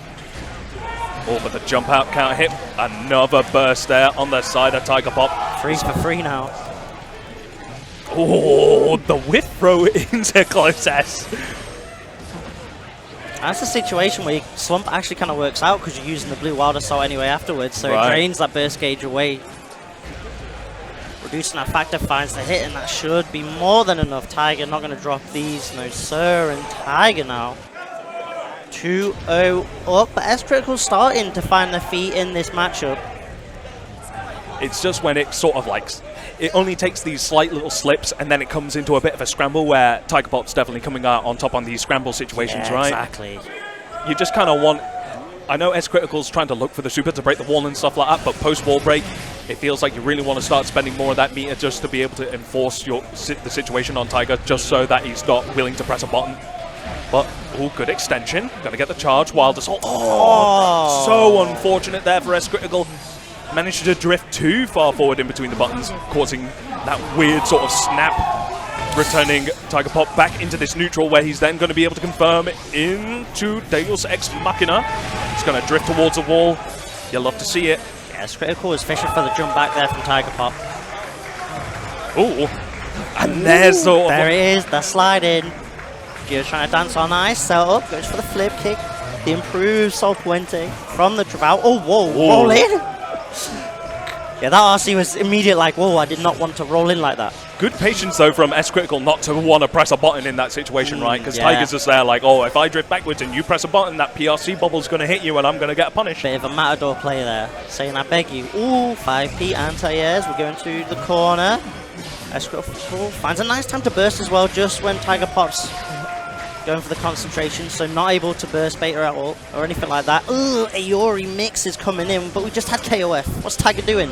Oh, but the jump out counter hit. Another burst there on the side of Tiger Pop. 3 for 3 now. Oh, the whip throw into close S. That's a situation where your slump actually kind of works out because you're using the blue wild assault anyway afterwards, so it drains that burst gauge away. Reducing that factor finds the hit, and that should be more than enough. Tiger not going to drop these, no sir, and Tiger now 2-0 up, but S Critical starting to find their feet in this matchup. It's just when it sort of like, it only takes these slight little slips and then it comes into a bit of a scramble where Tiger Pop's definitely coming out on top on these scramble situations, right? Exactly. You just kind of want, I know S Critical's trying to look for the super to break the wall and stuff like that, but post wall break, it feels like you really want to start spending more of that meter just to be able to enforce the situation on Tiger, just so that he's not willing to press a button. But, oh, good extension. Gonna get the charge, wild assault. Oh, so unfortunate there for S Critical. Managed to drift too far forward in between the buttons, causing that weird sort of snap, returning Tiger Pop back into this neutral where he's then going to be able to confirm into Deus Ex Machina. He's going to drift towards the wall. You'll love to see it. Yes, Critical is fishing for the jump back there from Tiger Pop. Oh, and there's the... There it is, the slide in. Gio's trying to dance on ice, set up, goes for the flip kick. The improved Sol Puente from the Traval. Oh, whoa, roll in. Yeah, that RC was immediate, like, whoa, I did not want to roll in like that. Good patience, though, from S Critical not to want to press a button in that situation, right? Because Tiger's just there like, oh, if I drift backwards and you press a button, that PRC bubble's going to hit you and I'm going to get punished. Bit of a Matador play there, saying, I beg you. Ooh, 5p anti-airs. We're going to the corner. S Critical finds a nice time to burst as well, just when Tiger Pop's going for the concentration, so not able to burst beta at all or anything like that. Ooh, Aori mix is coming in, but we just had KOF. What's Tiger doing?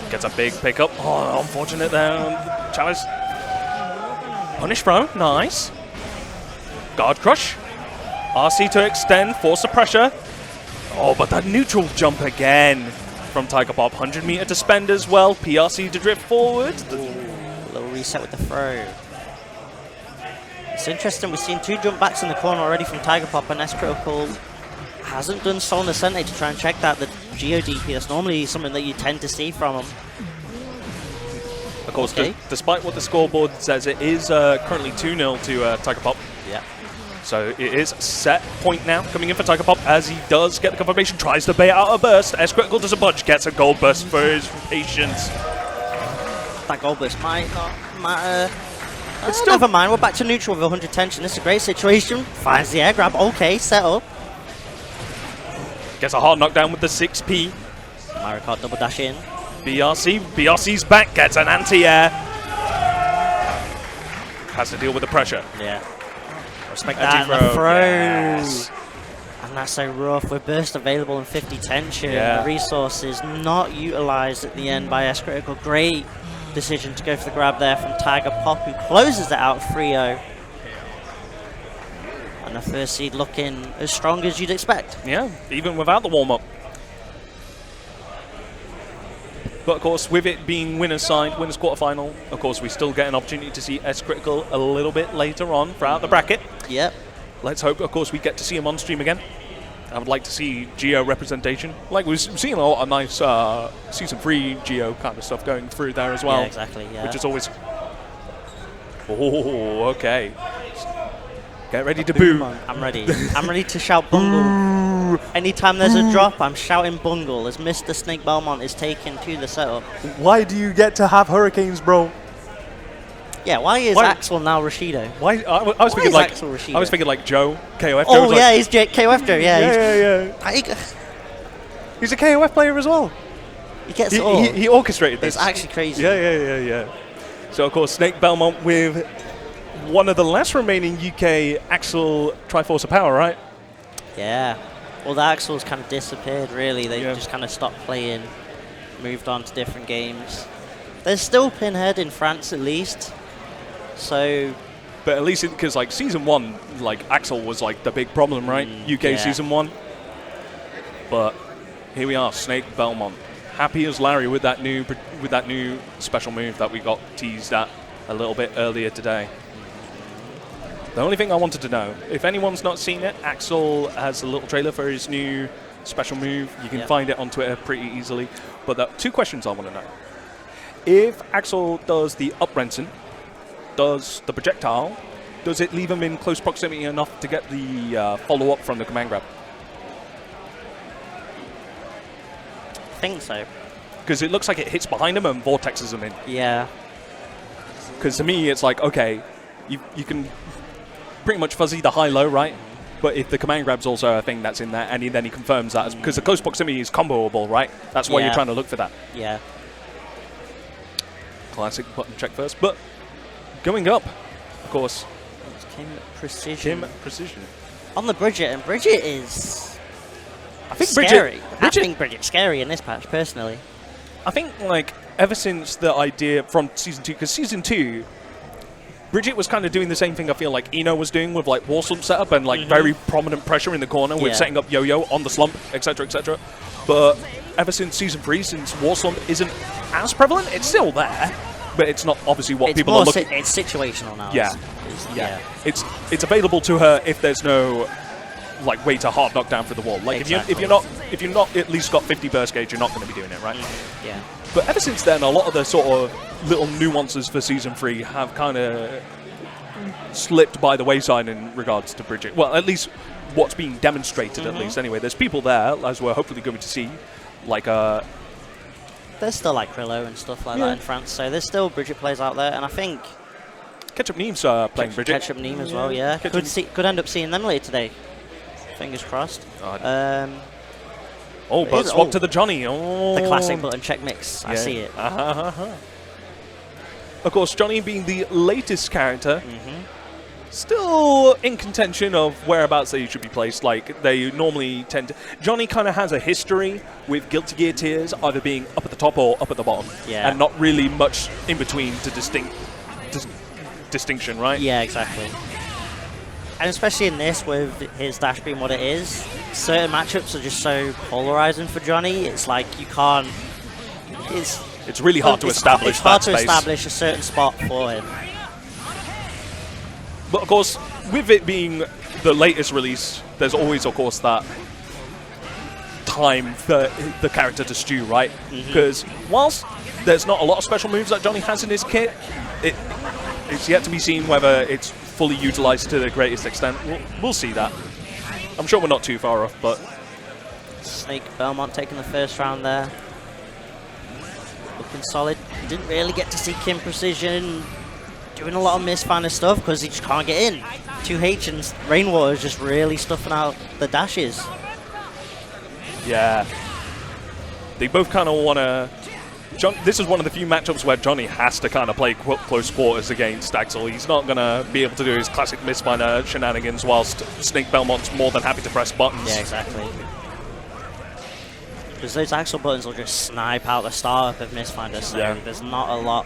Gets a big pickup. Oh, unfortunate there. Chalice. Punish throw. Nice. Guard crush. RC to extend. Force the pressure. Oh, but that neutral jump again from Tiger Pop. 100 meter to spend as well. PRC to drift forward. Ooh, a little reset with the throw. It's interesting, we've seen 2 jump backs in the corner already from Tiger Pop, and S Critical hasn't done Sol Nascente to try and check that. The GODP, that's normally something that you tend to see from him. Of course, despite what the scoreboard says, it is currently 2-0 to Tiger Pop. Yeah. So it is set point now, coming in for Tiger Pop as he does get the confirmation, tries to bait out a burst. S Critical doesn't budge, gets a gold burst for his patience. That gold burst might not matter. Never mind, we're back to neutral with 100 tension. This is a great situation. Finds the air grab. Okay, set up. Gets a hard knockdown with the 6p. Mario Kart double dash in. BRC's back, gets an anti-air. Has to deal with the pressure. Yeah. Respect that. And the throw. Yes. And that's so rough. With burst available in 50 tension. The resources not utilized at the end by S Critical. Great decision to go for the grab there from Tiger Pop, who closes it out 3-0. And the first seed looking as strong as you'd expect. Yeah, even without the warm-up. But of course, with it being winners side, winners quarterfinal, of course, we still get an opportunity to see S Critical a little bit later on throughout the bracket. Yep. Let's hope, of course, we get to see him on stream again. I would like to see Geo representation. Like, we've seen a lot of nice Season 3 Geo kind of stuff going through there as well. Yeah, exactly, yeah. Which is always... Oh, okay. Get ready to boo. I'm ready. I'm ready to shout bungle. Anytime there's a drop, I'm shouting bungle as Mr. Snake Belmont is taken to the setup. Why do you get to have hurricanes, bro? Yeah, why is Axel now Rashido? Why? I was thinking like Axel Rashido? I was thinking like Joe, KOF. Oh Joe's yeah, like, he's KOF Joe. Yeah, He's a KOF player as well. He gets it all. He orchestrated this. It's actually crazy. Yeah. So of course, Snake Belmont with one of the last remaining UK Axel Triforce of Power, right? Yeah. Well, the Axels kind of disappeared. Really, they just kind of stopped playing, moved on to different games. There's still Pinhead in France at least. So But at least because like season 1, like Axel was like the big problem, right? UK season 1. But here we are, Snake Belmont, happy as Larry with that new special move that we got teased at a little bit earlier today. The only thing I wanted to know, if anyone's not seen it, Axel has a little trailer for his new special move. You can find it on Twitter pretty easily. But the 2 questions I want to know. If Axel does the up Renson, does the projectile, does it leave him in close proximity enough to get the follow-up from the command grab? I think so. Because it looks like it hits behind him and vortexes him in. Yeah. Because to me, it's like, okay, you can pretty much fuzzy the high-low, right? But if the command grab's also a thing that's in there, and then he confirms that, because the close proximity is comboable, right? That's why you're trying to look for that. Yeah. Classic button check first. But going up, of course. Kim Precision. Kim Precision. On the Bridget, and Bridget is I think scary. I Bridget, think Bridget's scary in this patch, personally. I think, like, ever since the idea from Season 2, because Season 2, Bridget was kind of doing the same thing I feel like Eno was doing with, like, wall slump setup and, like, very prominent pressure in the corner with setting up yo-yo on the slump, etc., etc. But ever since Season 3, since wall slump isn't as prevalent, it's still there, but it's not obviously what people are looking... It's situational now. Yeah. It's available to her if there's no... like way to hard knock down for the wall. Like if you're not at least got 50 burst gauge, you're not going to be doing it, right? Yeah. But ever since then, a lot of the sort of little nuances for Season 3 have kind of slipped by the wayside in regards to Bridget. Well, at least what's being demonstrated, at least anyway. There's people there, as we're hopefully going to see, like there's still like Krillo and stuff like that in France, so there's still Bridget players out there, and I think Ketchup Neem's playing Bridget. Ketchup Neem as well, yeah. Could end up seeing them later today. Fingers crossed. But swap to the Johnny. Oh. The classic button check mix. I see it. Of course, Johnny being the latest character, still in contention of whereabouts they should be placed. Like, they normally tend to... Johnny kind of has a history with Guilty Gear tiers either being up at the top or up at the bottom. Yeah. And not really much in between to distinction, right? Yeah, exactly. And especially in this, with his dash being what it is, certain matchups are just so polarizing for Johnny. It's like you can't... It's really hard to establish It's hard that to space. establish a certain spot for him. But of course, with it being the latest release, there's always, of course, that time for the character to stew, right? Because whilst there's not a lot of special moves that Johnny has in his kit, it's yet to be seen whether it's fully utilized to the greatest extent. We'll see that. I'm sure we're not too far off, but... Snake Belmont taking the first round there. Looking solid. Didn't really get to see Kim Precision doing a lot of misfinder stuff because he just can't get in. 2H and Rainwater is just really stuffing out the dashes. Yeah. They both kind of want to... This is one of the few matchups where Johnny has to kind of play close quarters against Axel. He's not going to be able to do his classic misfinder shenanigans whilst Snake Belmont's more than happy to press buttons. Yeah, exactly. Because those Axel buttons will just snipe out the startup of misfinder, so there's not a lot.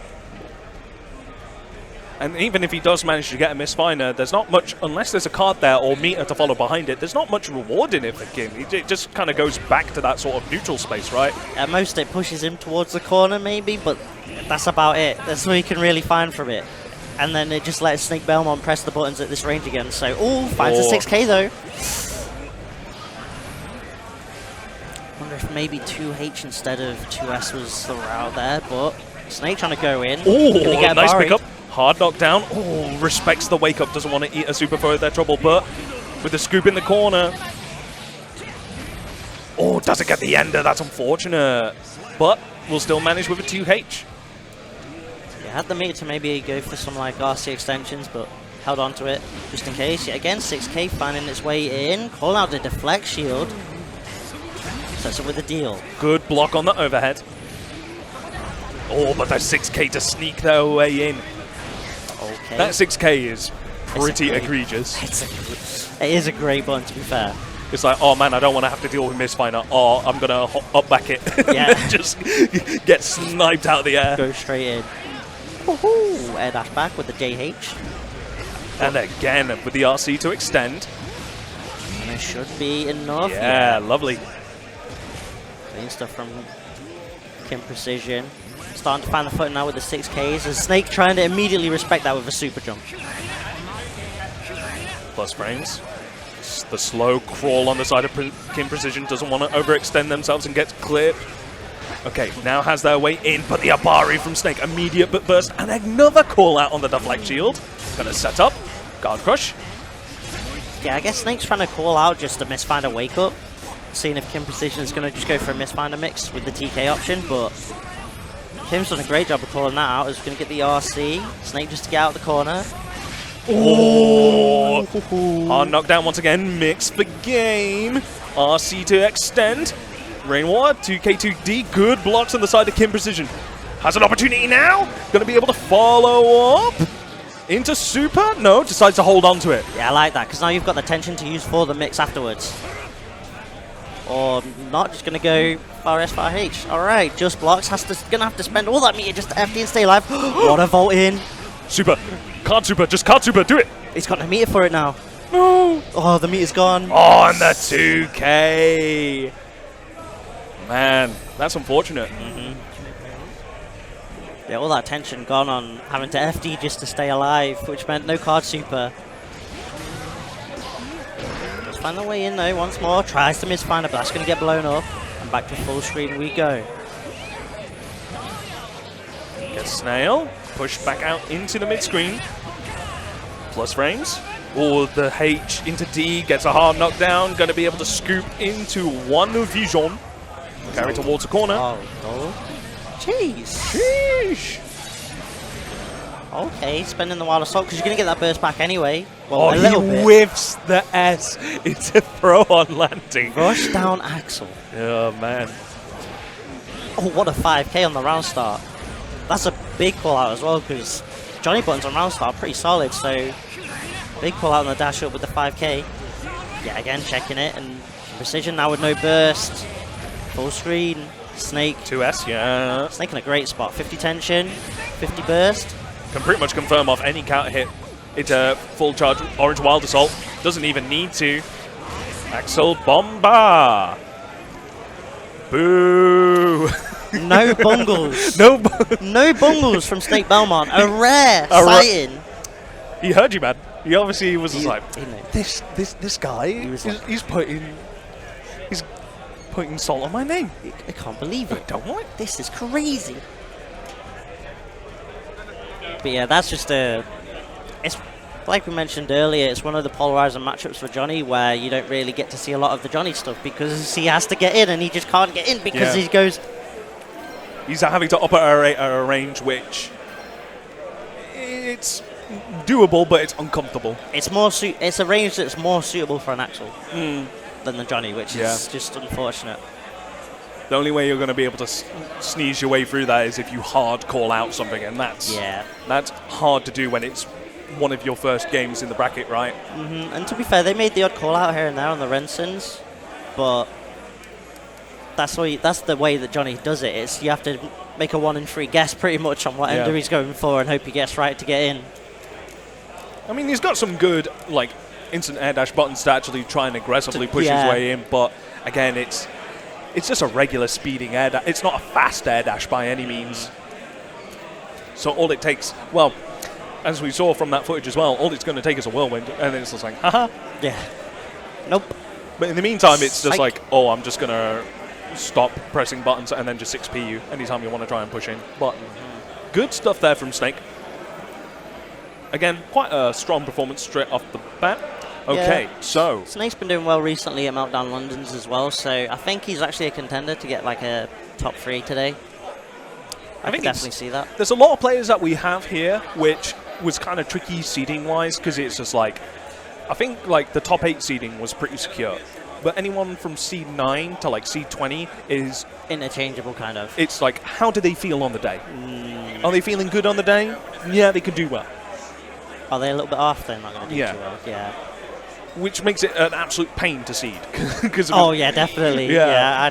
And even if he does manage to get a misfinder, there's not much, unless there's a card there or meter to follow behind it, there's not much reward in it for Kim. It just kind of goes back to that sort of neutral space, right? At most it pushes him towards the corner maybe, but that's about it. That's what he can really find from it. And then it just lets Snake Belmont press the buttons at this range again. So, finds a 6k though. Wonder if maybe 2H instead of 2S was the route there, but Snake trying to go in. Oh, nice pickup. Hard knockdown. Oh, respects the wake up. Doesn't want to eat a super throw at their trouble, but with the scoop in the corner. Oh, doesn't get the ender. That's unfortunate. But will still manage with a 2H. Yeah, had the meter to maybe go for some like RC extensions, but held on to it just in case. Yet again, 6k finding its way in. Call out the deflect shield. Sets up with a deal. Good block on the overhead. Oh, but there's 6k to sneak their way in. Okay. That 6k is pretty egregious. It is a great button, to be fair. It's like, oh man, I don't want to have to deal with misfinder. Oh, I'm going to up back it. Yeah. Just get sniped out of the air. Go straight in. Woohoo! Air dash back with the JH. And again with the RC to extend. And it should be enough. Yeah, lovely. Clean stuff from Kim Precision. Starting to find the footing now with the 6Ks. And Snake trying to immediately respect that with a super jump. Plus frames. The slow crawl on the side of Kim Precision doesn't want to overextend themselves and gets clipped. Okay, now has their way in, but the Abari from Snake, immediate but burst, and another call out on the deflect shield. Gonna set up, guard crush. Yeah, I guess Snake's trying to call out just to misfind a wake up. Seeing if Kim Precision is going to just go for a misfinder mix with the TK option, but Kim's done a great job of calling that out. Is going to get the RC. Snake just to get out of the corner. Oh! Hard knockdown once again, mix the game. RC to extend. Rainwater, 2K2D, good blocks on the side of Kim Precision. Has an opportunity now. Going to be able to follow up into super. No, decides to hold on to it. Yeah, I like that, because now you've got the tension to use for the mix afterwards. Or not, just going to go far S, far H. Alright, just blocks, going to have to spend all that meter just to FD and stay alive. What a vault in. Super. Card super, just card super, do it. He's got no meter for it now. No. Oh, the meter's gone. Oh, and the 2K. Man, that's unfortunate. Yeah, all that tension gone on having to FD just to stay alive, which meant no card super. Let's find the way in though once more. Tries to misfind a blast, going to get blown up. And back to full screen we go. Gets Snail, pushed back out into the mid screen. Plus frames. Oh, the H into D, gets a hard knockdown. Going to be able to scoop into one vision. Carry towards the corner. Oh. Jeez. Sheesh. Okay, spending the wild assault because you're going to get that burst back anyway. Well, Oh, a little he bit. whiffs the S into throw on landing. Rush down Axel. Oh, man. Oh, what a 5K on the round start. That's a big call out as well because Johnny Buttons on round start pretty solid. So big call out on the dash up with the 5K. Yeah, again checking it and Precision now with no burst. Full screen. Snake. 2S, yeah. Snake in a great spot. 50 tension, 50 burst. Can pretty much confirm off any counter hit. It's a full charge orange wild assault. Doesn't even need to. Axel Bomba. Boo. No bungles. No. No bungles from Snake Belmont. A rare sighting. He heard you, man. He obviously was just He- like, he knew. this guy, was he's putting salt on my name. I can't believe it. Don't want. This is crazy. But yeah, that's just it's like we mentioned earlier, it's one of the polarizing matchups for Johnny where you don't really get to see a lot of the Johnny stuff because he has to get in and he just can't get in because he goes... He's having to operate at a range which it's doable, but it's uncomfortable. It's it's a range that's more suitable for an Axel than the Johnny, which is just unfortunate. The only way you're going to be able to sneeze your way through that is if you hard call out something, and that's hard to do when it's one of your first games in the bracket, right? And to be fair, they made the odd call out here and there on the Rensons, but that's the way that Johnny does it. It's you have to make a 1 in 3 guess pretty much on what ender he's going for and hope he gets right to get in. I mean, he's got some good like instant air dash buttons to actually try and aggressively push his way in, but again, it's just a regular speeding air dash. It's not a fast air dash by any means. So all it takes, well, as we saw from that footage as well, all it's going to take is a whirlwind, and then it's just like, haha. Yeah. Nope. But in the meantime, it's just Psych. like, oh, I'm just going to stop pressing buttons and then just 6P you anytime you want to try and push in. But good stuff there from Snake. Again, quite a strong performance straight off the bat. Okay, so Snake's been doing well recently at Meltdown Londons as well, so I think he's actually a contender to get like a top 3 today. I think can definitely see that. there's a lot of players that we have here, which was kind of tricky seeding-wise, because it's just like, I think like the top 8 seeding was pretty secure. But anyone from seed 9 to like seed 20 is Interchangeable, kind of. it's like, how do they feel on the day? Are they feeling good on the day? Yeah, they could do well. Are they a little bit off? They're not going to do Yeah. too well. Yeah. Which makes it an absolute pain to seed. Oh yeah, definitely. Yeah. Yeah,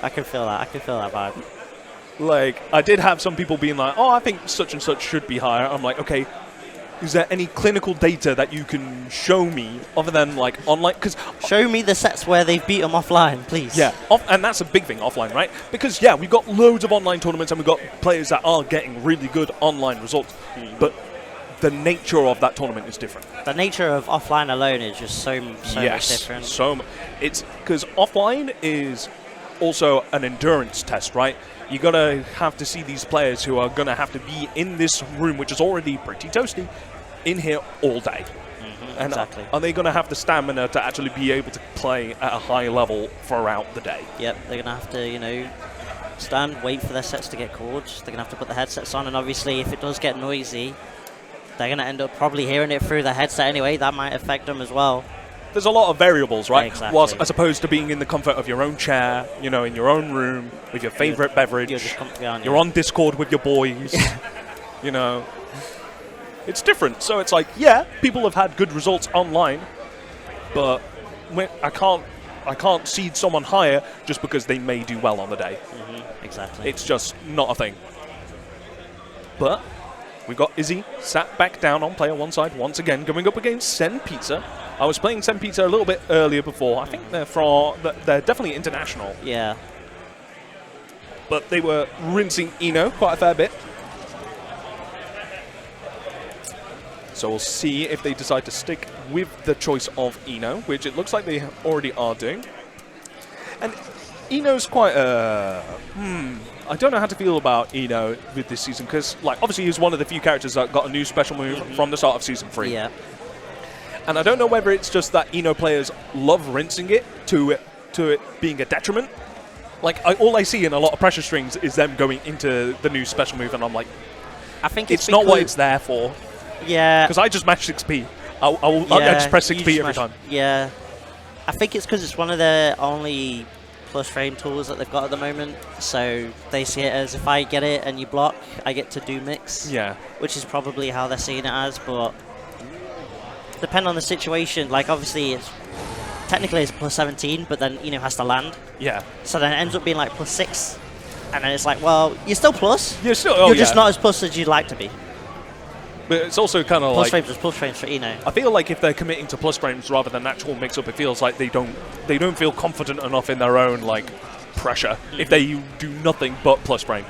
I can feel that. I can feel that vibe. Like, I did have some people being like, oh, I think such and such should be higher. I'm like, okay, is there any clinical data that you can show me other than like online? Because Show me the sets where they've beat them offline, please. yeah, and that's a big thing offline, right? Because yeah, we've got loads of online tournaments and we've got players that are getting really good online results, but the nature of that tournament is different. The nature of offline alone is just so much different. It's because offline is also an endurance test, right? You're going to have to see these players who are going to have to be in this room, which is already pretty toasty, in here all day. And exactly. are they going to have the stamina to actually be able to play at a high level throughout the day? Yep, they're going to have to, you know, stand, wait for their sets to get called. They're going to have to put the headsets on, and obviously if it does get noisy, they're going to end up probably hearing it through the headset anyway. That might affect them as well. There's a lot of variables, right? Exactly. Whilst, as opposed to being in the comfort of your own chair, you know, in your own room, with your favorite beverage. You're just comfy on You're on Discord with your boys. You know. It's different. So it's like, yeah, people have had good results online, but I can't seed someone higher just because they may do well on the day. Exactly. It's just not a thing. But we've got Izzy sat back down on player one side once again, going up against Sen Pizza. I was playing Sen Pizza a little bit earlier before. I think they're definitely international. Yeah. But they were rinsing Eno quite a fair bit. So we'll see if they decide to stick with the choice of Eno, which it looks like they already are doing. And Eno's quite I don't know how to feel about Eno with this season, because like obviously he's one of the few characters that got a new special move from the start of Season 3. Yeah. And I don't know whether it's just that Eno players love rinsing it to it being a detriment. Like, all I see in a lot of pressure strings is them going into the new special move, and I'm like, I think it's not what it's there for. Yeah. Because I just match 6p. I just press 6p every time. Yeah. I think it's because it's one of the only plus frame tools that they've got at the moment. So they see it as, if I get it and you block, I get to do mix. Yeah. Which is probably how they're seeing it as, but depending on the situation, like obviously it's technically it's plus 17, but then Eno has to land. Yeah. So then it ends up being like plus 6. And then it's like, well, you're still plus. You're still, just not as plus as you'd like to be. But it's also kind of Plus like frames is plus frames for Eno. I feel like if they're committing to plus frames rather than actual mix-up, it feels like they don't feel confident enough in their own like pressure if they do nothing but plus frame.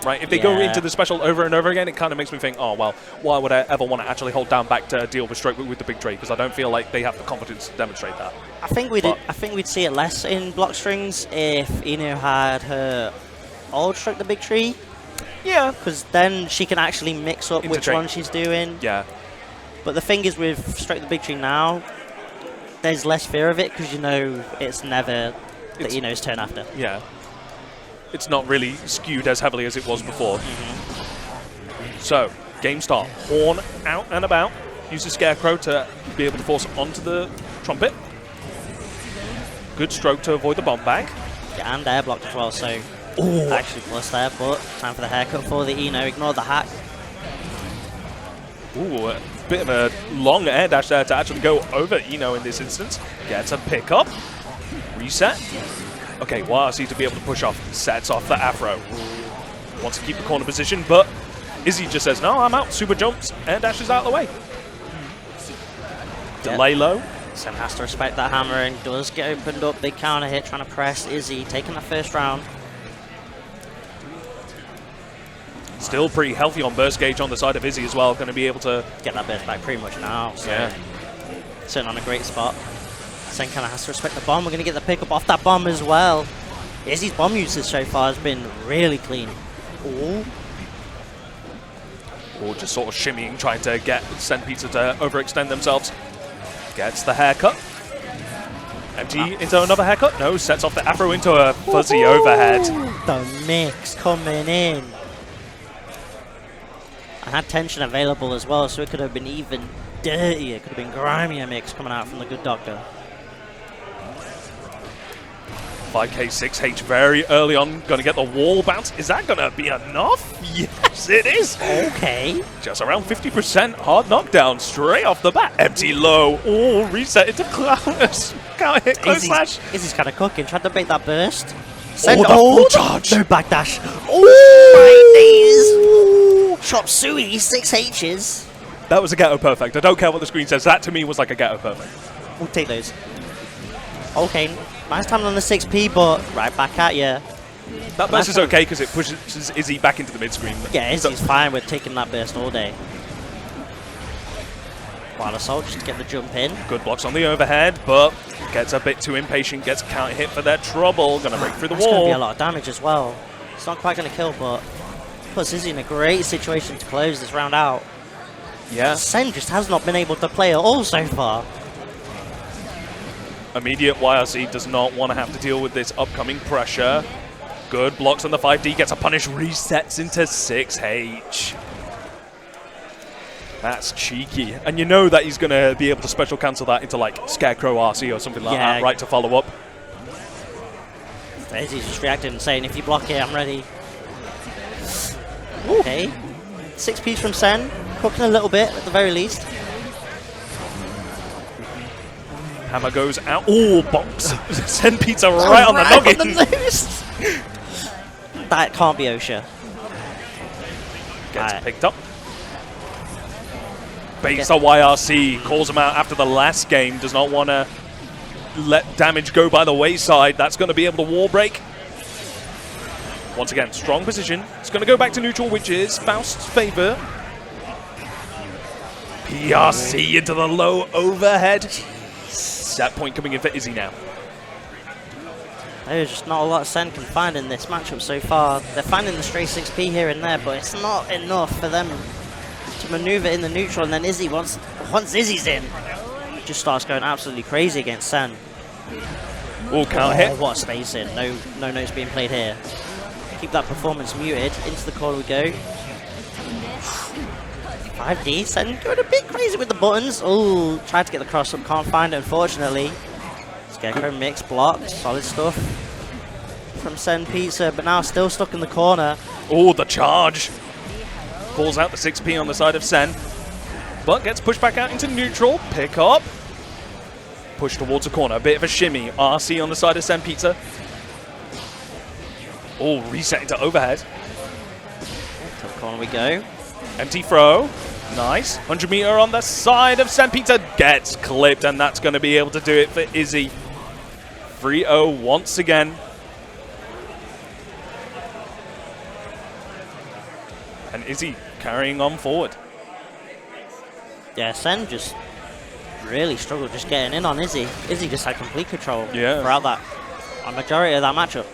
Right? If they go into the special over and over again, it kind of makes me think, oh well, why would I ever want to actually hold down back to deal with stroke with the big tree? Because I don't feel like they have the confidence to demonstrate that. I think we'd see it less in block strings if Eno had her old stroke the big tree. Yeah. Because then she can actually mix up which one she's doing. Yeah. But the thing is with stroke the big tree now, there's less fear of it because you know it's never the Eno's turn after. Yeah. It's not really skewed as heavily as it was before. So, game start. Horn out and about. Use the Scarecrow to be able to force onto the Trumpet. Good stroke to avoid the bomb bag. Yeah, and air blocked as well, so actually plus there, but time for the haircut for the Eno. Ignore the hack. Ooh, a bit of a long air dash there to actually go over Eno in this instance. Gets a pickup. Reset. Okay, YRC to be able to push off. Sets off the Afro. Wants to keep the corner position, but Izzy just says, no, I'm out. Super jumps. Air dashes out of the way. Delay low. Sen has to respect that hammer and does get opened up. Big counter hit trying to press Izzy, taking that first round. Still pretty healthy on burst gauge on the side of Izzy as well. Going to be able to get that burst back pretty much now. So sitting on a great spot. Sen kind of has to respect the bomb. We're going to get the pickup off that bomb as well. Izzy's bomb usage so far has been really clean. Ooh. Or just sort of shimmying, trying to get Sen Pizza to overextend themselves. Gets the haircut. Empty into another haircut. No, sets off the Afro into a fuzzy overhead. The mix coming in. I had tension available as well, so it could have been even dirtier. It could have been grimier mix coming out from the good doctor. 5k 6H very early on. Going to get the wall bounce. Is that going to be enough? Yes, it is. Okay. Just around 50% hard knockdown straight off the bat. Empty low. Oh, reset into clowns. Can't hit close slash. Izzy's kind of cooking. Tried to bait that burst. Send full charge. No backdash. Oh, my days. Chop suey 6H's. That was a Ghetto Perfect. I don't care what the screen says. That to me was like a Ghetto Perfect. We'll take those. Okay, nice time on the 6P, but right back at you. That burst is okay because it pushes Izzy back into the mid screen. Yeah, Izzy's fine with taking that burst all day. Wild Assault just to get the jump in. Good blocks on the overhead, but gets a bit too impatient, gets counter hit for their trouble. Gonna break through the That's wall. going to be a lot of damage as well. It's not quite going to kill, but puts Izzy in a great situation to close this round out. Yeah. Sen just has not been able to play at all so far. Immediate YRC does not want to have to deal with this upcoming pressure. Good blocks on the 5D, gets a punish, resets into 6H. That's cheeky. And you know that he's going to be able to special cancel that into like Scarecrow RC or something like that, right, to follow up. Izzy's just reacting and saying, if you block it, I'm ready. Okay. 6Ps from Sen, cooking a little bit at the very least. Hammer goes out. Oh, box. Send pizza right on the noggin. On the nose. That can't be OSHA. Gets picked up. Baits the YRC, calls him out after the last game, does not want to let damage go by the wayside. That's going to be able to wall break. Once again, strong position. It's going to go back to neutral, which is Faust's favor. PRC into the low overhead. That point coming in for Izzy now. There's just not a lot Sen can find in this matchup so far. They're finding the stray 6P here and there, but it's not enough for them to maneuver in the neutral. And then Izzy, once Izzy's in, just starts going absolutely crazy against Sen. Oh, counter hit. What a space in. No notes being played here. Keep that performance muted. Into the corner we go. 5D, Sen going a bit crazy with the buttons. Oh, tried to get the cross up, can't find it unfortunately. Scarecrow mix, blocked, solid stuff from Sen Pizza, but now still stuck in the corner. Oh, the charge. Pulls out the 6P on the side of Sen, but gets pushed back out into neutral. Pick up. Push towards the corner, a bit of a shimmy. RC on the side of Sen Pizza. Oh, resetting to overhead. Top corner we go. Empty throw. Nice. 100 meter on the side of Sen Pizza. Gets clipped, and that's going to be able to do it for Izzy. 3-0 once again. And Izzy carrying on forward. Yeah, Sen just really struggled just getting in on Izzy. Izzy just had complete control throughout that, a majority of that matchup.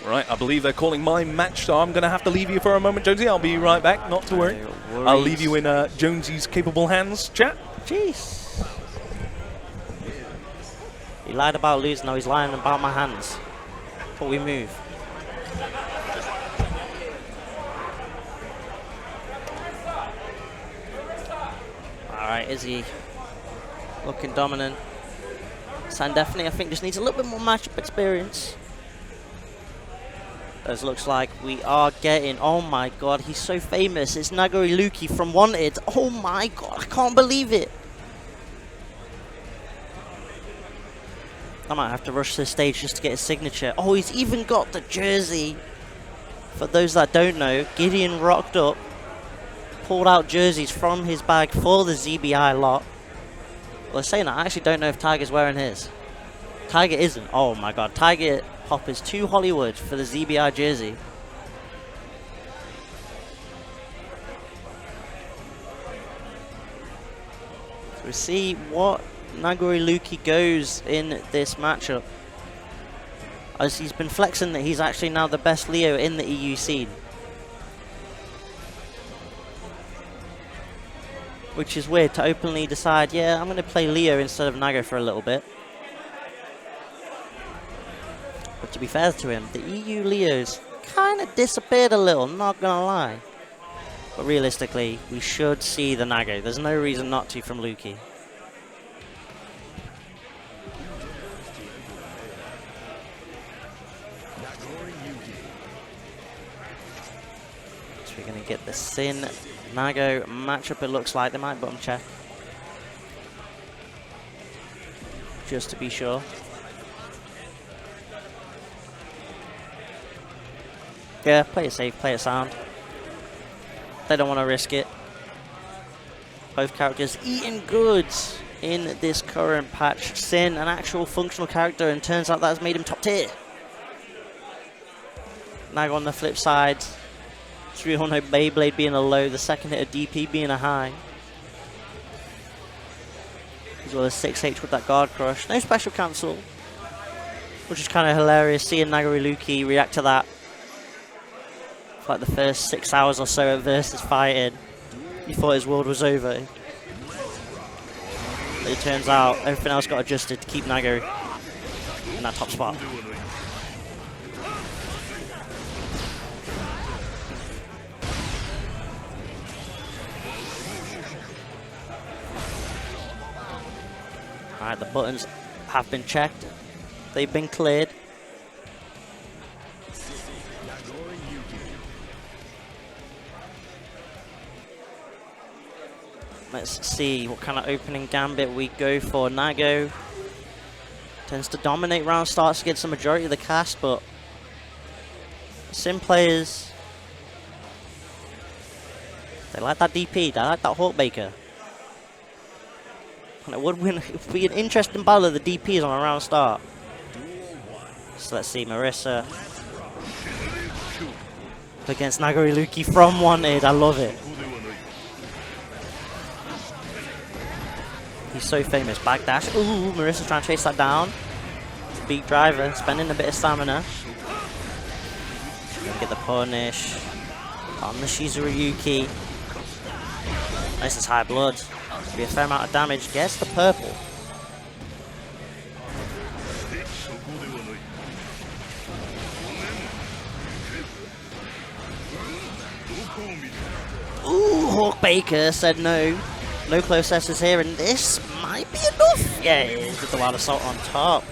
Right, I believe they're calling my match, so I'm going to have to leave you for a moment, Jonesy. I'll be right back, not to worry. I'll leave you in Jonesy's capable hands, chat. Jeez. He lied about losing, now he's lying about my hands. But we move. Alright, Izzy looking dominant. Sen definitely, I think, just needs a little bit more matchup experience. As looks like we are getting, oh my god, he's so famous. It's Nagori Luki from Wanted. Oh my god, I can't believe it. I might have to rush to the stage just to get his signature. Oh, he's even got the jersey. For those that don't know, Gideon rocked up, pulled out jerseys from his bag for the ZBI lot. Well, saying that, I actually don't know if Tiger's wearing his. Tiger isn't. Oh my god, Tiger Poppers to Hollywood for the ZBI jersey. So we see what Nagori Luki goes in this matchup. As he's been flexing that he's actually now the best Leo in the EU scene. Which is weird to openly decide, yeah, I'm going to play Leo instead of Nago for a little bit. But to be fair to him, the EU Leos kind of disappeared a little, not gonna lie. But realistically, we should see the Nago. There's no reason not to from Luki. So we're gonna get the Sin Nago matchup, it looks like. They might button check. Just to be sure. Yeah, play it safe, play it sound. They don't want to risk it. Both characters eating good in this current patch. Sin, an actual functional character, and turns out that has made him top tier. Nago on the flip side, 300 Beyblade being a low, the second hit of DP being a high. As well as 6H with that guard crush. No special cancel, which is kind of hilarious seeing Nagoriluki react to that for like the first 6 hours or so of Versus fighting. He thought his world was over. But it turns out everything else got adjusted to keep Nago in that top spot. Alright, the buttons have been checked. They've been cleared. Let's see what kind of opening gambit we go for. Nago tends to dominate round starts against the majority of the cast, but Sim players, they like that DP, they like that Hawkbaker. And it would be an interesting battle of the DPs on a round start. So let's see, Marissa against Nagoriluki from wanted. I love it. He's so famous. Backdash. Ooh, Marissa's trying to chase that down. Beat driver, spending a bit of stamina. Gonna get the punish on the Shizurayuki. Nice, is high blood. Be a fair amount of damage. Gets the purple. Ooh, Hawkbaker said no. No close S's here, and this might be enough. Yeah, it is with the wild assault on top.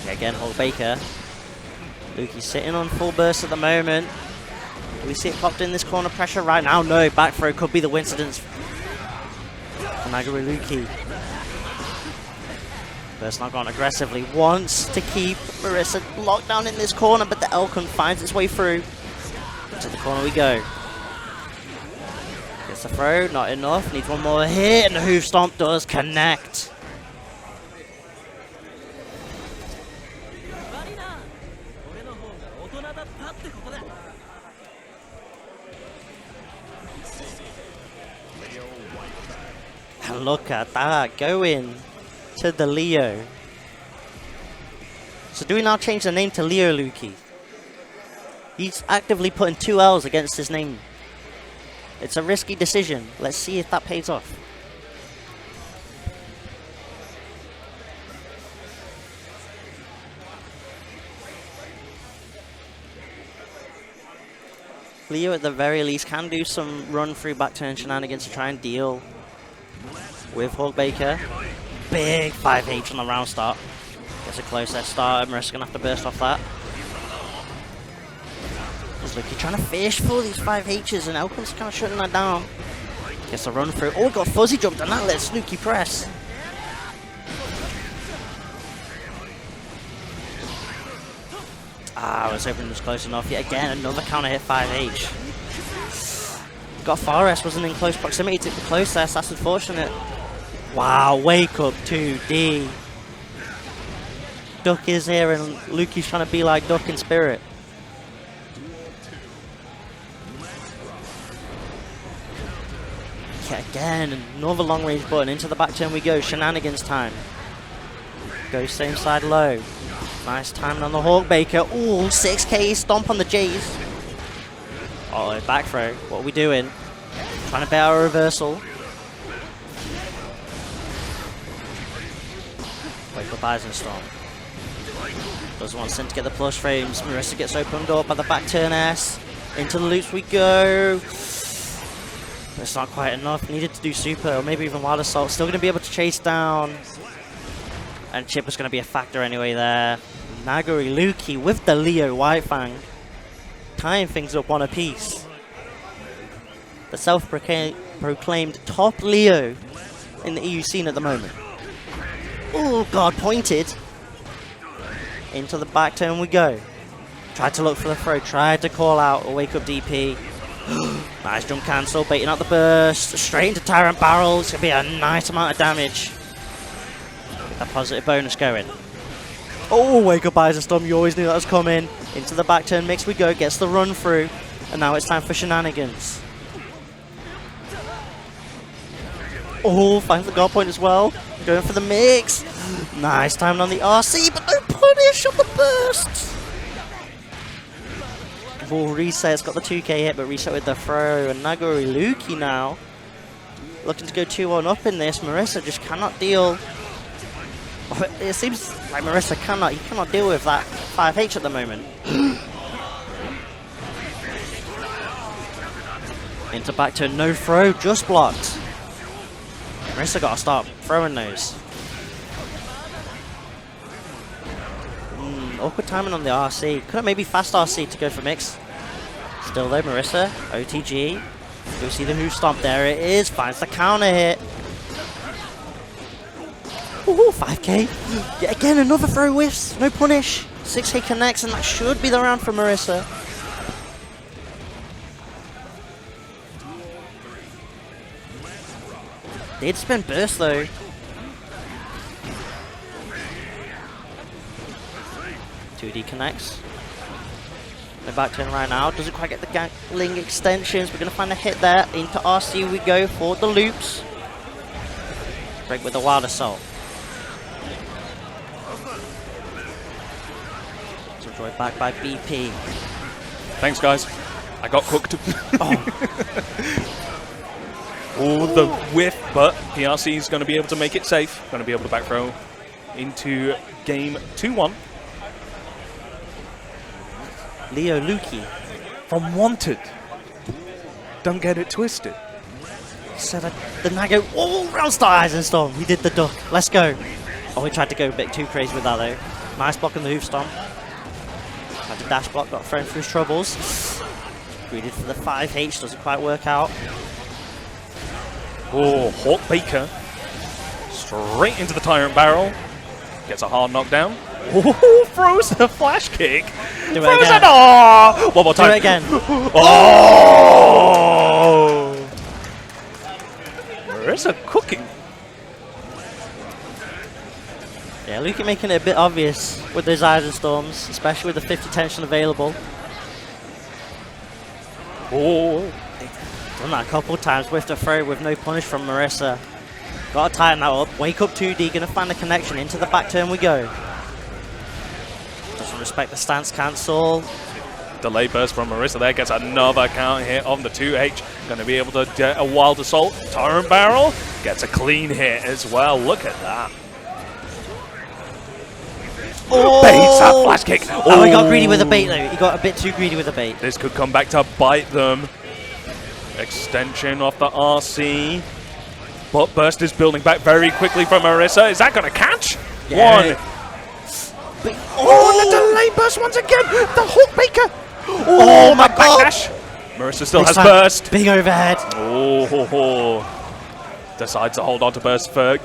Okay, again, Hawkbaker. Luki's sitting on full burst at the moment. Do we see it popped in this corner pressure right now? No, back throw could be the coincidence for Nagoriluki. Burst not gone aggressively. Wants to keep Marissa locked down in this corner, but the Elkon finds its way through. To the corner we go. Gets the throw, not enough. Needs one more hit, and the hoof stomp does connect. And look at that, going to the Leo. So do we now change the name to Leo Luki? He's actively putting 2 L's against his name. It's a risky decision. Let's see if that pays off. Leo at the very least can do some run through back turn shenanigans to try and deal with Hawkbaker. Big 5H on the round start. Gets a close set start. Marissa's going to have to burst off that. Just look, you're trying to fish for these 5Hs, and Elkon's kind of shutting that down. Gets a run through. Oh, got fuzzy jumped, and that lets Snooki press. I was hoping it was close enough. Yet again, another counter hit 5H. Got Forest, wasn't in close proximity to the close S. That's unfortunate. Wow, wake up 2D. Duck is here, and Luki's trying to be like Duck in spirit. Yeah, again, another long range button. Into the back turn we go. Shenanigans time. Go same side low. Nice timing on the Hawkbaker. Ooh, 6K stomp on the J's. Uh oh, back throw. What are we doing? Trying to bet our reversal. Wake up Bison Storm. Doesn't want Sin to get the plus frames. Marissa gets opened up by the back turn S. Into the loops we go. It's not quite enough. Needed to do super, or maybe even wild assault. Still going to be able to chase down. And Chip was going to be a factor anyway there. Nagoriluki with the Leo White Fang. Tying things up one apiece. The self-proclaimed top Leo in the EU scene at the moment. Oh god, pointed. Into the back turn we go. Tried to look for the throw, tried to call out a wake up DP. Nice jump cancel, baiting out the burst, straight into Tyrant Barrel. It's going to be a nice amount of damage. Get that positive bonus going. Oh, wake up Eyes of Storm, you always knew that was coming. Into the back turn mix we go, gets the run through. And now it's time for shenanigans. Oh, finds the guard point as well. Going for the mix. Nice timing on the RC, but no punish on the burst. Ball reset's got the 2k hit, but reset with the throw. And Nagori Luki now looking to go 2-1 up in this. Marissa just cannot deal. It seems like Marissa cannot deal with that 5H at the moment. Into back to no throw, just blocked. Marissa got to start throwing those. Awkward timing on the RC. Could have maybe fast RC to go for mix. Still though, Marissa, OTG. Go see the move stomp. There it is. Finds the counter hit. Ooh, 5k. Yet again, another throw whiffs. No punish. 6k connects, and that should be the round for Marissa. Did spin burst though. .2D connects. The back turn right now. Doesn't quite get the gangling extensions. We're going to find a hit there. Into RC we go for the loops. Break with the Wild Assault. So joy back by BP. Thanks, guys. I got cooked. Oh, the whiff, but PRC is going to be able to make it safe. Going to be able to back throw into game 2-1. Leo Luki. From Wanted. Don't get it twisted. So the Nago. Oh, round star Eyes and Storm. He did the duck. Let's go. Oh, he tried to go a bit too crazy with that though. Nice block on the hoof stomp. Tried to dash block, got thrown through his troubles. Greeded for the 5H, doesn't quite work out. Oh, Hawk Baker. Straight into the Tyrant Barrel. Gets a hard knockdown. Oh, throws a flash kick. Do it Throws again. it. One more time. Do it again. Oh! Marissa cooking. Yeah, Luki making it a bit obvious with those Eyes and Storms, especially with the 50 tension available. Oh. Done that a couple of times with the throw with no punish from Marissa. Gotta tighten that up. Wake up 2D, gonna find the connection. Into the back turn we go. Doesn't respect the stance cancel. Delay burst from Marissa there. Gets another counter hit on the 2H. Going to be able to get a Wild Assault. Tyrant Barrel gets a clean hit as well. Look at that. Oh! Baits that flash kick. Oh, he got greedy with the bait though. He got a bit too greedy with the bait. This could come back to bite them. Extension off the RC. But burst is building back very quickly from Marissa. Is that going to catch? Yeah. One. Oh, the delay burst once again. The Hawk Baker. Oh my god. Backdash. Marissa still This has time, burst. Big overhead. Oh. Decides to hold on to burst for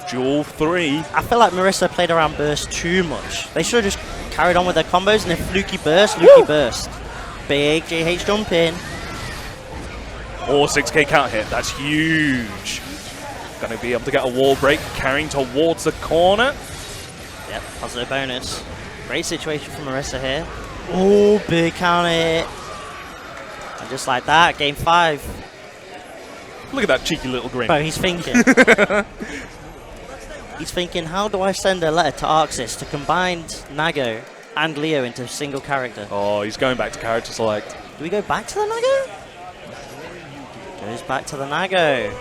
Duel 3. I feel like Marissa played around burst too much. They should have just carried on with their combos, and if Luki burst, Luki burst. Big JH jump in. Or 6k count hit. That's huge. Going to be able to get a wall break, carrying towards the corner. Yep, positive bonus. Great situation for Marissa here. Oh, big counter hit. And just like that, game 5. Look at that cheeky little grin. Bro, he's thinking. He's thinking, how do I send a letter to Arxis to combine Nago and Leo into a single character? Oh, he's going back to character select. Do we go back to the Nago? Goes back to the Nago.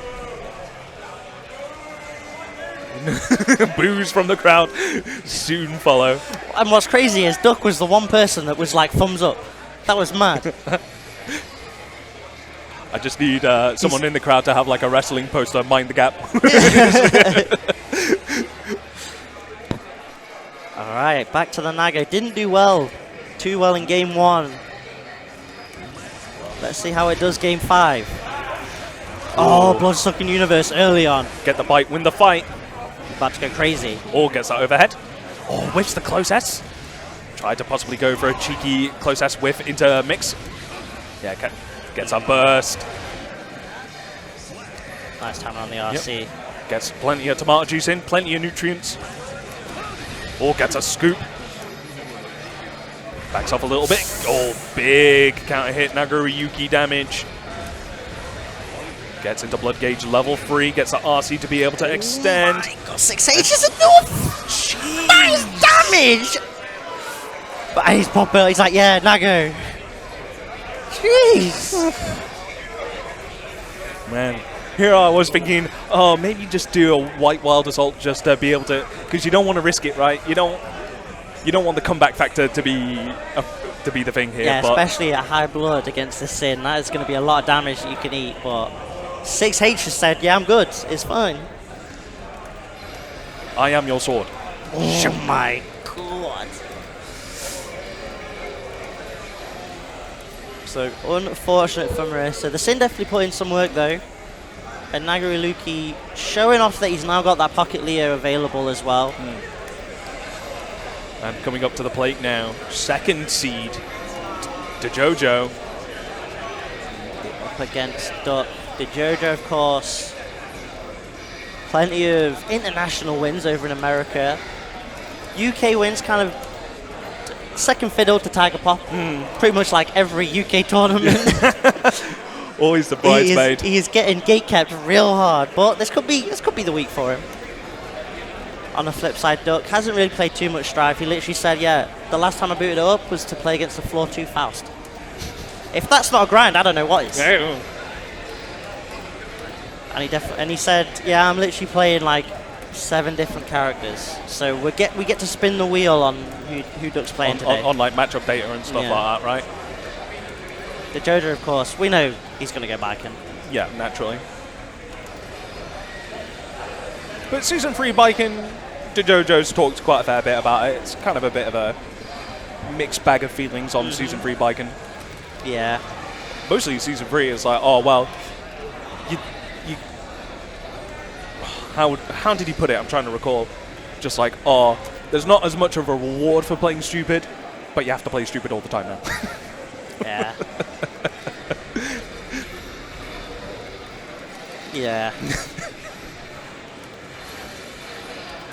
Boos from the crowd soon follow. And what's crazy is Duck was the one person that was like thumbs up. That was mad. I just need someone in the crowd to have like a wrestling poster, mind the gap. Alright, back to the Nago. Didn't do well. Too well in game 1. Let's see how it does game 5. Oh, Bloodsucking Universe early on. Get the bite, win the fight. About to go crazy. Or gets that overhead. Oh, which the close S. Try to possibly go for a cheeky close S whiff into mix. Yeah, gets a burst. Nice time on the RC. Yep. Gets plenty of tomato juice in, plenty of nutrients. Or gets a scoop. Backs off a little bit. Oh, big counter hit. Nagoriyuki damage. Gets into blood gauge level 3. Gets the RC to be able to extend. Oh my God, 6H is enough! That is damage! But he's popping. He's like, yeah, Nago. Jeez. Man, here I was thinking, oh, maybe just do a white wild assault just to be able to, because you don't want to risk it, right? You don't want the comeback factor to be the thing here. Yeah, but especially at high blood against the Sin. That is going to be a lot of damage that you can eat. But 6H has said, yeah, I'm good. It's fine. I am your sword. Oh my God. So unfortunate for Marissa. The Sin definitely put in some work though. And Nagoriyuki showing off that he's now got that Pocket Leo available as well. And coming up to the plate now, second seed, DeJojo. Up against Duck. DeJojo, of course. Plenty of international wins over in America. UK wins kind of second fiddle to Tiger Pop. Pretty much like every UK tournament. Always the bridesmaid. He is getting gate kept real hard, but this could be the week for him. On the flip side, Duck hasn't really played too much Strive. He literally said, yeah, the last time I booted it up was to play against the Floor 2 Faust. If that's not a grind, I don't know what is. Yeah. And he said, yeah, I'm literally playing like 7 different characters. So we get to spin the wheel on who Duck's playing today. On like matchup data and stuff like that, right? The Jojo, of course, we know he's going to go biking. Yeah, naturally. But Season 3 biking, DeJojo's talked quite a fair bit about it. It's kind of a bit of a mixed bag of feelings on Season 3 biking. Yeah. Mostly Season 3 is like, oh, well, how did he put it? I'm trying to recall. Just like, oh, there's not as much of a reward for playing stupid, but you have to play stupid all the time now. Yeah. Yeah.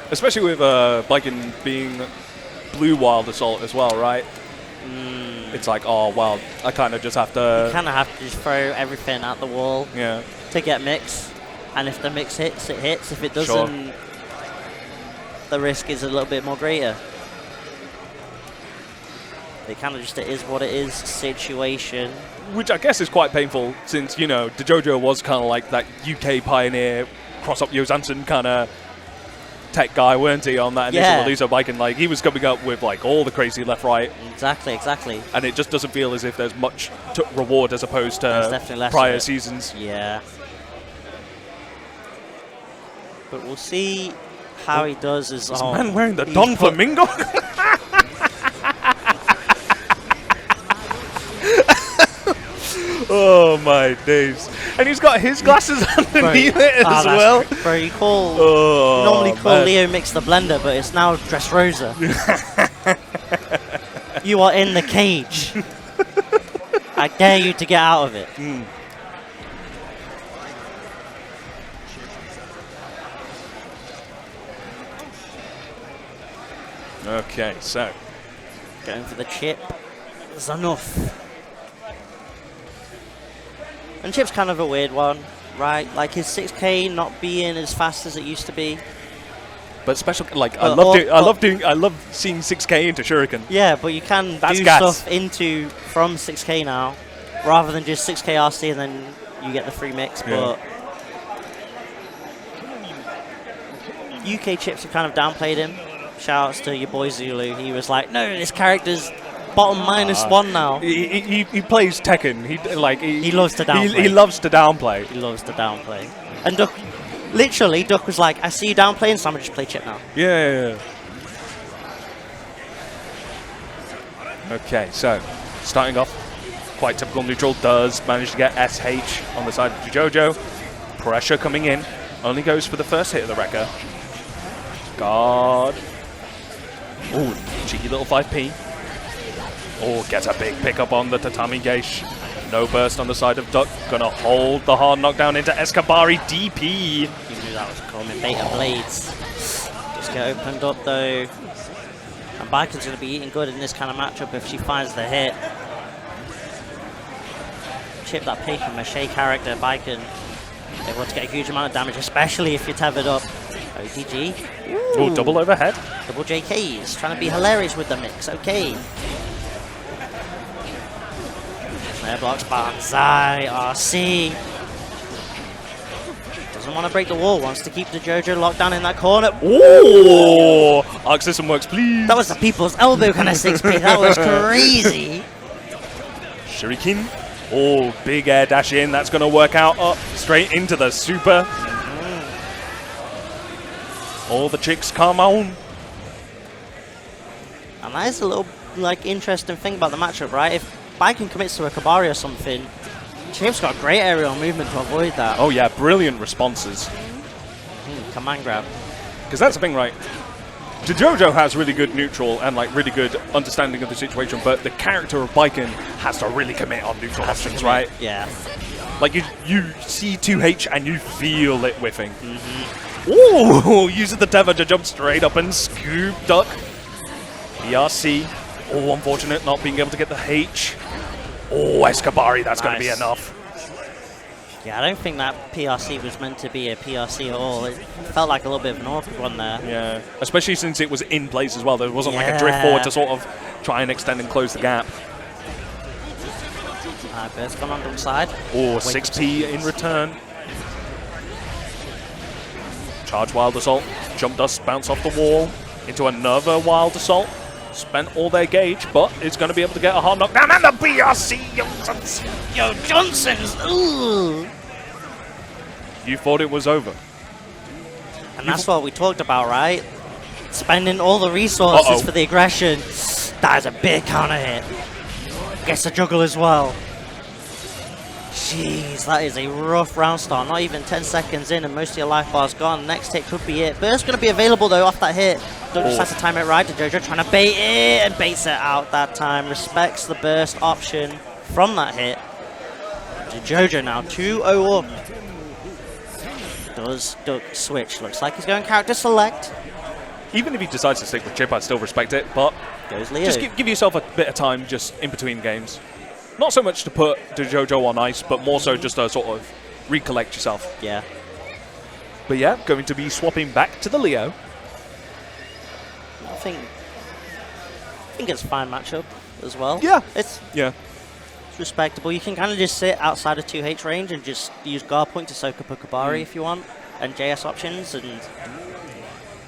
Especially with biking being Blue Wild Assault as well, right? It's like, oh, well, I kind of just have to... You kind of have to just throw everything at the wall to get mix. And if the mix hits, it hits. If it doesn't, the risk is a little bit more greater. It kind of just it is what it is situation. Which I guess is quite painful since, you know, DeJojo was kind of like that UK pioneer, cross-up Yosanson kind of tech guy, weren't he, on that initial release of biking? Like, he was coming up with, like, all the crazy left-right. Exactly. And it just doesn't feel as if there's much reward as opposed to prior seasons. Yeah. But we'll see how he does as This man wearing the Don Flamingo? Oh my days. And he's got his glasses underneath it as well. Bro, you normally call Leo Mix the blender, but it's now Dressrosa. You are in the cage. I dare you to get out of it. Okay, so going for the chip. Zanoff. And chip's kind of a weird one, right? Like his 6K not being as fast as it used to be. But special, like I love seeing 6K into Shuriken. Yeah, but you can do stuff from 6K now, rather than just 6K RC and then you get the free mix. But UK chips have kind of downplayed him. Shoutouts to your boy Zulu. He was like, no, this character's bottom -1 now. He plays Tekken. He loves to downplay. He loves to downplay. He loves to downplay. And Duck, literally, Duck was like, I see you downplaying, so I'm going to just play chip now. Yeah. Okay, so starting off, quite typical neutral, does manage to get SH on the side of DeJojo. Pressure coming in. Only goes for the first hit of the Wrecker. Guard. Ooh, cheeky little 5P. Oh, gets a big pickup on the Tatami Geish. No burst on the side of Duck. Gonna hold the hard knockdown into Escabari DP. You knew that was coming. Beta Blades. Just get opened up though. And Biken's going to be eating good in this kind of matchup if she finds the hit. Chip that paper mache character, Biken. Able to get a huge amount of damage, especially if you're tethered up. ODG. Oh, double overhead. Double JKs. Trying to be hilarious with the mix. Okay. Snare blocks, Banzai, RC. Doesn't want to break the wall, wants to keep the JoJo locked down in that corner. Oh, Arc System works, please. That was the people's elbow kind of 6-piece. That was crazy. Shuriken. Oh, big air dash in. That's going to work out up straight into the super. All the chicks come on. And that is a little like interesting thing about the matchup, right? If Biken commits to a Kabari or something, Chip's got great aerial movement to avoid that. Oh yeah, brilliant responses. Command grab. Because that's the thing, right? JoJo has really good neutral and like really good understanding of the situation, but the character of Biken has to really commit on neutral options, right? Yeah. Like you see 2H and you feel it whiffing. Ooh, using the tether to jump straight up and scoop Duck. BRC. Oh, unfortunate not being able to get the H. Oh, Escabari, that's going to be enough. Yeah, I don't think that PRC was meant to be a PRC at all. It felt like a little bit of an awkward one there. Yeah, especially since it was in place as well. There wasn't like a drift forward to sort of try and extend and close the gap. Burst gone on the side. Oh, 6P in return. Charge Wild Assault. Jump Dust bounce off the wall into another Wild Assault. Spent all their gauge, but it's going to be able to get a hard knockdown. And the BRC Yo Johnsons! Ooh. You thought it was over. And that's what we talked about, right? Spending all the resources for the aggression. That is a big counter hit. Gets the juggle as well. Jeez, that is a rough round start. Not even 10 seconds in and most of your life bar's gone. Next hit could be it. Burst going to be available though off that hit. Don't just have to time it right. To JoJo trying to bait it and baits it out that time. Respects the burst option from that hit. To JoJo now, 2-0 up. Does Duck switch? Looks like he's going character select. Even if he decides to stick with Chip, I'd still respect it, but goes Leo. Just give yourself a bit of time just in between games. Not so much to put JoJo on ice, but more so just to sort of recollect yourself. Yeah. But yeah, going to be swapping back to the Leo. I think it's a fine matchup as well. Yeah. It's Yeah. respectable. You can kind of just sit outside of 2H range and just use guard point to soak up a Kabari if you want, and JS options,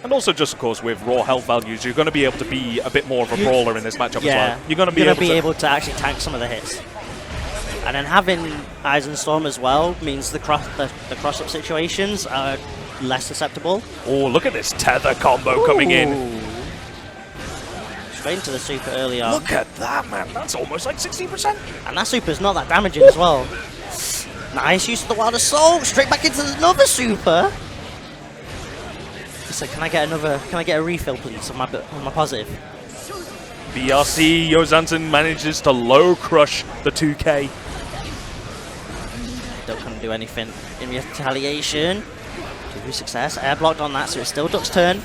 and also just, of course, with raw health values, you're going to be able to be a bit more of a brawler in this matchup as well. You're going to be able to actually tank some of the hits. And then having Eyes and Storm as well means the cross-up situations are less susceptible. Oh, look at this tether combo coming in. Straight into the super early on. Look at that, man. That's almost like 16%. And that super's not that damaging as well. Nice use of the Wild Assault. Straight back into another super. So can I get a refill, please, on my positive? BRC Yozansen manages to low crush the 2K. Don't come do anything in retaliation. 2 success. Air blocked on that, so it's still Duck's turn.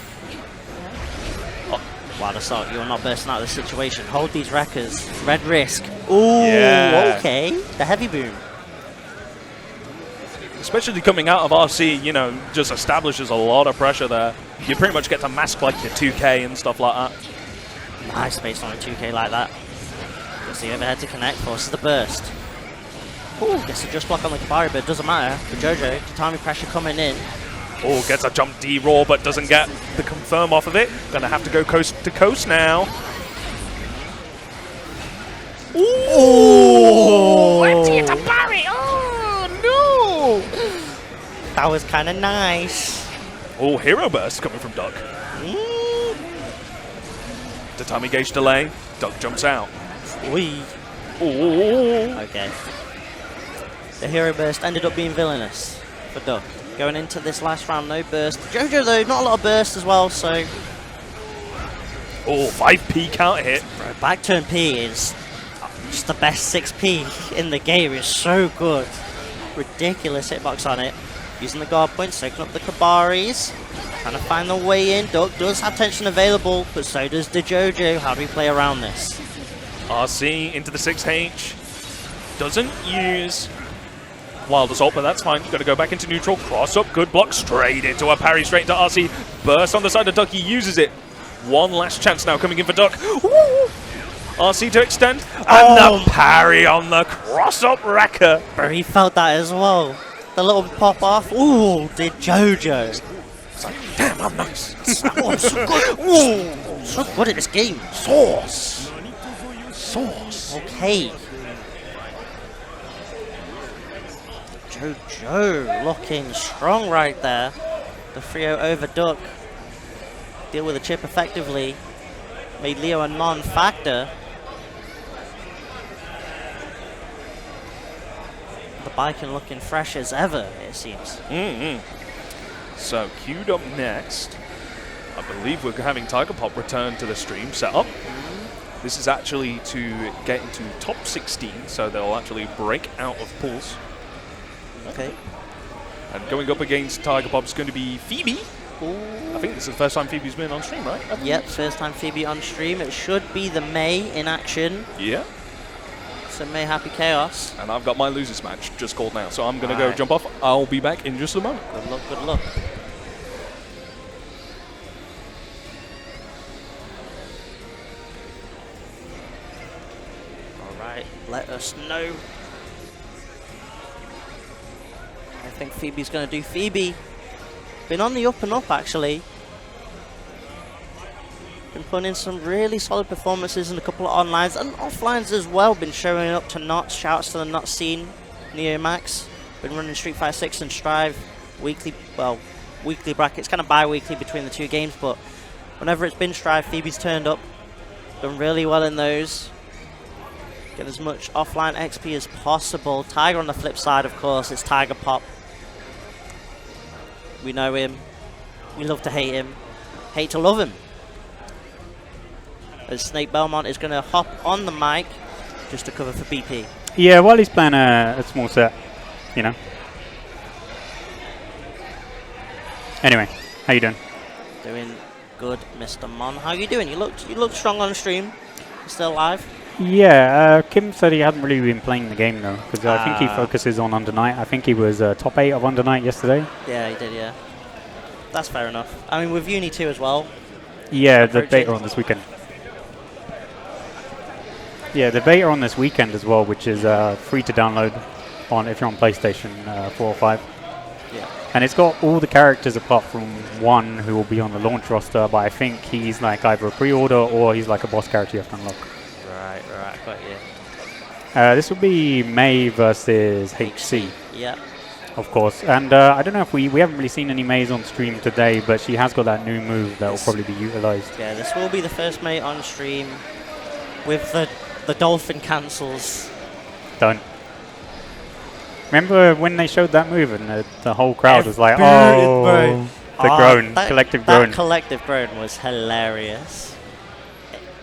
Wild Assault, you're not bursting out of the situation. Hold these wreckers. Red risk. Ooh, yeah. Okay. The heavy boom. Especially coming out of RC, you know, just establishes a lot of pressure there. You pretty much get to mask like your 2K and stuff like that. Nice space on a 2K like that. Gets the overhead to connect, forces the burst. Ooh, gets a just block on the Kabari, but it doesn't matter. For JoJo, Tatami pressure coming in. Oh, gets a jump D-roll, but doesn't get the confirm off of it. Gonna have to go coast to coast now. Ooh! Empty it to Barry! Oh, no! That was kind of nice. Oh, hero burst coming from Duck. Tatami gauge delay. Duck jumps out. Wee. Ooh. Okay. The hero burst ended up being villainous for Duck. Going into this last round, no burst. JoJo, though, not a lot of burst as well, so Oh, 5P counter hit. Bro, back turn P is just the best 6P in the game. It's so good. Ridiculous hitbox on it. Using the guard points, soaking up the Kabaris. Trying to find the way in. Duck does have tension available, but so does the JoJo. How do we play around this? RC into the 6H. Doesn't use Wild Assault, but that's fine. Got to go back into neutral. Cross up, good block. Straight into a parry, straight into RC. Burst on the side of Duck. He uses it. One last chance now coming in for Duck. Woo! RC to extend. And the parry on the cross-up wrecker. Bro, he felt that as well. The little pop off. Ooh, did JoJo. It's like, damn, I'm nice. Oh, I'm so good. Ooh, so good at this game. Sauce. Okay. JoJo looking strong right there. The 3-0 over Duck. Deal with the chip effectively. Made Leo a non-factor. The Biken looking fresh as ever, it seems. So, queued up next. I believe we're having Tiger Pop return to the stream setup. This is actually to get into top 16, so they'll actually break out of pools. Okay. And going up against Tiger Pop is going to be Phoebe. I think this is the first time Phoebe's been on stream, right? Yep, first time Phoebe on stream. It should be the May in action. Yeah. So May Happy Chaos. And I've got my losers match just called now, so I'm going to go jump off. I'll be back in just a moment. Good luck, good luck. Alright, let us know. I think Phoebe's going to do Phoebe. Been on the up and up, actually. Been putting in some really solid performances in a couple of onlines and offlines as well. Been showing up to Knots. Shouts to the Knots scene. Neomax. Been running Street Fighter 6 and Strive weekly, well, weekly brackets, kind of bi-weekly between the two games, but whenever it's been Strive, Phoebe's turned up. Done really well in those. Get as much offline XP as possible. Tiger on the flip side, of course, it's Tiger Pop. We know him. We love to hate him. Hate to love him. As Snake Belmont is going to hop on the mic just to cover for BP. Yeah, while he's playing a small set, you know. Anyway, how you doing? Doing good, Mr. Mon. How you doing? You look strong on stream. You still live? Yeah, Kim said he hadn't really been playing the game though, because I think he focuses on Under Night. I think he was top 8 of Under Night yesterday. Yeah, he did, yeah. That's fair enough. I mean, with Uni 2 as well. Yeah, the beta on this weekend. Yeah, the beta on this weekend as well, which is free to download on if you're on PlayStation 4 or 5. Yeah. And it's got all the characters apart from one who will be on the launch roster, but I think he's like either a pre-order or he's like a boss character you have to unlock. Right, got you. This will be May versus HC. Yeah. Of course. And I don't know if we haven't really seen any Mays on stream today, but she has got that new move that will probably be utilized. Yeah, this will be the first May on stream with the dolphin cancels. Don't. Remember when they showed that move and the whole crowd was like, oh, the groan, collective groan. That collective groan was hilarious.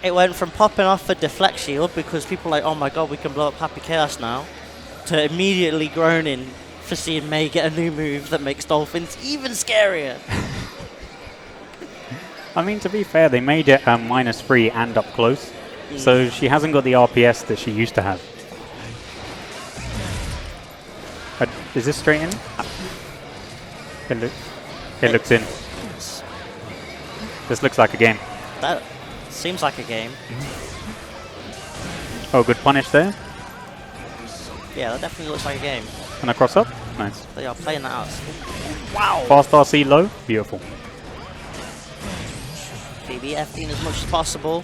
It went from popping off for Deflect Shield because people were like, oh my god, we can blow up Happy Chaos now, to immediately groaning for seeing May get a new move that makes dolphins even scarier. I mean, to be fair, they made it -3 and up close, so she hasn't got the RPS that she used to have. Is this straight in? It looks in. This looks like a game. That seems like a game. Oh, good punish there. Yeah, that definitely looks like a game. And a cross up. Nice. They are playing that out. Wow. Fast RC low. Beautiful. Phoebe F-ing as much as possible.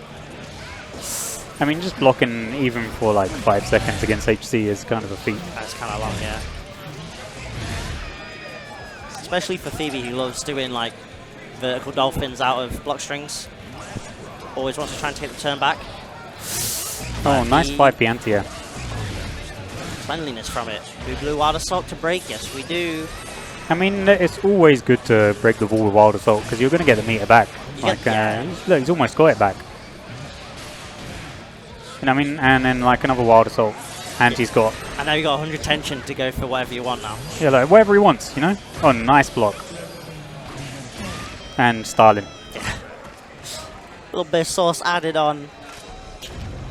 I mean, just blocking even for like 5 seconds against HC is kind of a feat. That's kind of long, yeah. Especially for Phoebe, who loves doing like vertical dolphins out of block strings. Always wants to try and take the turn back. Oh, nice 5P anti-air. Cleanliness from it. Do blue Wild Assault to break? Yes, we do. I mean, it's always good to break the wall with Wild Assault because you're going to get the meter back. Like, look, he's almost got it back. You know what I mean? And then like another wild assault. And he's got, And now you got 100 tension to go for whatever you want now. yeah, like whatever he wants, you know? Oh, nice block. And Stalin. Little bit of sauce added on.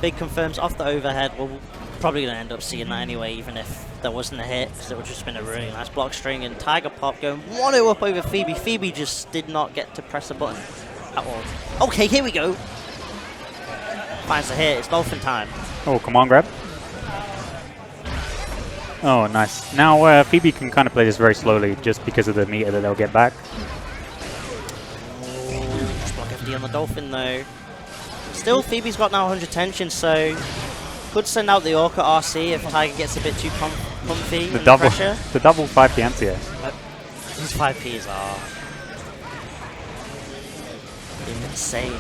Big confirms off the overhead. We're probably going to end up seeing that anyway, even if there wasn't a hit, because it would just been a really nice block string. And Tiger Pop going 1-0 up over Phoebe. Phoebe just did not get to press a button at all. Okay, here we go. Finds the hit. It's Dolphin time. Oh, come on, grab. Oh, nice. Now Phoebe can kind of play this very slowly just because of the meter that they'll get back. Just block FD on the Dolphin though. Still, Phoebe's got now 100 tension, so could send out the Orca RC if Tiger gets a bit too comfy The in double, pressure. the double 5p anti-air. But these 5Ps are insane.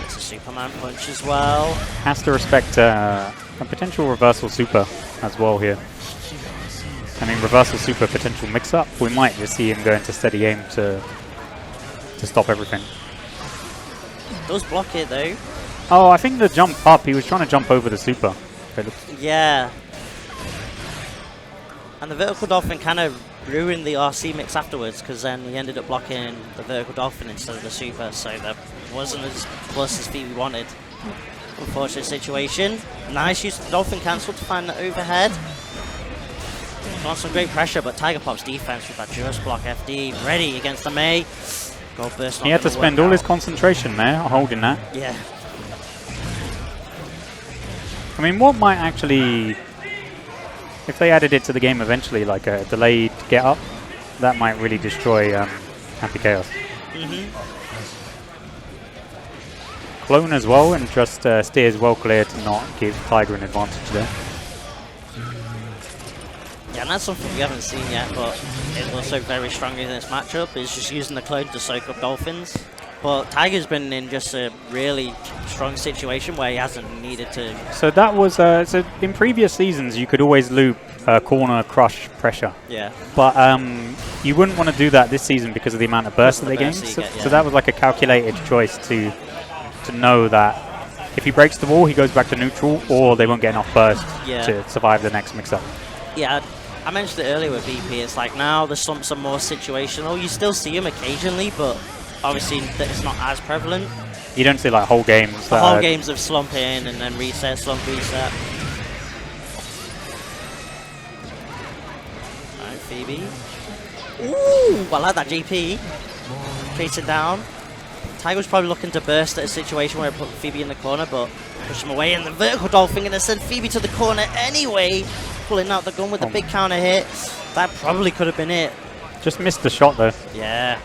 It's a Superman punch as well. Has to respect a potential reversal super as well here. I mean, reversal super potential mix-up. We might just see him go into steady aim to stop everything. Does block it though. Oh, I think the jump up, he was trying to jump over the super. Yeah. And the vertical Dolphin kind of ruined the RC mix afterwards, because then he ended up blocking the vertical Dolphin instead of the super, so that wasn't as close as Phoebe wanted. Unfortunate situation. Nice use of the Dolphin cancel to find the overhead. Got some great pressure, but Tiger Pop's defense with that just block FD ready against the May. Gold burst. He had to spend all his concentration there, holding that. Yeah. I mean, what might actually, if they added it to the game eventually, like a delayed get up, that might really destroy Happy Chaos. Clone as well, and just steers well clear to not give Tiger an advantage there. Yeah, and that's something we haven't seen yet, but it's also very strong in this matchup, is just using the clone to soak up Dolphins. But Tiger's been in just a really strong situation where he hasn't needed to. So that was, so in previous seasons you could always loop corner crush pressure. Yeah. But you wouldn't want to do that this season because of the amount of burst that they gain. So, yeah. so that was like a calculated choice to know that if he breaks the wall, he goes back to neutral, or they won't get enough burst to survive the next mix-up. Yeah, I mentioned it earlier with BP. It's like now the slumps are more situational. You still see them occasionally, but obviously it's not as prevalent. You don't see like whole games. Whole games of slump in and then reset, slump, reset. Alright, Phoebe. Ooh, I like that GP. Chasing down. Tiger was probably looking to burst at a situation where he put Phoebe in the corner, but push him away, and the vertical Dolphin going to send Phoebe to the corner anyway. Pulling out the gun with the big counter hit. That probably could have been it. Just missed the shot though. Yeah.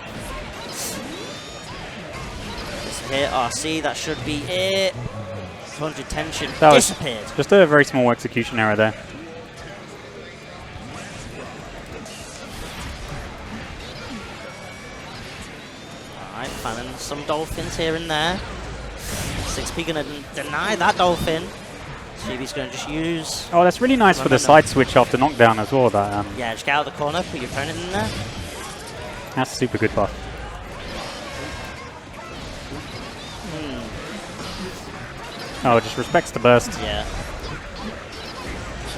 Just hit RC, that should be it. 100 tension disappeared. Just a very small execution error there. Alright, fanning some Dolphins here and there. 6P going to deny that Dolphin. Phoebe's going to just use... Oh, that's really nice for the side switch after knockdown as well. That yeah, just get out of the corner, put your opponent in there. That's a super good buff. Oh, just respects the burst. Yeah.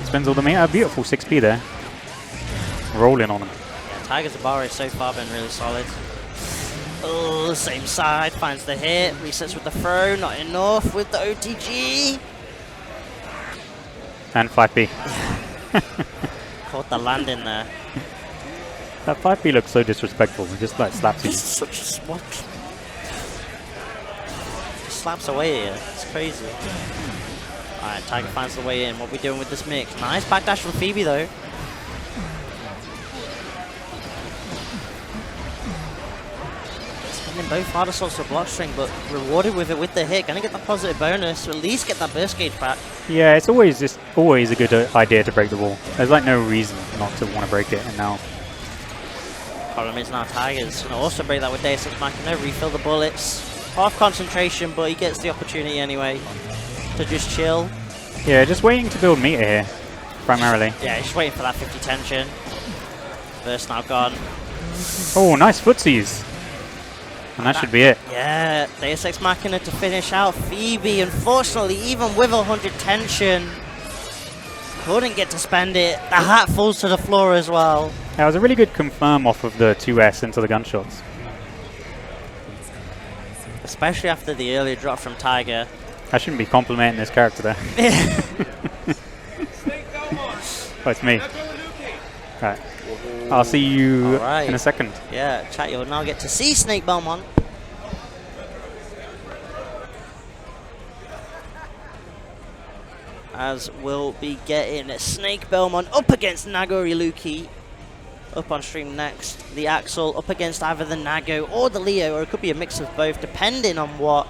Spends all the meter. Beautiful 6P there. Rolling on him. Yeah, Tiger's Abari so far been really solid. Oh, same side, finds the hit, resets with the throw, not enough with the OTG. And 5P. Caught the landing there. That 5P looks so disrespectful. It just like slaps you. Such a swat. Just slaps away here. It's crazy. Alright, Tiger finds the way in. What are we doing with this mix? Nice backdash from Phoebe though. Spending both hard assaults for block string, but rewarded with it with the hit. Gonna get the positive bonus, or at least get that burst gauge back. Yeah, it's always a good idea to break the wall. There's like no reason not to want to break it, and now. Problem is now Tiger's gonna also break that with Deus Ex Machina, refill the bullets. Half concentration, but he gets the opportunity anyway to just chill. Yeah, just waiting to build meter here, primarily. Yeah, he's just waiting for that 50 tension. Burst now gone. Oh, nice footsies. And that should be it. Yeah, Deus Ex Machina to finish out Phoebe. Unfortunately, even with 100 tension, couldn't get to spend it. The hat falls to the floor as well. Yeah, it was a really good confirm off of the 2S into the gunshots. Especially after the earlier drop from Tiger. I shouldn't be complimenting this character there. Oh, it's me. Alright. I'll see you in a second. Yeah, chat, you'll now get to see Snake Belmont. As we'll be getting Snake Belmont up against Nagori Luki. Up on stream next. The Axel up against either the Nago or the Leo, or it could be a mix of both, depending on what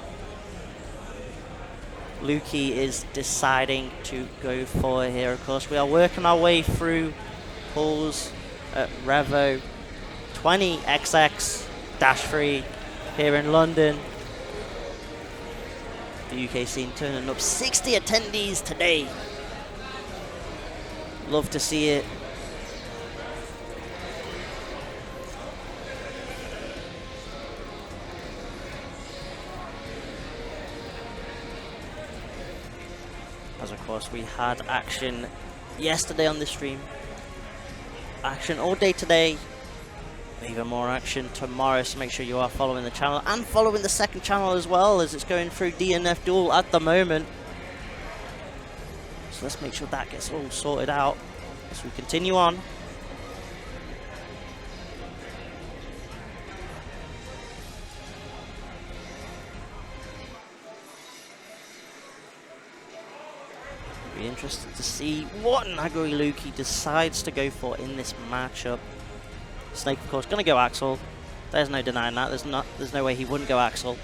Luki is deciding to go for here. Of course, we are working our way through pulls at Revo 20XX-3 here in London. The UK scene turning up 60 attendees today. Love to see it. As of course we had action yesterday on the stream. Action all day today. Even more action tomorrow, so make sure you are following the channel and following the second channel as well, as it's going through DNF Duel at the moment. So let's make sure that gets all sorted out as we continue on. Be interested to see what Nagori Luki decides to go for in this matchup. Snake, of course, going to go Axel. There's no denying that. There's no way he wouldn't go Axel.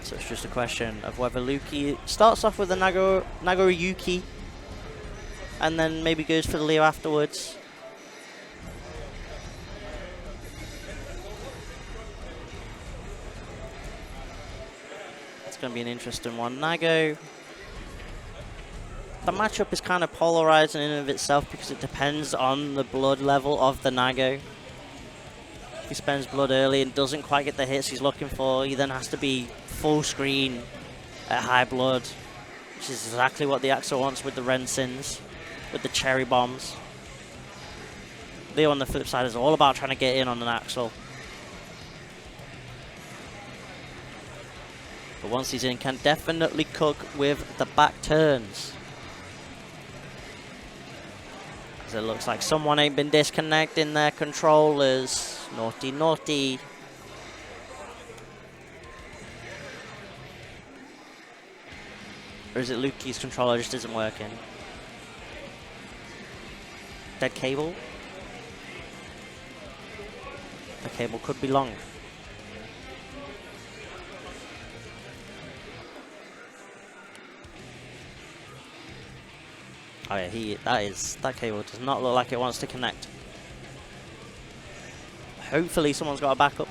So it's just a question of whether Luki starts off with the Nagori Yuki and then maybe goes for the Leo afterwards. It's going to be an interesting one. Nago. The matchup is kind of polarizing in and of itself because it depends on the blood level of the Nago. If he spends blood early and doesn't quite get the hits he's looking for, he then has to be full screen at high blood, which is exactly what the Axel wants with the Rensins, with the cherry bombs. Leo on the flip side is all about trying to get in on an Axel. But once he's in, can definitely cook with the back turns. As it looks like someone ain't been disconnecting their controllers. Naughty, naughty. Or is it Luki's controller just isn't working? Dead cable? The cable could be long. Oh yeah, that cable does not look like it wants to connect. Hopefully someone's got a backup,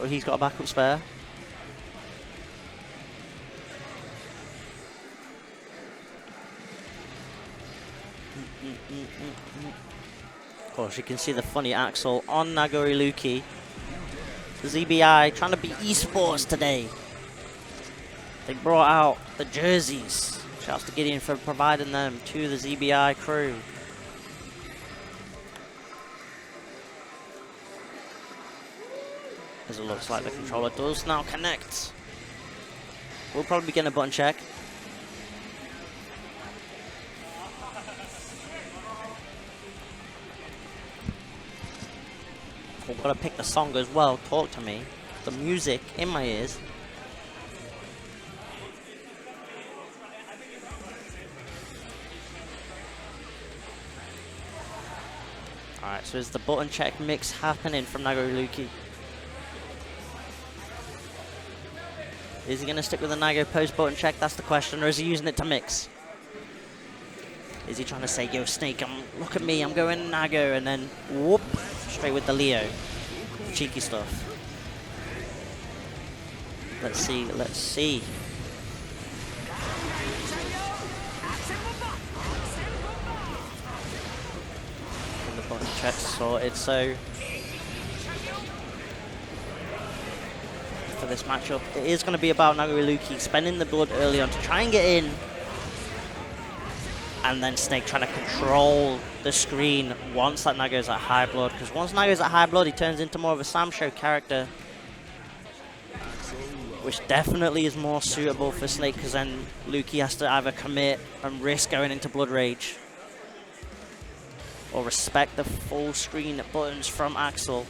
or he's got a backup spare. Of course, you can see the funny Axel on Nagori Luki. The ZBI trying to be esports today. They brought out the jerseys. Shouts to Gideon for providing them to the ZBI crew. As it looks like the controller does now connect. We'll probably be getting a button check. I've got to pick the song as well. Talk to me. The music in my ears. Alright, so is the button check mix happening from Nagori Luki? Is he going to stick with the Nago post button check? That's the question. Or is he using it to mix? Is he trying to say, yo, Snake, look at me, I'm going Nago, and then whoop, straight with the Leo. Cheeky stuff. Let's see, let's see. The button check sorted, so for this matchup. It is going to be about Nagoriluki spending the blood early on to try and get in. And then Snake trying to control the screen once that Nago's at high blood. Because once Nago's at high blood, he turns into more of a Sam Show character. Which definitely is more suitable for Snake, because then Luki has to either commit and risk going into Blood Rage, or respect the full screen buttons from Axel.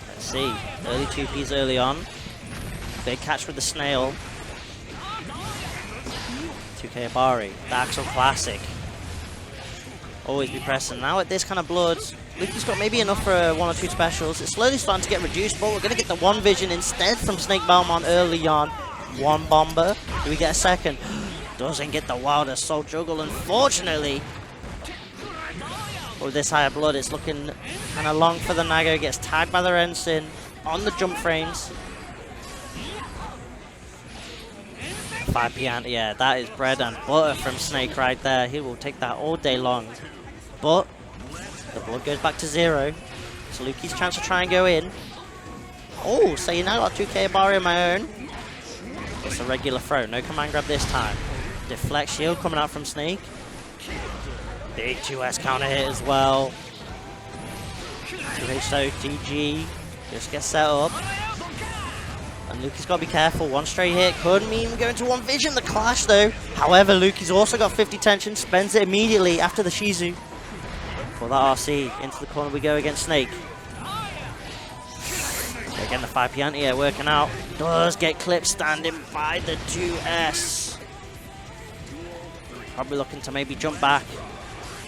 Let's see. Early 2Ps early on. Big catch with the snail. 2K Abari. The Axel classic. Always be pressing. Now at this kind of blood, Luki's got maybe enough for 1 or 2 specials. It's slowly starting to get reduced, but we're going to get the 1 vision instead from Snake Belmont early on. 1 bomber. Do we get a second? Doesn't get the Wild Assault Juggle, unfortunately. With this higher blood, it's looking kind of long for the Nago. Gets tagged by the Rensin on the jump frames. 5p anti, yeah, that is bread and butter from Snake right there. He will take that all day long. But the blood goes back to 0. So Luki's chance to try and go in. Oh, so you now got 2K Abari of my own. It's a regular throw, no command grab this time. Deflect shield coming out from Snake. Big 2S counter hit as well. 2H so TG. Just get set up. And Luki's got to be careful. 1 straight hit could mean going to 1 vision. The clash though. However, Luki's also got 50 tension. Spends it immediately after the Shizu. For that RC. Into the corner we go against Snake. Again, the 5p anti-air working out. Does get clipped standing by the 2S. Probably looking to maybe jump back.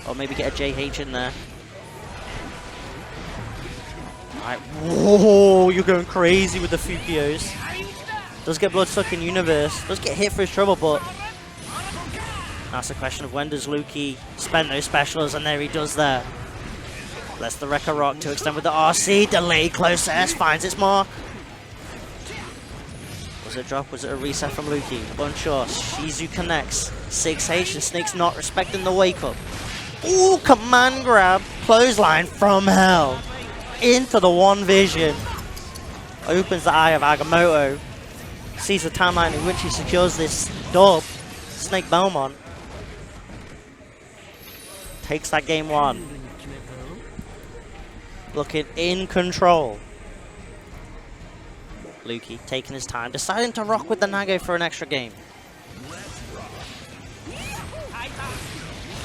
Or maybe get a JH in there. Alright. Whoa, you're going crazy with the Fukios. Does get blood stuck in universe. Does get hit for his trouble, but that's the question of when does Luki spend those specials, and there he does there. Lets the Wrecker Rock to extend with the RC. Delayed close S finds its mark. Was it a drop? Was it a reset from Luki? Unsure. Shizu connects. 6H, and Snake's not respecting the wake up. Ooh, command grab. Clothesline from hell. Into the 1 vision. Opens the eye of Agamotto. Sees the timeline in which he secures this dub. Snake Belmont takes that game 1. Looking in control. Luki taking his time, deciding to rock with the Nago for an extra game.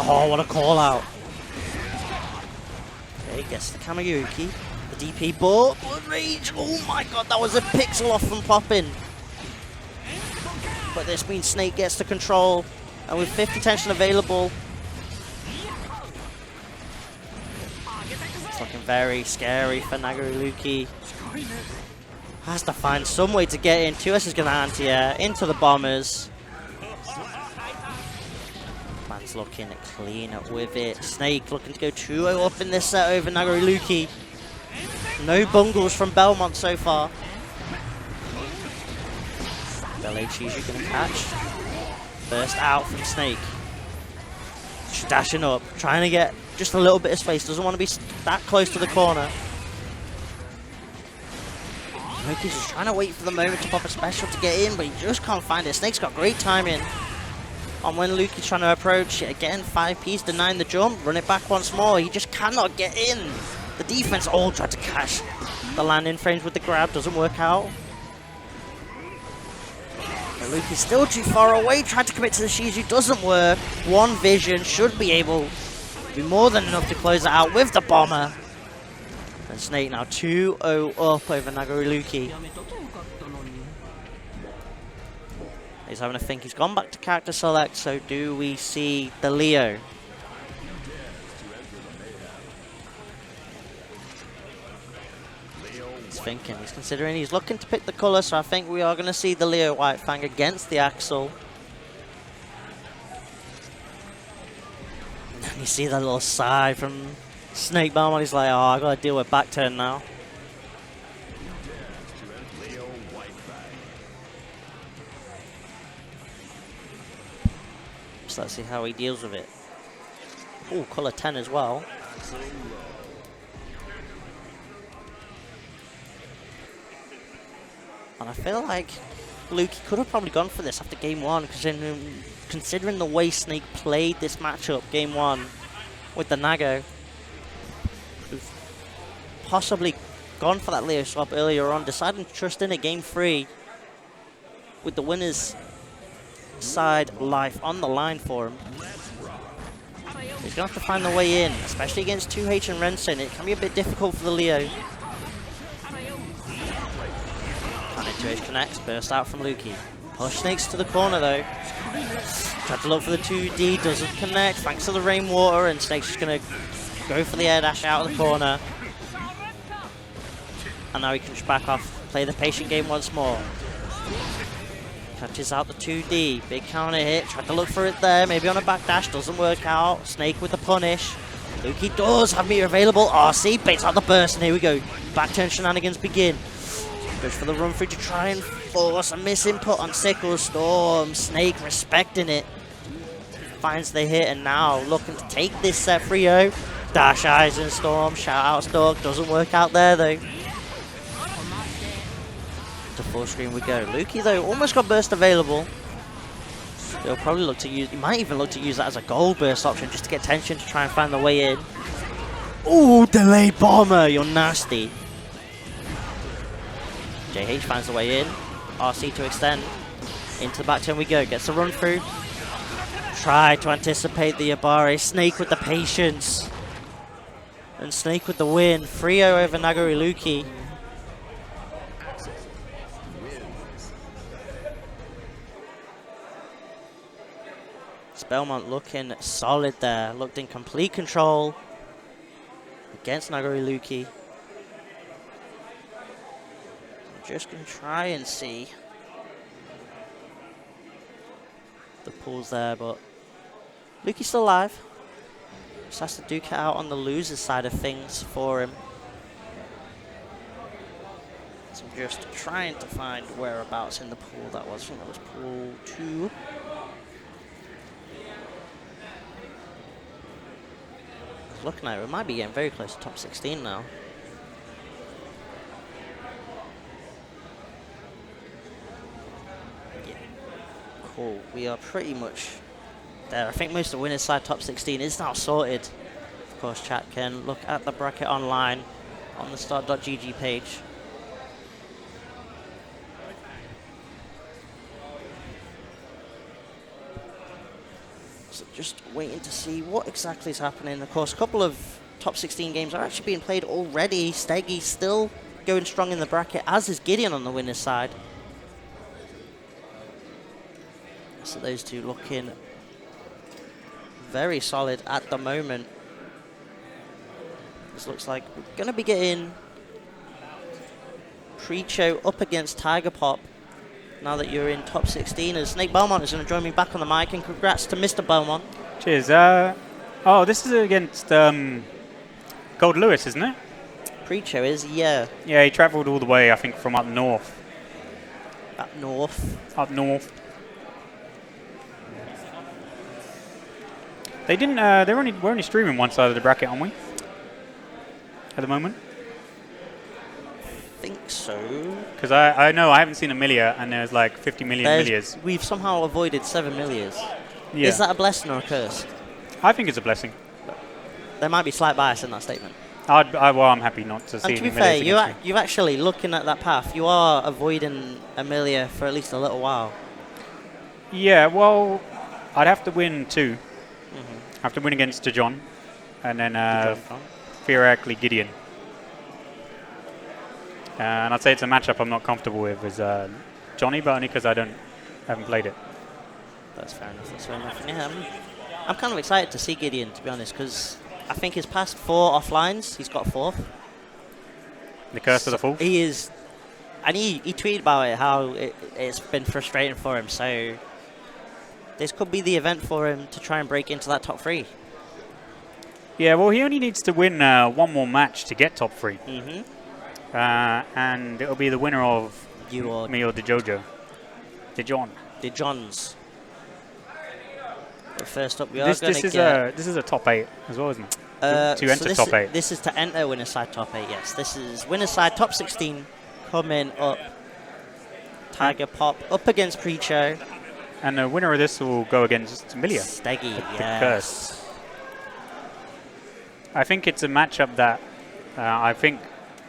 Oh, what a call out. Okay, gets the Kamiyuki. The DP ball. Blood Rage. Oh my god, that was a pixel off from popping. But this means Snake gets the control. And with 50 tension available, it's looking very scary for Nagoriluki. Has to find some way to get in. 2S is going to anti-air into the bombers. Man's looking clean with it. Snake looking to go 2-0 up in this set over Nagoriluki. No bungles from Belmont so far. Delayed Shizu going to catch. Burst out from Snake. Dashing up, trying to get just a little bit of space. Doesn't want to be that close to the corner. Loki's just trying to wait for the moment to pop a special to get in, but he just can't find it. Snake's got great timing on when Luki's trying to approach. Again, 5Ps denying the jump. Run it back once more. He just cannot get in. The defense all tried to catch the landing frames with the grab. Doesn't work out. But Luki's still too far away. Tried to commit to the Shizu. Doesn't work. 1 vision should be able to be more than enough to close it out with the bomber. And Snake now 2-0 up over Nagoriluki. He's having a think. He's gone back to character select, so do we see the Leo? He's thinking, he's considering, he's looking to pick the colour, so I think we are going to see the Leo White Fang against the Axel. And you see that little sigh from Snake Belmont. He's like, oh, I got to deal with back turn now. So let's see how he deals with it. Oh, color 10 as well. And I feel like Luke could have probably gone for this after game 1, considering the way Snake played this matchup, game 1, with the Nago. Possibly gone for that Leo swap earlier on, deciding to trust in it game 3 with the winner's side life on the line for him. He's going to have to find the way in, especially against 2H and Renson. It can be a bit difficult for the Leo. And 2H connects, burst out from Lukey. Push Snakes to the corner though. Tried to look for the 2D, doesn't connect thanks to the rainwater, and Snake's just going to go for the air dash out of the corner. And now he can just back off, play the patient game once more. Catches out the 2D, big counter hit, tried to look for it there, maybe on a back dash, doesn't work out. Snake with the punish. Lukey does have meter available, RC baits out the burst, and here we go. Back turn shenanigans begin. Goes for the run through to try and force a miss input on Sickle Storm. Snake respecting it. Finds the hit, and now looking to take this set 3-0. Dash Eyes and Storm, shout out Stork, doesn't work out there though. To full screen we go. Lukey though almost got burst available. He'll probably look to use, he might even look to use that as a gold burst option just to get tension to try and find the way in. Ooh, delayed bomber, you're nasty. JH finds the way in. RC to extend. Into the back turn we go. Gets the run through. Try to anticipate the Abare. Snake with the patience. And Snake with the win. 3-0 over Nagori Lukey. Belmont looking solid there. Looked in complete control against Nagori Lukey. Just going to try and see the pulls there, but Lukey's still alive. Just has to duke it out on the loser's side of things for him. So I'm just trying to find whereabouts in the pool that was. I think that was pool 2. Looking at it, we might be getting very close to top 16 now. Yeah. Cool. We are pretty much there. I think most of the winners side top 16 is now sorted. Of course, chat can look at the bracket online on the start.gg page. Just waiting to see what exactly is happening. Of course, a couple of top 16 games are actually being played already. Steggy's still going strong in the bracket, as is Gideon on the winner's side. So those two looking very solid at the moment. This looks like we're going to be getting Preacho up against Tiger Pop. Now that you're in top 16, and Snake Belmont is going to join me back on the mic, and congrats to Mr. Belmont. Cheers. Oh, this is against Gold Lewis, isn't it? Preacho is, yeah. Yeah, he travelled all the way, I think, from up north. Up north. Up north. They didn't. We're only streaming one side of the bracket, aren't we? At the moment. I think so. Because I know I haven't seen Amelia, and there's like 50 million Millias. We've somehow avoided 7 Millias. Yeah. Is that a blessing or a curse? I think it's a blessing. There might be slight bias in that statement. Well, I'm happy not to see. And to be fair, you've actually looking at that path. You are avoiding Amelia for at least a little while. Yeah, well, I'd have to win 2. I have to win against John, and then theoretically Gideon. And I'd say it's a matchup I'm not comfortable with is Johnny, but only because I haven't played it. That's fair enough. That's fair enough. Yeah, I'm kind of excited to see Gideon, to be honest, because I think his past 4 offlines, he's got 4th. The curse of the fool. He is, and he tweeted about it, how it's been frustrating for him. So this could be the event for him to try and break into that top 3. Yeah, well, he only needs to win one more match to get top 3. And it'll be the winner of me or DeJojo. DeJohn. DeJohns. But first up, we are This going to is get... this is a top 8 as well, isn't it? So to enter this top is, 8. This is to enter winner's side top 8, yes. This is winner's side top 16 coming up. Tiger Pop up against Preacher. And the winner of this will go against Milia. Steggy, The yes. Curse. I think it's a matchup that I think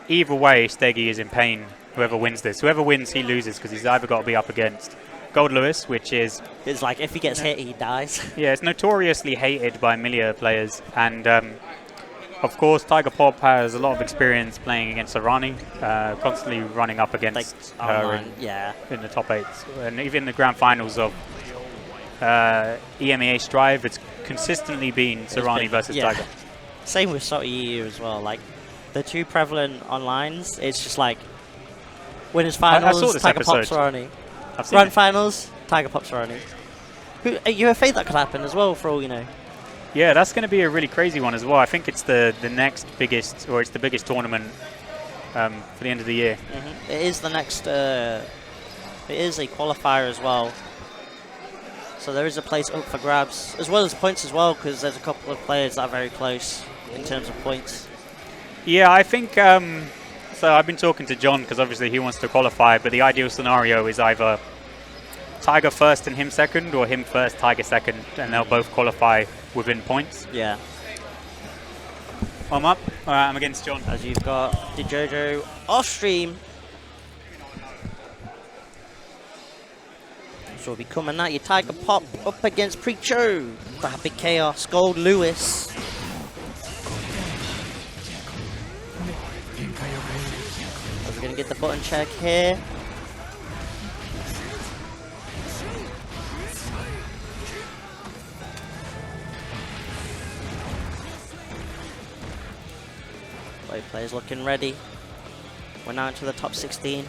either way Steggy is in pain. Whoever wins this. Whoever wins, he loses because he's either got to be up against Gold Lewis, which is... It's like if he gets hit, he dies. Yeah, it's notoriously hated by Milia players. And of course, Tiger Pop has a lot of experience playing against Arani, constantly running up against her in the top 8s. And even the grand finals of EMEA Strive, it's consistently been Sarani versus Tiger. Same with Soti EU as well. Like, the two prevalent onlines, it's just like winners finals, Tiger Pop Sarani. Grand finals, Tiger Pop Sarani. You afraid that could happen as well, for all you know? Yeah, that's going to be a really crazy one as well. I think it's the next biggest, or it's the biggest tournament for the end of the year. It is the next, it is a qualifier as well. So there is a place up for grabs, as well as points as well, because there's a couple of players that are very close in terms of points. Yeah, I think, so I've been talking to John, because obviously he wants to qualify, but the ideal scenario is either Tiger first and him second, or him first, Tiger second, and they'll both qualify within points. Yeah. I'm up. I'm against John. As you've got DeJojo off stream. So we'll be coming at you. Tiger Pop up against Preacher. The Happy Chaos, Gold Lewis. As we're going to get the button check here. Both players looking ready. We're now into the top 16.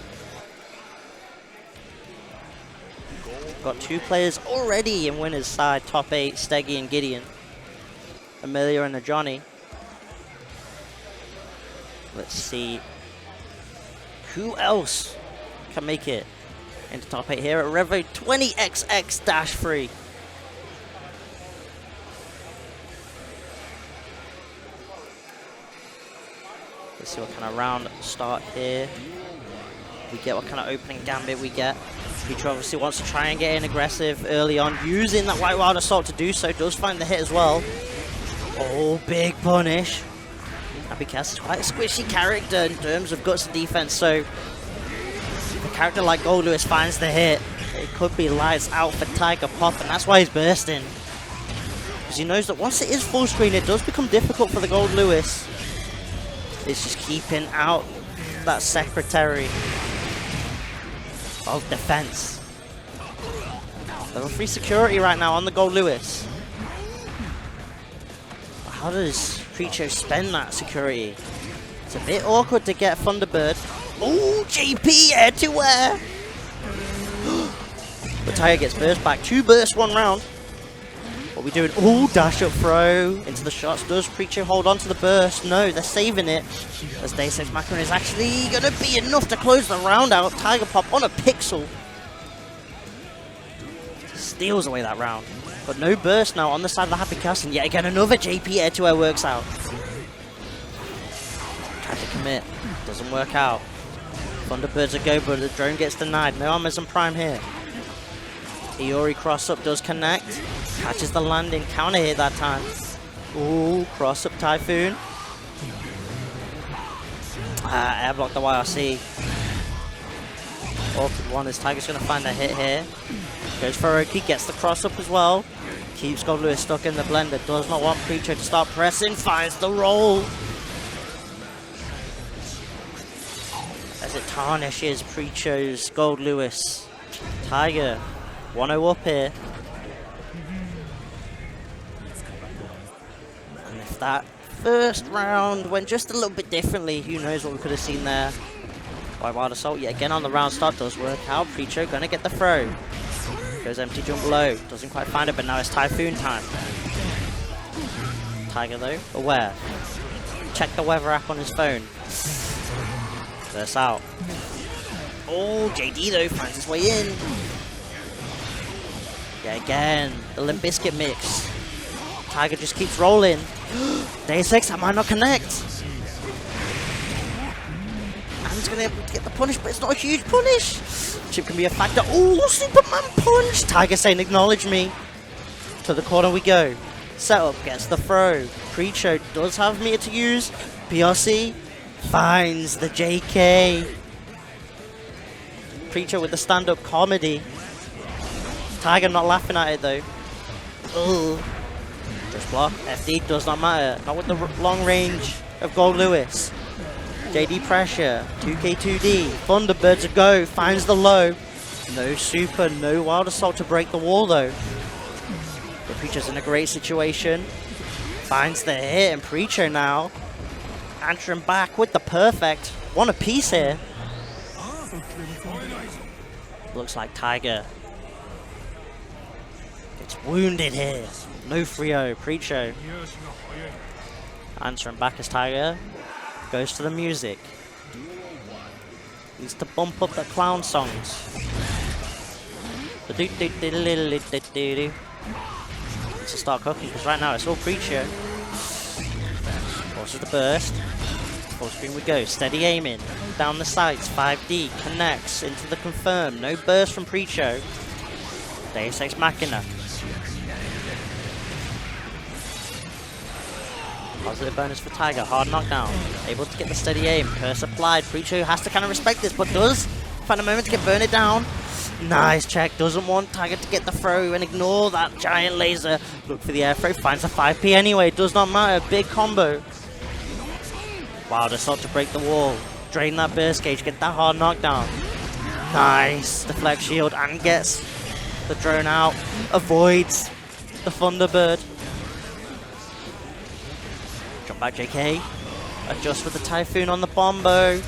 Got two players already in winners side, top 8, Steggy and Gideon. Amelia and a Johnny. Let's see who else can make it into top 8 here at Revo 20XX-3. Let's see what kind of round start here. We get what kind of opening gambit we get. Preacher obviously wants to try and get in aggressive early on, using that White Wild Assault to do so. Does find the hit as well. Oh, big punish. Happy Cass is quite a squishy character in terms of guts and defense, so if a character like Gold Lewis finds the hit, it could be lights out for Tiger Pop, and that's why he's bursting. Because he knows that once it is full screen, it does become difficult for the Gold Lewis. It's just keeping out that secretary of defense. Level 3 security right now on the Gold Lewis. How does Preacher spend that security? It's a bit awkward to get Thunderbird. Oh, JP air to air. But Tiger gets burst back. 2 bursts, 1 round. What are we doing? Oh, dash up throw into the shots. Does Preacher hold on to the burst? No, they're saving it. As Deus Ex Machina is actually going to be enough to close the round out. Tiger Pop on a pixel. Steals away that round. But no burst now on the side of the Happy Cast. And yet again, another JP air to air works out. Try to commit. Doesn't work out. Thunderbirds a go, but the drone gets denied. No Amazon Prime here. Iori cross up does connect. Catches the landing. Counter hit that time. Ooh, cross up Typhoon. Air block the YRC. Awkward one as Tiger's going to find a hit here. Goes for Oki, gets the cross up as well. Keeps Gold Lewis stuck in the blender. Does not want Preacher to start pressing. Finds the roll. As it tarnishes Preacher's Gold Lewis. Tiger 1-0 up here. And if that first round went just a little bit differently, who knows what we could have seen there. White Wild Assault yet again on the round start. Does work out. Preacher gonna get the throw. Goes empty jump low. Doesn't quite find it, but now it's Typhoon time. Tiger though, aware. Check the weather app on his phone. Burst out. Oh, JD though finds his way in. Yeah, again, the Limp Bizkit mix. Tiger just keeps rolling. Deus Ex, that might not connect. And he's going to get the punish, but it's not a huge punish. Chip can be a factor. Oh, Superman punch. Tiger saying, acknowledge me. To the corner we go. Setup gets the throw. Preacher does have meter to use. PRC finds the JK. Preacher with the stand-up comedy. Tiger not laughing at it though. Ugh. Just block. FD does not matter. Not with the long range of Gold Lewis. JD pressure. 2K2D. Thunderbirds a go. Finds the low. No super. No wild assault to break the wall though. The Preacher's in a great situation. Finds the hit and Preacher now. Answering back with the perfect. One apiece here. Looks like Tiger gets wounded here. No Frio, Preacher. Answering back as Tiger goes to the music. Needs to bump up the clown songs. Needs to start cooking because right now it's all Preacher. Forces the burst. Full screen we go. Steady aiming. Down the sights. 5D. Connects into the confirm. No burst from Preacher. Deus Ex Machina. Positive bonus for Tiger. Hard knockdown. Able to get the steady aim. Curse applied. Preacher has to kind of respect this, but does find a moment to get burn it down. Nice check. Doesn't want Tiger to get the throw and ignore that giant laser. Look for the air throw. Finds the 5P anyway. Does not matter. Big combo. Wild assault to break the wall. Drain that burst gauge. Get that hard knockdown. Nice. Deflect shield and gets the drone out. Avoids the Thunderbird. Jump back JK. Adjust with the Typhoon on the Bombo.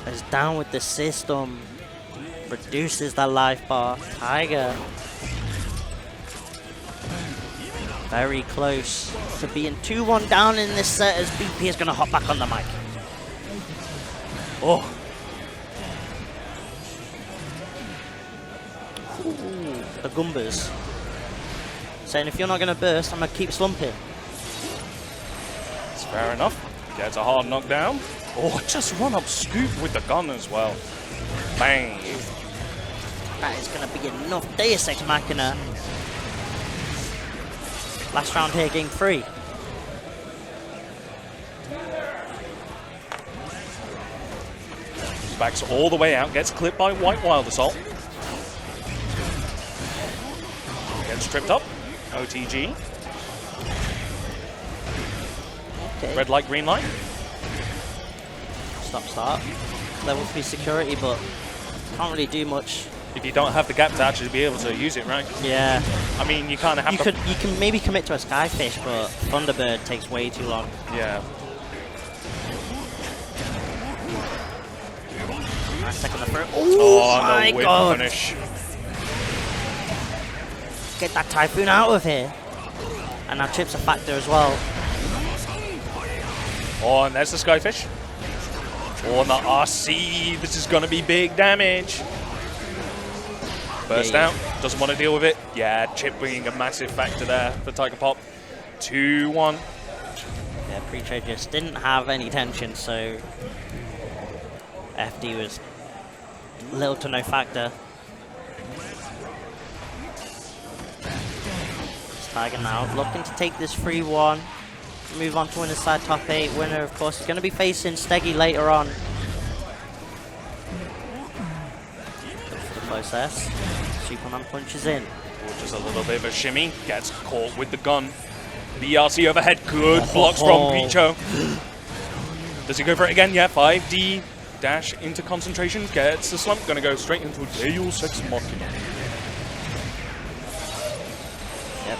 Is down with the system. Reduces that life bar. Tiger. Very close to being 2-1 down in this set as BP is going to hop back on the mic. Oh. Ooh, the Goombas. Saying if you're not going to burst, I'm going to keep slumping. It's fair enough. Gets a hard knockdown. Oh, just run up scoop with the gun as well. Bang. That is going to be enough. Deus Ex Machina. Last round here, game 3. Backs all the way out, gets clipped by White Wild Assault. Gets tripped up. OTG. Okay. Red light, green light. Stop start. Level 3 security, but can't really do much. If you don't have the gap to actually be able to use it, right? Yeah. I mean, you kind of have to... You can maybe commit to a Skyfish, but Thunderbird takes way too long. Yeah. Nice second the throw. Oh, my no whip God. punish. Get that Typhoon out of here. And now Chip's a factor as well. Oh, and there's the Skyfish. Oh, and the RC. This is going to be big damage. Burst out. Doesn't want to deal with it. Yeah, Chip being a massive factor there for Tiger Pop. 2-1. Yeah, Preacher just didn't have any tension, so FD was little to no factor. It's Tiger now looking to take this 3-1. Move on to winner's side top 8. Winner, of course, is going to be facing Steggy later on. The process. Superman punches in. Just a little bit of a shimmy. Gets caught with the gun. BRC overhead. Good blocks from Picho. Does he go for it again? Yeah, 5D. Dash into concentration. Gets the slump. Going to go straight into Deus Ex Machina. Yep.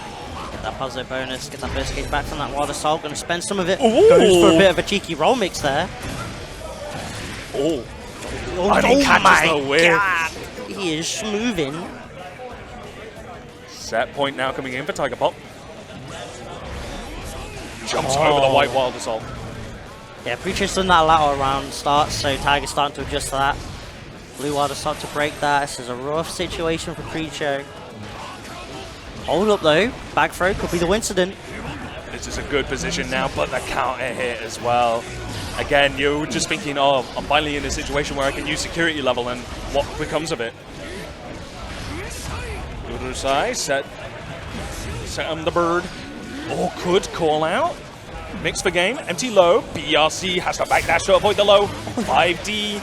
Get that positive bonus. Get that burst gauge back from that Wild Assault. Going to spend some of it. Ooh. Goes for a bit of a cheeky roll mix there. Oh. Oh, And he catches my the whip. God. He is smoothing. Set point now coming in for Tiger Pop. Jumps over the White Wild Assault. Yeah, Preacher's done that a lot around starts, so Tiger's starting to adjust to that. Blue Wild Assault to break that. This is a rough situation for Creature. Hold up though. Back throw could be the incident. This is a good position now, but the counter hit as well. Again, you're just thinking, oh, I'm finally in a situation where I can use security level, and what becomes of it? Urusai set on the bird. Or could call out. Mix for game, empty low. BRC has to backdash to avoid the low. 5D,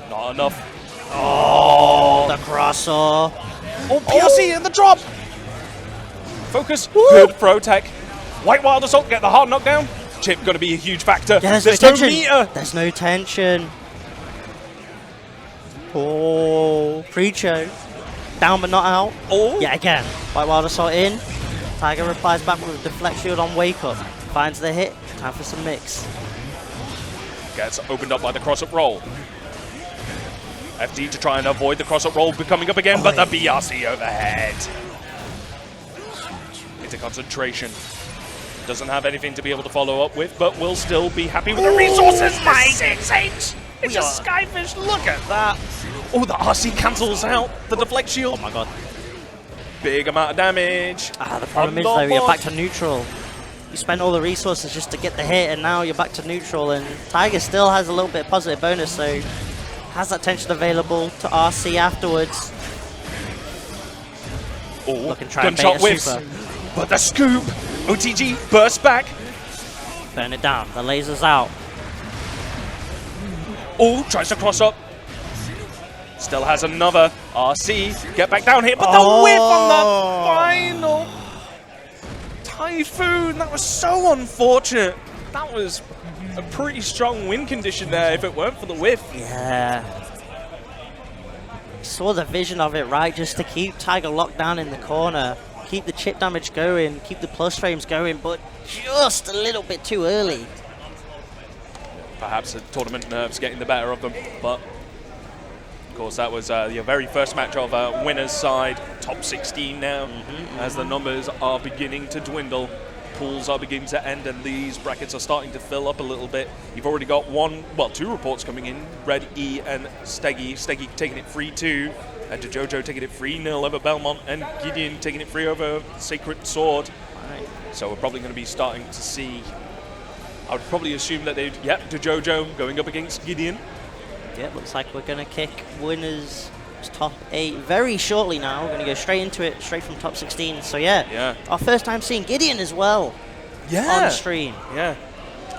not enough. Oh, The crosser. oh BRC in the drop. Focus, good throw tech. White Wild Assault, get the hard knockdown. Chip going to be a huge factor. Yeah, There's no no tension. meter. There's no tension. Oh, Creature. Down but not out. Oh, Yeah, again. White Wild Assault in. Tiger replies back with a deflect shield on Wake Up. Finds the hit. Time for some mix. gets opened up by the cross-up roll. FD to try and avoid the cross-up roll coming up again, but the BRC overhead. Into concentration. Doesn't have anything to be able to follow up with, but will still be happy with the resources. My 6H! It's a Skyfish, look at that! Oh, the RC cancels out the deflect shield. Oh my god. Big amount of damage. The problem is though, you're back to neutral. You spent all the resources just to get the hit, and now you're back to neutral, and Tiger still has a little bit of positive bonus, so has that tension available to RC afterwards. Oh, Looking to try and bait gunshot a whiffs. super. But the scoop! OTG bursts back. Burn it down. The laser's out. Oh, tries to cross up. Still has another RC. Get back down here, but the whiff on the final Typhoon. That was so unfortunate. That was a pretty strong win condition there if it weren't for the whiff. Yeah. Saw the vision of it, right? Just to keep Tiger locked down in the corner. Keep the chip damage going. Keep the plus frames going, but just a little bit too early. Perhaps the tournament nerves getting the better of them, but of course that was the very first match of winner's side. Top 16 now, as the numbers are beginning to dwindle. Pools are beginning to end, and these brackets are starting to fill up a little bit. You've already got two reports coming in. Red E and Steggy. Steggy taking it 3-2, and DeJojo taking it 3-0 over Belmont, and Gideon taking it 3 over Sacred Sword. Right. So we're probably going to be starting to see, I would probably assume that they'd, DeJojo going up against Gideon. Yeah, looks like we're going to kick winners top 8 very shortly now. We're going to go straight into it, straight from top 16. So yeah, our first time seeing Gideon as well on stream. Yeah.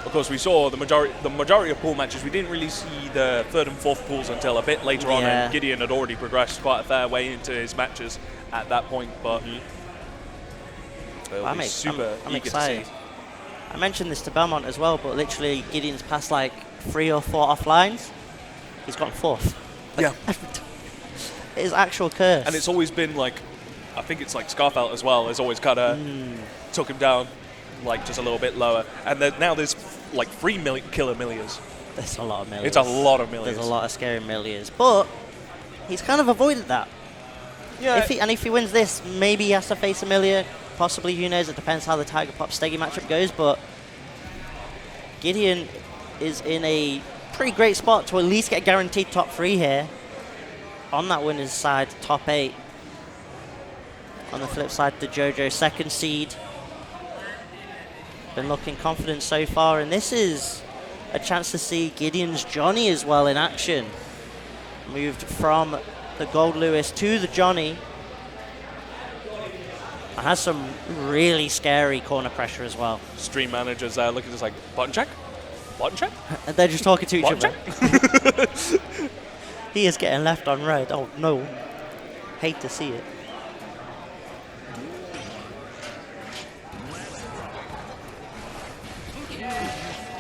Of course, we saw the majority of pool matches. We didn't really see the third and fourth pools until a bit later on, and Gideon had already progressed quite a fair way into his matches at that point. But I'm super eager excited. to see. I mentioned this to Belmont as well, but literally Gideon's passed like 3 or 4 offlines. He's got 4th. Yeah. It is actual curse. And it's always been like, I think it's like Scarfelt as well, has always kind of took him down like just a little bit lower. And then now there's like 3 killer milliers. There's a lot of milliers. It's a lot of milliers. There's a lot of scary milliers. But he's kind of avoided that. Yeah. If he wins this, maybe he has to face Amelia. Possibly, who knows? It depends how the Tiger Pop Steggy matchup goes. But Gideon is in a pretty great spot to at least get guaranteed top 3 here. On that winner's side, top 8. On the flip side, the JoJo 2nd seed. Been looking confident so far, and this is a chance to see Gideon's Johnny as well in action. Moved from the Gold Lewis to the Johnny. And has some really scary corner pressure as well. Stream managers there looking just like, button check? Button check? And they're just talking to each Button other. check? He is getting left on red. Oh no. Hate to see it.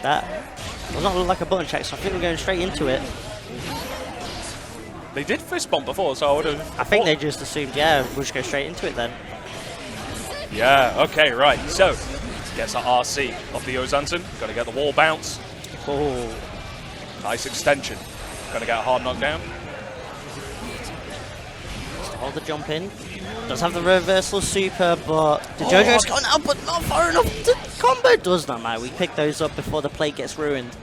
That does not look like a button check, so I think we're going straight into it. They did fist bump before, so I would have... I think they just assumed, yeah, we'll just go straight into it then. Yeah, okay, right. So, gets the RC off the Ozanson. Got to get the wall bounce. Oh. Nice extension. Going to get a hard knockdown. Hold the jump in. Does have the reversal super, but the JoJo's gone out, but not far enough. The combo does not matter. We pick those up before the plate gets ruined.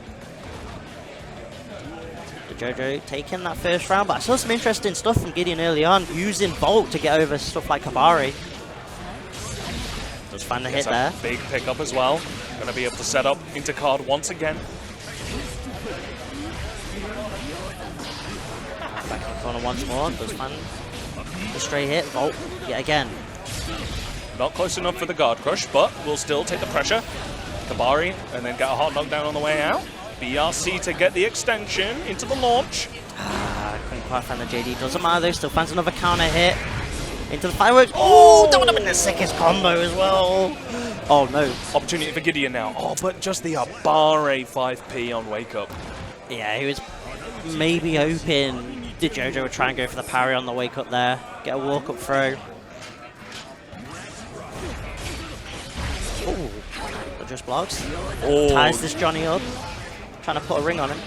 The Jojo taking that first round, but I saw some interesting stuff from Gideon early on, using Volt to get over stuff like Kabari. Does find the hit there. Big pickup as well. Going to be able to set up into card once again. Back in the corner once more. Does find the straight hit. Volt yet again. Not close enough for the guard crush, but will still take the pressure. Kabari, and then get a hard knockdown on the way out. BRC to get the extension into the launch. Couldn't quite find the JD. Doesn't matter though. Still finds another counter hit. Into the fireworks. Oh, that would have been the sickest combo as well. Oh no. Opportunity for Gideon now. Oh, but just the Abare 5P on wake up. Yeah, he was maybe hoping the Jojo would try and go for the parry on the wake up there. Get a walk up throw. Oh, just blocks. Oh. Ties this Johnny up. Trying to put a ring on him.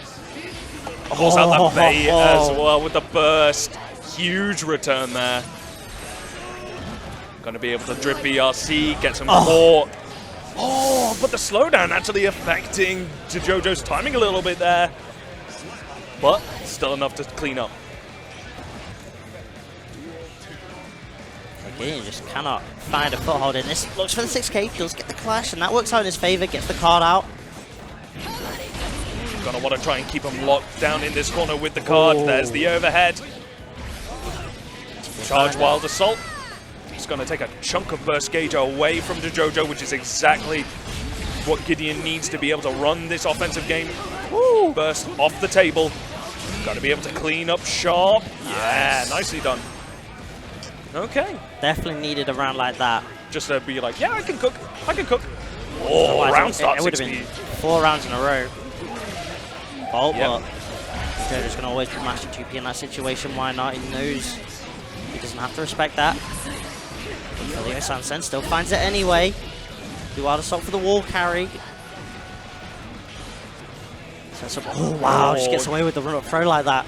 Pulls out that bait as well with the burst. Huge return there. Going to be able to drip BRC, get some more. Oh, but the slowdown actually affecting Jojo's timing a little bit there. But still enough to clean up. Again, just cannot find a foothold in this. Looks for the 6k, does get the clash, and that works out in his favor, gets the card out. Gonna want to try and keep him locked down in this corner with the card. There's the overhead. Charge Wild Assault. He's gonna take a chunk of burst gauge away from Jojo, which is exactly what Gideon needs to be able to run this offensive game. Woo! Burst off the table. Gotta be able to clean up sharp. Yeah, nicely done. Okay. Definitely needed a round like that. Just to be like, yeah, I can cook. I can cook. Oh, round start it would have 6 been 4 rounds in a row. Bolt, Yep. but Jojo's going to always be Master 2P in that situation. Why not? He knows he doesn't have to respect that. Leo Sansen still finds it anyway. Do wild assault for the wall carry. Sets up. Oh wow! Just gets away with the run up throw like that.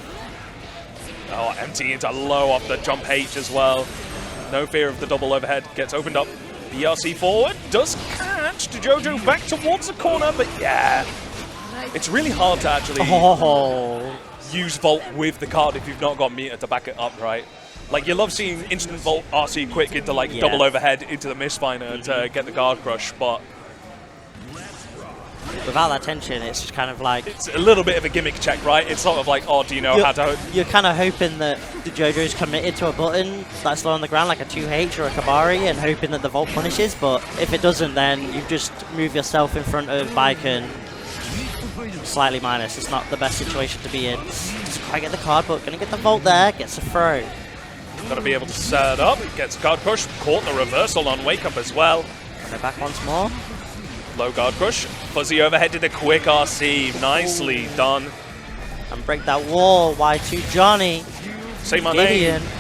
Oh, empty into low off the jump H as well. No fear of the double overhead. Gets opened up. BRC forward. Does catch Jojo back towards the corner, but yeah. It's really hard to actually use Volt with the card if you've not got meter to back it up, right? Like, you love seeing instant Volt RC quick into, like, double overhead into the misfiner to get the guard crush, but without that tension, it's just kind of like... It's a little bit of a gimmick check, right? It's sort of like, oh, do you know how to... You're kind of hoping that the Jojo's committed to a button that's low on the ground, like a 2H or a Kabari, and hoping that the Volt punishes, but if it doesn't, then you just move yourself in front of Bike and slightly minus. It's not the best situation to be in. Doesn't quite get the card, but gonna get the Volt there, gets a throw. Gotta be able to set up, gets guard push, caught the reversal on wake up as well. And they're back once more. Low guard push, fuzzy overhead to the quick RC, nicely done. And break that wall, Y2 Johnny. Say my Gideon. name.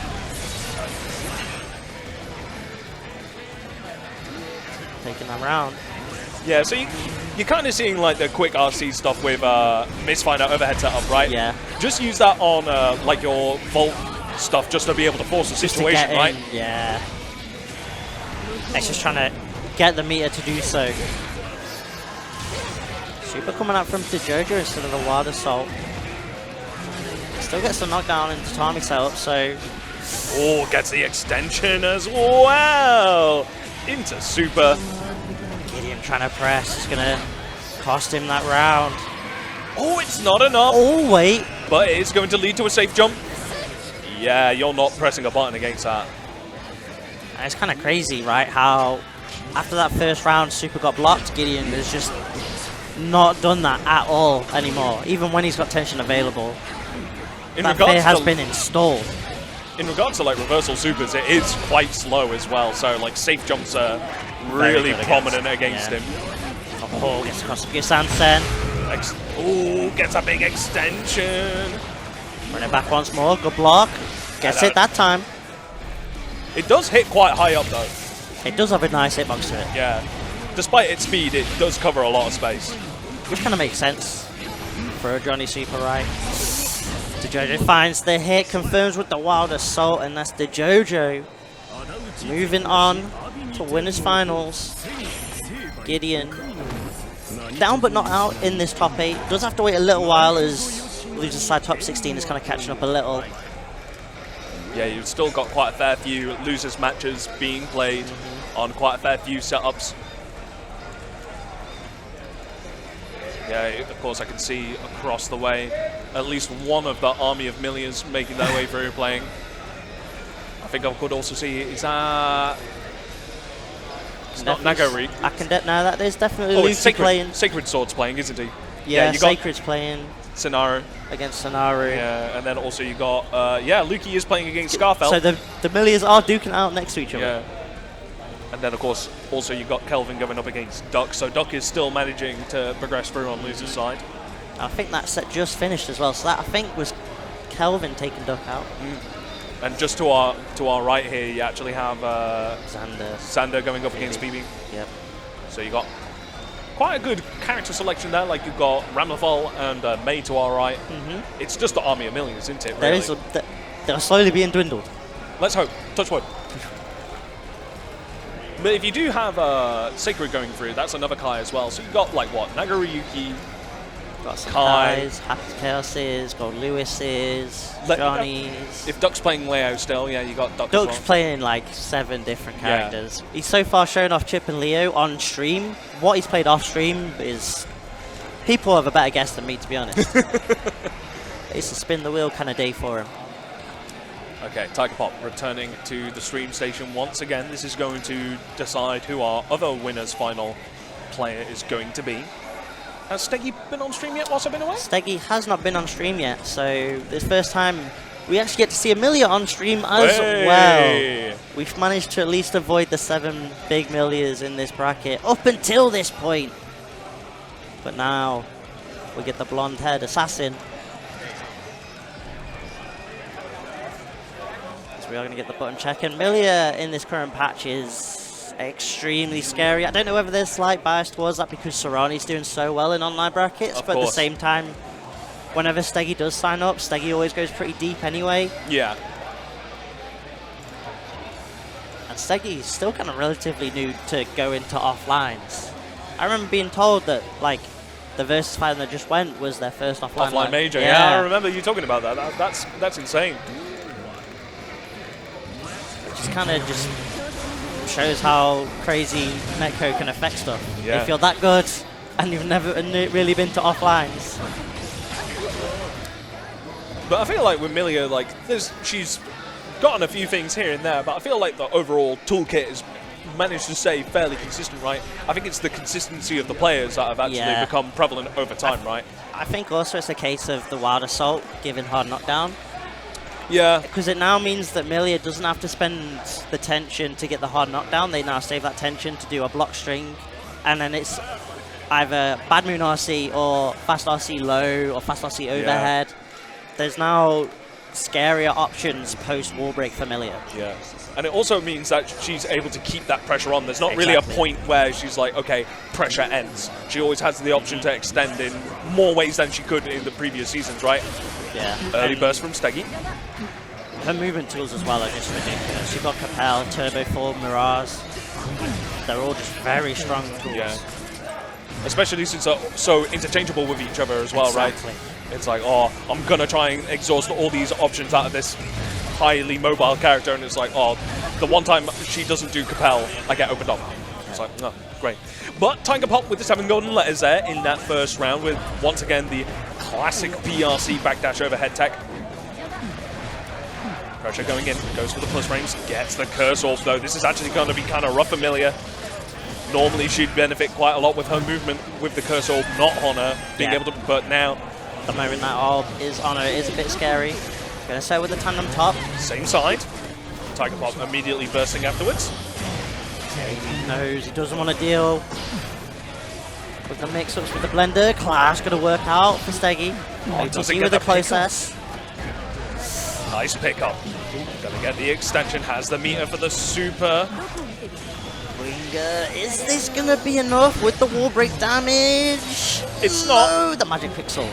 Taking that round. Yeah, so you're kind of seeing like the quick RC stuff with misfire overhead setup, right? Yeah. Just use that on like your Volt stuff just to be able to force the situation, right? Yeah. It's just trying to get the meter to do so. Super coming out from Jojo instead of the wild assault. Still gets the knockdown into timing setup, so... Oh, gets the extension as well! Into super. Gideon trying to press. It's going to cost him that round. Oh, it's not enough! Oh, wait. But it is going to lead to a safe jump. Yeah, you're not pressing a button against that. And it's kind of crazy, right? How after that first round, Super got blocked. Gideon has just not done that at all anymore, even when he's got tension available. That fear has been installed. In regards to like reversal supers, it is quite slow as well, so like safe jumps are really prominent against him. Oh, gets across the Sansen. Oh, gets a big extension. Running back once more, good block. Gets it that time. It does hit quite high up though. It does have a nice hitbox to it. Yeah. Despite its speed, it does cover a lot of space. Which kind of makes sense for a Johnny Super, right? Jojo finds the hit, confirms with the wild assault, and that's Jojo. Moving on to winners finals. Gideon down but not out in this top 8. Does have to wait a little while as losers side top 16 is kind of catching up a little. Yeah, you've still got quite a fair few losers matches being played on quite a fair few setups. Yeah, of course I can see across the way at least one of the army of millions making their way through playing. I think I could also see, is that... It's not Nagari. I can now that there's definitely Oh, Luki it's Sacred. playing. Sacred Sword's playing, isn't he? Yeah, you got Sacred's playing Sonaru. against Sonaru. Yeah, and then also you got, yeah, Luki is playing against Scarfell. So the millions are duking out next to each other. Yeah. And then, of course, also you've got Kelvin going up against Duck. So Duck is still managing to progress through on loser's side. I think that set just finished as well. So that, I think, was Kelvin taking Duck out. And just to our right here, you actually have Xander going up against BB. Yep. So you got quite a good character selection there. Like you've got Ramlethal and May to our right. It's just the army of millions, isn't it? There Really? is they're slowly being dwindled. Let's hope. Touch wood. But if you do have Sacred going through, that's another Kai as well. So you've got like what? Nagaruyuki, Got some Kai. Kais, Happy Chaoses, Gold Lewis's, Johnny's. If Duck's playing Leo still, yeah, you got Duck Duck's as well. playing like 7 different characters. He's so far shown off Chip and Leo on stream. What he's played off stream is... People have a better guess than me, to be honest. It's a spin the wheel kind of day for him. Okay, Tiger Pop returning to the stream station once again. This is going to decide who our other winner's final player is going to be. Has Steggy been on stream yet whilst I've been away? Steggy has not been on stream yet, so this first time we actually get to see Amelia on stream as well. We've managed to at least avoid the 7 big Milias in this bracket up until this point. But now we get the blonde-haired assassin. So we are going to get the button check. And Milia in this current patch is extremely scary. I don't know whether there's slight bias towards that because Serrani's doing so well in online brackets, but at the same time, whenever Steggy does sign up, Steggy always goes pretty deep anyway. Yeah. And Steggy's still kind of relatively new to go into offlines. I remember being told that, like, the Versus final that just went was their first offline. Offline major, yeah, I remember you talking about that. That's insane. Which kind of just shows how crazy netcode can affect stuff. Yeah. If you're that good and you've never really been to offlines. But I feel like with Milia, like, she's gotten a few things here and there, but I feel like the overall toolkit has managed to stay fairly consistent, right? I think it's the consistency of the players that have actually become prevalent over time, right? I think also it's a case of the Wild Assault giving hard knockdown. Yeah. Because it now means that Milia doesn't have to spend the tension to get the hard knockdown. They now save that tension to do a block string. And then it's either Bad Moon RC or Fast RC low or Fast RC overhead. There's now scarier options post wall break for Milia. Yeah. And it also means that she's able to keep that pressure on. There's not really a point where she's like, okay, pressure ends. She always has the option to extend in more ways than she could in the previous seasons, right? Yeah. Early burst from Steggy. Her movement tools as well are just ridiculous. You've got Capel, Turbo 4, Mirage. They're all just very strong tools. Yeah. Especially since they're so interchangeable with each other as well, right? It's like, oh, I'm going to try and exhaust all these options out of this highly mobile character, and it's like, oh, the one time she doesn't do Capel, I get opened up. It's like, no, great. But Tiger Pop with the 7 golden letters there in that first round with, once again, the classic BRC backdash overhead tech. Pressure going in, goes for the plus frames, gets the curse off though. This is actually going to be kind of rough, Amelia. Normally she'd benefit quite a lot with her movement with the curse orb not on her, being able to, but now... The moment that orb is on her is a bit scary. Gonna set with the tandem top. Same side. Tiger Pop immediately bursting afterwards. He knows he doesn't want to deal with the mix-ups with the blender. Clash gonna work out for Steggy. Doesn't with get the the close S. Nice pickup. Gonna get the extension, has the meter for the super. Winger, is this gonna be enough with the wall break damage? It's not. The magic pixel.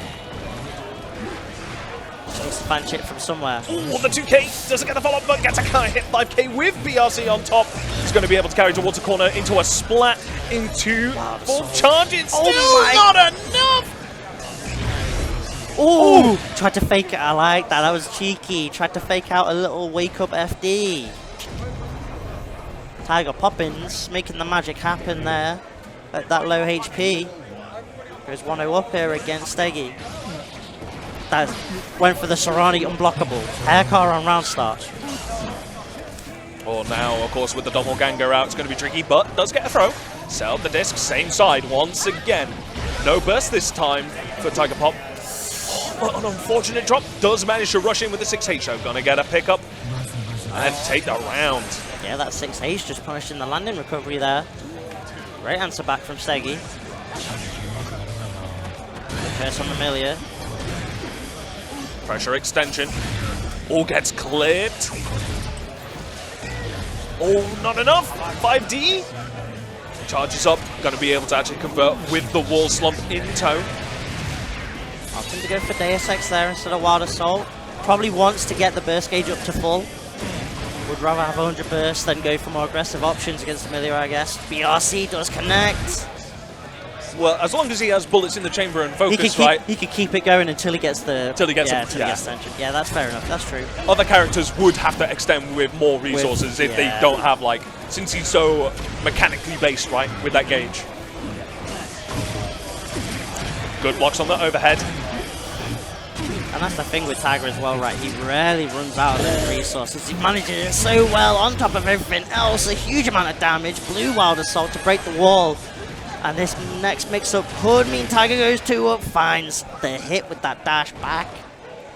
Needs to find shit from somewhere. Ooh, the 2K doesn't get the follow-up, but gets a kind of hit 5K with BRC on top. He's going to be able to carry towards a corner into a splat into full charge. It's still not enough. Ooh! Tried to fake it. I like that. That was cheeky. Tried to fake out a little wake up FD. Tiger Poppins making the magic happen there at that low HP. Goes 1-0 up here against Steggy. That went for the Serrani unblockable. Air car on round start. Well, now, of course, with the doppelganger out, it's going to be tricky, but does get a throw. Set up the disc, same side once again. No burst this time for Tiger Pop. But an unfortunate drop. Does manage to rush in with the 6H, though. Going to get a pickup and take the round. Yeah, that 6H just punishing the landing recovery there. Great answer back from Steggy. The curse on Amelia. Pressure extension. All gets cleared. Oh, not enough. 5D. Charges up. Going to be able to actually convert with the wall slump in tow. Opting to go for Deus Ex there instead of Wild Assault. Probably wants to get the burst gauge up to full. Would rather have 100 burst than go for more aggressive options against Amelia, I guess. BRC does connect. Well, as long as he has bullets in the chamber and focus, right? He could keep it going until he gets the... Until he gets the extension. Yeah, that's fair enough. That's true. Other characters would have to extend with more resources if they don't have, like, since he's so mechanically based, right, with that gauge. Good blocks on the overhead. And that's the thing with Tiger as well, right? He rarely runs out of those resources. He manages it so well on top of everything else. A huge amount of damage. Blue Wild Assault to break the wall. And this next mix-up could mean Tiger goes 2 up, finds the hit with that dash back.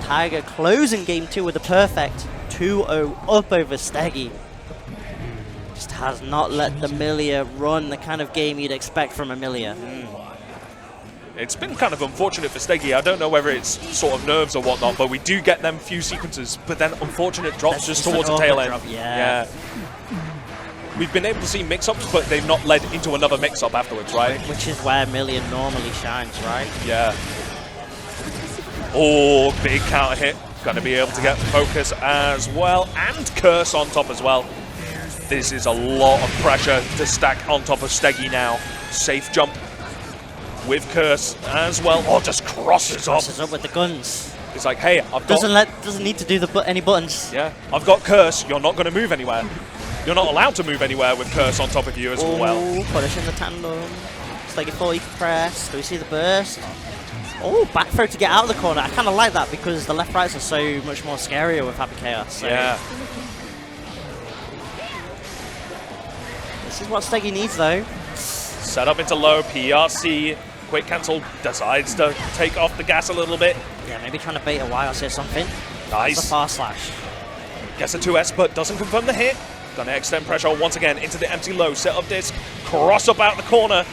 Tiger closing game 2 with a perfect 2-0 up over Steggy. Just has not let the Amelia run the kind of game you'd expect from Amelia. It's been kind of unfortunate for Steggy. I don't know whether it's sort of nerves or whatnot, but we do get them few sequences, but then unfortunate drops just towards the tail end. Yeah. We've been able to see mix-ups, but they've not led into another mix-up afterwards, right? Which is where Amelia normally shines, right? Yeah. Oh, big counter hit. Going to be able to get focus as well, and curse on top as well. This is a lot of pressure to stack on top of Steggy now. Safe jump with curse as well. Oh, just crosses up. Crosses up with the guns. It's like, hey, I've got... Doesn't need to do any buttons. Yeah, I've got curse. You're not going to move anywhere. You're not allowed to move anywhere with curse on top of you as well. Punishing the tandem. Steggy 40 press. Do we see the burst? Oh, back throw to get out of the corner. I kind of like that because the left rights are so much more scarier with Happy Chaos. So yeah. This is what Steggy needs though. Set up into low, PRC. Quick cancel, decides to take off the gas a little bit. Yeah, maybe trying to bait a YRC or something. Nice. That's a far slash. Gets a 2S, but doesn't confirm the hit. Gonna extend pressure once again into the empty low. Set up disc, cross up out the corner.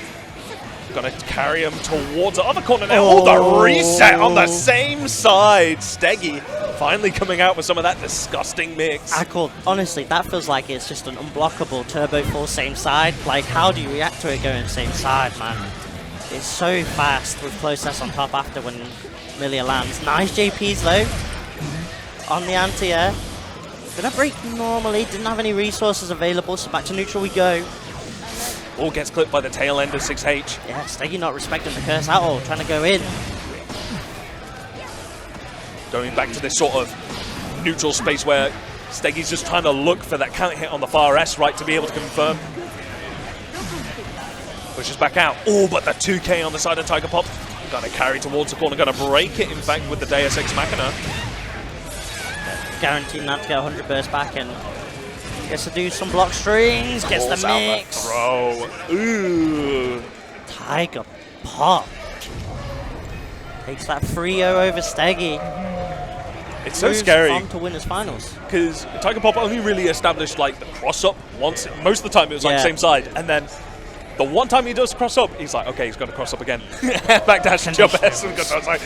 Gonna carry him towards the other corner now. Oh, the reset on the same side. Steggy finally coming out with some of that disgusting mix. Honestly, that feels like it's just an unblockable turbo full same side. Like, how do you react to it going same side, man? It's so fast with closeness on top after when Amelia lands. Nice JPs though. On the anti-air. Gonna break normally, didn't have any resources available, so back to neutral we go. All gets clipped by the tail end of 6H. Yeah, Steggy not respecting the curse at all, trying to go in. Going back to this sort of neutral space where Steggy's just trying to look for that counter hit on the far S, right, to be able to confirm. Pushes back out. Oh, but the 2K on the side of Tiger Pop. Gonna carry towards the corner, gonna break it, in fact, with the Deus Ex Machina. Guaranteed not to get 100 burst back and gets to do some block strings, gets the mix. Throw. Ooh. Tiger Pop takes that 3-0 over Steggy. It's so scary. On to winners finals. Because Tiger Pop only really established like the cross up once. Most of the time it was like same side. And then the one time he does cross up, he's like, okay, he's going to cross up again. Backdash and jump S. Like,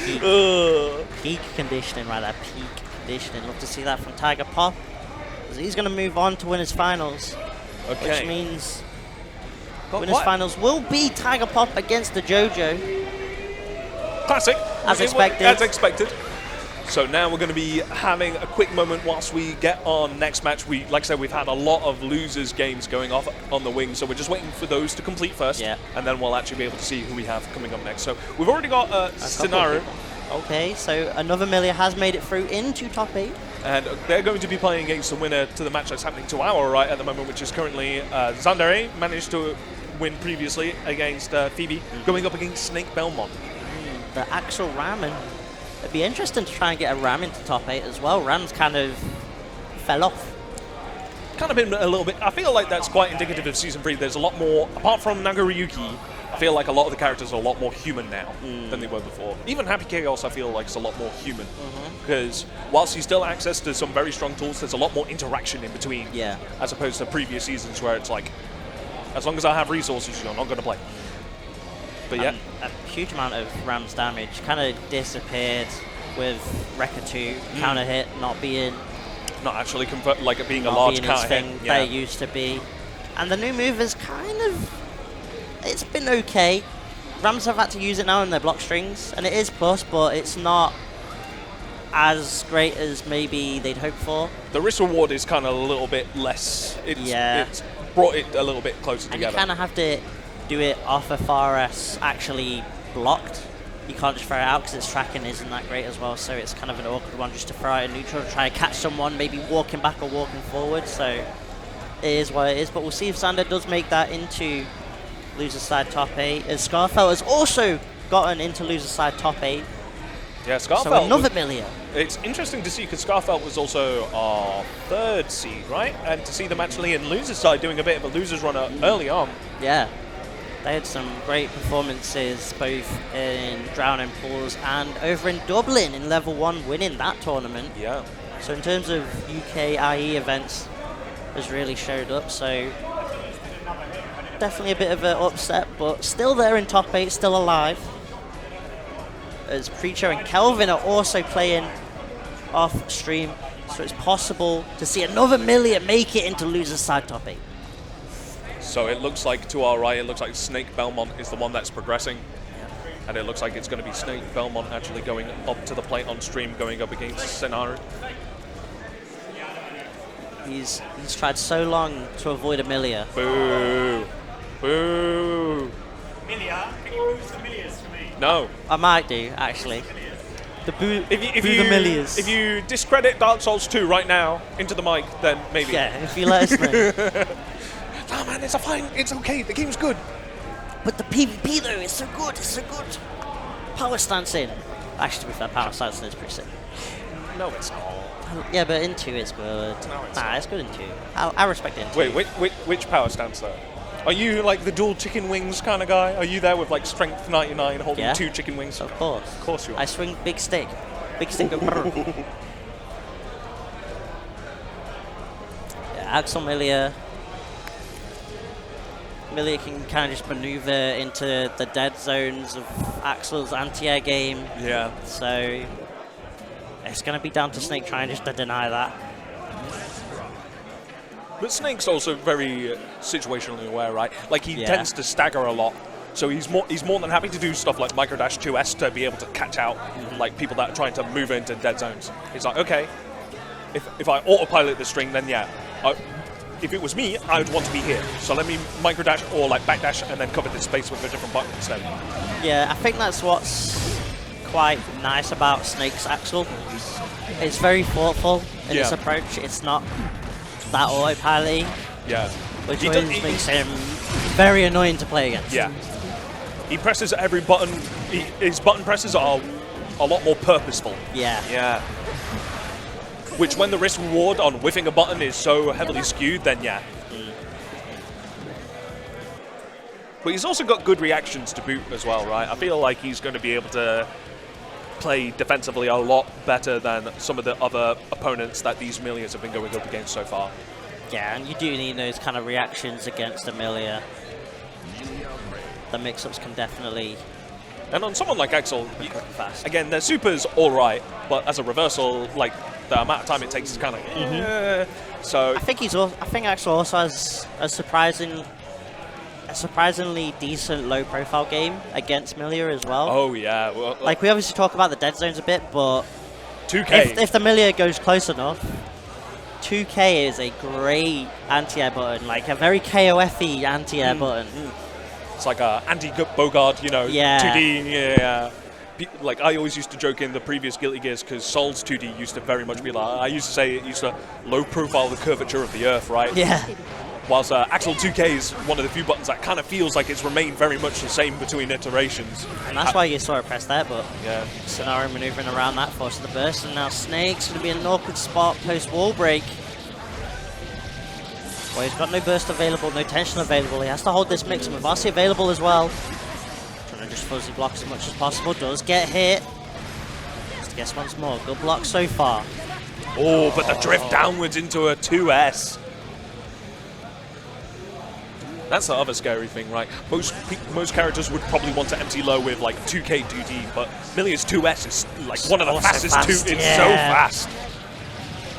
peak conditioning right there, peak conditioning. Love to see that from Tiger Pop. He's going to move on to winners finals. Okay. Which means winners finals will be Tiger Pop against the JoJo. Classic. As expected. As expected. So now we're going to be having a quick moment whilst we get on next match. Like I said, we've had a lot of losers games going off on the wing, so we're just waiting for those to complete first, and then we'll actually be able to see who we have coming up next. So we've already got a scenario. Okay, so another Millia has made it through into top 8. And they're going to be playing against the winner to the match that's happening to our right at the moment, which is currently Zandere, managed to win previously against Phoebe, going up against Snake Belmont. The Axel Ram, and it'd be interesting to try and get a Ram into top 8 as well. Ram's kind of fell off. Kind of been a little bit. I feel like that's quite indicative of Season 3. There's a lot more, apart from Nagoriyuki, I feel like a lot of the characters are a lot more human now than they were before. Even Happy Chaos, I feel like, is a lot more human. Because whilst you still access to some very strong tools, there's a lot more interaction in between. Yeah. As opposed to previous seasons where it's like, as long as I have resources, you're not going to play. But yeah. A huge amount of Ram's damage kind of disappeared with Rekka 2 counter hit not being actually like it being a not large being his counter thing hit. that it used to be. And the new move is kind of, it's been okay. Rams have had to use it now in their block strings, and it is plus, but it's not as great as maybe they'd hoped for. The risk reward is kind of a little bit less. It's brought it a little bit closer And together. you kind of have to do it off a FRS actually blocked. You can't just throw it out because its tracking isn't that great as well, so it's kind of an awkward one just to throw it in neutral to try and catch someone, maybe walking back or walking forward, so it is what it is. But we'll see if Sander does make that into loser side top 8, as Scarfell has also gotten into loser side top 8. Yeah, Scarfell. So another Millia. It's interesting to see because Scarfell was also our 3rd seed, right? And to see them actually in losers side doing a bit of a losers runner early on. Yeah. They had some great performances both in Drowning Pools and over in Dublin in level 1, winning that tournament. Yeah. So in terms of UK IE events, has really showed up. So definitely a bit of an upset, but still there in top 8, still alive. As Preacher and Kelvin are also playing off stream, so it's possible to see another Millia make it into loser side top 8. So it looks like to our right, it looks like Snake Belmont is the one that's progressing. And it looks like it's going to be Snake Belmont actually going up to the plate on stream, going up against Senaru. He's tried so long to avoid a Millia. Boo. Boo. Millia, can you move some Millias for me? No. I might do, actually. The boo, If boo you, the Millias. if you discredit Dark Souls 2 right now into the mic, then maybe. Yeah, if you let us know. Nah, man, it's fine. It's okay. The game's good. But the PvP though, it's so good, it's so good. Power stance in. Actually, to be fair, power stance in is pretty sick. No, it's not. Yeah, but in 2 it's good. No, it's it's good in 2. I respect it in 2. Wait, which power stance though? Are you like the dual chicken wings kind of guy? Are you there with like strength 99 holding Yeah. 2 chicken wings? Of course. Of course you are. I swing big stick. Big stick of yeah, Axel Millia. Millia can kind of just maneuver into the dead zones of Axel's anti-air game. Yeah. So it's going to be down to Snake trying just to deny that. But Snake's also very situationally aware, right? Like he Yeah. tends to stagger a lot. So he's more than happy to do stuff like microdash 2S to be able to catch out like people that are trying to move into dead zones. He's like, okay, if I autopilot the string, then yeah. If it was me, I would want to be here. So let me microdash or like backdash and then cover this space with a different button instead. Yeah, I think that's what's quite nice about Snake's Axel. It's very thoughtful in its Yeah. approach. It's not that autopilot, Yeah. which He always does- he- makes him very annoying to play against. Yeah. He presses every button. His button presses are a lot more purposeful. Yeah. Yeah. Which, when the risk reward on whiffing a button is so heavily skewed, then yeah. But he's also got good reactions to boot as well, right? I feel like he's going to be able to play defensively a lot better than some of the other opponents that these Millias have been going up against so far. Yeah, and you do need those kind of reactions against Amelia. The mix-ups can definitely And on someone like Axel, be quick and fast. again, their super's all right, but as a reversal, like the amount of time it takes is kind of so. I think Axel also has a surprisingly decent low-profile game against Millia as well. Oh yeah, well, Like, we obviously talk about the dead zones a bit, but 2K. if the Millia goes close enough, 2K is a great anti-air button, like a very KOF-y anti-air button. It's like a Andy Bogard, you know, Yeah. 2D. Yeah. like I always used to joke in the previous Guilty Gears because Sol's 2D used to very much be like, I used to say it used to low profile the curvature of the earth, right? Yeah. Whilst Axel 2K is one of the few buttons that kind of feels like it's remained very much the same between iterations. And that's why you saw it press there, but Yeah. Sonaro maneuvering around that, forcing the burst, and now Snake's going to be in an awkward spot post-wall break. Well, he's got no burst available, no tension available. He has to hold this mix, and with RC available as well. Trying to just fuzzy block as much as possible. Does get hit. Just guess once more. Good block so far. Oh, but the drift downwards into a 2S. That's the other scary thing, right? Most characters would probably want to empty low with like 2K 2D, but Millia's 2S is like one of the fastest fast, It's yeah. so fast.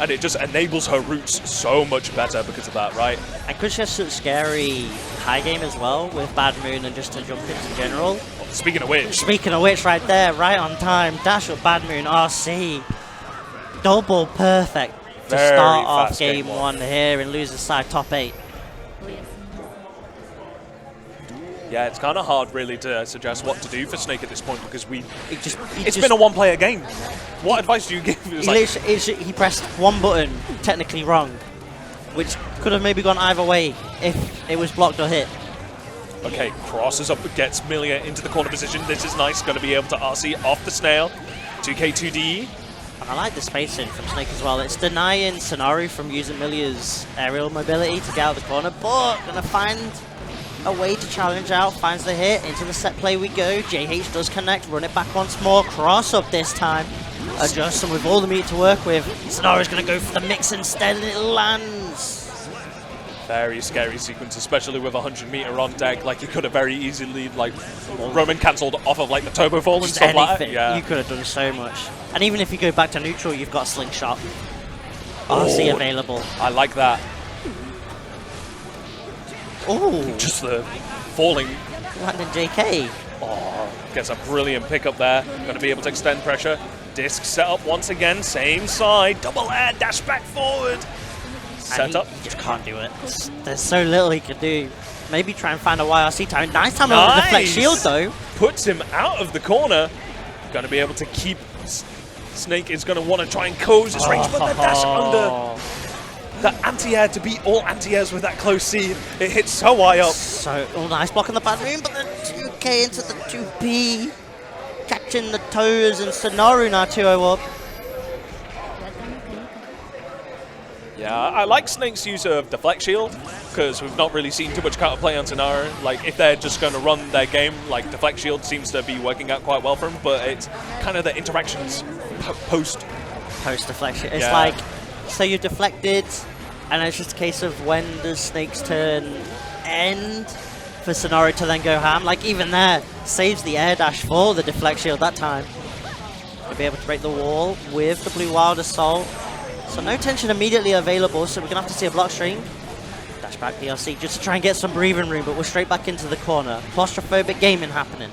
And it just enables her routes so much better because of that, right? And because she has such scary high game as well, with Bad Moon and just to jump in general. Speaking of which, Speaking of which, right there, right on time, dash up Bad Moon, RC. Double perfect to Very start off fast game game one here in loser's side top 8. yeah, it's kind of hard really to suggest what to do for Snake at this point because it's He been a one-player game. What advice do you give? It's he pressed one button, technically wrong, which could have maybe gone either way if it was blocked or hit. okay, crosses up, gets Millia into the corner position. This is nice, going to be able to RC off the snail. 2K 2D. And I like the spacing from Snake as well. It's denying Sonaru from using Millia's aerial mobility to get out of the corner, but gonna find a way to challenge out, finds the hit, into the set play we go. JH does connect, run it back once more, cross up this time. Adjust, and with all the meat to work with, Sonaru's gonna go for the mix instead, and it lands. Very scary sequence, especially with 100-meter on deck. Like, you could have very easily, like, Roman cancelled off of, like, the turbo fall and Just stuff like that. anything. Yeah. You could have done so much. And even if you go back to neutral, you've got Slingshot. RC Oh. available. I like that. Oh, Just the falling. landing JK. Oh, gets a brilliant pickup there. Going to be able to extend pressure. Disc set up once again, same side. Double air, dash back forward. Set up. He just can't do it. There's so little he can do. Maybe try and find a YRC time. Nice time on the deflect shield though. Puts him out of the corner. Going to be able to keep. Snake is going to want to try and close his range, but the dash under. The anti-air to beat all anti-airs with that close seed. It hits so high up. So, nice block on the bad moon, but the 2K into the 2P. Catching the toes, and Sonaru now 2-0 up. Yeah, I like Snake's use of Deflect Shield, because we've not really seen too much counterplay on Sonaru. Like, if they're just going to run their game, like, Deflect Shield seems to be working out quite well for him, but it's kind of the interactions post. Post-deflection. It's Yeah. like, so you deflected, and it's just a case of when does Snake's turn end for Sonaru to then go ham. Like, even there, saves the air dash for the deflect shield that time. To be able to break the wall with the Blue Wild Assault. So no tension immediately available, so we're going to have to see a block string. Dash back PLC just to try and get some breathing room, but we're straight back into the corner. Claustrophobic gaming happening.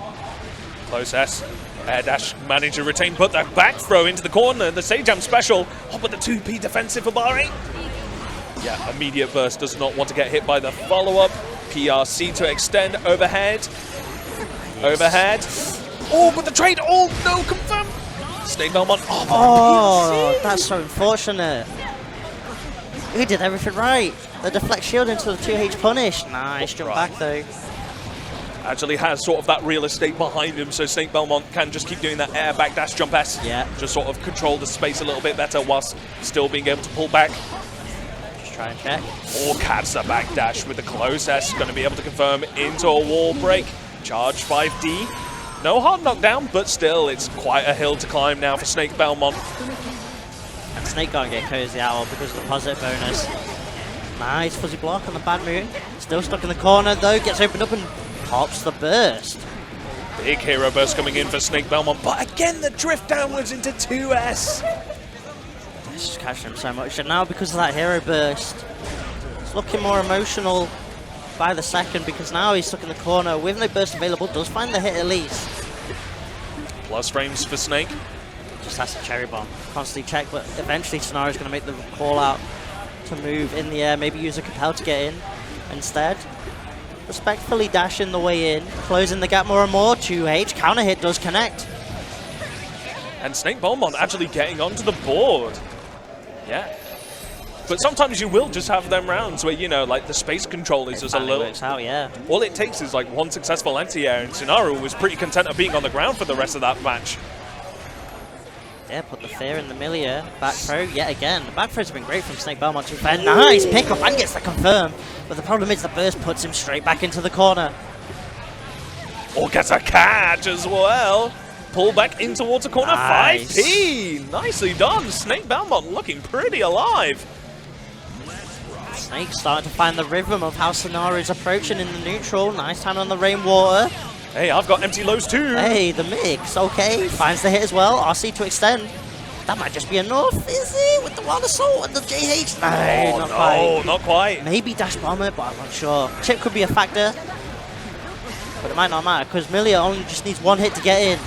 Close S. Air dash managed to retain, put that back throw into the corner. The Sajam special. Oh, but the 2P defensive for bar 8. Yeah, immediate burst does not want to get hit by the follow-up. PRC to extend overhead. Yes. Overhead. Oh, but the trade. Oh, no, confirm. Snake Belmont. Oh, that's so unfortunate. He did everything right. The deflect shield into the 2H punish. Nice jump back though. Actually has sort of that real estate behind him, so Snake Belmont can just keep doing that air back dash jump S. Yeah. Just sort of control the space a little bit better whilst still being able to pull back. Just try and check. Or catch the back dash with the close S. Going to be able to confirm into a wall break. Charge 5D. No hard knockdown, but still, it's quite a hill to climb now for Snake Belmont. And Snake can't get Cozy Owl because of the positive bonus. Nice fuzzy block on the bad moon. Still stuck in the corner though, gets opened up and pops the burst. Big hero burst coming in for Snake Belmont, but again the drift downwards into 2S. It's just catching him so much, and now because of that hero burst, it's looking more emotional by the second because now he's stuck in the corner with no burst available, does find the hit at least. Plus frames for Snake. Just has to cherry bomb, constantly check, but eventually Sonaru's going to make the call out to move in the air, maybe use a compel to get in instead. Respectfully dashing the way in, closing the gap more and more. 2H, counter hit does connect. And Snake Belmont actually getting onto the board. Yeah. But sometimes you will just have them rounds where, you know, like the space control is just a little... works out, yeah. All it takes is like one successful anti-air, and Tsunaru was pretty content of being on the ground for the rest of that match. Yeah, put the fear in the Milia. Back throw yet again. The back throw's been great from Snake Belmont to fair. Nice pick up and gets the confirm. But the problem is the burst puts him straight back into the corner. Or gets a catch as well. Pull back in towards the corner. Nice. 5P. Nicely done. Snake Belmont looking pretty alive. Snake starting to find the rhythm of how Sonaru's approaching in the neutral. Nice time on the rainwater. Hey, I've got empty lows too. Hey, the mix, okay. Finds the hit as well. RC to extend. That might just be enough, is it? With the Wild Assault and the JH. No, not quite. Not quite. Maybe Dash Bomber, but I'm not sure. Chip could be a factor, but it might not matter because Milia only just needs one hit to get in.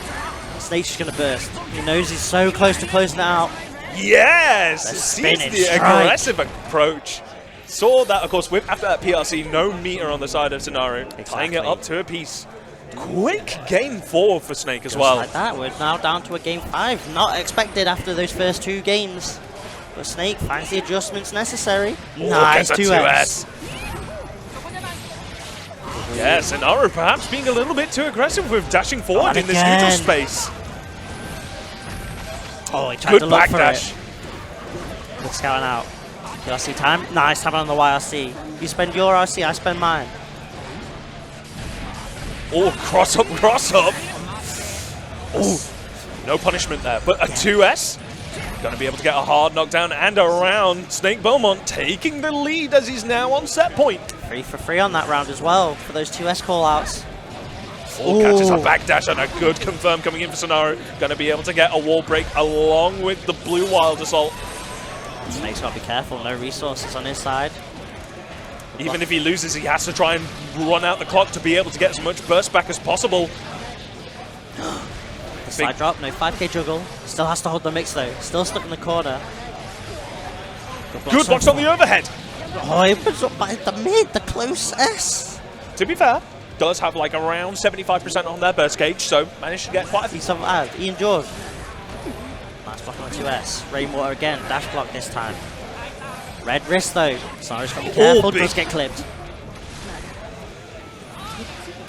Snake's just going to burst. He knows he's so close to closing it out. Yes! The Sees spinning the strike. aggressive approach. Saw that, of course, with after that PRC, no meter on the side of Tsunaru. Tying it up to a piece. Quick game 4 for Snake as well. Like that, we're now down to a game 5. Not expected after those first 2 games. But Snake finds the adjustments necessary. Nice Gets a 2S. Yes, and Tsunaru perhaps being a little bit too aggressive with dashing forward in this neutral again. space. Oh, he tried Good to look for backdash. it. Good scouting out. PRC time. Nice time on the YRC. You spend your RC, I spend mine. Oh, cross up, cross up. Oh, no punishment there, but a 2S. Going to be able to get a hard knockdown and a round. Snake Belmont taking the lead as he's now on set point. 3 for 3 on that round as well for those 2S callouts. Catches a backdash and a good confirm coming in for Sonaru. Going to be able to get a wall break along with the blue Wild Assault. Snake's got to be careful, no resources on his side. Even if he loses, he has to try and run out the clock to be able to get as much burst back as possible. The side drop, no 5k juggle. Still has to hold the mix though. Still stuck in the corner. Good blocks on the overhead. Oh, he opens up by the mid, the close S. To be fair, does have like around 75% on their burst gauge, so managed to get quite a few. He survived. Ian George. Nice block on the 2S. Rainwater again, dash block this time. Red wrist though. Sonaru's got to be careful, does get clipped.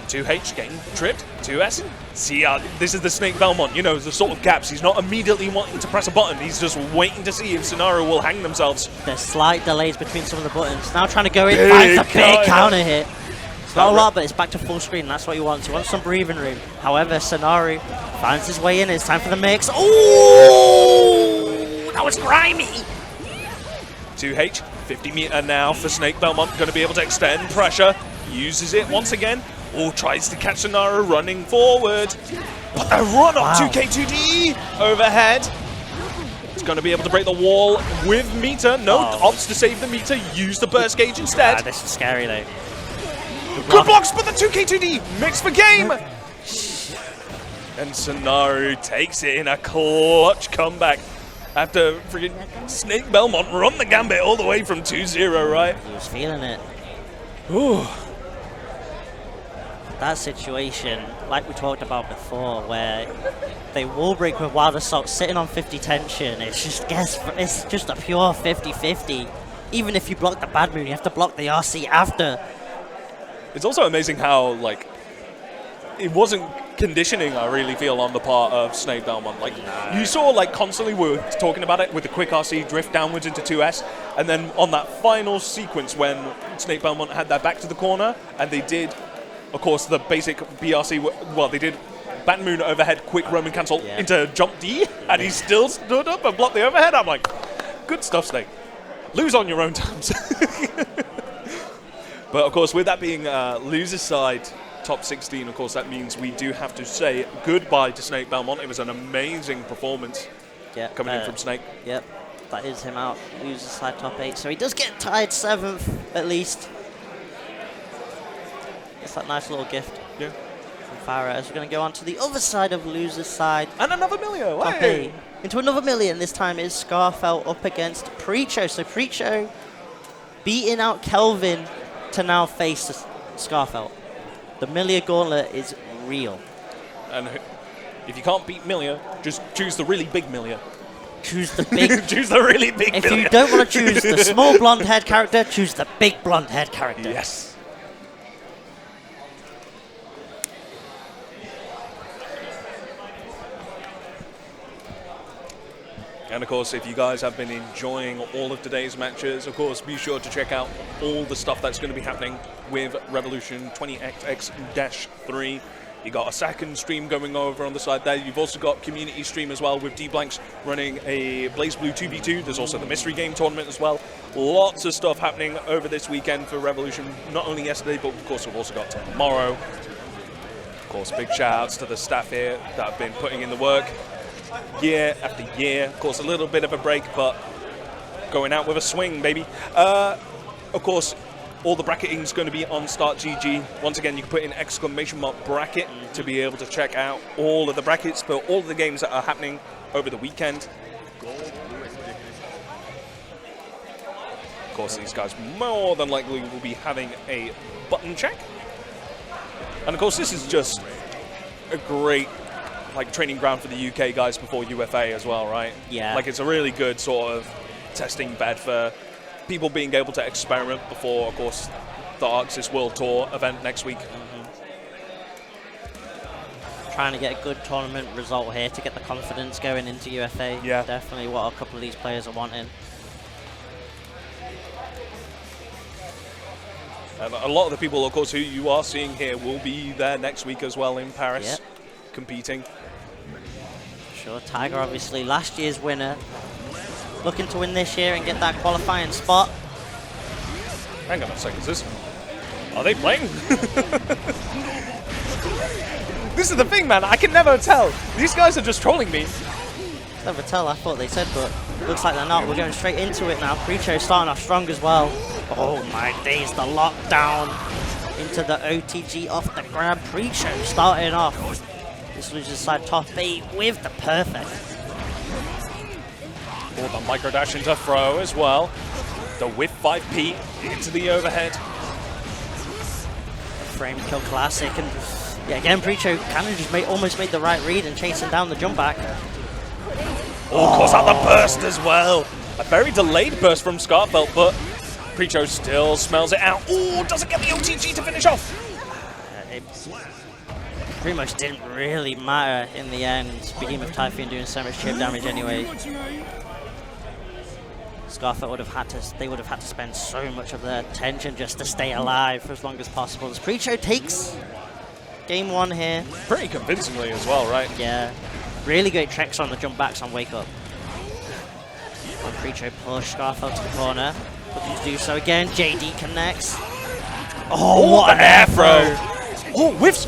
2H getting tripped, 2S. See, this is the Snake Belmont, you know, the sort of gaps. He's not immediately wanting to press a button, he's just waiting to see if Tsunaru will hang themselves. There's slight delays between some of the buttons. Now trying to go in, finds a big counter hit. It's not a lot, but it's back to full screen. That's what he wants. He wants some breathing room. However, Tsunaru finds his way in. It's time for the mix. Ooh! That was grimy! 2H, 50 meter now for Snake Belmont, going to be able to extend pressure. Uses it once again. Oh, tries to catch Tsunaru running forward. But the run up 2K2D overhead. It's going to be able to break the wall with meter. No, opts to save the meter. Use the burst gauge instead. This is scary though. Good blocks, but the 2K2D mix for game. And Tsunaru takes it in a clutch comeback after freaking Snake Belmont run the gambit all the way from 2-0, right? He was feeling it. Ooh. That situation, like we talked about before, where they wall break with Wild Assault sitting on 50 tension, it's just a pure 50-50. Even if you block the bad moon, you have to block the RC after. It's also amazing how, like, it wasn't conditioning, I really feel, on the part of Snake Belmont. Like, you saw, like, constantly we were talking about it with the quick RC drift downwards into 2S, and then on that final sequence when Snake Belmont had their back to the corner, and they did, of course, the basic BRC, well, they did Bat Moon overhead, quick Roman cancel into jump D, and he still stood up and blocked the overhead. I'm like, good stuff, Snake. Lose on your own terms. But, of course, with that being loser's side, top 16, of course, that means we do have to say goodbye to Snake Belmont. It was an amazing performance coming in from Snake. Yep, that is him out. Loser's side top 8, so he does get tied 7th, at least. It's that nice little gift. Yeah. From Farah, as we're going to go on to the other side of loser's side. And another million. Top 8. Into another million. This time is Scarfell up against Preacho. So Preacho beating out Kelvin to now face Scarfell. The Milia Gauntlet is real. And If you can't beat Millia, just choose the really big Millia. Choose the big. Choose the really big If Millia. you don't want to choose the small blonde head character, choose the big blonde head character. Yes. And of course, if you guys have been enjoying all of today's matches, of course, be sure to check out all the stuff that's going to be happening with Revolution 20XX-3. You got a second stream going over on the side there. You've also got community stream as well with D-Blanks running a Blaze Blue 2v2. There's also the mystery game tournament as well. Lots of stuff happening over this weekend for Revolution. Not only yesterday, but of course we've also got tomorrow. Of course, big shout outs to the staff here that have been putting in the work year after year. Of course, a little bit of a break, but going out with a swing, baby. Of course, all the bracketing is going to be on Start GG. Once again, you can put in ~ bracket to be able to check out all of the brackets for all of the games that are happening over the weekend. Of course, these guys more than likely will be having a button check. And of course, this is just a great training ground for the UK guys before UFA as well, right? Yeah. Like, it's a really good sort of testing bed for people being able to experiment before, of course, the Arxis World Tour event next week. Trying to get a good tournament result here to get the confidence going into UFA. Yeah. Definitely what a couple of these players are wanting. And a lot of the people, of course, who you are seeing here will be there next week as well in Paris, competing. Sure, Tiger obviously last year's winner. Looking to win this year and get that qualifying spot. Hang on a second, are they playing? This is the thing, man, I can never tell. These guys are just trolling me. Never tell, I thought they said, but looks like they're not. We're going straight into it now. Preacher starting off strong as well. Oh my days, the lockdown into the OTG off the grab. Preacher starting off. This was just like top 8 with the perfect. Or the micro dash into throw as well. The whip 5P into the overhead. Frame kill classic, and yeah, again, Preacher kind of just almost made the right read and chasing down the jump back. Oh, calls out the burst as well. A very delayed burst from Scarfelt, but Preacher still smells it out. Oh, doesn't get the OTG to finish off. It pretty much didn't really matter in the end. Behemoth Typhoon doing so much chip damage anyway. Scarfelt would have had to spend so much of their attention just to stay alive for as long as possible. As Preacher takes game 1 here. Pretty convincingly as well, right? Yeah. Really great tricks on the jump backs on Wake Up. When Preacher push Scarfelt to the corner. Looking to do so again. JD connects. Oh, what an air throw! Oh, whiffs!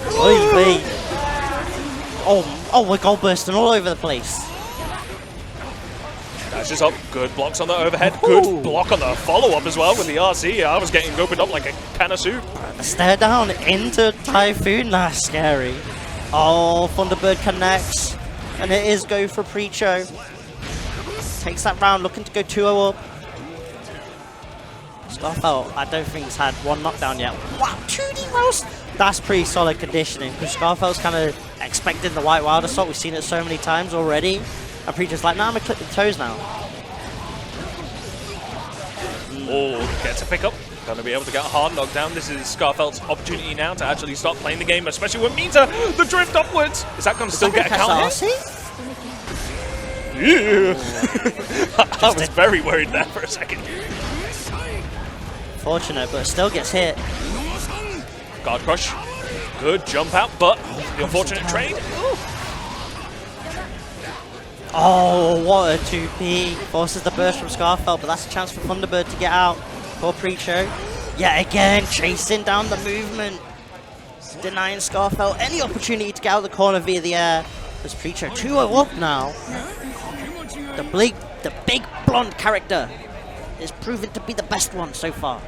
Oh, we're goal bursting all over the place. Dashes up, good blocks on the overhead, good block on the follow-up as well with the RC. I was getting opened up like a can of soup. The stare down into Typhoon, that's scary. Oh, Thunderbird connects, and it is go for Preacher. Takes that round, looking to go 2-0 up. Scarfelt, I don't think he's had one knockdown yet. Wow, 2D roast! That's pretty solid conditioning, because Scarfelt's kind of expecting the White Wild Assault. We've seen it so many times already. And Preacher's like, nah, I'm going to clip the toes now. Oh, gets a pick up. Going to be able to get a hard knockdown. This is Scarfelt's opportunity now to actually start playing the game, especially with Mita. The drift upwards. Is that going to still get a count hit? I was very worried there for a second. Fortunate, but still gets hit. Guard crush. Good jump out, but the unfortunate trade. Oh, what a 2P. Forces the burst from Scarfelt, but that's a chance for Thunderbird to get out for Preacher. Yet again, chasing down the movement. Denying Scarfelt any opportunity to get out of the corner via the air. There's Preacher 2-0 up now. The big blonde character is proven to be the best one so far.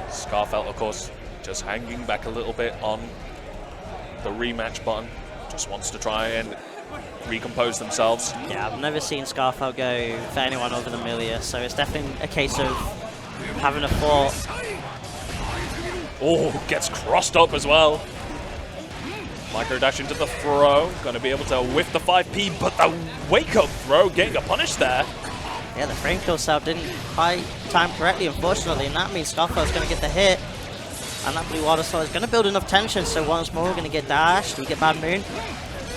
Scarfelt, of course, just hanging back a little bit on the rematch button. Just wants to try and recompose themselves. Yeah, I've never seen Scarfelt go for anyone other than Millia, so it's definitely a case of having a thought. Oh, gets crossed up as well. Micro dash into the throw. Going to be able to whiff the 5P, but the wake-up throw getting a punish there. Yeah, the frame kill setup didn't quite time correctly, unfortunately, and that means Skullgirls going to get the hit. And that blue water soul is going to build enough tension, so once more we're going to get dashed. We get Bad Moon.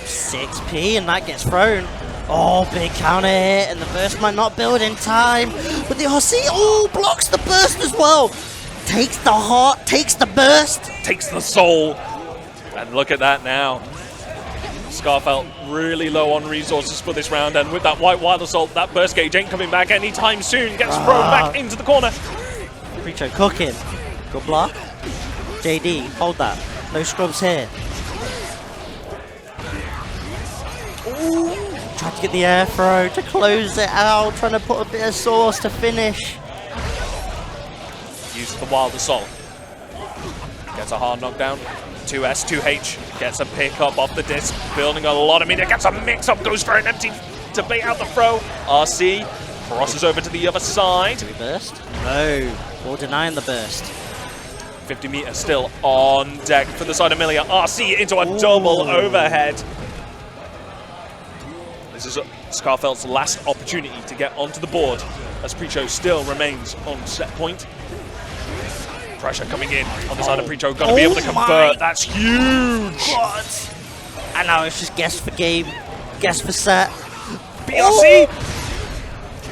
6P, and that gets thrown. Oh, big counter hit, and the burst might not build in time. But the RC, blocks the burst as well. Takes the heart, takes the burst. Takes the soul. And look at that now. Scarfelt really low on resources for this round, and with that white wild assault, that burst gauge ain't coming back anytime soon. Gets thrown back into the corner. Preacher cooking. Good block. JD, hold that. No scrubs here. Ooh. Tried to get the air throw to close it out, trying to put a bit of sauce to finish. Uses the wild assault. Gets a hard knockdown. 2S, 2H. Gets a pick up off the disc. Building a lot of meter. Gets a mix up. Goes for an empty to bait out the throw. RC crosses over to the other side. Do we burst? No. We're denying the burst. 50 meters still on deck for the side of Millia. RC into a double overhead. This is Scarfelt's last opportunity to get onto the board as Preacho still remains on set point. Pressure coming in on the side of Preacho. Going to be able to convert. That's huge. God. And now it's just guess for game, guess for set. BRC.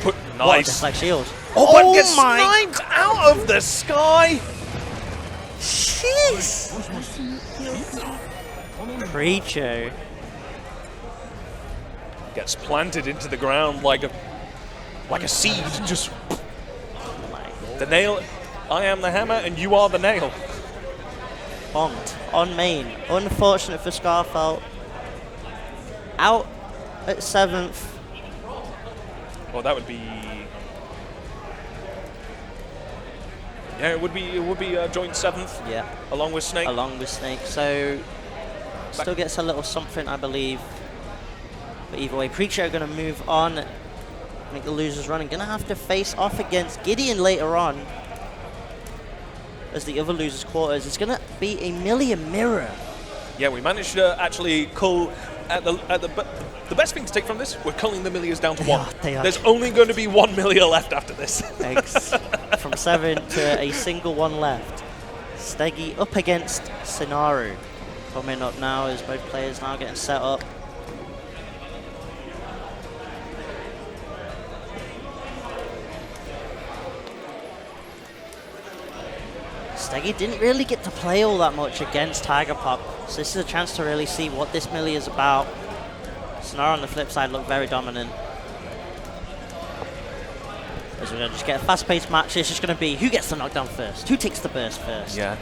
Put nice. Just like shield. But gets sniped out of the sky. Jeez. Preacho. Gets planted into the ground like a seed. Just the nail. I am the hammer and you are the nail. Bombed on main. Unfortunate for Scarfelt. Out at 7th. Well, that would be. Yeah, it would be a joint 7th. Yeah. Along with Snake. Along with Snake. So still gets a little something, I believe. But either way, Preacher are going to move on, make the losers run, and going to have to face off against Gideon later on as the other losers' quarters. It's going to be a Millia mirror. Yeah, we managed to actually cull at the best thing to take from this. We're culling the Millias down to 1. They are. There's only going to be 1 Millia left after this. From 7 to a single one left. Steggy up against Sinaru. Coming up now as both players now getting set up. Steggy didn't really get to play all that much against Tiger Pop, so this is a chance to really see what this Millia is about. Scenario on the flip side looked very dominant. As we're going to just get a fast-paced match, it's just going to be who gets the knockdown first, who takes the burst first. Yeah.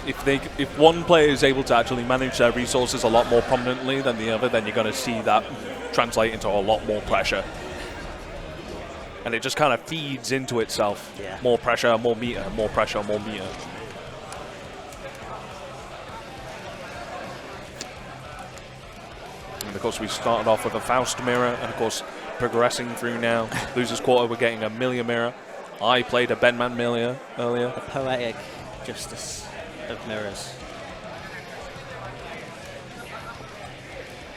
If one player is able to actually manage their resources a lot more prominently than the other, then you're going to see that translate into a lot more pressure. And it just kind of feeds into itself. Yeah. More pressure, more meter, more pressure, more meter. And of course we started off with a Faust mirror, and of course progressing through now. Losers quarter, we're getting a Millia mirror. I played a Bedman Millia earlier. The poetic justice of mirrors.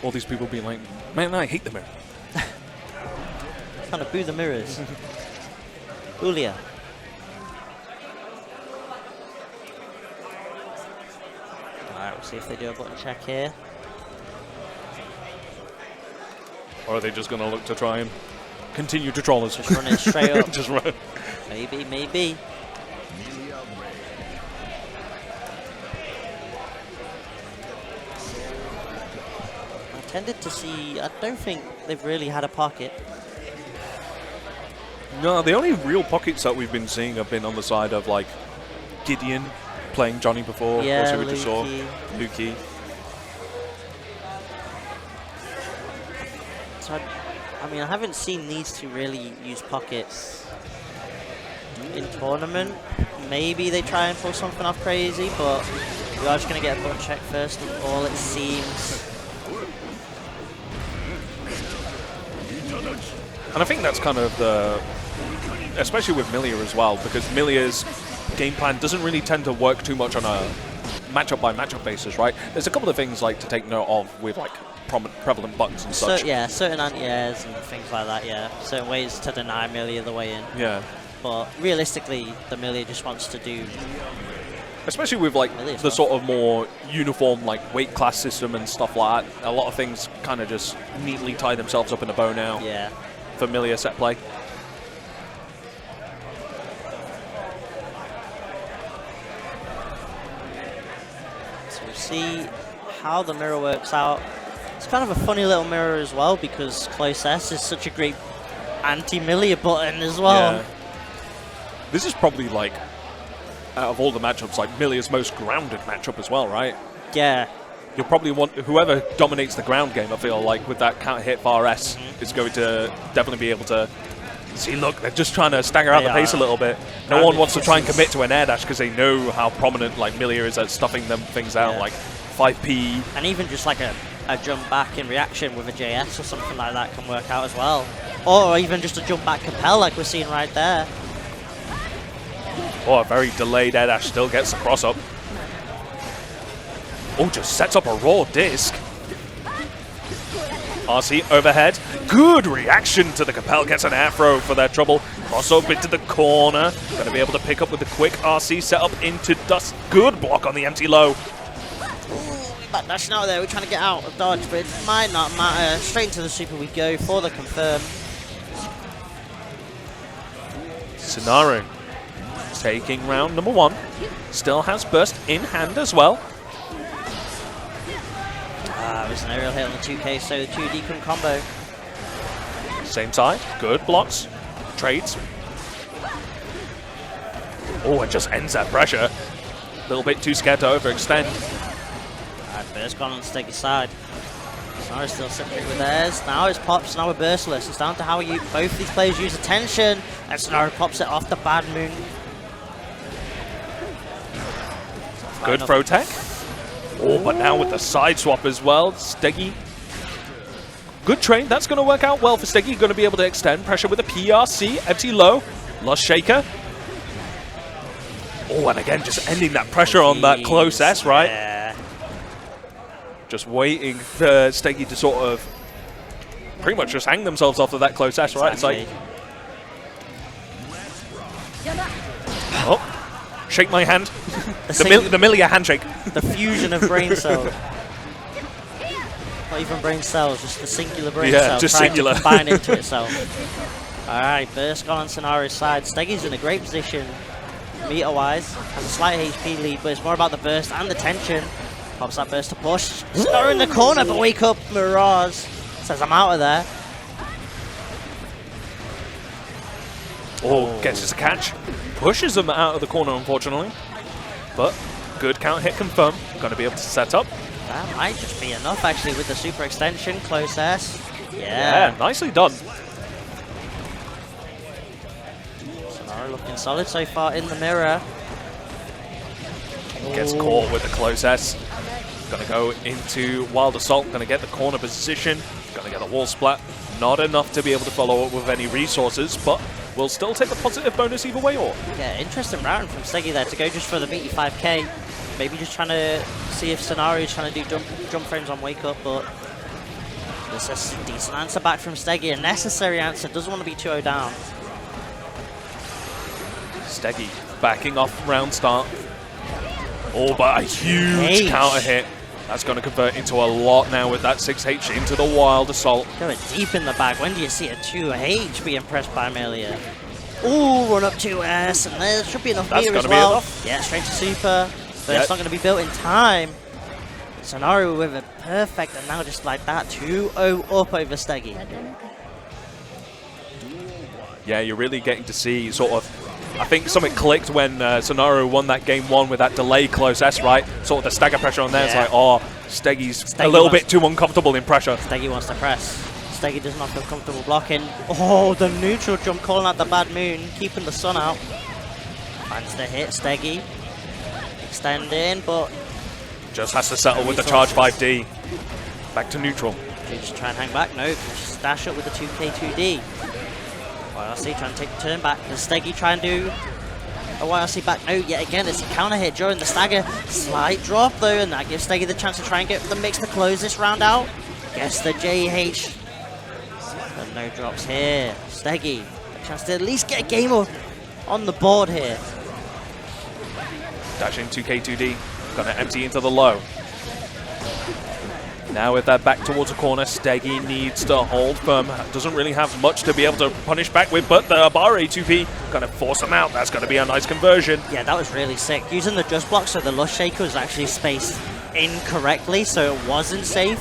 All these people being like, man, I hate the mirror. Trying to boo the mirrors. Ulia. Alright, we'll see if they do a button check here. Or are they just going to look to try and continue to troll us? Just run it straight up. Just run. Maybe, maybe. I tended to see, I don't think they've really had a pocket. No, the only real pockets that we've been seeing have been on the side of like Gideon playing Johnny before. Yeah, also we just saw Lukey. So I mean, I haven't seen these two really use pockets in tournament. Maybe they try and pull something off crazy, but we are just going to get a button check first of all, it seems. And I think that's kind of the, especially with Millia as well, because Millia's game plan doesn't really tend to work too much on a matchup by matchup basis, right? There's a couple of things like to take note of with like prevalent buttons and such. Yeah, certain anti-airs and things like that, yeah. Certain ways to deny Melia the way in. Yeah. But realistically, the Melia just wants to do... Especially with like the sort of more uniform like weight class system and stuff like that, a lot of things kind of just neatly tie themselves up in a bow now. Yeah. Familiar set play. So we'll see how the mirror works out. It's kind of a funny little mirror as well because Close S is such a great anti-Melia button as well. Yeah. This is probably like, out of all the matchups, like Milia's most grounded matchup as well, right? Yeah. You'll probably want whoever dominates the ground game, I feel like, with that counter hit bar S is going to definitely be able to see, look, they're just trying to stagger out the pace a little bit. No one wants to try and commit to an air dash because they know how prominent like Melia is at stuffing them things out, like 5P. And even just like a jump back in reaction with a JS or something like that can work out as well. Or even just a jump back compel like we're seeing right there. Oh, a very delayed air dash still gets the cross up. Oh, just sets up a raw disc. RC overhead. Good reaction to the compel. Gets an air throw for their trouble. Cross up into the corner. Going to be able to pick up with the quick RC set up into dust. Good block on the empty low. Back dashing out there. We're trying to get out of dodge, but it might not matter. Straight into the super we go for the confirm. Sonaru taking round number 1. Still has burst in hand as well. There's an aerial hit on the 2K, so the 2D can combo. Same side. Good blocks. Trades. Oh, it just ends that pressure. A little bit too scared to overextend. Alright, burst gone on Steggy's side. Sonaru still sitting with theirs. Now it's pops, now we're burstless. It's down to how both these players use attention. And Sonaru pops it off the bad moon. Good throw tech. Oh, but now with the side swap as well, Steggy. Good trade. That's going to work out well for Steggy. Going to be able to extend pressure with a PRC. Empty low. Lost shaker. Oh, and again, just ending that pressure on that close S, right? Yeah. Just waiting for Steggy to sort of pretty much just hang themselves off of that close S, right? Exactly. It's like... Oh. Shake my hand. the Melia handshake. The fusion of brain cells. Not even brain cells, just the singular brain cells. Just trying singular. to combine into itself. Alright, burst gone on Sonaru's side. Steggy's in a great position, meter-wise. Has a slight HP lead, but it's more about the burst and the tension. Pops that burst to push. Sonaru in the corner, but wake up, Mirage. Says, I'm out of there. Oh, gets us a catch. Pushes them out of the corner, unfortunately. But good count hit confirm. Going to be able to set up. That might just be enough, actually, with the super extension. Close S. Yeah. Nicely done. Sonaru looking solid so far in the mirror. Gets caught with the close S. Going to go into Wild Assault. Going to get the corner position. Going to get the wall splat. Not enough to be able to follow up with any resources, but we'll still take the positive bonus either way. Or yeah, interesting routing from Steggy there to go just for the meaty 5K. Maybe just trying to see if Sonaru is trying to do jump frames on wake up, but there's a decent answer back from Steggy. A necessary answer. Doesn't want to be 2-0 down. Steggy backing off round start. Oh, but a huge counter hit. That's going to convert into a lot now with that 6H into the Wild Assault. Going deep in the bag. When do you see a 2H be impressed by Melia? Ooh, run up 2S, and there should be enough meter as well. Yeah, straight to super. But it's not going to be built in time. Sonaru with a perfect, and now just like that, 2-0 up over Steggy. Yeah, you're really getting to see sort of, I think something clicked when Sonaru won that game 1 with that delay close S, right? Sort of the stagger pressure on there. It's like, oh, Steggy's a little bit too uncomfortable in pressure. Steggy wants to press. Steggy does not feel comfortable blocking. Oh, the neutral jump calling out the bad moon, keeping the sun out. Finds the hit, Steggy. Extend in, but... just has to settle with the charge 5D. Back to neutral. Do you just try and hang back? No, just dash up with the 2K2D. YRC trying to take the turn back. Does Steggy try and do a YRC back. Oh, yet again, it's a counter hit during the stagger. Slight drop, though, and that gives Steggy the chance to try and get the mix to close this round out. Gets the JH. But no drops here. Steggy, a chance to at least get a game on the board here. Dashing 2K2D, gonna empty into the low. Now with that back towards the corner, Steggy needs to hold firm. Doesn't really have much to be able to punish back with, but the Abare 2P gonna force him out. That's gonna be a nice conversion. Yeah, that was really sick. Using the just block, so the Lush Shaker was actually spaced incorrectly, so it wasn't safe.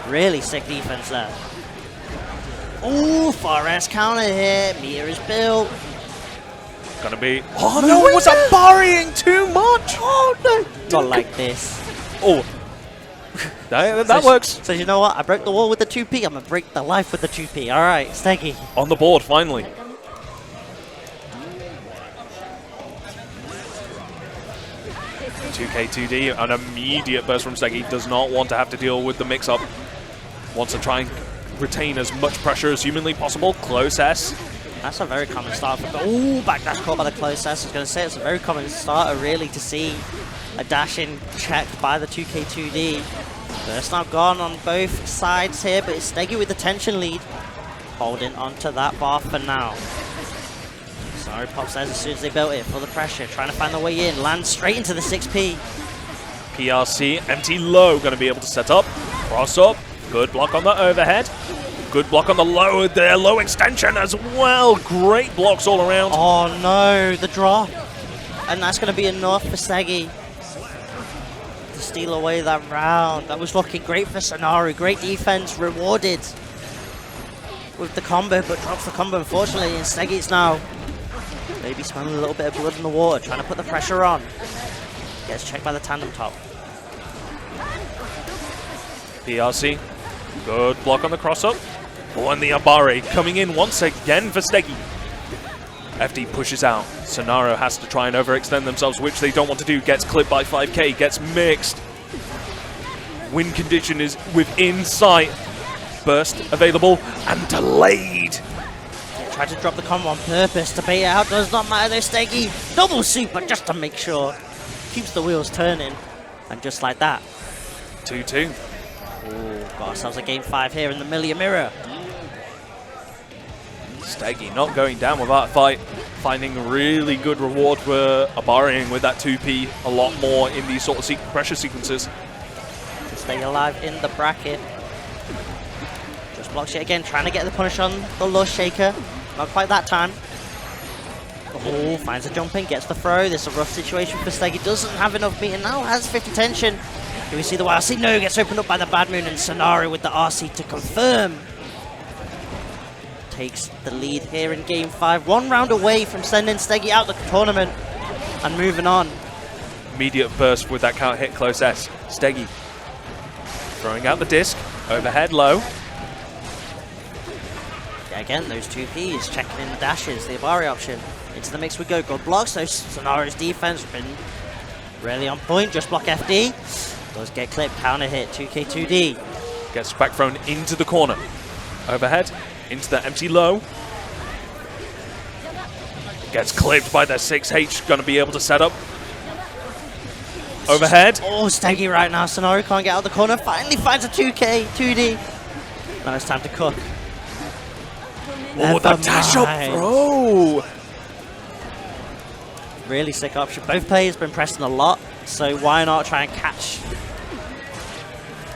Really sick defense there. Ooh, Forest counter hit. Meter is built. Gonna be. Oh no, it was Abareing too much! Oh no! Not like this. Oh. That works. So you know what? I broke the wall with the 2P. I'm going to break the life with the 2P. All right, Steggy. On the board, finally. $2K2D, an immediate burst from Steggy. Does not want to have to deal with the mix-up. Wants to try and retain as much pressure as humanly possible. Close S. That's a very common start. Ooh, backdash caught by the close S. I was going to say it's a very common starter, really, to see a dash-in checked by the 2K2D. Burst now gone on both sides here, but it's Steggy with the tension lead. Holding onto that bar for now. Sorry, pops there as soon as they built it for the pressure. Trying to find the way in. Lands straight into the 6P. PRC, empty low, going to be able to set up. Cross up. Good block on the overhead. Good block on the low, their low extension as well. Great blocks all around. Oh no, the drop. And that's going to be enough for Steggy to steal away that round. That was looking great for Sonaru. Great defense, rewarded with the combo, but drops the combo unfortunately. And Steggy's now maybe smelling a little bit of blood in the water, trying to put the pressure on. Gets checked by the tandem top. PRC, good block on the cross-up. Oh, and the Abare coming in once again for Steggy. FD pushes out. Sonaru has to try and overextend themselves, which they don't want to do. Gets clipped by 5K, gets mixed. Win condition is within sight. Burst available and delayed. Tried to drop the combo on purpose to bait it out. Does not matter though, Steggy. Double super just to make sure. Keeps the wheels turning. And just like that. 2-2. Ooh, got ourselves a game 5 here in the Millia Mirror. Steggy not going down without a fight. Finding really good reward for Abareing with that 2P a lot more in these sort of pressure sequences. To stay alive in the bracket. Just blocks it again, trying to get the punish on the Lush Shaker. Not quite that time. Oh, finds a jump in, gets the throw. This is a rough situation for Steggy. Doesn't have enough meter now, has 50 tension. Here we see the YRC. No, gets opened up by the Bad Moon, and Sonaru with the RC to confirm. Takes the lead here in game 5. 1 round away from sending Steggy out the tournament and moving on. Immediate burst with that counter hit close S. Steggy throwing out the disc, overhead low. Yeah, again, those 2Ps checking in the dashes, the Abare option. Into the mix we go. Good blocks, so Sonaru's defense has been really on point. Just block FD. Does get clipped, counter hit, 2K2D. Gets back thrown into the corner. Overhead, into the empty low. Gets clipped by the 6H, gonna be able to set up. Overhead. Oh, Steggy right now. Sonaru can't get out of the corner. Finally finds a 2D. Now it's time to cook. Oh, the dash up throw. Really sick option. Both players been pressing a lot, so why not try and catch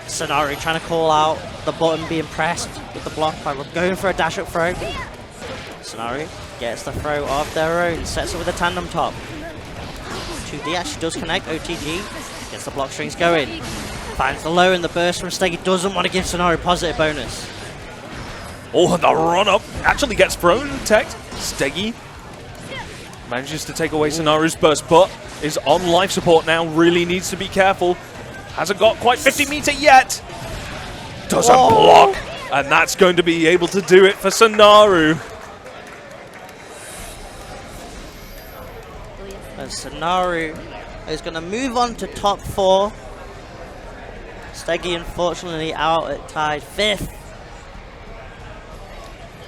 Sonaru trying to call out the button being pressed with the block by going for a dash up throw. Sonaru gets the throw of their own, sets it with a tandem top. 2D actually does connect, OTG, gets the block strings going. Finds the low and the burst from Steggy, doesn't want to give Sonaru positive bonus. Oh, the run up actually gets thrown tech. Steggy manages to take away Sonaru's burst, but is on life support now, really needs to be careful. Hasn't got quite 50 meter yet. Doesn't block, and that's going to be able to do it for Sonaru. And Sonaru is going to move on to top 4. Steggy unfortunately out at tied 5th.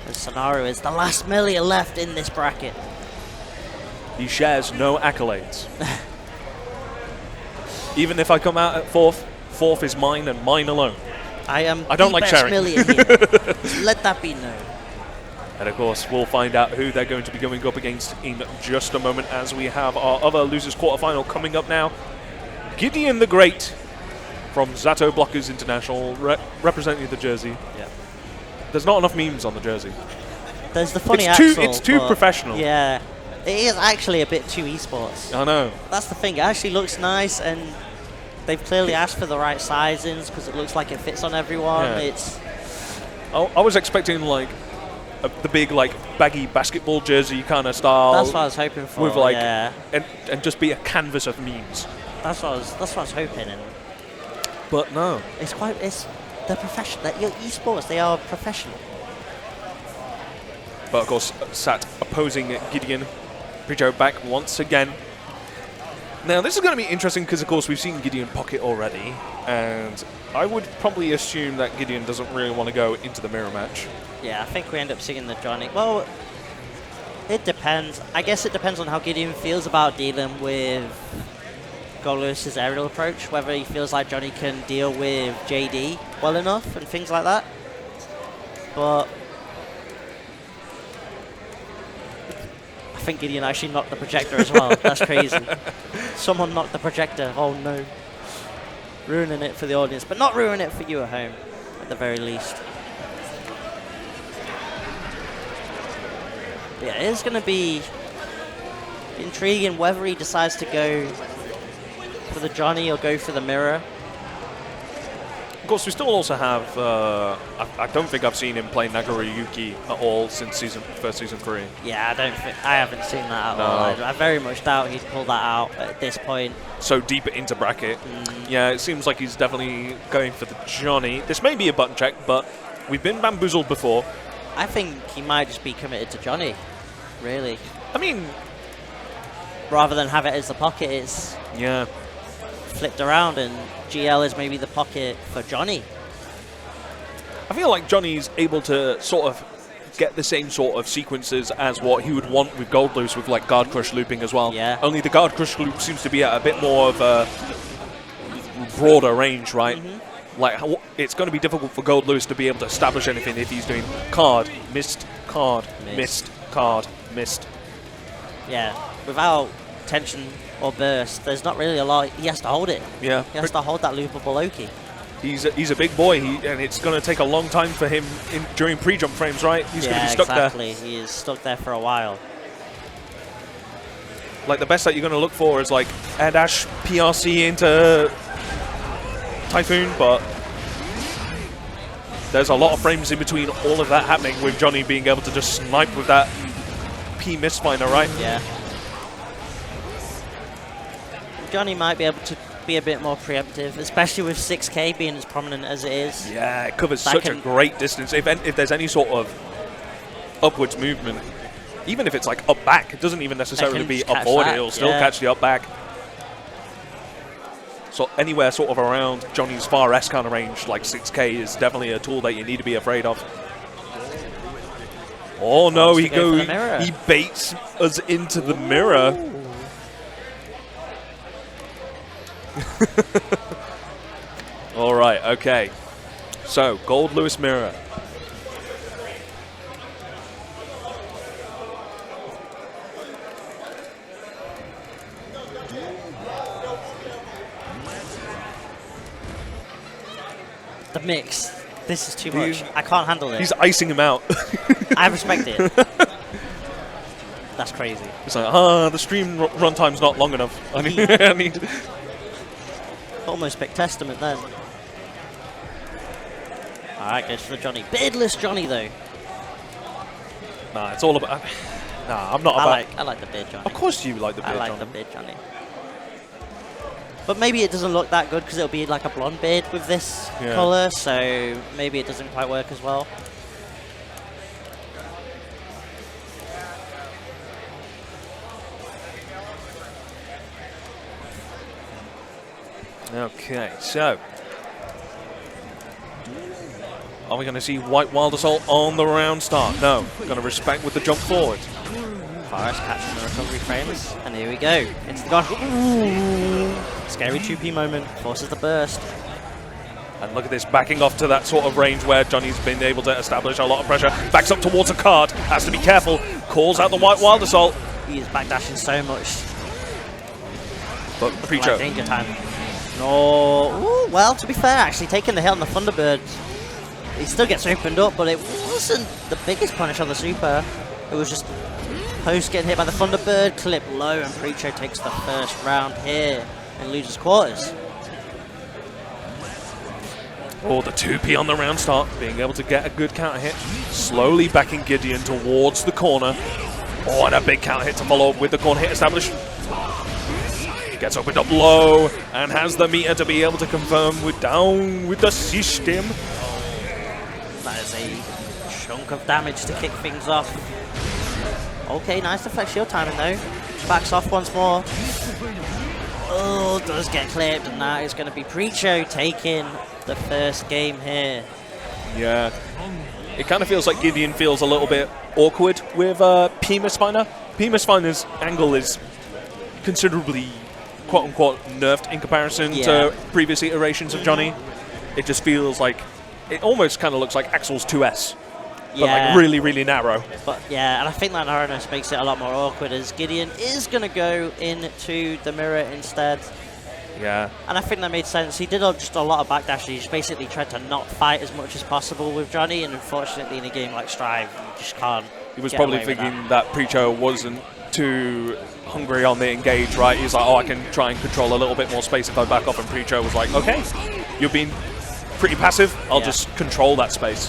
And Sonaru is the last Millia left in this bracket. He shares no accolades. Even if I come out at fourth is mine and mine alone. I am I don't the like best sharing. million here. Let that be known. And of course, we'll find out who they're going to be going up against in just a moment as we have our other losers quarterfinal coming up now. Gideon the Great from Zato Blockers International, representing the jersey. Yeah. There's not enough memes on the jersey. There's the funny It's too but professional. Yeah. It is actually a bit too esports. I know. That's the thing. It actually looks nice, and they've clearly asked for the right sizings because it looks like it fits on everyone. Yeah. It's I was expecting like the big like baggy basketball jersey kind of style. That's what I was hoping for. With like yeah. and just be a canvas of memes. That's what I was hoping, and But no. they're professional. Your esports, they are professional. But of course, Sat opposing Gideon. Prijo back once again. Now this is going to be interesting because of course we've seen Gideon pocket already, and I would probably assume that Gideon doesn't really want to go into the mirror match. Yeah, I think we end up seeing the Johnny. Well, it depends. I guess it depends on how Gideon feels about dealing with Goldlewis's aerial approach, whether he feels like Johnny can deal with JD well enough and things like that. But I think Gideon actually knocked the projector as well. That's crazy. Someone knocked the projector. Oh no. Ruining it for the audience, but not ruining it for you at home, at the very least. Yeah, it's going to be intriguing whether he decides to go for the Johnny or go for the mirror. Of course, we still also have, I don't think I've seen him play Nagoriyuki at all since first season 3. Yeah, I haven't seen that at all. I very much doubt he'd pull that out at this point. So deep into bracket. Yeah, it seems like he's definitely going for the Johnny. This may be a button check, but we've been bamboozled before. I think he might just be committed to Johnny, really. I mean, rather than have it as the pocket, it's flipped around, and GL is maybe the pocket for Johnny. I feel like Johnny's able to sort of get the same sort of sequences as what he would want with Goldloose with like guard crush looping as well. Yeah. Only the guard crush loop seems to be at a bit more of a broader range, right? Like it's going to be difficult for Goldloose to be able to establish anything if he's doing card, missed, card, missed, card, missed. Yeah, without tension or burst, there's not really a lot. He has to hold it. Yeah. He has to hold that loopable Loki. He's a big boy, and it's going to take a long time for him during pre-jump frames, right? He's going to be stuck exactly. there. He is stuck there for a while. Like the best that you're going to look for is like air dash PRC into Typhoon, but there's a lot of frames in between all of that happening with Johnny being able to just snipe with that P misfinder, right? Yeah. Johnny might be able to be a bit more preemptive, especially with 6K being as prominent as it is. Yeah, it covers such a great distance. If there's any sort of upwards movement, even if it's like up back, it doesn't even necessarily be up forward, it'll still catch the up back. So anywhere sort of around Johnny's far S kind of range, like 6K is definitely a tool that you need to be afraid of. Oh no, he baits us into the mirror. All right, okay. So, Goldlewis mirror. The mix. This is too much. I can't handle it. He's icing him out. I respect it. That's crazy. It's like, the stream runtime's not long enough. I need Almost pick Testament then. Alright, goes for the Johnny. Beardless Johnny, though. Nah, it's all about... Nah, I'm not about... I like the beard Johnny. Of course you like the beard Johnny. I like the beard Johnny. But maybe it doesn't look that good because it'll be like a blonde beard with this colour, so maybe it doesn't quite work as well. Okay, so... Are we going to see White Wild Assault on the round start? No. Going to respect with the jump forward. Forest catching the recovery frames, and here we go. Into the gosh. Ooh. Scary 2P moment, forces the burst. And look at this, backing off to that sort of range where Johnny's been able to establish a lot of pressure. Backs up towards a card, has to be careful. Calls out the White Wild Assault. He is backdashing so much. But Preacher. Danger time. No. Ooh, well, to be fair, actually, taking the hit on the Thunderbird, he still gets opened up, but it wasn't the biggest punish on the Super. It was just Post getting hit by the Thunderbird, clip low, and Preacher takes the first round here and loses quarters. Oh, the 2P on the round start, being able to get a good counter hit. Slowly backing Gideon towards the corner. Oh, and a big counter hit to follow up with the corner hit established. Gets opened up low and has the meter to be able to confirm we're down with the system. That is a chunk of damage to kick things off. Okay, nice deflect shield timing though. Backs off once more. Oh, does get clipped, and that is going to be Preacher taking the first game here. Yeah. It kind of feels like Gideon feels a little bit awkward with Pima Spiner. Pima Spiner's angle is considerably, quote-unquote, nerfed in comparison to previous iterations of Johnny. It just feels like, it almost kind of looks like Axel's 2S, but like really, really narrow. But yeah, and I think that narrowness makes it a lot more awkward as Gideon is going to go into the mirror instead. Yeah. And I think that made sense. He did just a lot of backdash. He just basically tried to not fight as much as possible with Johnny, and unfortunately in a game like Strive, you just can't. He was probably thinking that Preacher wasn't too hungry on the engage, right? He's like, oh, I can try and control a little bit more space if I back off, and Preacher was like, okay, you've been pretty passive, I'll just control that space.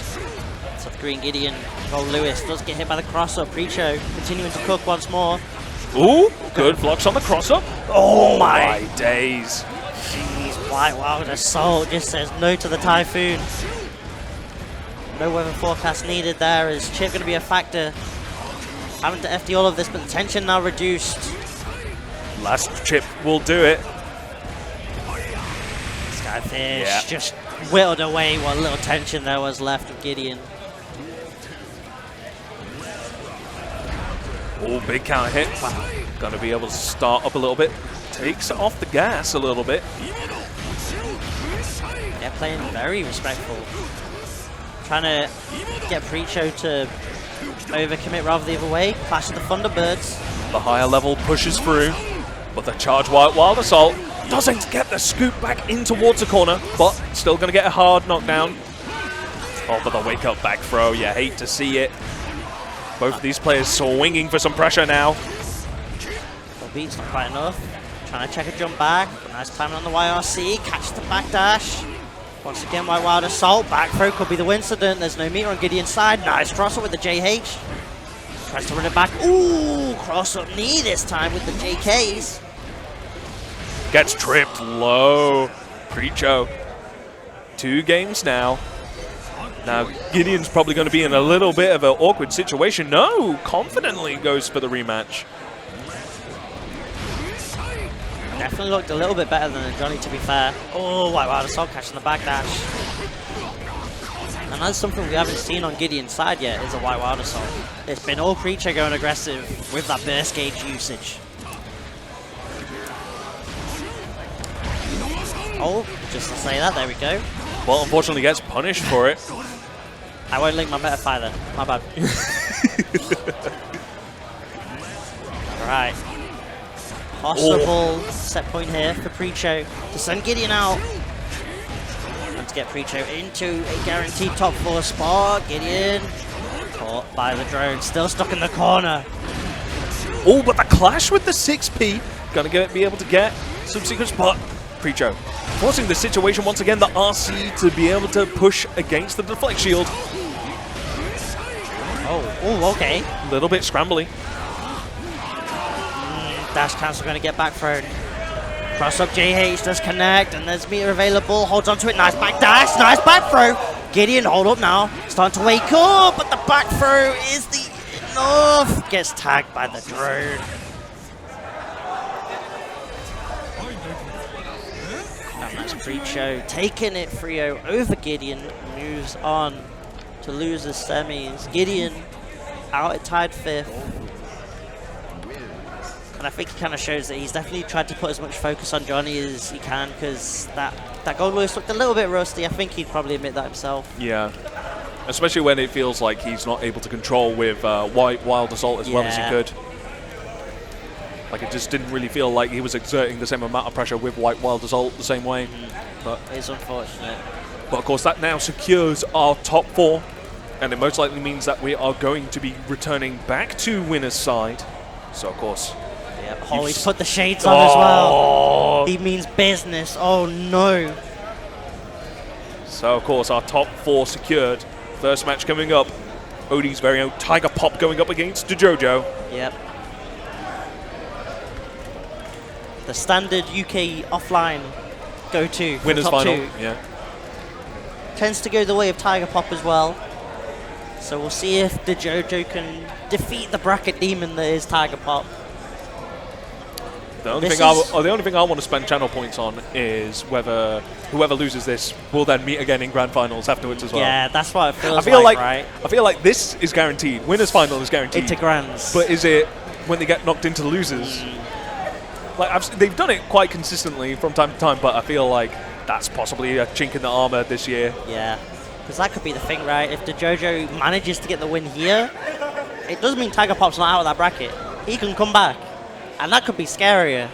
So the green Gideon, Gold Lewis does get hit by the cross-up. Preacher continuing to cook once more. Ooh, good flux on the cross-up. Oh my days. Jeez, White Wild Assault just says no to the Typhoon. No weather forecast needed there. Is Chip going to be a factor? Having to FD all of this, but the tension now reduced. Last chip will do it. Skyfish just whittled away what little tension there was left of Gideon. Oh, big counter hit. Going to be able to start up a little bit. Takes off the gas a little bit. Yeah, playing very respectful. Trying to get Preacher to overcommit rather the other way. Clash of the Thunderbirds. The higher level pushes through, but the charge Wild Assault doesn't get the scoop back in towards the corner, but still going to get a hard knockdown. Oh, but the wake up back throw, you hate to see it. Both of these players swinging for some pressure now. The beat's not quite enough. Trying to check a jump back. Nice timing on the YRC. Catch the backdash. Once again, White Wild Assault. Back throw could be the incident. There's no meter on Gideon's side. Nice cross-up with the JH. Tries to run it back. Ooh, cross-up knee this time with the JKs. Gets tripped low. Preacher. 2 games now. Now, Gideon's probably going to be in a little bit of an awkward situation. No, confidently goes for the rematch. Definitely looked a little bit better than Johnny, to be fair. Oh, White Wild Assault catching the backdash. And that's something we haven't seen on Gideon's side yet, is a White Wild Assault. It's been all Preacher going aggressive with that burst gauge usage. Oh, just to say that, there we go. Well, unfortunately gets punished for it. I won't link my Metafy then. My bad. Alright. Possible set point here for Preacher to send Gideon out. And to get Preacher into a guaranteed top 4 spot. Gideon caught by the drone. Still stuck in the corner. Oh, but the clash with the 6P. Gonna be able to get some secret spot. Preacher forcing the situation once again, the RC to be able to push against the deflect shield. Oh, okay. A little bit scrambly. Dash cancel going to get back thrown. Cross up JH does connect, and there's meter available. Holds onto it. Nice back dash. Nice back throw. Gideon, hold up now. Starting to wake up, but the back throw is the enough. Gets tagged by the drone. And that's Preacher taking it 3-0 over Gideon. Moves on to losers semis. Gideon out at tied 5th. And I think he kind of shows that he's definitely tried to put as much focus on Johnny as he can, because that gold list looked a little bit rusty. I think he'd probably admit that himself. Yeah. Especially when it feels like he's not able to control with Wild Assault as well as he could. Like, it just didn't really feel like he was exerting the same amount of pressure with Wild Assault the same way. But it's unfortunate. But of course, that now secures our top 4, and it most likely means that we are going to be returning back to winner's side. So, of course... Yep. Oh, he's put the shades on as well. He means business. Oh, no. So, of course, our top 4 secured. First match coming up. Odie's very own Tiger Pop going up against DeJojo. Yep. The standard UK offline go-to for Winners top final. 2. Yeah. Tends to go the way of Tiger Pop as well. So we'll see if DeJojo can defeat the bracket demon that is Tiger Pop. The only thing I want to spend channel points on is whether whoever loses this will then meet again in grand finals afterwards as well. Yeah, that's what it feels right? I feel like this is guaranteed. Winners final is guaranteed. Into grands. But is it when they get knocked into losers? Like they've done it quite consistently from time to time, but I feel like that's possibly a chink in the armor this year. Yeah, because that could be the thing, right? If DeJojo manages to get the win here, it doesn't mean Tiger Pop's not out of that bracket. He can come back, and that could be scarier.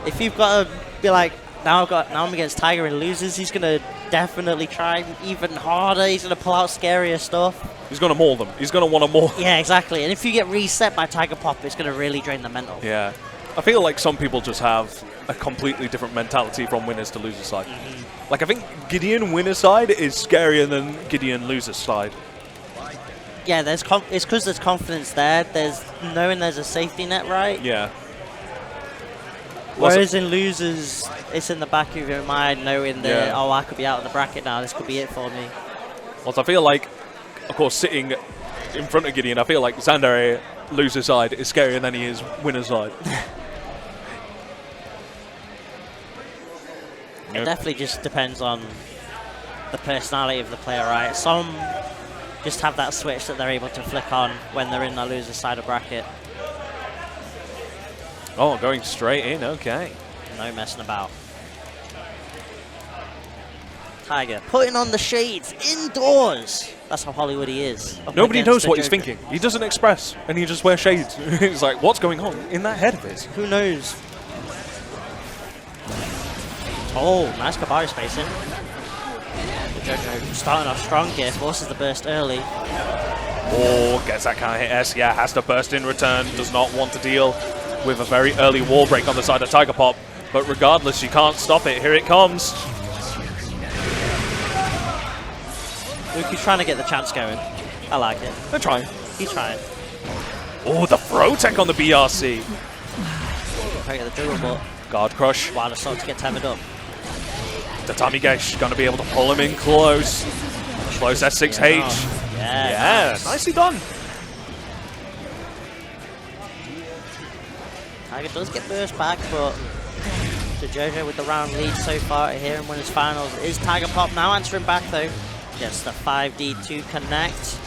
If you've got to be like, now I'm against Tiger and loses, he's gonna definitely try even harder. He's gonna pull out scarier stuff. He's gonna maul them. He's gonna want to maul. Yeah, exactly. And if you get reset by Tiger Pop, it's gonna really drain the mental. Yeah. I feel like some people just have a completely different mentality from winners to losers side. Like, I think Gideon winner's side is scarier than Gideon loser's side. Yeah, it's because there's confidence there. There's knowing there's a safety net, right? Yeah. Whereas in losers, it's in the back of your mind knowing that, oh, I could be out of the bracket now. This could be it for me. Well, I feel like, of course, sitting in front of Gideon, I feel like Xandere loser's side is scarier than he is winner's side. It definitely just depends on the personality of the player, right? Some just have that switch that they're able to flick on when they're in the loser side of bracket. Oh, going straight in, okay. No messing about. Tiger putting on the shades indoors. That's how Hollywood he is. Nobody knows what he's thinking. He doesn't express, and he just wears shades. It's like, what's going on in that head of his? Who knows? Oh, nice Kabari spacing. DeJojo starting off strong here, forces the burst early. Oh, gets that kind of hit S. Yeah, has to burst in return. Does not want to deal with a very early wall break on the side of Tiger Pop. But regardless, you can't stop it. Here it comes. Luke's trying to get the chance going. I like it. They're trying. He's trying. Oh, the throw tech on the BRC. Trying to get the dribble, but Guard crush. Wild Assault to get tethered up. Tatami Gesh going to be able to pull him in close. Close S6H. Yeah, nice. Nicely done. Tiger does get burst back, but DeJojo with the round lead so far here in winners finals. Is Tiger Pop now answering back though? Gets the 5D to connect.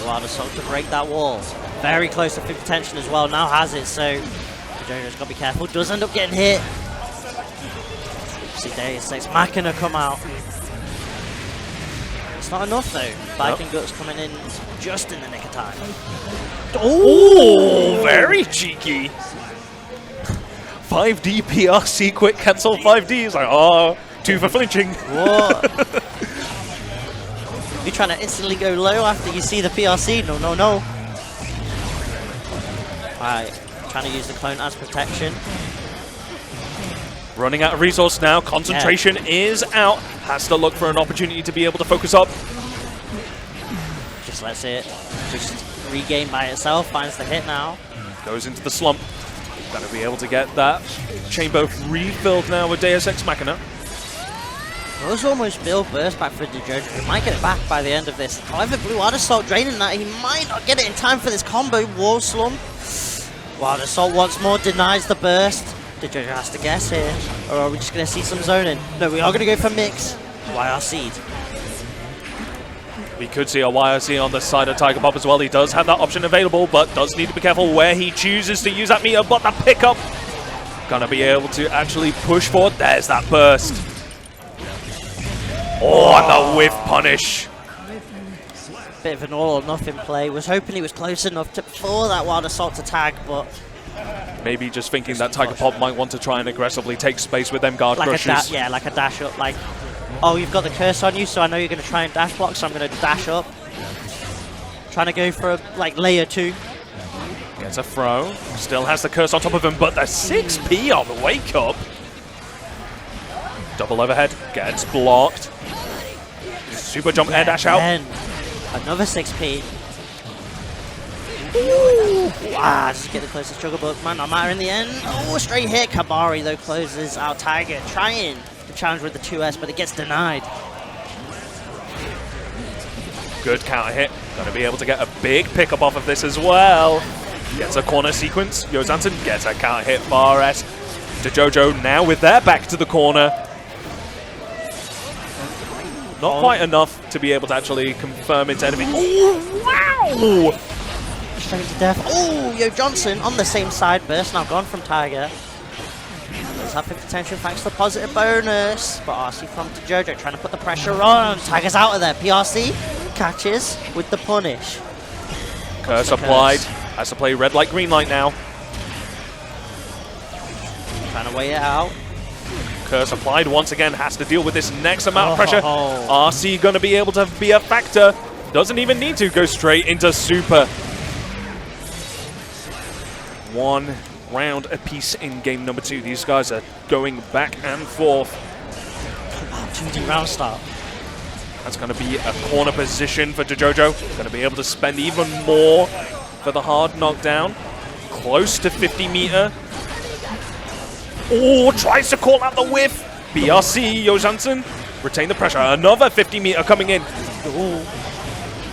Wild Assault to break that wall. Very close to 50 tension as well. Now has it, so DeJojo's got to be careful. Does end up getting hit. See, DNF Machina come out. It's not enough though. Viking Guts coming in just in the nick of time. Oh, very cheeky. 5D PRC quick cancel 5D. It's like, oh, 2 for flinching. What? You're trying to instantly go low after you see the PRC. No, no, no. Alright, trying to use the clone as protection. Running out of resource now. Concentration is out. Has to look for an opportunity to be able to focus up. Just lets it just regain by itself. Finds the hit now. Goes into the slump. Going to be able to get that chamber refilled now with Deus Ex Machina. Does almost build burst back for DeJojo. He might get it back by the end of this. However, Blue Wild Assault draining that. He might not get it in time for this combo. Wall slump. Wild Assault once more denies the burst. DeJojo has to guess here. Or are we just going to see some zoning? No, we are going to go for mix. YR Seed. We could see a YRC on the side of Tiger Pop as well. He does have that option available, but does need to be careful where he chooses to use that meter. But the pickup, gonna be able to actually push forward. There's that burst. Oh, and the whiff punish. Bit of an all or nothing play. Was hoping he was close enough for that wild assault to tag, but Maybe just thinking that Tiger Pop might want to try and aggressively take space with them guard crushes. Yeah, like a dash up. Like, oh, you've got the curse on you, so I know you're going to try and dash block, so I'm going to dash up. Trying to go for a, like, layer 2. Gets a throw. Still has the curse on top of him, but the 6P on the wake up. Double overhead. Gets blocked. Super jump air dash out. Again. Another 6P. Ooh. Ah, just get the closest juggle, but might not matter in the end. Oh, straight hit. Kabari, though, closes out Tiger, trying to challenge with the 2S, but it gets denied. Good counter hit. Going to be able to get a big pickup off of this as well. Gets a corner sequence. Yozansen gets a counter hit. Far S to Jojo now with their back to the corner. Not quite enough to be able to actually confirm it's enemy. Oh, wow! Straight to death. Oh, Yo Johnson on the same side burst, now gone from Tiger. Does have the potential thanks to the positive bonus. But RC from to Jojo trying to put the pressure on. Tiger's out of there. PRC catches with the punish. Curse applied. Has to play red light, green light now. Trying to weigh it out. Curse applied once again, has to deal with this next amount of pressure. RC going to be able to be a factor. Doesn't even need to go straight into super. 1 round apiece in game number 2. These guys are going back and forth. 2D round start. That's going to be a corner position for Jojo. Going to be able to spend even more for the hard knockdown. Close to 50 meter. Oh, tries to call out the whiff. BRC, Yozansen, retain the pressure. Another 50 meter coming in. Ooh.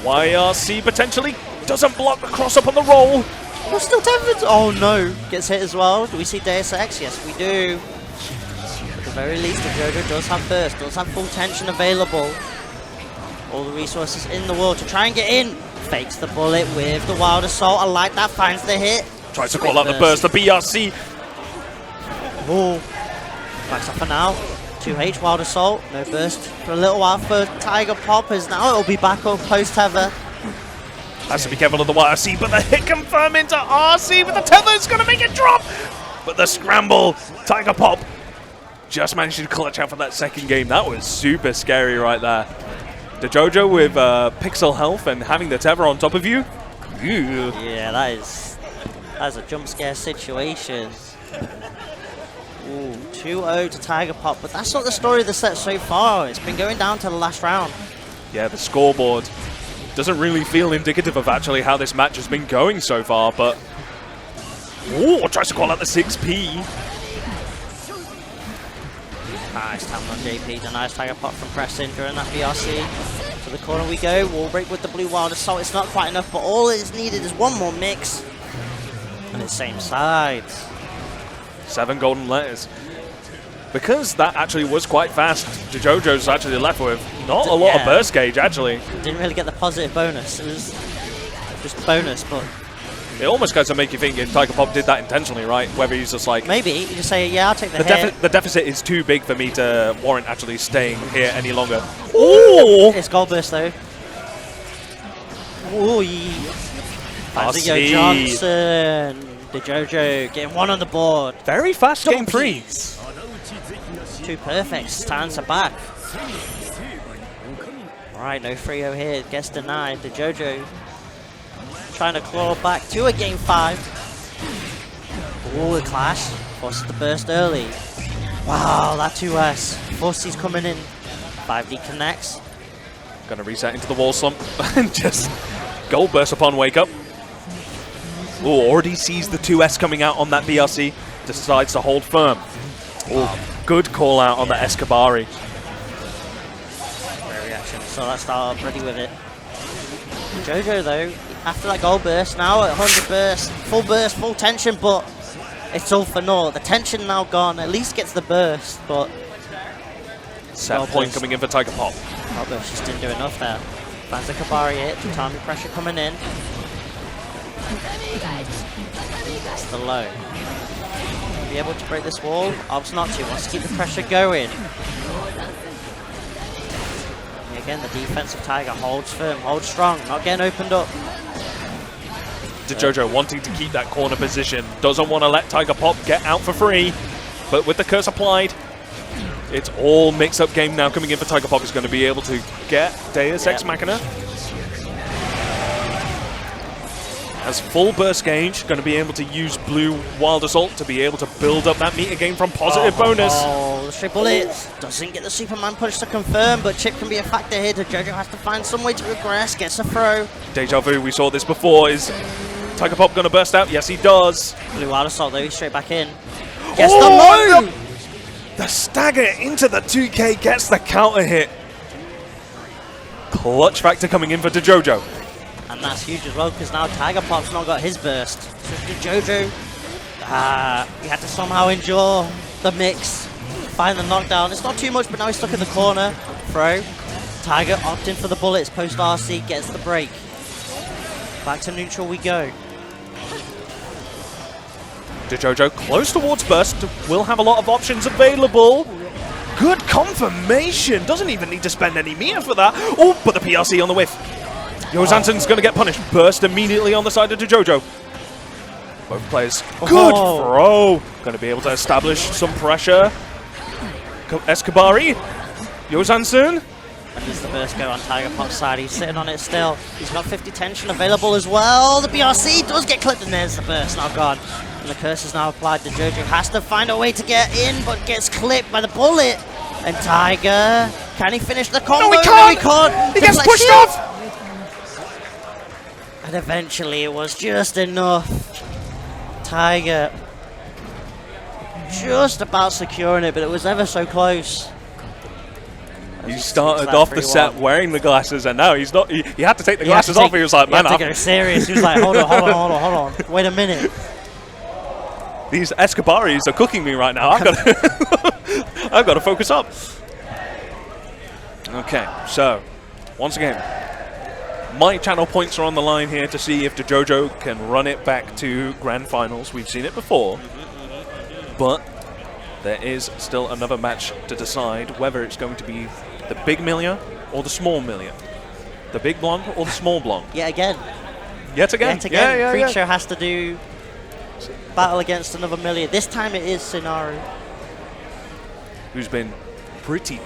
YRC potentially doesn't block the cross up on the roll. Oh, still tethered. Oh no, gets hit as well. Do we see Deus Ex? Yes, we do. At the very least, the Jojo does have burst, does have full tension available. All the resources in the world to try and get in. Fakes the bullet with the wild assault. I like that, finds the hit. Tries to call out the burst, the BRC. Oh, backs up for now. 2H wild assault, no burst for a little while for Tiger Poppers. Now it'll be back up post tether. Has to be careful of the YRC, but the hit confirm into RC, but the tether is going to make it drop. But the scramble, Tiger Pop just managed to clutch out for that second game. That was super scary right there. The Jojo with pixel health and having the tether on top of you. Ew. Yeah, that's a jump scare situation. Ooh, 2-0 to Tiger Pop, but that's not the story of the set so far. It's been going down to the last round. Yeah, the scoreboard doesn't really feel indicative of actually how this match has been going so far, but... Ooh, tries to call out the 6P. Nice time on JP, denies Tiger Pop from pressing during that BRC. To the corner we go, wall break with the blue wild assault. It's not quite enough, but all it is needed is one more mix. And it's same side. 7 golden letters. Because that actually was quite fast, Jojo's actually left with not a lot of burst gauge, actually. Didn't really get the positive bonus. It was just bonus, but... It almost goes to make you think if Tiger Pop did that intentionally, right? Whether he's just like... Maybe. You just say, yeah, I'll take the hit. The deficit is too big for me to warrant actually staying here any longer. Ooh! It's gold burst, though. Ooh, finds Yo Johnson. The Jojo getting one on the board. Very fast game 3. 2 perfects, stands her back. Right, no 3-0 here, gets denied. The Jojo trying to claw back to a game 5. Ooh, the clash, forces the burst early. Wow, that 2S. Forsy's coming in. 5D connects. Gonna reset into the wall slump and just gold burst upon wake up. Ooh, already sees the 2S coming out on that BRC. Decides to hold firm. Ooh, good call out on the Escabari. Great reaction. So that start ready with it. Jojo though, after that gold burst, now at 100 burst, full tension, but it's all for naught. The tension now gone. At least gets the burst, but set point coming in for Tiger Pop. Gold burst just didn't do enough there. Finds the Kabari hit. Tatami pressure coming in. That's the low. Be able to break this wall. Ob's not too. Wants to keep the pressure going. And again, the defensive Tiger holds firm, holds strong, not getting opened up. DeJojo wanting to keep that corner position. Doesn't want to let Tiger Pop get out for free. But with the curse applied, it's all mix-up game now coming in for Tiger Pop. Is going to be able to get Deus Ex Machina. Has full burst gauge, going to be able to use Blue Wild Assault to be able to build up that meter gain from positive bonus. Oh, the straight bullets. Doesn't get the Superman punch to confirm, but Chip can be a factor here. DeJojo has to find some way to regress, gets a throw. Deja vu, we saw this before. Is Tiger Pop going to burst out? Yes, he does. Blue Wild Assault though, he's straight back in. Gets the low! The stagger into the 2K gets the counter hit. Clutch factor coming in for DeJojo. And that's huge as well, because now Tiger Pop's not got his burst. So DeJojo, he had to somehow endure the mix, find the knockdown. It's not too much, but now he's stuck in the corner. Throw. Tiger opting for the bullets, post RC, gets the break. Back to neutral we go. DeJojo close towards burst, will have a lot of options available. Good confirmation, doesn't even need to spend any meter for that. Oh, but the PRC on the whiff. Yosansen's going to get punished. Burst immediately on the side of DeJojo. Both players. Good throw. Going to be able to establish some pressure. Escabari. Yosansen. He's the burst go on Tiger Pop's side. He's sitting on it still. He's got 50 tension available as well. The BRC does get clipped, and there's the burst now gone. And the curse is now applied. DeJojo has to find a way to get in, but gets clipped by the bullet. And Tiger, can he finish the combo? No, he can't. No, he can't. He gets pushed off. And eventually it was just enough. Tiger just about securing it, but it was ever so close. He started off the set wearing the glasses, and now he's not. He had to take the glasses off. He was like, man, I have to go serious. He was like, hold on. Wait a minute. These Escobaris are cooking me right now. I've got to focus up. Okay, so once again, my channel points are on the line here to see if DeJojo can run it back to grand finals. We've seen it before, but there is still another match to decide whether it's going to be the big Milia or the small Milia. The big blonde or the small blonde. Yet again. Yet again. Yeah, Creature has to do battle against another Milia. This time it is Scenario. Who's been pretty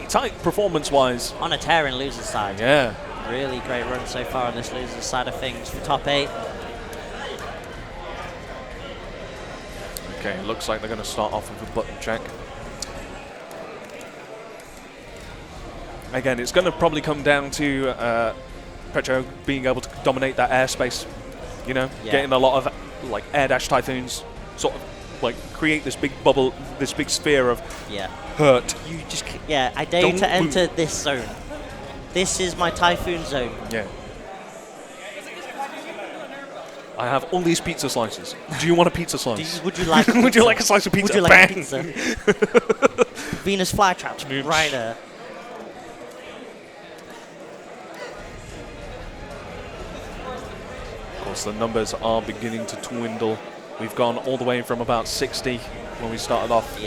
tight performance-wise. On a tear in loser's side. Yeah. Really great run so far on this loser's side of things for top 8. Okay, looks like they're going to start off with a button check. Again, it's going to probably come down to Petro being able to dominate that airspace. You know, getting a lot of like air dash typhoons, sort of like create this big bubble, this big sphere of hurt. You just I dare you to enter this zone. This is my typhoon zone. Yeah. I have all these pizza slices. Do you want a pizza slice? Would you like? A would you like a slice of pizza? Would you like a pizza? Venus flytraps right there. Of course, the numbers are beginning to dwindle. We've gone all the way from about 60 when we started off.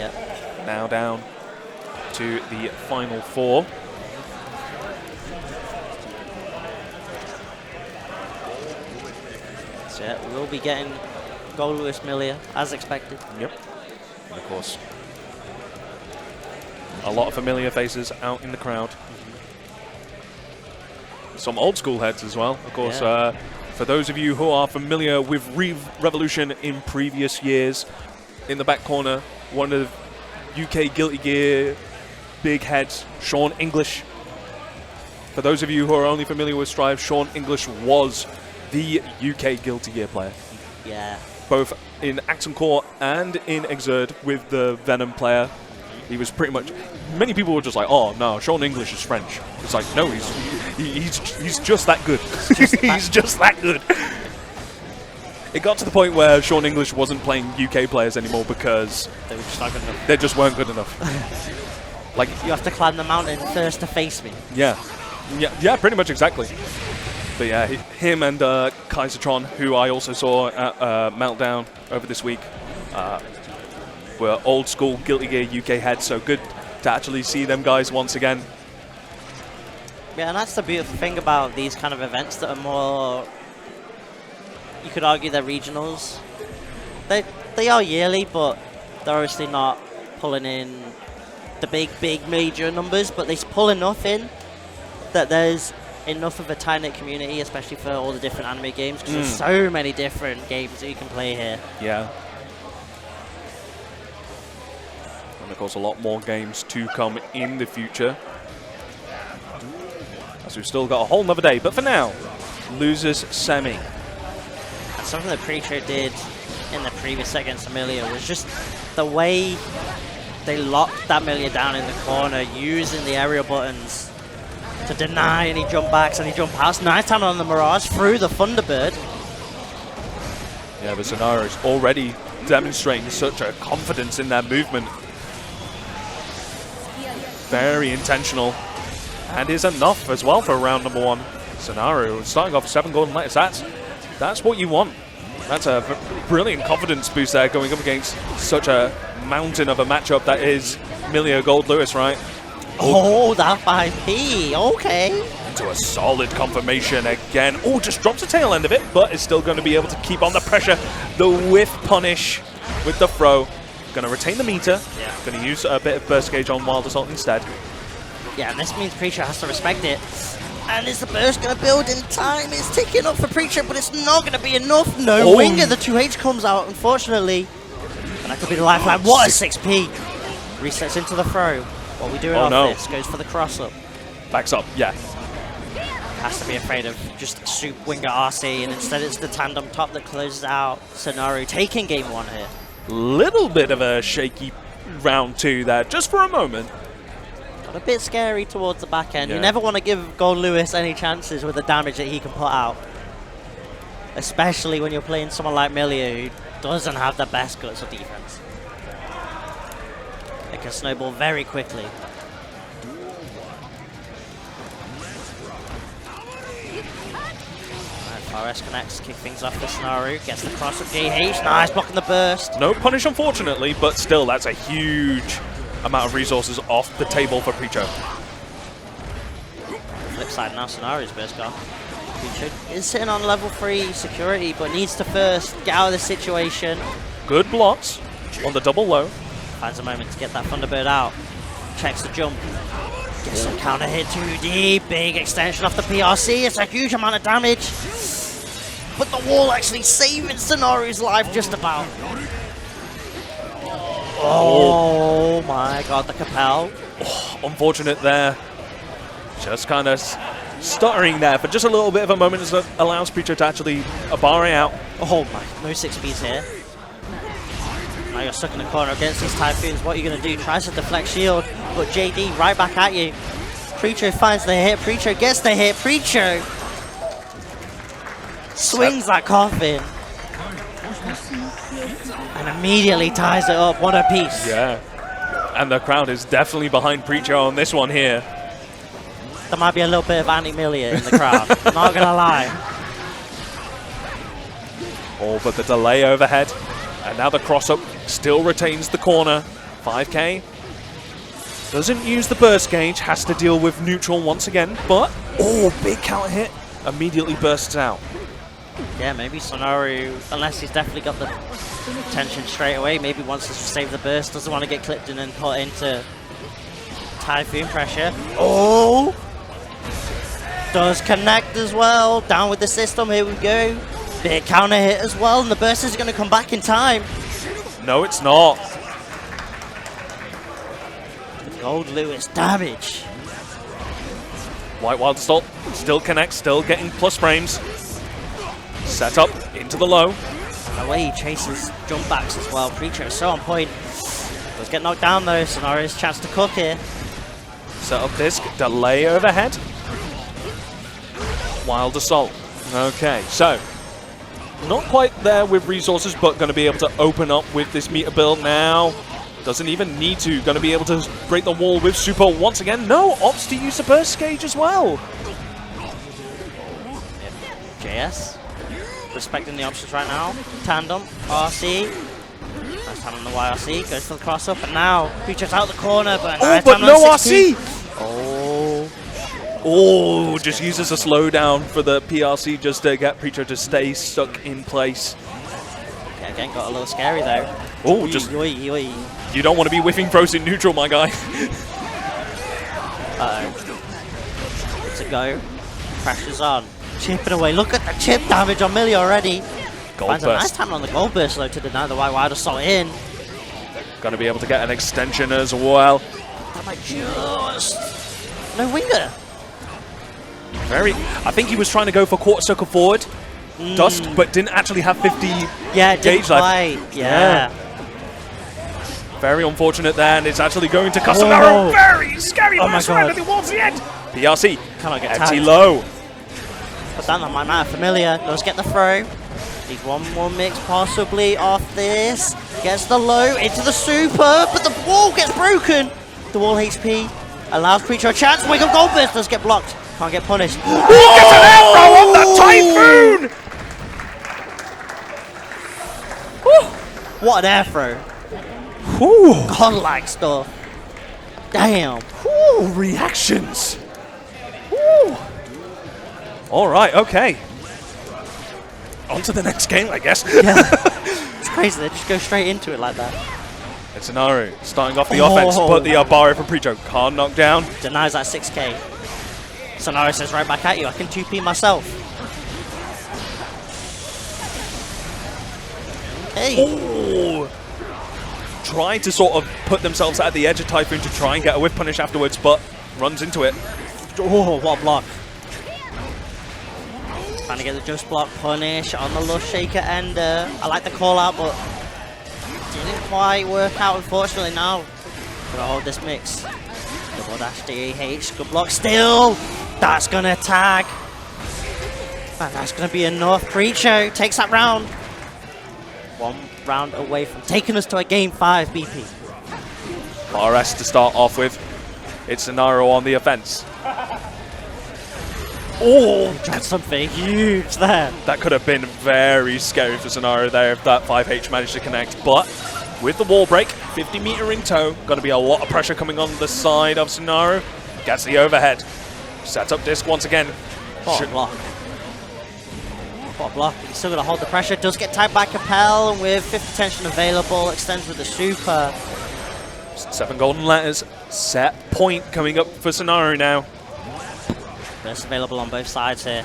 Now down to the final 4. So we'll be getting goalless Milia as expected. Yep. And of course, a lot of familiar faces out in the crowd. Some old school heads as well. Of course, for those of you who are familiar with Revolution in previous years, in the back corner, one of UK Guilty Gear big heads, Sean English. For those of you who are only familiar with Strive, Sean English was the UK Guilty Gear player. Yeah. Both in Axum Core and in Exert with the Venom player. He was pretty much... Many people were just like, oh, no, Sean English is French. It's like, no, he's just that good. He's just that good. It got to the point where Sean English wasn't playing UK players anymore because... They were just not good enough. They just weren't good enough. Like, you have to climb the mountain first to face me. Yeah. Yeah, pretty much exactly. But yeah, him and Kaisertron, who I also saw at Meltdown over this week, were old school Guilty Gear UK heads, so good to actually see them guys once again. Yeah, and that's the beautiful thing about these kind of events that are more, you could argue they're regionals. They are yearly, but they're obviously not pulling in the big major numbers, but they pull enough in that there's enough of a tight-knit community, especially for all the different anime games, because there's so many different games that you can play here. Yeah. And of course, a lot more games to come in the future, as we've still got a whole nother day. But for now, losers semi. And something that Preacher did in the previous set against Amelia was just the way they locked that Amelia down in the corner, using the aerial buttons to deny any jump backs, any jump outs. Nice time on the Mirage through the Thunderbird. Yeah, the Sonara is already demonstrating such a confidence in their movement. Very intentional, and is enough as well for round number 1. Sonara starting off with 7 golden letters. That's what you want. That's a brilliant confidence boost there, going up against such a mountain of a matchup that is Milio Gold Lewis, right? Oh, that 5P, okay. Into a solid confirmation again. Oh, just drops the tail end of it, but is still going to be able to keep on the pressure. The whiff punish with the throw. Going to retain the meter. Yeah. Going to use a bit of burst gauge on Wild Assault instead. Yeah, and this means Preacher has to respect it. And is the burst going to build in time? It's ticking up for Preacher, but it's not going to be enough. No winger, the 2H comes out, unfortunately. And that could be the lifeline. What a 6P. Resets into the throw. What are we doing off this? Goes for the cross-up. Backs up, yeah. Has to be afraid of just soup winger RC, and instead it's the tandem top that closes out Sonaru, taking game 1 here. Little bit of a shaky round 2 there, just for a moment. Got a bit scary towards the back end. Yeah. You never want to give Gold Lewis any chances with the damage that he can put out. Especially when you're playing someone like Milio, who doesn't have the best guts of defense. It can snowball very quickly. RS connects, kick things off for Sonaru, gets the cross of GH, nice, blocking the burst. No punish, unfortunately, but still, that's a huge amount of resources off the table for Preacher. Flip side now, Sonaru's burst gone. Preacher is sitting on level 3 security, but needs to first get out of this situation. Good blocks on the double low. Finds a moment to get that Thunderbird out. Checks the jump. Gets some counter hit 2D, big extension off the PRC, it's a huge amount of damage. But the wall actually saving Sonaru's life just about. Oh my god, the Capel. Oh, unfortunate there. Just kind of stuttering there for just a little bit of a moment as that allows Preacher to actually bar it out. Oh my, no 6Bs here. Now you're stuck in the corner against these Typhoons. What are you going to do? Tries to deflect shield, but JD right back at you. Preacher finds the hit. Preacher gets the hit. Preacher swings that coffin and immediately ties it up. What a piece. Yeah. And the crowd is definitely behind Preacher on this one here. There might be a little bit of anti-Milia in the crowd. Not going to lie. Oh, but the delay overhead. And now the cross-up still retains the corner. 5K. Doesn't use the burst gauge. Has to deal with neutral once again. But, oh, big counter hit. Immediately bursts out. Yeah, maybe Sonaru, unless he's definitely got the tension straight away, maybe wants to save the burst. Doesn't want to get clipped in and put into Typhoon pressure. Oh! Does connect as well. Down with the system. Here we go. Big counter hit as well, and the burst is going to come back in time. No, it's not. Gold Lewis damage. White Wild Assault still connects, still getting plus frames. Set up into the low. The way he chases jump backs as well. Preacher is so on point. Does get knocked down though. Sonaru's chance to cook here. Set up disc, delay overhead. Wild Assault. Okay, so not quite there with resources, but going to be able to open up with this meter build now. Doesn't even need to. Going to be able to break the wall with super once again. No, opts to use the burst gauge as well. JS, respecting the options right now. Tandem, RC. Nice time on the YRC, goes for the cross up, and now Preacher's out the corner, but no RC! Oh. Oh, just uses a slowdown for the PRC just to get Preacher to stay stuck in place. Okay, again, got a little scary though. Oh, just... You don't want to be whiffing throws in neutral, my guy. Uh-oh. It's a go. Pressure's on. Chipping away. Look at the chip damage on Millie already. Gold Finds burst. a nice time on the gold burst though to deny the wild assault in. Going to be able to get an extension as well. Am I just... No winger. I think he was trying to go for quarter circle forward. Dust, but didn't actually have 50 Yeah, gauge quite. life. Yeah. Very unfortunate there, and it's actually going to Casemiro. Very scary Oh my burst right God. towards the end. PRC, Cannot get empty tagged. low. But that might matter. Familiar does get the throw. Needs one more mix possibly off this. Gets the low into the super, but the wall gets broken. The wall HP allows Preacher a chance. Wake up gold burst does get blocked. Can't get punished. Oh, gets an air throw on the Typhoon! What an air throw. Ooh. Godlike stuff. Damn. Ooh, reactions. Ooh. All right, okay. On to the next game, I guess. Yeah. It's crazy. They just go straight into it like that. It's Anaru starting off the offense, but the Arbaro from Preacher can't knock down. Denies that 6k. Sonara says right back at you. I can 2p myself. Hey. Ooh. Trying to sort of put themselves at the edge of Typhoon to try and get a whiff punish afterwards, but runs into it. Oh, what a block. Trying to get the just block punish on the Lush Shaker Ender. I like the call out, but didn't quite work out, unfortunately. Now, gonna hold this mix. Double dash DH, good block still. That's gonna tag. And that's gonna be enough. Preacher takes that round. One round away from taking us to a game 5 BP. RS to start off with. It's Sonaro on the offense. Oh, Tried something huge there. that could have been very scary for Sonaro there if that 5H managed to connect. But with the wall break, 50 meter in tow, going to be a lot of pressure coming on the side of Sonaro. Gets the overhead. Sets up disc once again. What a block. What a block. He's still going to hold the pressure. Does get tagged by Capel, and with 50 tension available, extends with the super. 7 golden letters. Set point coming up for Sonaro now. Burst available on both sides here.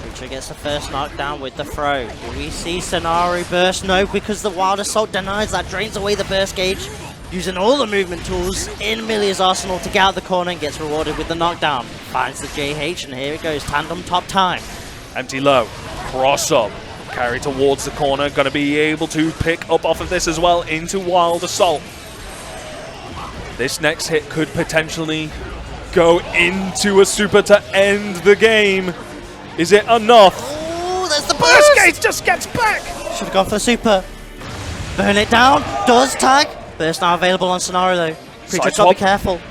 Preacher gets the first knockdown with the throw. Do we see Sonaro burst? No, because the Wild Assault denies that, drains away the burst gauge. Using all the movement tools in Millia's arsenal to get out the corner and gets rewarded with the knockdown. Finds the JH, and here it goes, tandem top time. Empty low. Cross up. Carry towards the corner. Going to be able to pick up off of this as well into Wild Assault. This next hit could potentially go into a super to end the game. Is it enough? Oh, there's the Burst burst! Gate just gets back. Should have gone for the super. Burn it down. Does tag. Burst now available on Sonaro though. Preacher, gotta be careful.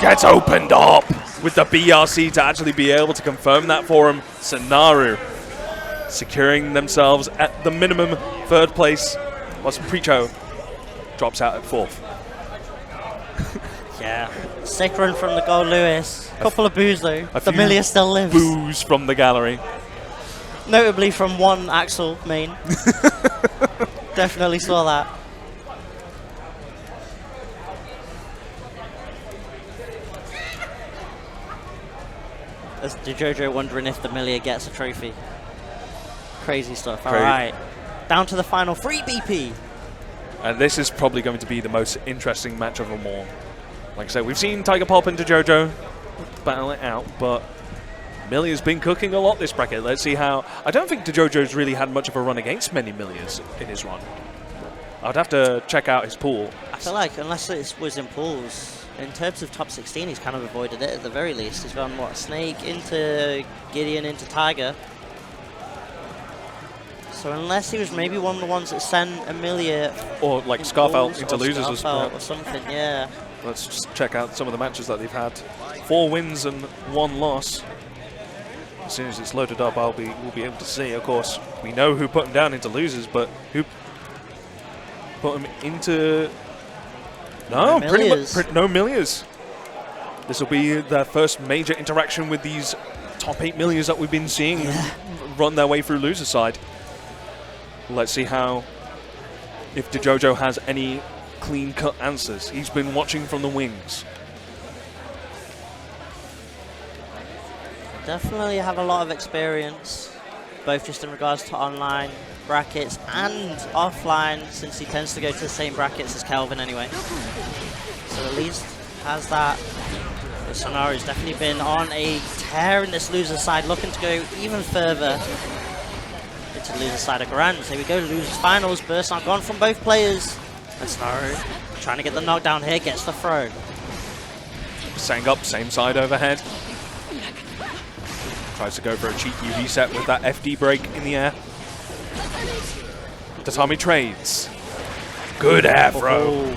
Gets opened up with the BRC to actually be able to confirm that for him. Sonaro securing themselves at the minimum 3rd place. Whilst Preacher drops out at 4th. Yeah. Sick run from the goal, Lewis. Couple of boos though. The Millia still lives. Boos from the gallery. Notably from one Axel main. Definitely saw that. As Jojo wondering if the Millia gets a trophy. Crazy stuff. Alright. Down to the final 3 BP. And this is probably going to be the most interesting match of them all. Like I said, we've seen Tiger Pop and DeJojo battle it out, but Millia's been cooking a lot this bracket. Let's see how... I don't think DeJojo's really had much of a run against many Millias in his run. I'd have to check out his pool. I feel like, unless it was in pools, in terms of top 16, he's kind of avoided it at the very least. He's gone, what, Snake into Gideon into Tiger. So unless he was maybe one of the ones that sent Amelia Or like Scarfelt into losers or or something, yeah. Let's just check out some of the matches that they've had. 4 wins and 1 loss. As soon as it's loaded up, we'll be able to see. Of course, we know who put him down into losers, but who put him into... No, pretty much no Millias. This will be their first major interaction with these top 8 Millias that we've been seeing run their way through loser side. Let's see how, if DeJojo has any clean-cut answers. He's been watching from the wings. Definitely have a lot of experience, both just in regards to online brackets and offline, since he tends to go to the same brackets as Kelvin anyway. So at least has that. But Sonaro's definitely been on a tear in this loser side, looking to go even further into the loser side of Grands. Here we go, losers finals. Burst now gone from both players. And Sonaro trying to get the knockdown here, gets the throw. Sang up, same side overhead. Tries to go for a cheeky reset with that FD break in the air. Tatami trades. Good air throw.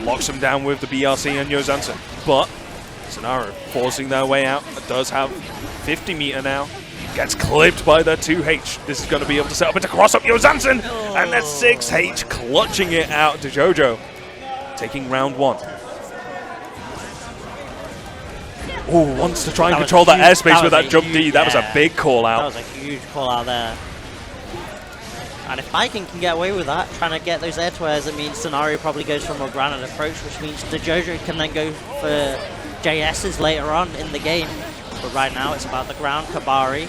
Locks him down with the BRC and Yozansen. But Sonaro forcing their way out. It does have 50 meter now. Gets clipped by the 2H. This is going to be able to set up into cross up Yozansen. And that 6H clutching it out to Jojo. Taking round 1. Oh, wants to try and control that airspace with that jump D. That was a big call out. That was a huge call out there. And if Viking can get away with that, trying to get those air to airs, it means Scenario probably goes for a more grounded approach, which means DeJojo can then go for JS's later on in the game. But right now it's about the ground. Kabari,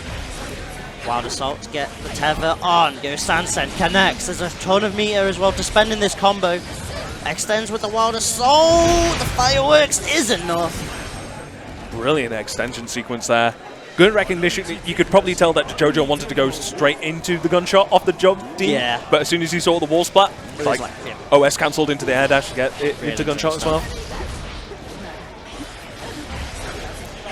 Wild Assault to get the tether on. Goes Sansen, connects. There's a ton of meter as well to spend in this combo. Extends with the Wild Assault. The fireworks is enough. Brilliant extension sequence there. Good recognition. You could probably tell that JoJo wanted to go straight into the gunshot off the jump D. Yeah. But as soon as he saw the wall splat, Like, OS cancelled into the air dash to get it into gunshot as well.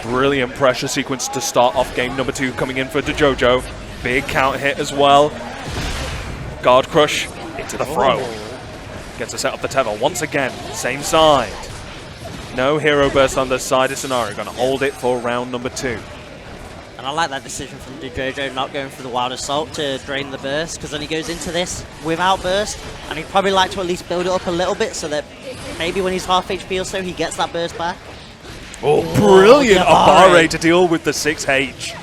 Brilliant pressure sequence to start off game number 2 coming in for DeJojo. Big count hit as well. Guard crush into the throw. Gets to set up the tether once again. Same side. No hero burst on this side of Scenario. Going to hold it for round number 2. And I like that decision from DeJojo not going for the Wild Assault to drain the burst, because then he goes into this without burst, and he'd probably like to at least build it up a little bit so that maybe when he's half HP or so, he gets that burst back. Oh, brilliant Abare to deal with the 6H.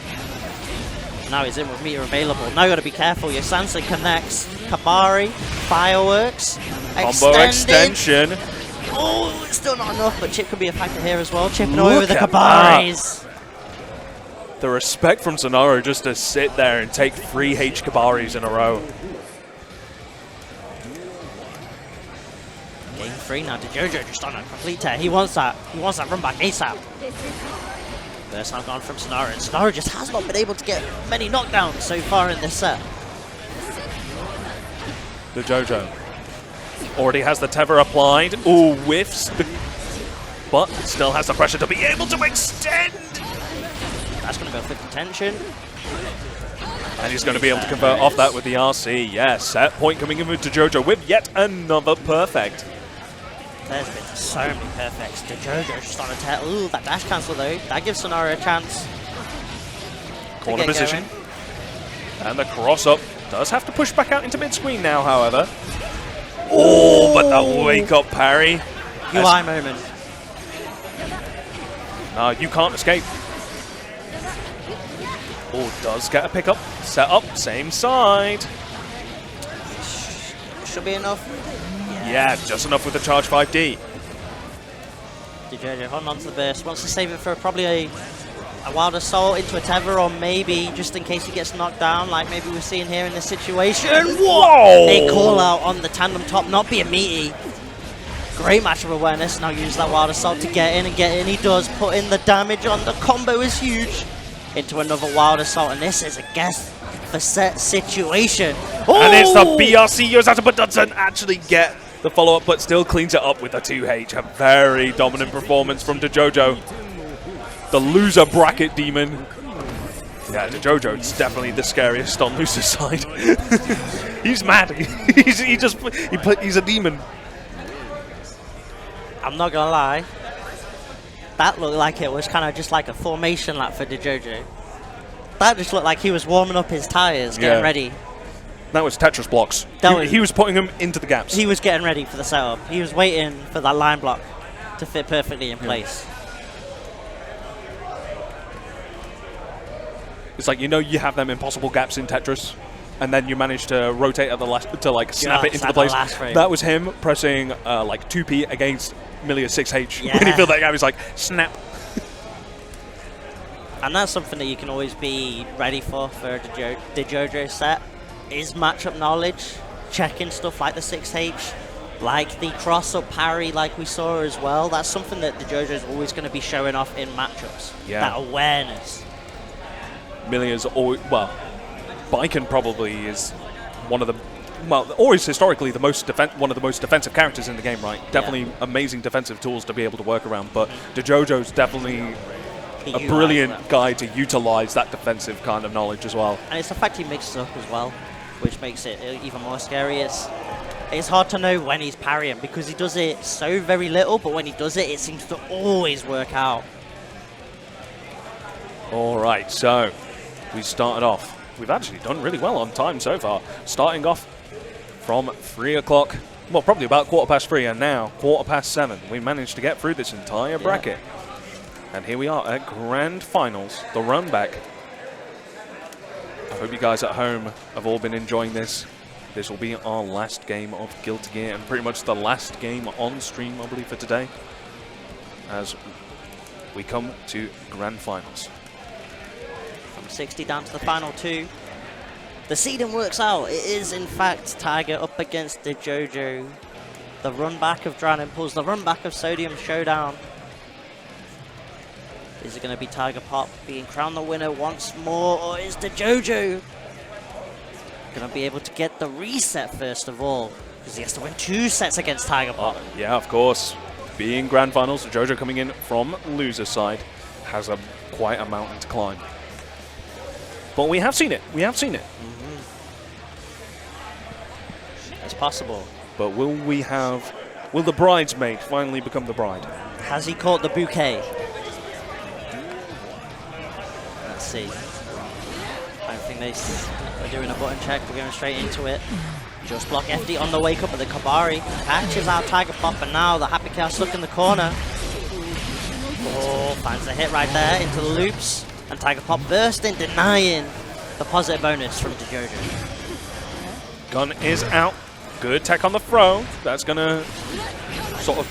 Now he's in with meter available. Now you got to be careful. Your Sansa connects. Kabari, fireworks, Combo extension. Oh, it's still not enough, but Chip could be a factor here as well. Chipping away with the Kabaris. The respect from Sonaro just to sit there and take 3 H Kabaris in a row. Game 3 now. DeJojo just on a complete tear. He wants that. He wants that run back ASAP. Burst now gone from Sonaro. And Sonaro just has not been able to get many knockdowns so far in this set. DeJojo already has the tether applied. Ooh, whiffs. But still has the pressure to be able to extend. That's going to go flip tension. And he's going to be able to convert off that with the RC. Yes, set point coming in with DeJojo with yet another perfect. There's been so many perfects. DeJojo just on a tear. Ooh, that dash cancel though. That gives Sonaro a chance. Corner position. And the cross up does have to push back out into mid-screen now, however. Oh, but that wake-up parry. UI moment. No, you can't escape. Oh, does get a pickup. Set up, same side. Should be enough. Yeah, just enough with the charge 5D. DeJojo holding on to the burst. Wants to save it for probably a Wild Assault into a tether, or maybe just in case he gets knocked down, like maybe we're seeing here in this situation. Whoa! A call out on the tandem top, not being meaty. Great match of awareness. Now use that Wild Assault to get in and get in. He does put in the damage on. The combo is huge. Into another Wild Assault, and this is a guess for set situation. Oh! And it's the BRC Yozata, but doesn't actually get the follow-up, but still cleans it up with the 2H. A very dominant performance from DeJojo. The loser bracket demon. Yeah, Jojo's definitely the scariest on Luce's side. He's mad. He's a demon. I'm not gonna lie. That looked like it was kind of just like a formation lap for DeJojo. That just looked like he was warming up his tires, getting ready. That was Tetris blocks. He was putting them into the gaps. He was getting ready for the setup. He was waiting for that line block to fit perfectly in place. It's like, you have them impossible gaps in Tetris, and then you manage to rotate at the last to like snap it into the place. That was him pressing like 2P against Milia's 6H. Yeah. When he filled that gap, he's like, snap. And that's something that you can always be ready for the JoJo set, is matchup knowledge, checking stuff like the 6H, like the cross-up parry like we saw as well. That's something that the JoJo is always going to be showing off in matchups, that awareness. Milia's always, Baiken probably is one of the, always historically one of the most defensive characters in the game, right? Definitely amazing defensive tools to be able to work around, but DeJojo's definitely a brilliant guy to utilize that defensive kind of knowledge as well. And it's the fact he mixes up as well, which makes it even more scary. It's hard to know when he's parrying because he does it so very little, but when he does it, it seems to always work out. All right, so we started off. We've actually done really well on time so far. Starting off from 3 o'clock, well, probably about 3:15, and now 7:15. We managed to get through this entire bracket. And here we are at Grand Finals, the run back. I hope you guys at home have all been enjoying this. This will be our last game of Guilty Gear, and pretty much the last game on stream, I believe, for today, as we come to Grand Finals. From 60 down to the final 2. The seeding works out. It is, in fact, Tiger up against DeJojo. The run back of Drown Impulse, the run back of Sodium Showdown. Is it going to be Tiger Pop being crowned the winner once more, or is DeJojo going to be able to get the reset first of all? Because he has to win 2 sets against Tiger Pop. Yeah, of course. Being Grand Finals, DeJojo coming in from loser's side has quite a mountain to climb. But we have seen it. We have seen it. It's possible. But will the bridesmaid finally become the bride? Has he caught the bouquet? Let's see. I don't think they're doing a button check. We're going straight into it. Just block FD on the wake up, but the Kabari catches out Tiger Pop, and now the Happy Cow stuck in the corner. Oh, finds the hit right there into the loops, and Tiger Pop bursting, denying the positive bonus from DeJojo. Gun is out. Good tech on the throw. That's going to sort of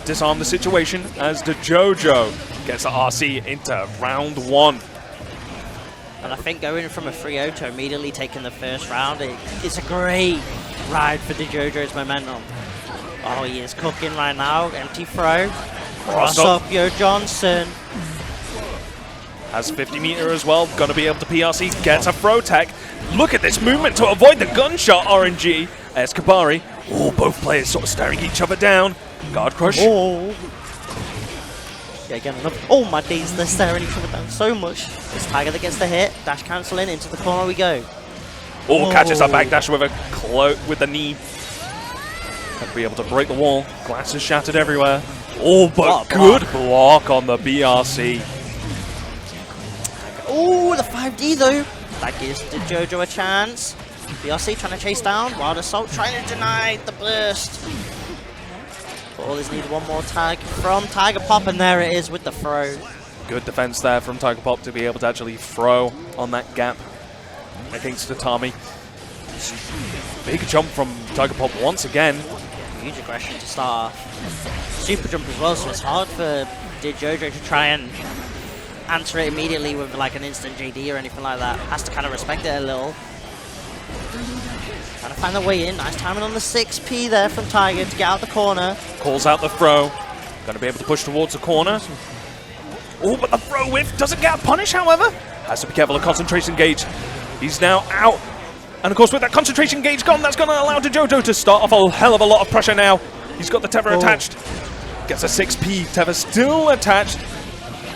disarm the situation as DeJojo gets the RC into round 1. And I think going from a 3-0 to immediately taking the first round, it's a great ride for DeJojo's momentum. Oh, he is cooking right now. Empty throw. Cross up Yo Johnson. Has 50 meter as well. Going to be able to PRC. Gets a throw tech. Look at this movement to avoid the gunshot, RNG. Escabari. Oh, both players sort of staring each other down. Guard crush. Oh. Yeah, again, oh my days, they're staring each other down so much. It's Tiger that gets the hit. Dash cancelling, into the corner we go. Oh, catches that backdash with the knee. Going to be able to break the wall. Glass is shattered everywhere. Oh, but good block on the BRC. Oh, the 5D though. That gives DeJojo a chance. BRC trying to chase down. Wild Assault trying to deny the burst. But all this needs one more tag from Tiger Pop, and there it is with the throw. Good defense there from Tiger Pop to be able to actually throw on that gap against Tatami. Big jump from Tiger Pop once again. Huge aggression to start off. Super jump as well, so it's hard for DeJojo to try and answer it immediately with like an instant JD or anything like that. Has to kind of respect it a little. Trying to find the way in. Nice timing on the 6P there from Tiger to get out the corner. Calls out the throw. Going to be able to push towards the corner. Oh, but the throw whiff doesn't get a punish, however. Has to be careful of concentration gauge. He's now out. And of course, with that concentration gauge gone, that's going to allow DeJojo to start off a hell of a lot of pressure now. He's got the tether attached. Gets a 6P. Tether still attached.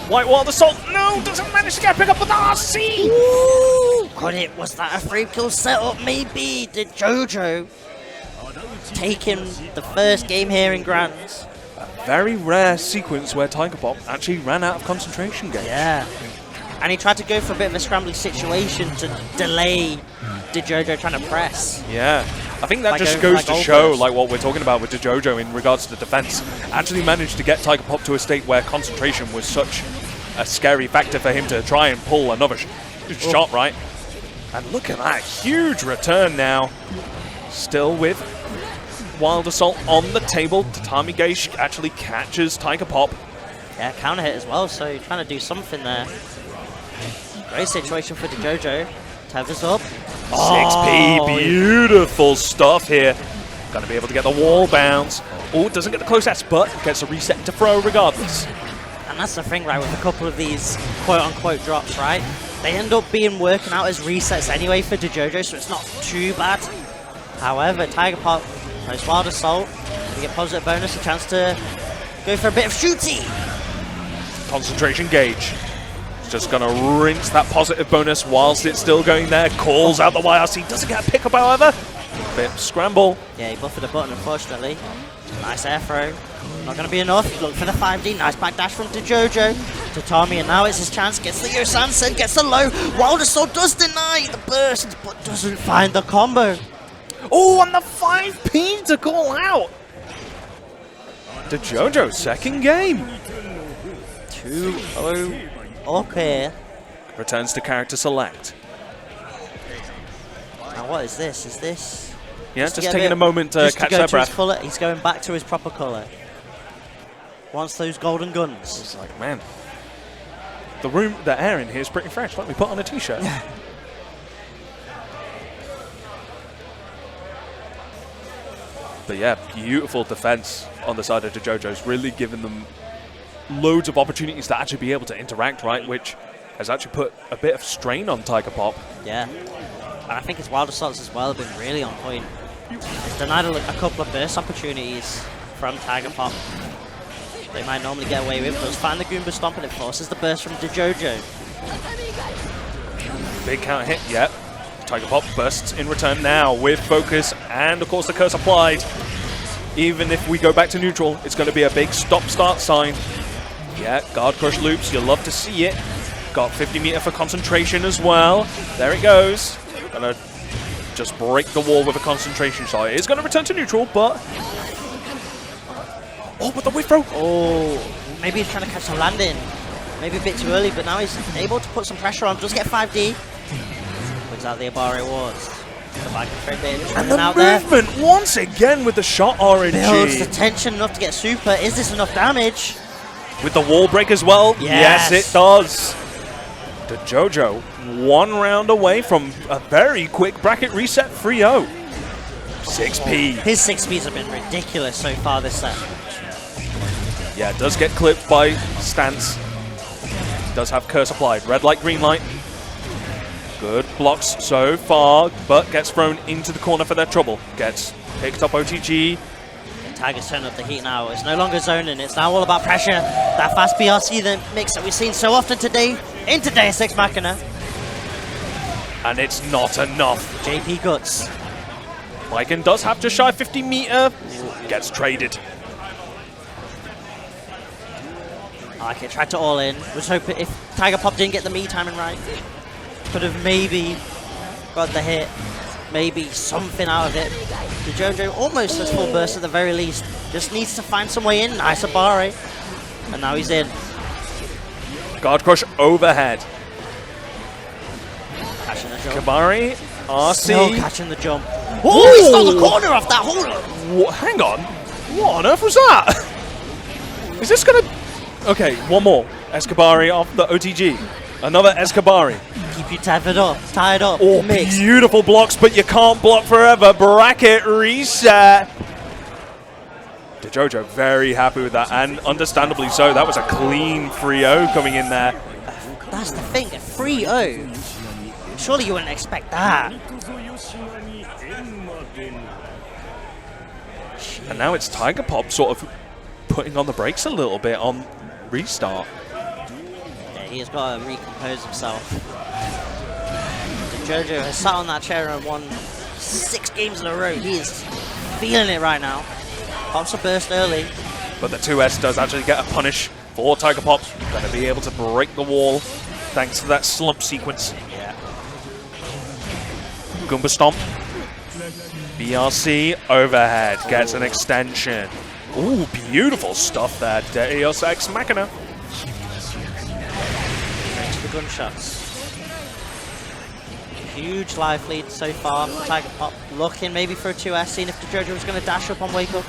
White Wild Assault, no, doesn't manage to get a pick up with the RC. Ooh, was that a 3-kill setup? Maybe. Did JoJo taking the first game here in Grands? Very rare sequence where Tiger Pop actually ran out of concentration gauge. Yeah. And he tried to go for a bit of a scrambly situation to delay DeJojo trying to press. Yeah. I think that Like just going goes for, to like, show overs. like what we're talking about with DeJojo in regards to the defense. Actually managed to get Tiger Pop to a state where concentration was such a scary factor for him to try and pull another shot, right? And look at that huge return now. Still with Wild Assault on the table. Tatami Gage actually catches Tiger Pop. Yeah, counter hit as well, so you're trying to do something there. Great situation for DeJojo. Tethers up. 6P, beautiful stuff here. Gonna be able to get the wall bounce. Oh, doesn't get the close S, but gets a reset to throw regardless. And that's the thing, right, with a couple of these quote-unquote drops, right? They end up being working out as resets anyway for DeJojo, so it's not too bad. However, Tiger Pop, nice Wild Assault, you get positive bonus, a chance to go for a bit of shooty. Concentration Gauge. Just gonna rinse that positive bonus whilst it's still going there. Calls out the YRC, doesn't get a pickup however. Bit of scramble. Yeah, he buffered the button, unfortunately. Nice air throw. Not going to be enough. Look for the 5D. Nice backdash from DeJojo to Tommy, and now it's his chance. Gets the Yosansen, gets the low. Wild Assault does deny the burst, but doesn't find the combo. Oh, and the 5P to call out. DeJojo's second game. 2-0 up here. Returns to character select. Now what is this? Is this... Yeah, just get taking a moment to just catch go their to his breath. colour. He's going back to his proper colour. Wants those golden guns. It's like, man, the air in here is pretty fresh. Let me put on a t-shirt. But yeah, beautiful defense on the side of DeJojo's, really giving them loads of opportunities to actually be able to interact, right, which has actually put a bit of strain on Tiger Pop. Yeah. And I think his Wild Assaults as well have been really on point. He's denied a couple of burst opportunities from Tiger Pop. They might normally get away with. Does find the Goomba Stomp, and it forces the burst from DeJojo. Big counter hit, yep. Tiger Pop bursts in return now with focus and of course the curse applied. Even if we go back to neutral, it's going to be a big stop-start sign. Yeah, guard crush loops, you'll love to see it. Got 50 meter for concentration as well. There it goes. Gonna just break the wall with a concentration shot. It's going to return to neutral, but... Oh, with the whip throw! Oh, maybe he's trying to catch a landing. Maybe a bit too early, but now he's able to put some pressure on. Does get 5D. Brings out the Abare Awards. The back and frame bit, And the out movement once again with the shot RNG. Builds the tension enough to get super. Is this enough damage? With the wall break as well? Yes. Yes, it does. DeJojo, one round away from a very quick bracket reset 3-0. 6P. His 6Ps have been ridiculous so far this set. Yeah, does get clipped by Stance. Does have curse applied. Red light, green light. Good blocks so far, but gets thrown into the corner for their trouble. Gets picked up OTG. Tiger's turning up the heat now. It's no longer zoning. It's now all about pressure. That fast BRC the mix that we've seen so often today in today's Ex Machina. And it's not enough. JP Guts. Lycan does have just shy 50 meter. Gets traded. I like it. Tried to all in. Was hoping if Tiger Pop didn't get the me timing right, could have maybe got the hit. Maybe something out of it. DeJojo almost has full burst at the very least. Just needs to find some way in. Nice Abare. And now he's in. Guard crush overhead. Catching the jump. Kabari, RC. Still catching the jump. Oh, he stole the corner off that. Hold on. What? Hang on. What on earth was that? Is this gonna... Okay, one more. Escabari off the OTG. Another Escabari. Keep you tethered up, tied up, Oh, mixed. beautiful blocks, but you can't block forever. Bracket reset. DeJojo very happy with that, and understandably so. That was a clean 3-0 coming in there. That's the thing, a 3-0. Surely you wouldn't expect that. And now it's Tiger Pop sort of putting on the brakes a little bit on restart. he has got to recompose himself. Jojo has sat on that chair and won 6 games in a row. He is feeling it right now. Pops a burst early. But the 2S does actually get a punish for Tiger Pop. Going to be able to break the wall thanks to that slump sequence. Yeah. Goomba Stomp. BRC overhead gets an extension. Ooh, beautiful stuff there. Deus Ex Machina. Straight to the gunshots. Huge life lead so far for Tiger Pop. Looking maybe for a 2S, seeing if the Jojo was going to dash up on Wake Up.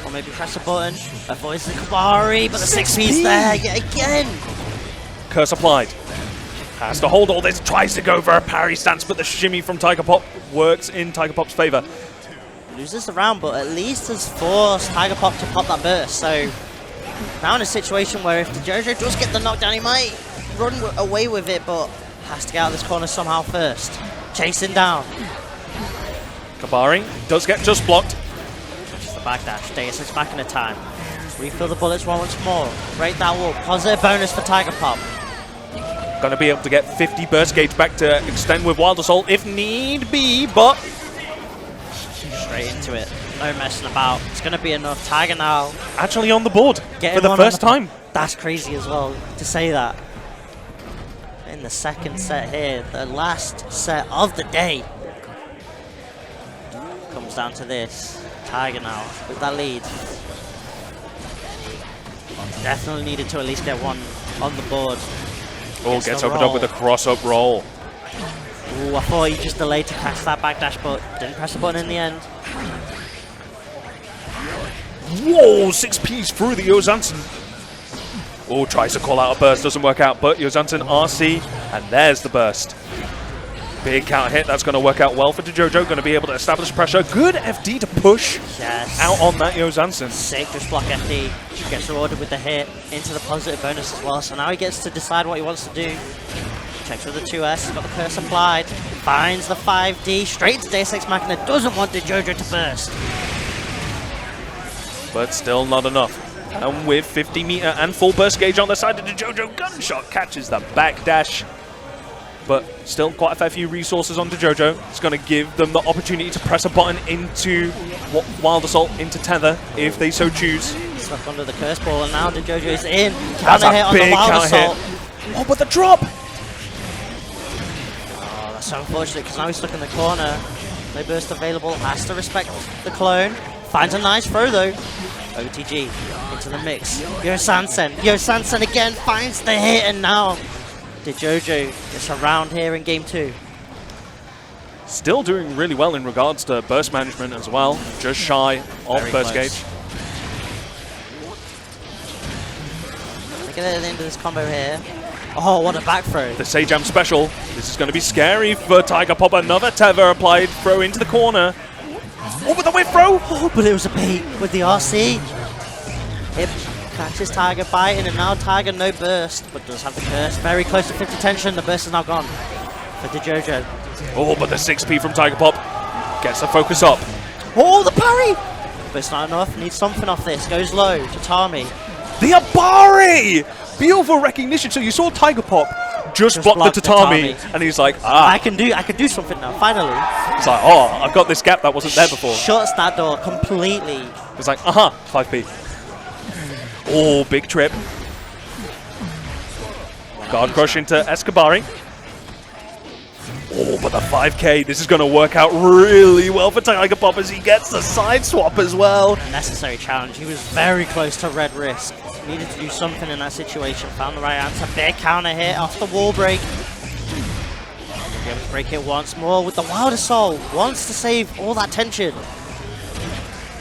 Or maybe press a button. Avoids the Kabari, but the 6P's there yet again. Curse applied. Has to hold all this, tries to go for a parry stance, but the shimmy from Tiger Pop works in Tiger Pop's favor. Loses the round, but at least has forced Tiger Pop to pop that burst. So now in a situation where if the Jojo does get the knockdown, he might run away with it, but has to get out of this corner somehow first. Chasing down. Kabari does get just blocked. Just the backdash. Deus Ex Machina time. Refill the bullets once more. Break that wall. Positive bonus for Tiger Pop. Going to be able to get 50 burst gauge back to extend with Wild Assault if need be, but straight into it. No messing about. It's going to be enough. Tiger now. Actually on the board Getting for the first time. That's crazy as well to say that. In the second set here, the last set of the day. Comes down to this. Tiger now with that lead. Definitely needed to at least get one on the board. Oh, gets opened up with a cross-up roll. Ooh, I thought he just delayed to catch that backdash, but didn't press the button in the end. Whoa, 6Ps through the Yozansen. Oh, tries to call out a burst, doesn't work out, but Yozansen RC, and there's the burst. Big counter hit, that's going to work out well for DeJojo, going to be able to establish pressure. Good FD to push out on that Yozansen. Sick, just block FD. Gets rewarded with the hit into the positive bonus as well, so now he gets to decide what he wants to do. Checks with the 2S, he's got the curse applied, finds the 5D, straight to Deus Ex Machina, doesn't want DeJojo to burst. But still not enough. And with 50 meter and full burst gauge on the side of DeJojo, Gunshot catches the backdash. But still quite a fair few resources on DeJojo. It's going to give them the opportunity to press a button into Wild Assault, into Tether, if they so choose. Stuck under the curse ball, and now DeJojo is in. That's Counter hit a on the big Wild counter Assault. hit. Oh, but the drop! Oh, that's so unfortunate, because now he's stuck in the corner. No burst available, has to respect the clone. Finds a nice throw though. OTG into the mix. Yo-Sansen again finds the hit, and now DeJojo gets around here in game 2. Still doing really well in regards to burst management as well. Just shy of Very burst close. gauge. Look at the end of this combo here. Oh, what a back throw. The Sajam special. This is going to be scary for Tiger Pop. Another tether applied, throw into the corner. Oh, with the whip throw! Oh, but it was a bait with the RC. It catches Tiger biting, and now Tiger no burst, but does have the curse. Very close to 50 tension. The burst is now gone for DeJojo. Oh, but the 6P from Tiger Pop gets the focus up. Oh, the parry! But it's not enough. Needs something off this. Goes low to Tami. The Abari! Beautiful recognition. So you saw Tiger Pop just block the tatami, and he's like, I can do something now, finally. He's like, oh, I've got this gap that wasn't there before. Shuts that door completely. He's like, 5P. Oh, big trip. Guard crush into Escabari. Oh, but the 5K, this is going to work out really well for Tiger Pop as he gets the side swap as well. Necessary challenge. He was very close to red risk. Needed to do something in that situation. Found the right answer. Big counter hit off the wall break. Be able to break it once more with the Wild Assault. Wants to save all that tension.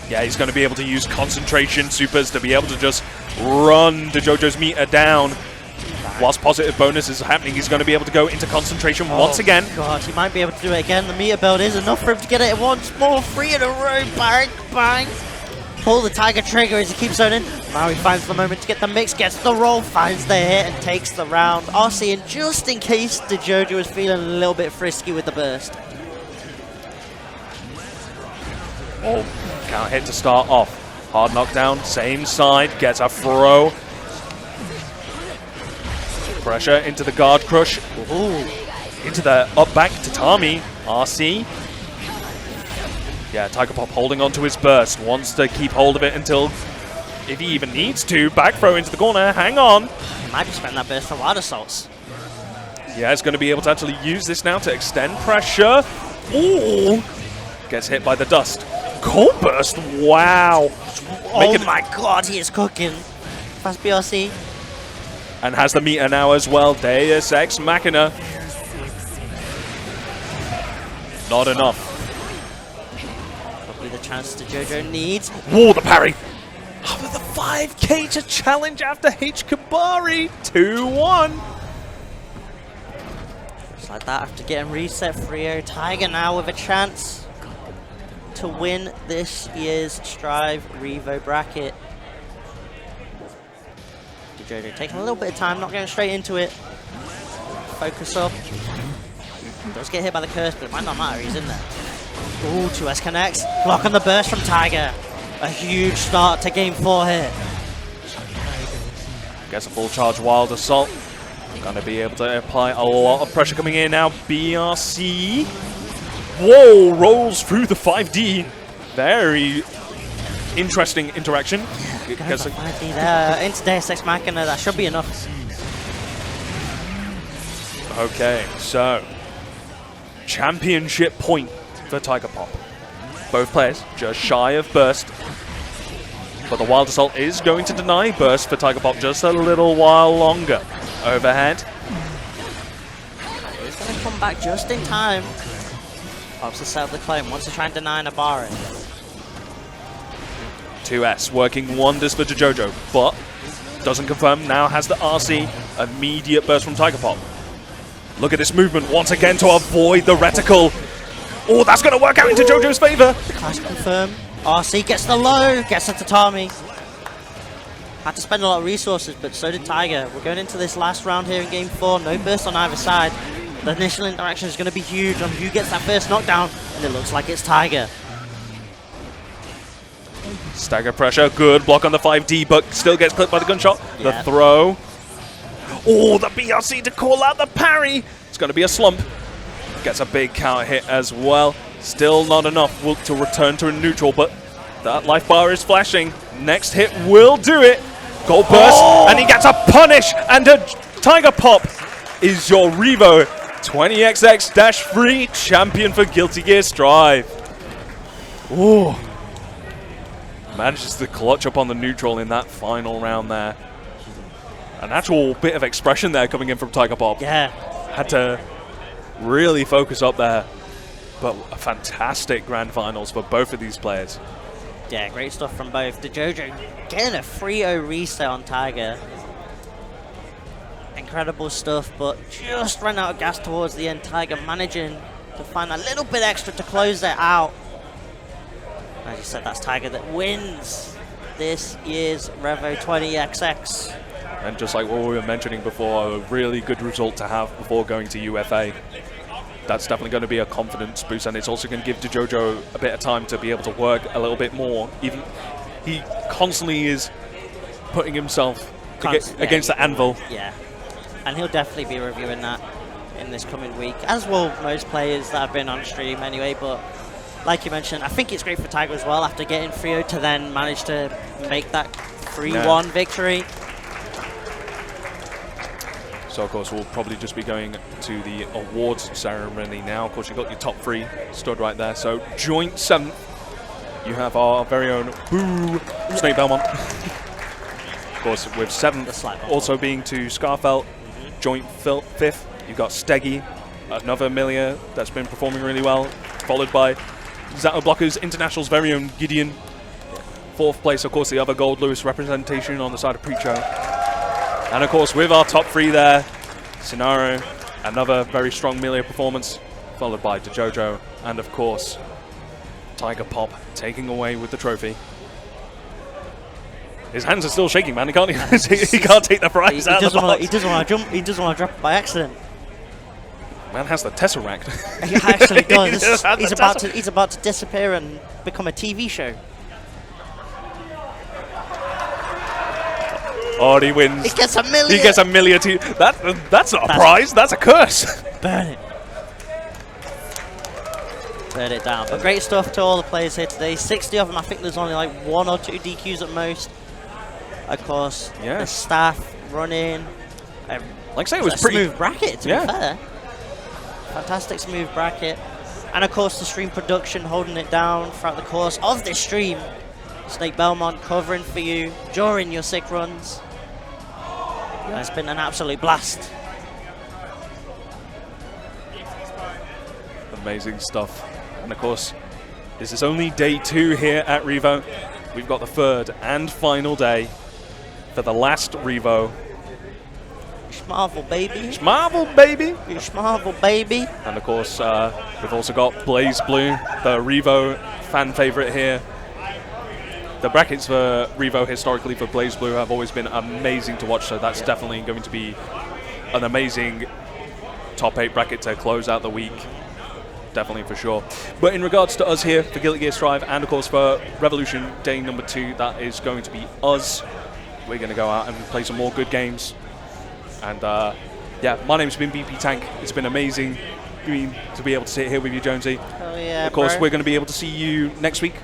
Yeah, he's going to be able to use concentration supers to be able to just run DeJojo's meter down. Whilst positive bonus is happening, he's going to be able to go into concentration once again. God, he might be able to do it again. The meter build is enough for him to get it once more. 3 in a row. Bang, bang. Pull the Tiger trigger as he keeps zoning. Now he finds the moment to get the mix, gets the roll, finds the hit, and takes the round. RC, and just in case DeJojo is feeling a little bit frisky with the burst. Oh, can't hit to start off. Hard knockdown, same side, gets a throw. Pressure into the guard crush. Ooh. Into the up back to Tami. RC. Yeah, Tiger Pop holding on to his burst. Wants to keep hold of it until, if he even needs to, back throw into the corner. Hang on. He might just spend that burst for wild assaults. Yeah, it's going to be able to actually use this now to extend pressure. Ooh. Gets hit by the dust. Cold burst. Wow. Oh my god, he is cooking. Fast BRC. And has the meter now as well. Deus Ex Machina. Not enough. Probably the chance that JoJo needs. Whoa, the parry. Oh, with the 5K to challenge after H. Kabari. 2-1. Just like that, after getting reset, Frio Tiger now with a chance to win this year's Strive Revo bracket. JoJo taking a little bit of time, not going straight into it. Focus up. Does get hit by the curse, but it might not matter, he's in there. Ooh, 2S connects. Block on the burst from Tiger. A huge start to game 4 here. Gets a full charge wild assault. Gonna be able to apply a lot of pressure coming in now. BRC. Whoa, rolls through the 5D. Very interesting interaction. Goes for 5D there. Into Deus Ex Machina, that should be enough. Okay, so championship point for Tiger Pop. Both players just shy of burst. But the wild assault is going to deny burst for Tiger Pop just a little while longer. Overhead. He's going to come back just in time. Pops the set of the claim, wants to try and deny Nabari. 2S working wonders for JoJo, but doesn't confirm, now has the RC. Immediate burst from Tiger Pop. Look at this movement once again to avoid the reticle. Oh, that's going to work out into JoJo's favor. Clash confirm. RC gets the low, gets it to Tami. Had to spend a lot of resources, but so did Tiger. We're going into this last round here in game 4. No burst on either side. The initial interaction is going to be huge on who gets that first knockdown, and it looks like it's Tiger. Stagger pressure, good block on the 5D, but still gets clipped by the gunshot. Yeah. The throw. Oh, the BRC to call out the parry. It's going to be a slump. Gets a big counter hit as well. Still not enough to return to a neutral, but that life bar is flashing. Next hit will do it. Gold burst, and he gets a punish, and a Tiger Pop is your Revo 20XX-3 champion for Guilty Gear Strive. Ooh. Manages to clutch up on the neutral in that final round there. An actual bit of expression there coming in from Tiger Pop. Yeah. Had to really focus up there. But a fantastic grand finals for both of these players. Yeah, great stuff from both. The JoJo getting a 3-0 reset on Tiger. Incredible stuff, but just ran out of gas towards the end. Tiger managing to find a little bit extra to close it out. As you said, that's Tiger that wins this year's Revo 20XX. And just like what we were mentioning before, a really good result to have before going to UFA. That's definitely going to be a confidence boost, and it's also going to give JoJo a bit of time to be able to work a little bit more. Even he constantly is putting himself against the anvil. Yeah, and he'll definitely be reviewing that in this coming week, as will most players that have been on stream anyway. But like you mentioned, I think it's great for Tiger as well after getting 3-0 to then manage to make that 3-1 victory. So, of course, we'll probably just be going to the awards ceremony now. Of course, you've got your top 3 stood right there. So, joint 7th, you have our very own Boo Snake Belmont. Of course, with 7th also being to Scarfelt. Joint 5th, you've got Steggy, another Milia that's been performing really well. Followed by Zato Blockers International's very own Gideon. 4th place, of course, the other Gold Lewis representation on the side of Preacher. And of course, with our top 3 there, Sinaro, another very strong melee performance, followed by JoJo, and of course, Tiger Pop taking away with the trophy. His hands are still shaking, man. He can't take the prize out of the box. He doesn't want to jump. He doesn't want to drop it by accident. Man has the Tesseract. He actually does. He's about to disappear and become a TV show. Oh, and he wins. He gets a million. He gets a million. That's not a prize. That's a curse. Burn it. Burn it down. But great stuff to all the players here today. 60 of them. I think there's only like 1 or 2 DQs at most. Of course, Yeah. the staff running. Like I say, it was a pretty smooth bracket, to be fair. Fantastic smooth bracket. And of course, the stream production holding it down throughout the course of this stream. Snake Belmont covering for you during your sick runs. And it's been an absolute blast. amazing stuff. And of course, this is only day 2 here at Revo. We've got the 3rd and final day for the last Revo. Marvel, baby. It's Marvel, baby. It's Marvel, baby. And of course, we've also got Blaze Blue, the Revo fan favorite here. The brackets for Revo historically for Blaze Blue have always been amazing to watch, so that's definitely going to be an amazing top 8 bracket to close out the week. Definitely for sure. But in regards to us here for Guilty Gear Strive, and of course for Revolution Day number 2, that is going to be us. We're going to go out and play some more good games. And yeah, my name's been BP Tank. It's been amazing to be able to sit here with you, Jonesy. Oh yeah, of course, bro. we're going to be able to see you next week.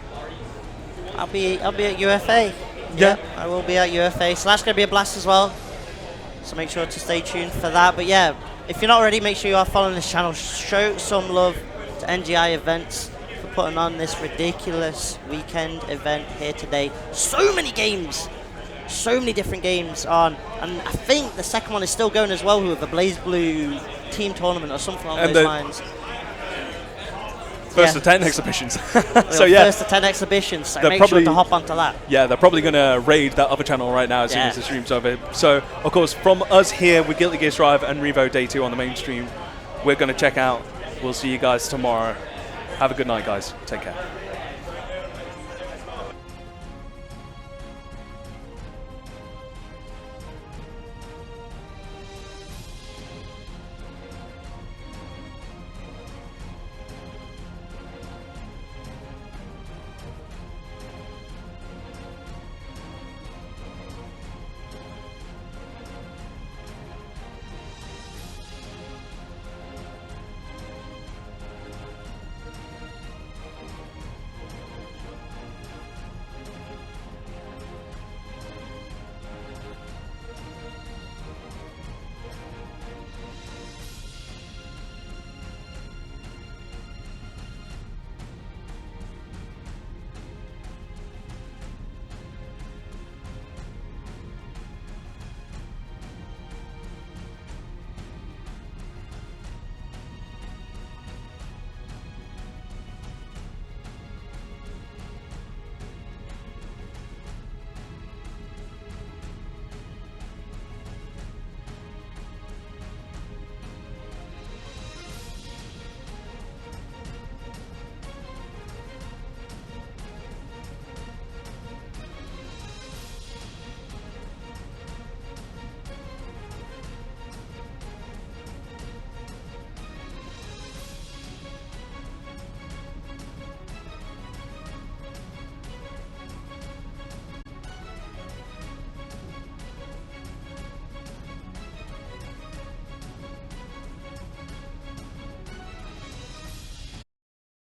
I'll be at UFA. Yeah, I will be at UFA. So that's going to be a blast as well. So make sure to stay tuned for that. But yeah, if you're not already, make sure you are following this channel. Show some love to NGI Events for putting on this ridiculous weekend event here today. So many games. So many different games on, and I think the second one is still going as well with the Blaze Blue team tournament or something along those lines. First to 10 exhibitions. So yeah, first to 10 exhibitions. So make sure to hop onto that. Yeah, they're probably going to raid that other channel right now as soon as the stream's over. So of course, from us here with Guilty Gear Strive and Revo Day 2 on the main stream, we're going to check out. We'll see you guys tomorrow. Have a good night, guys. Take care.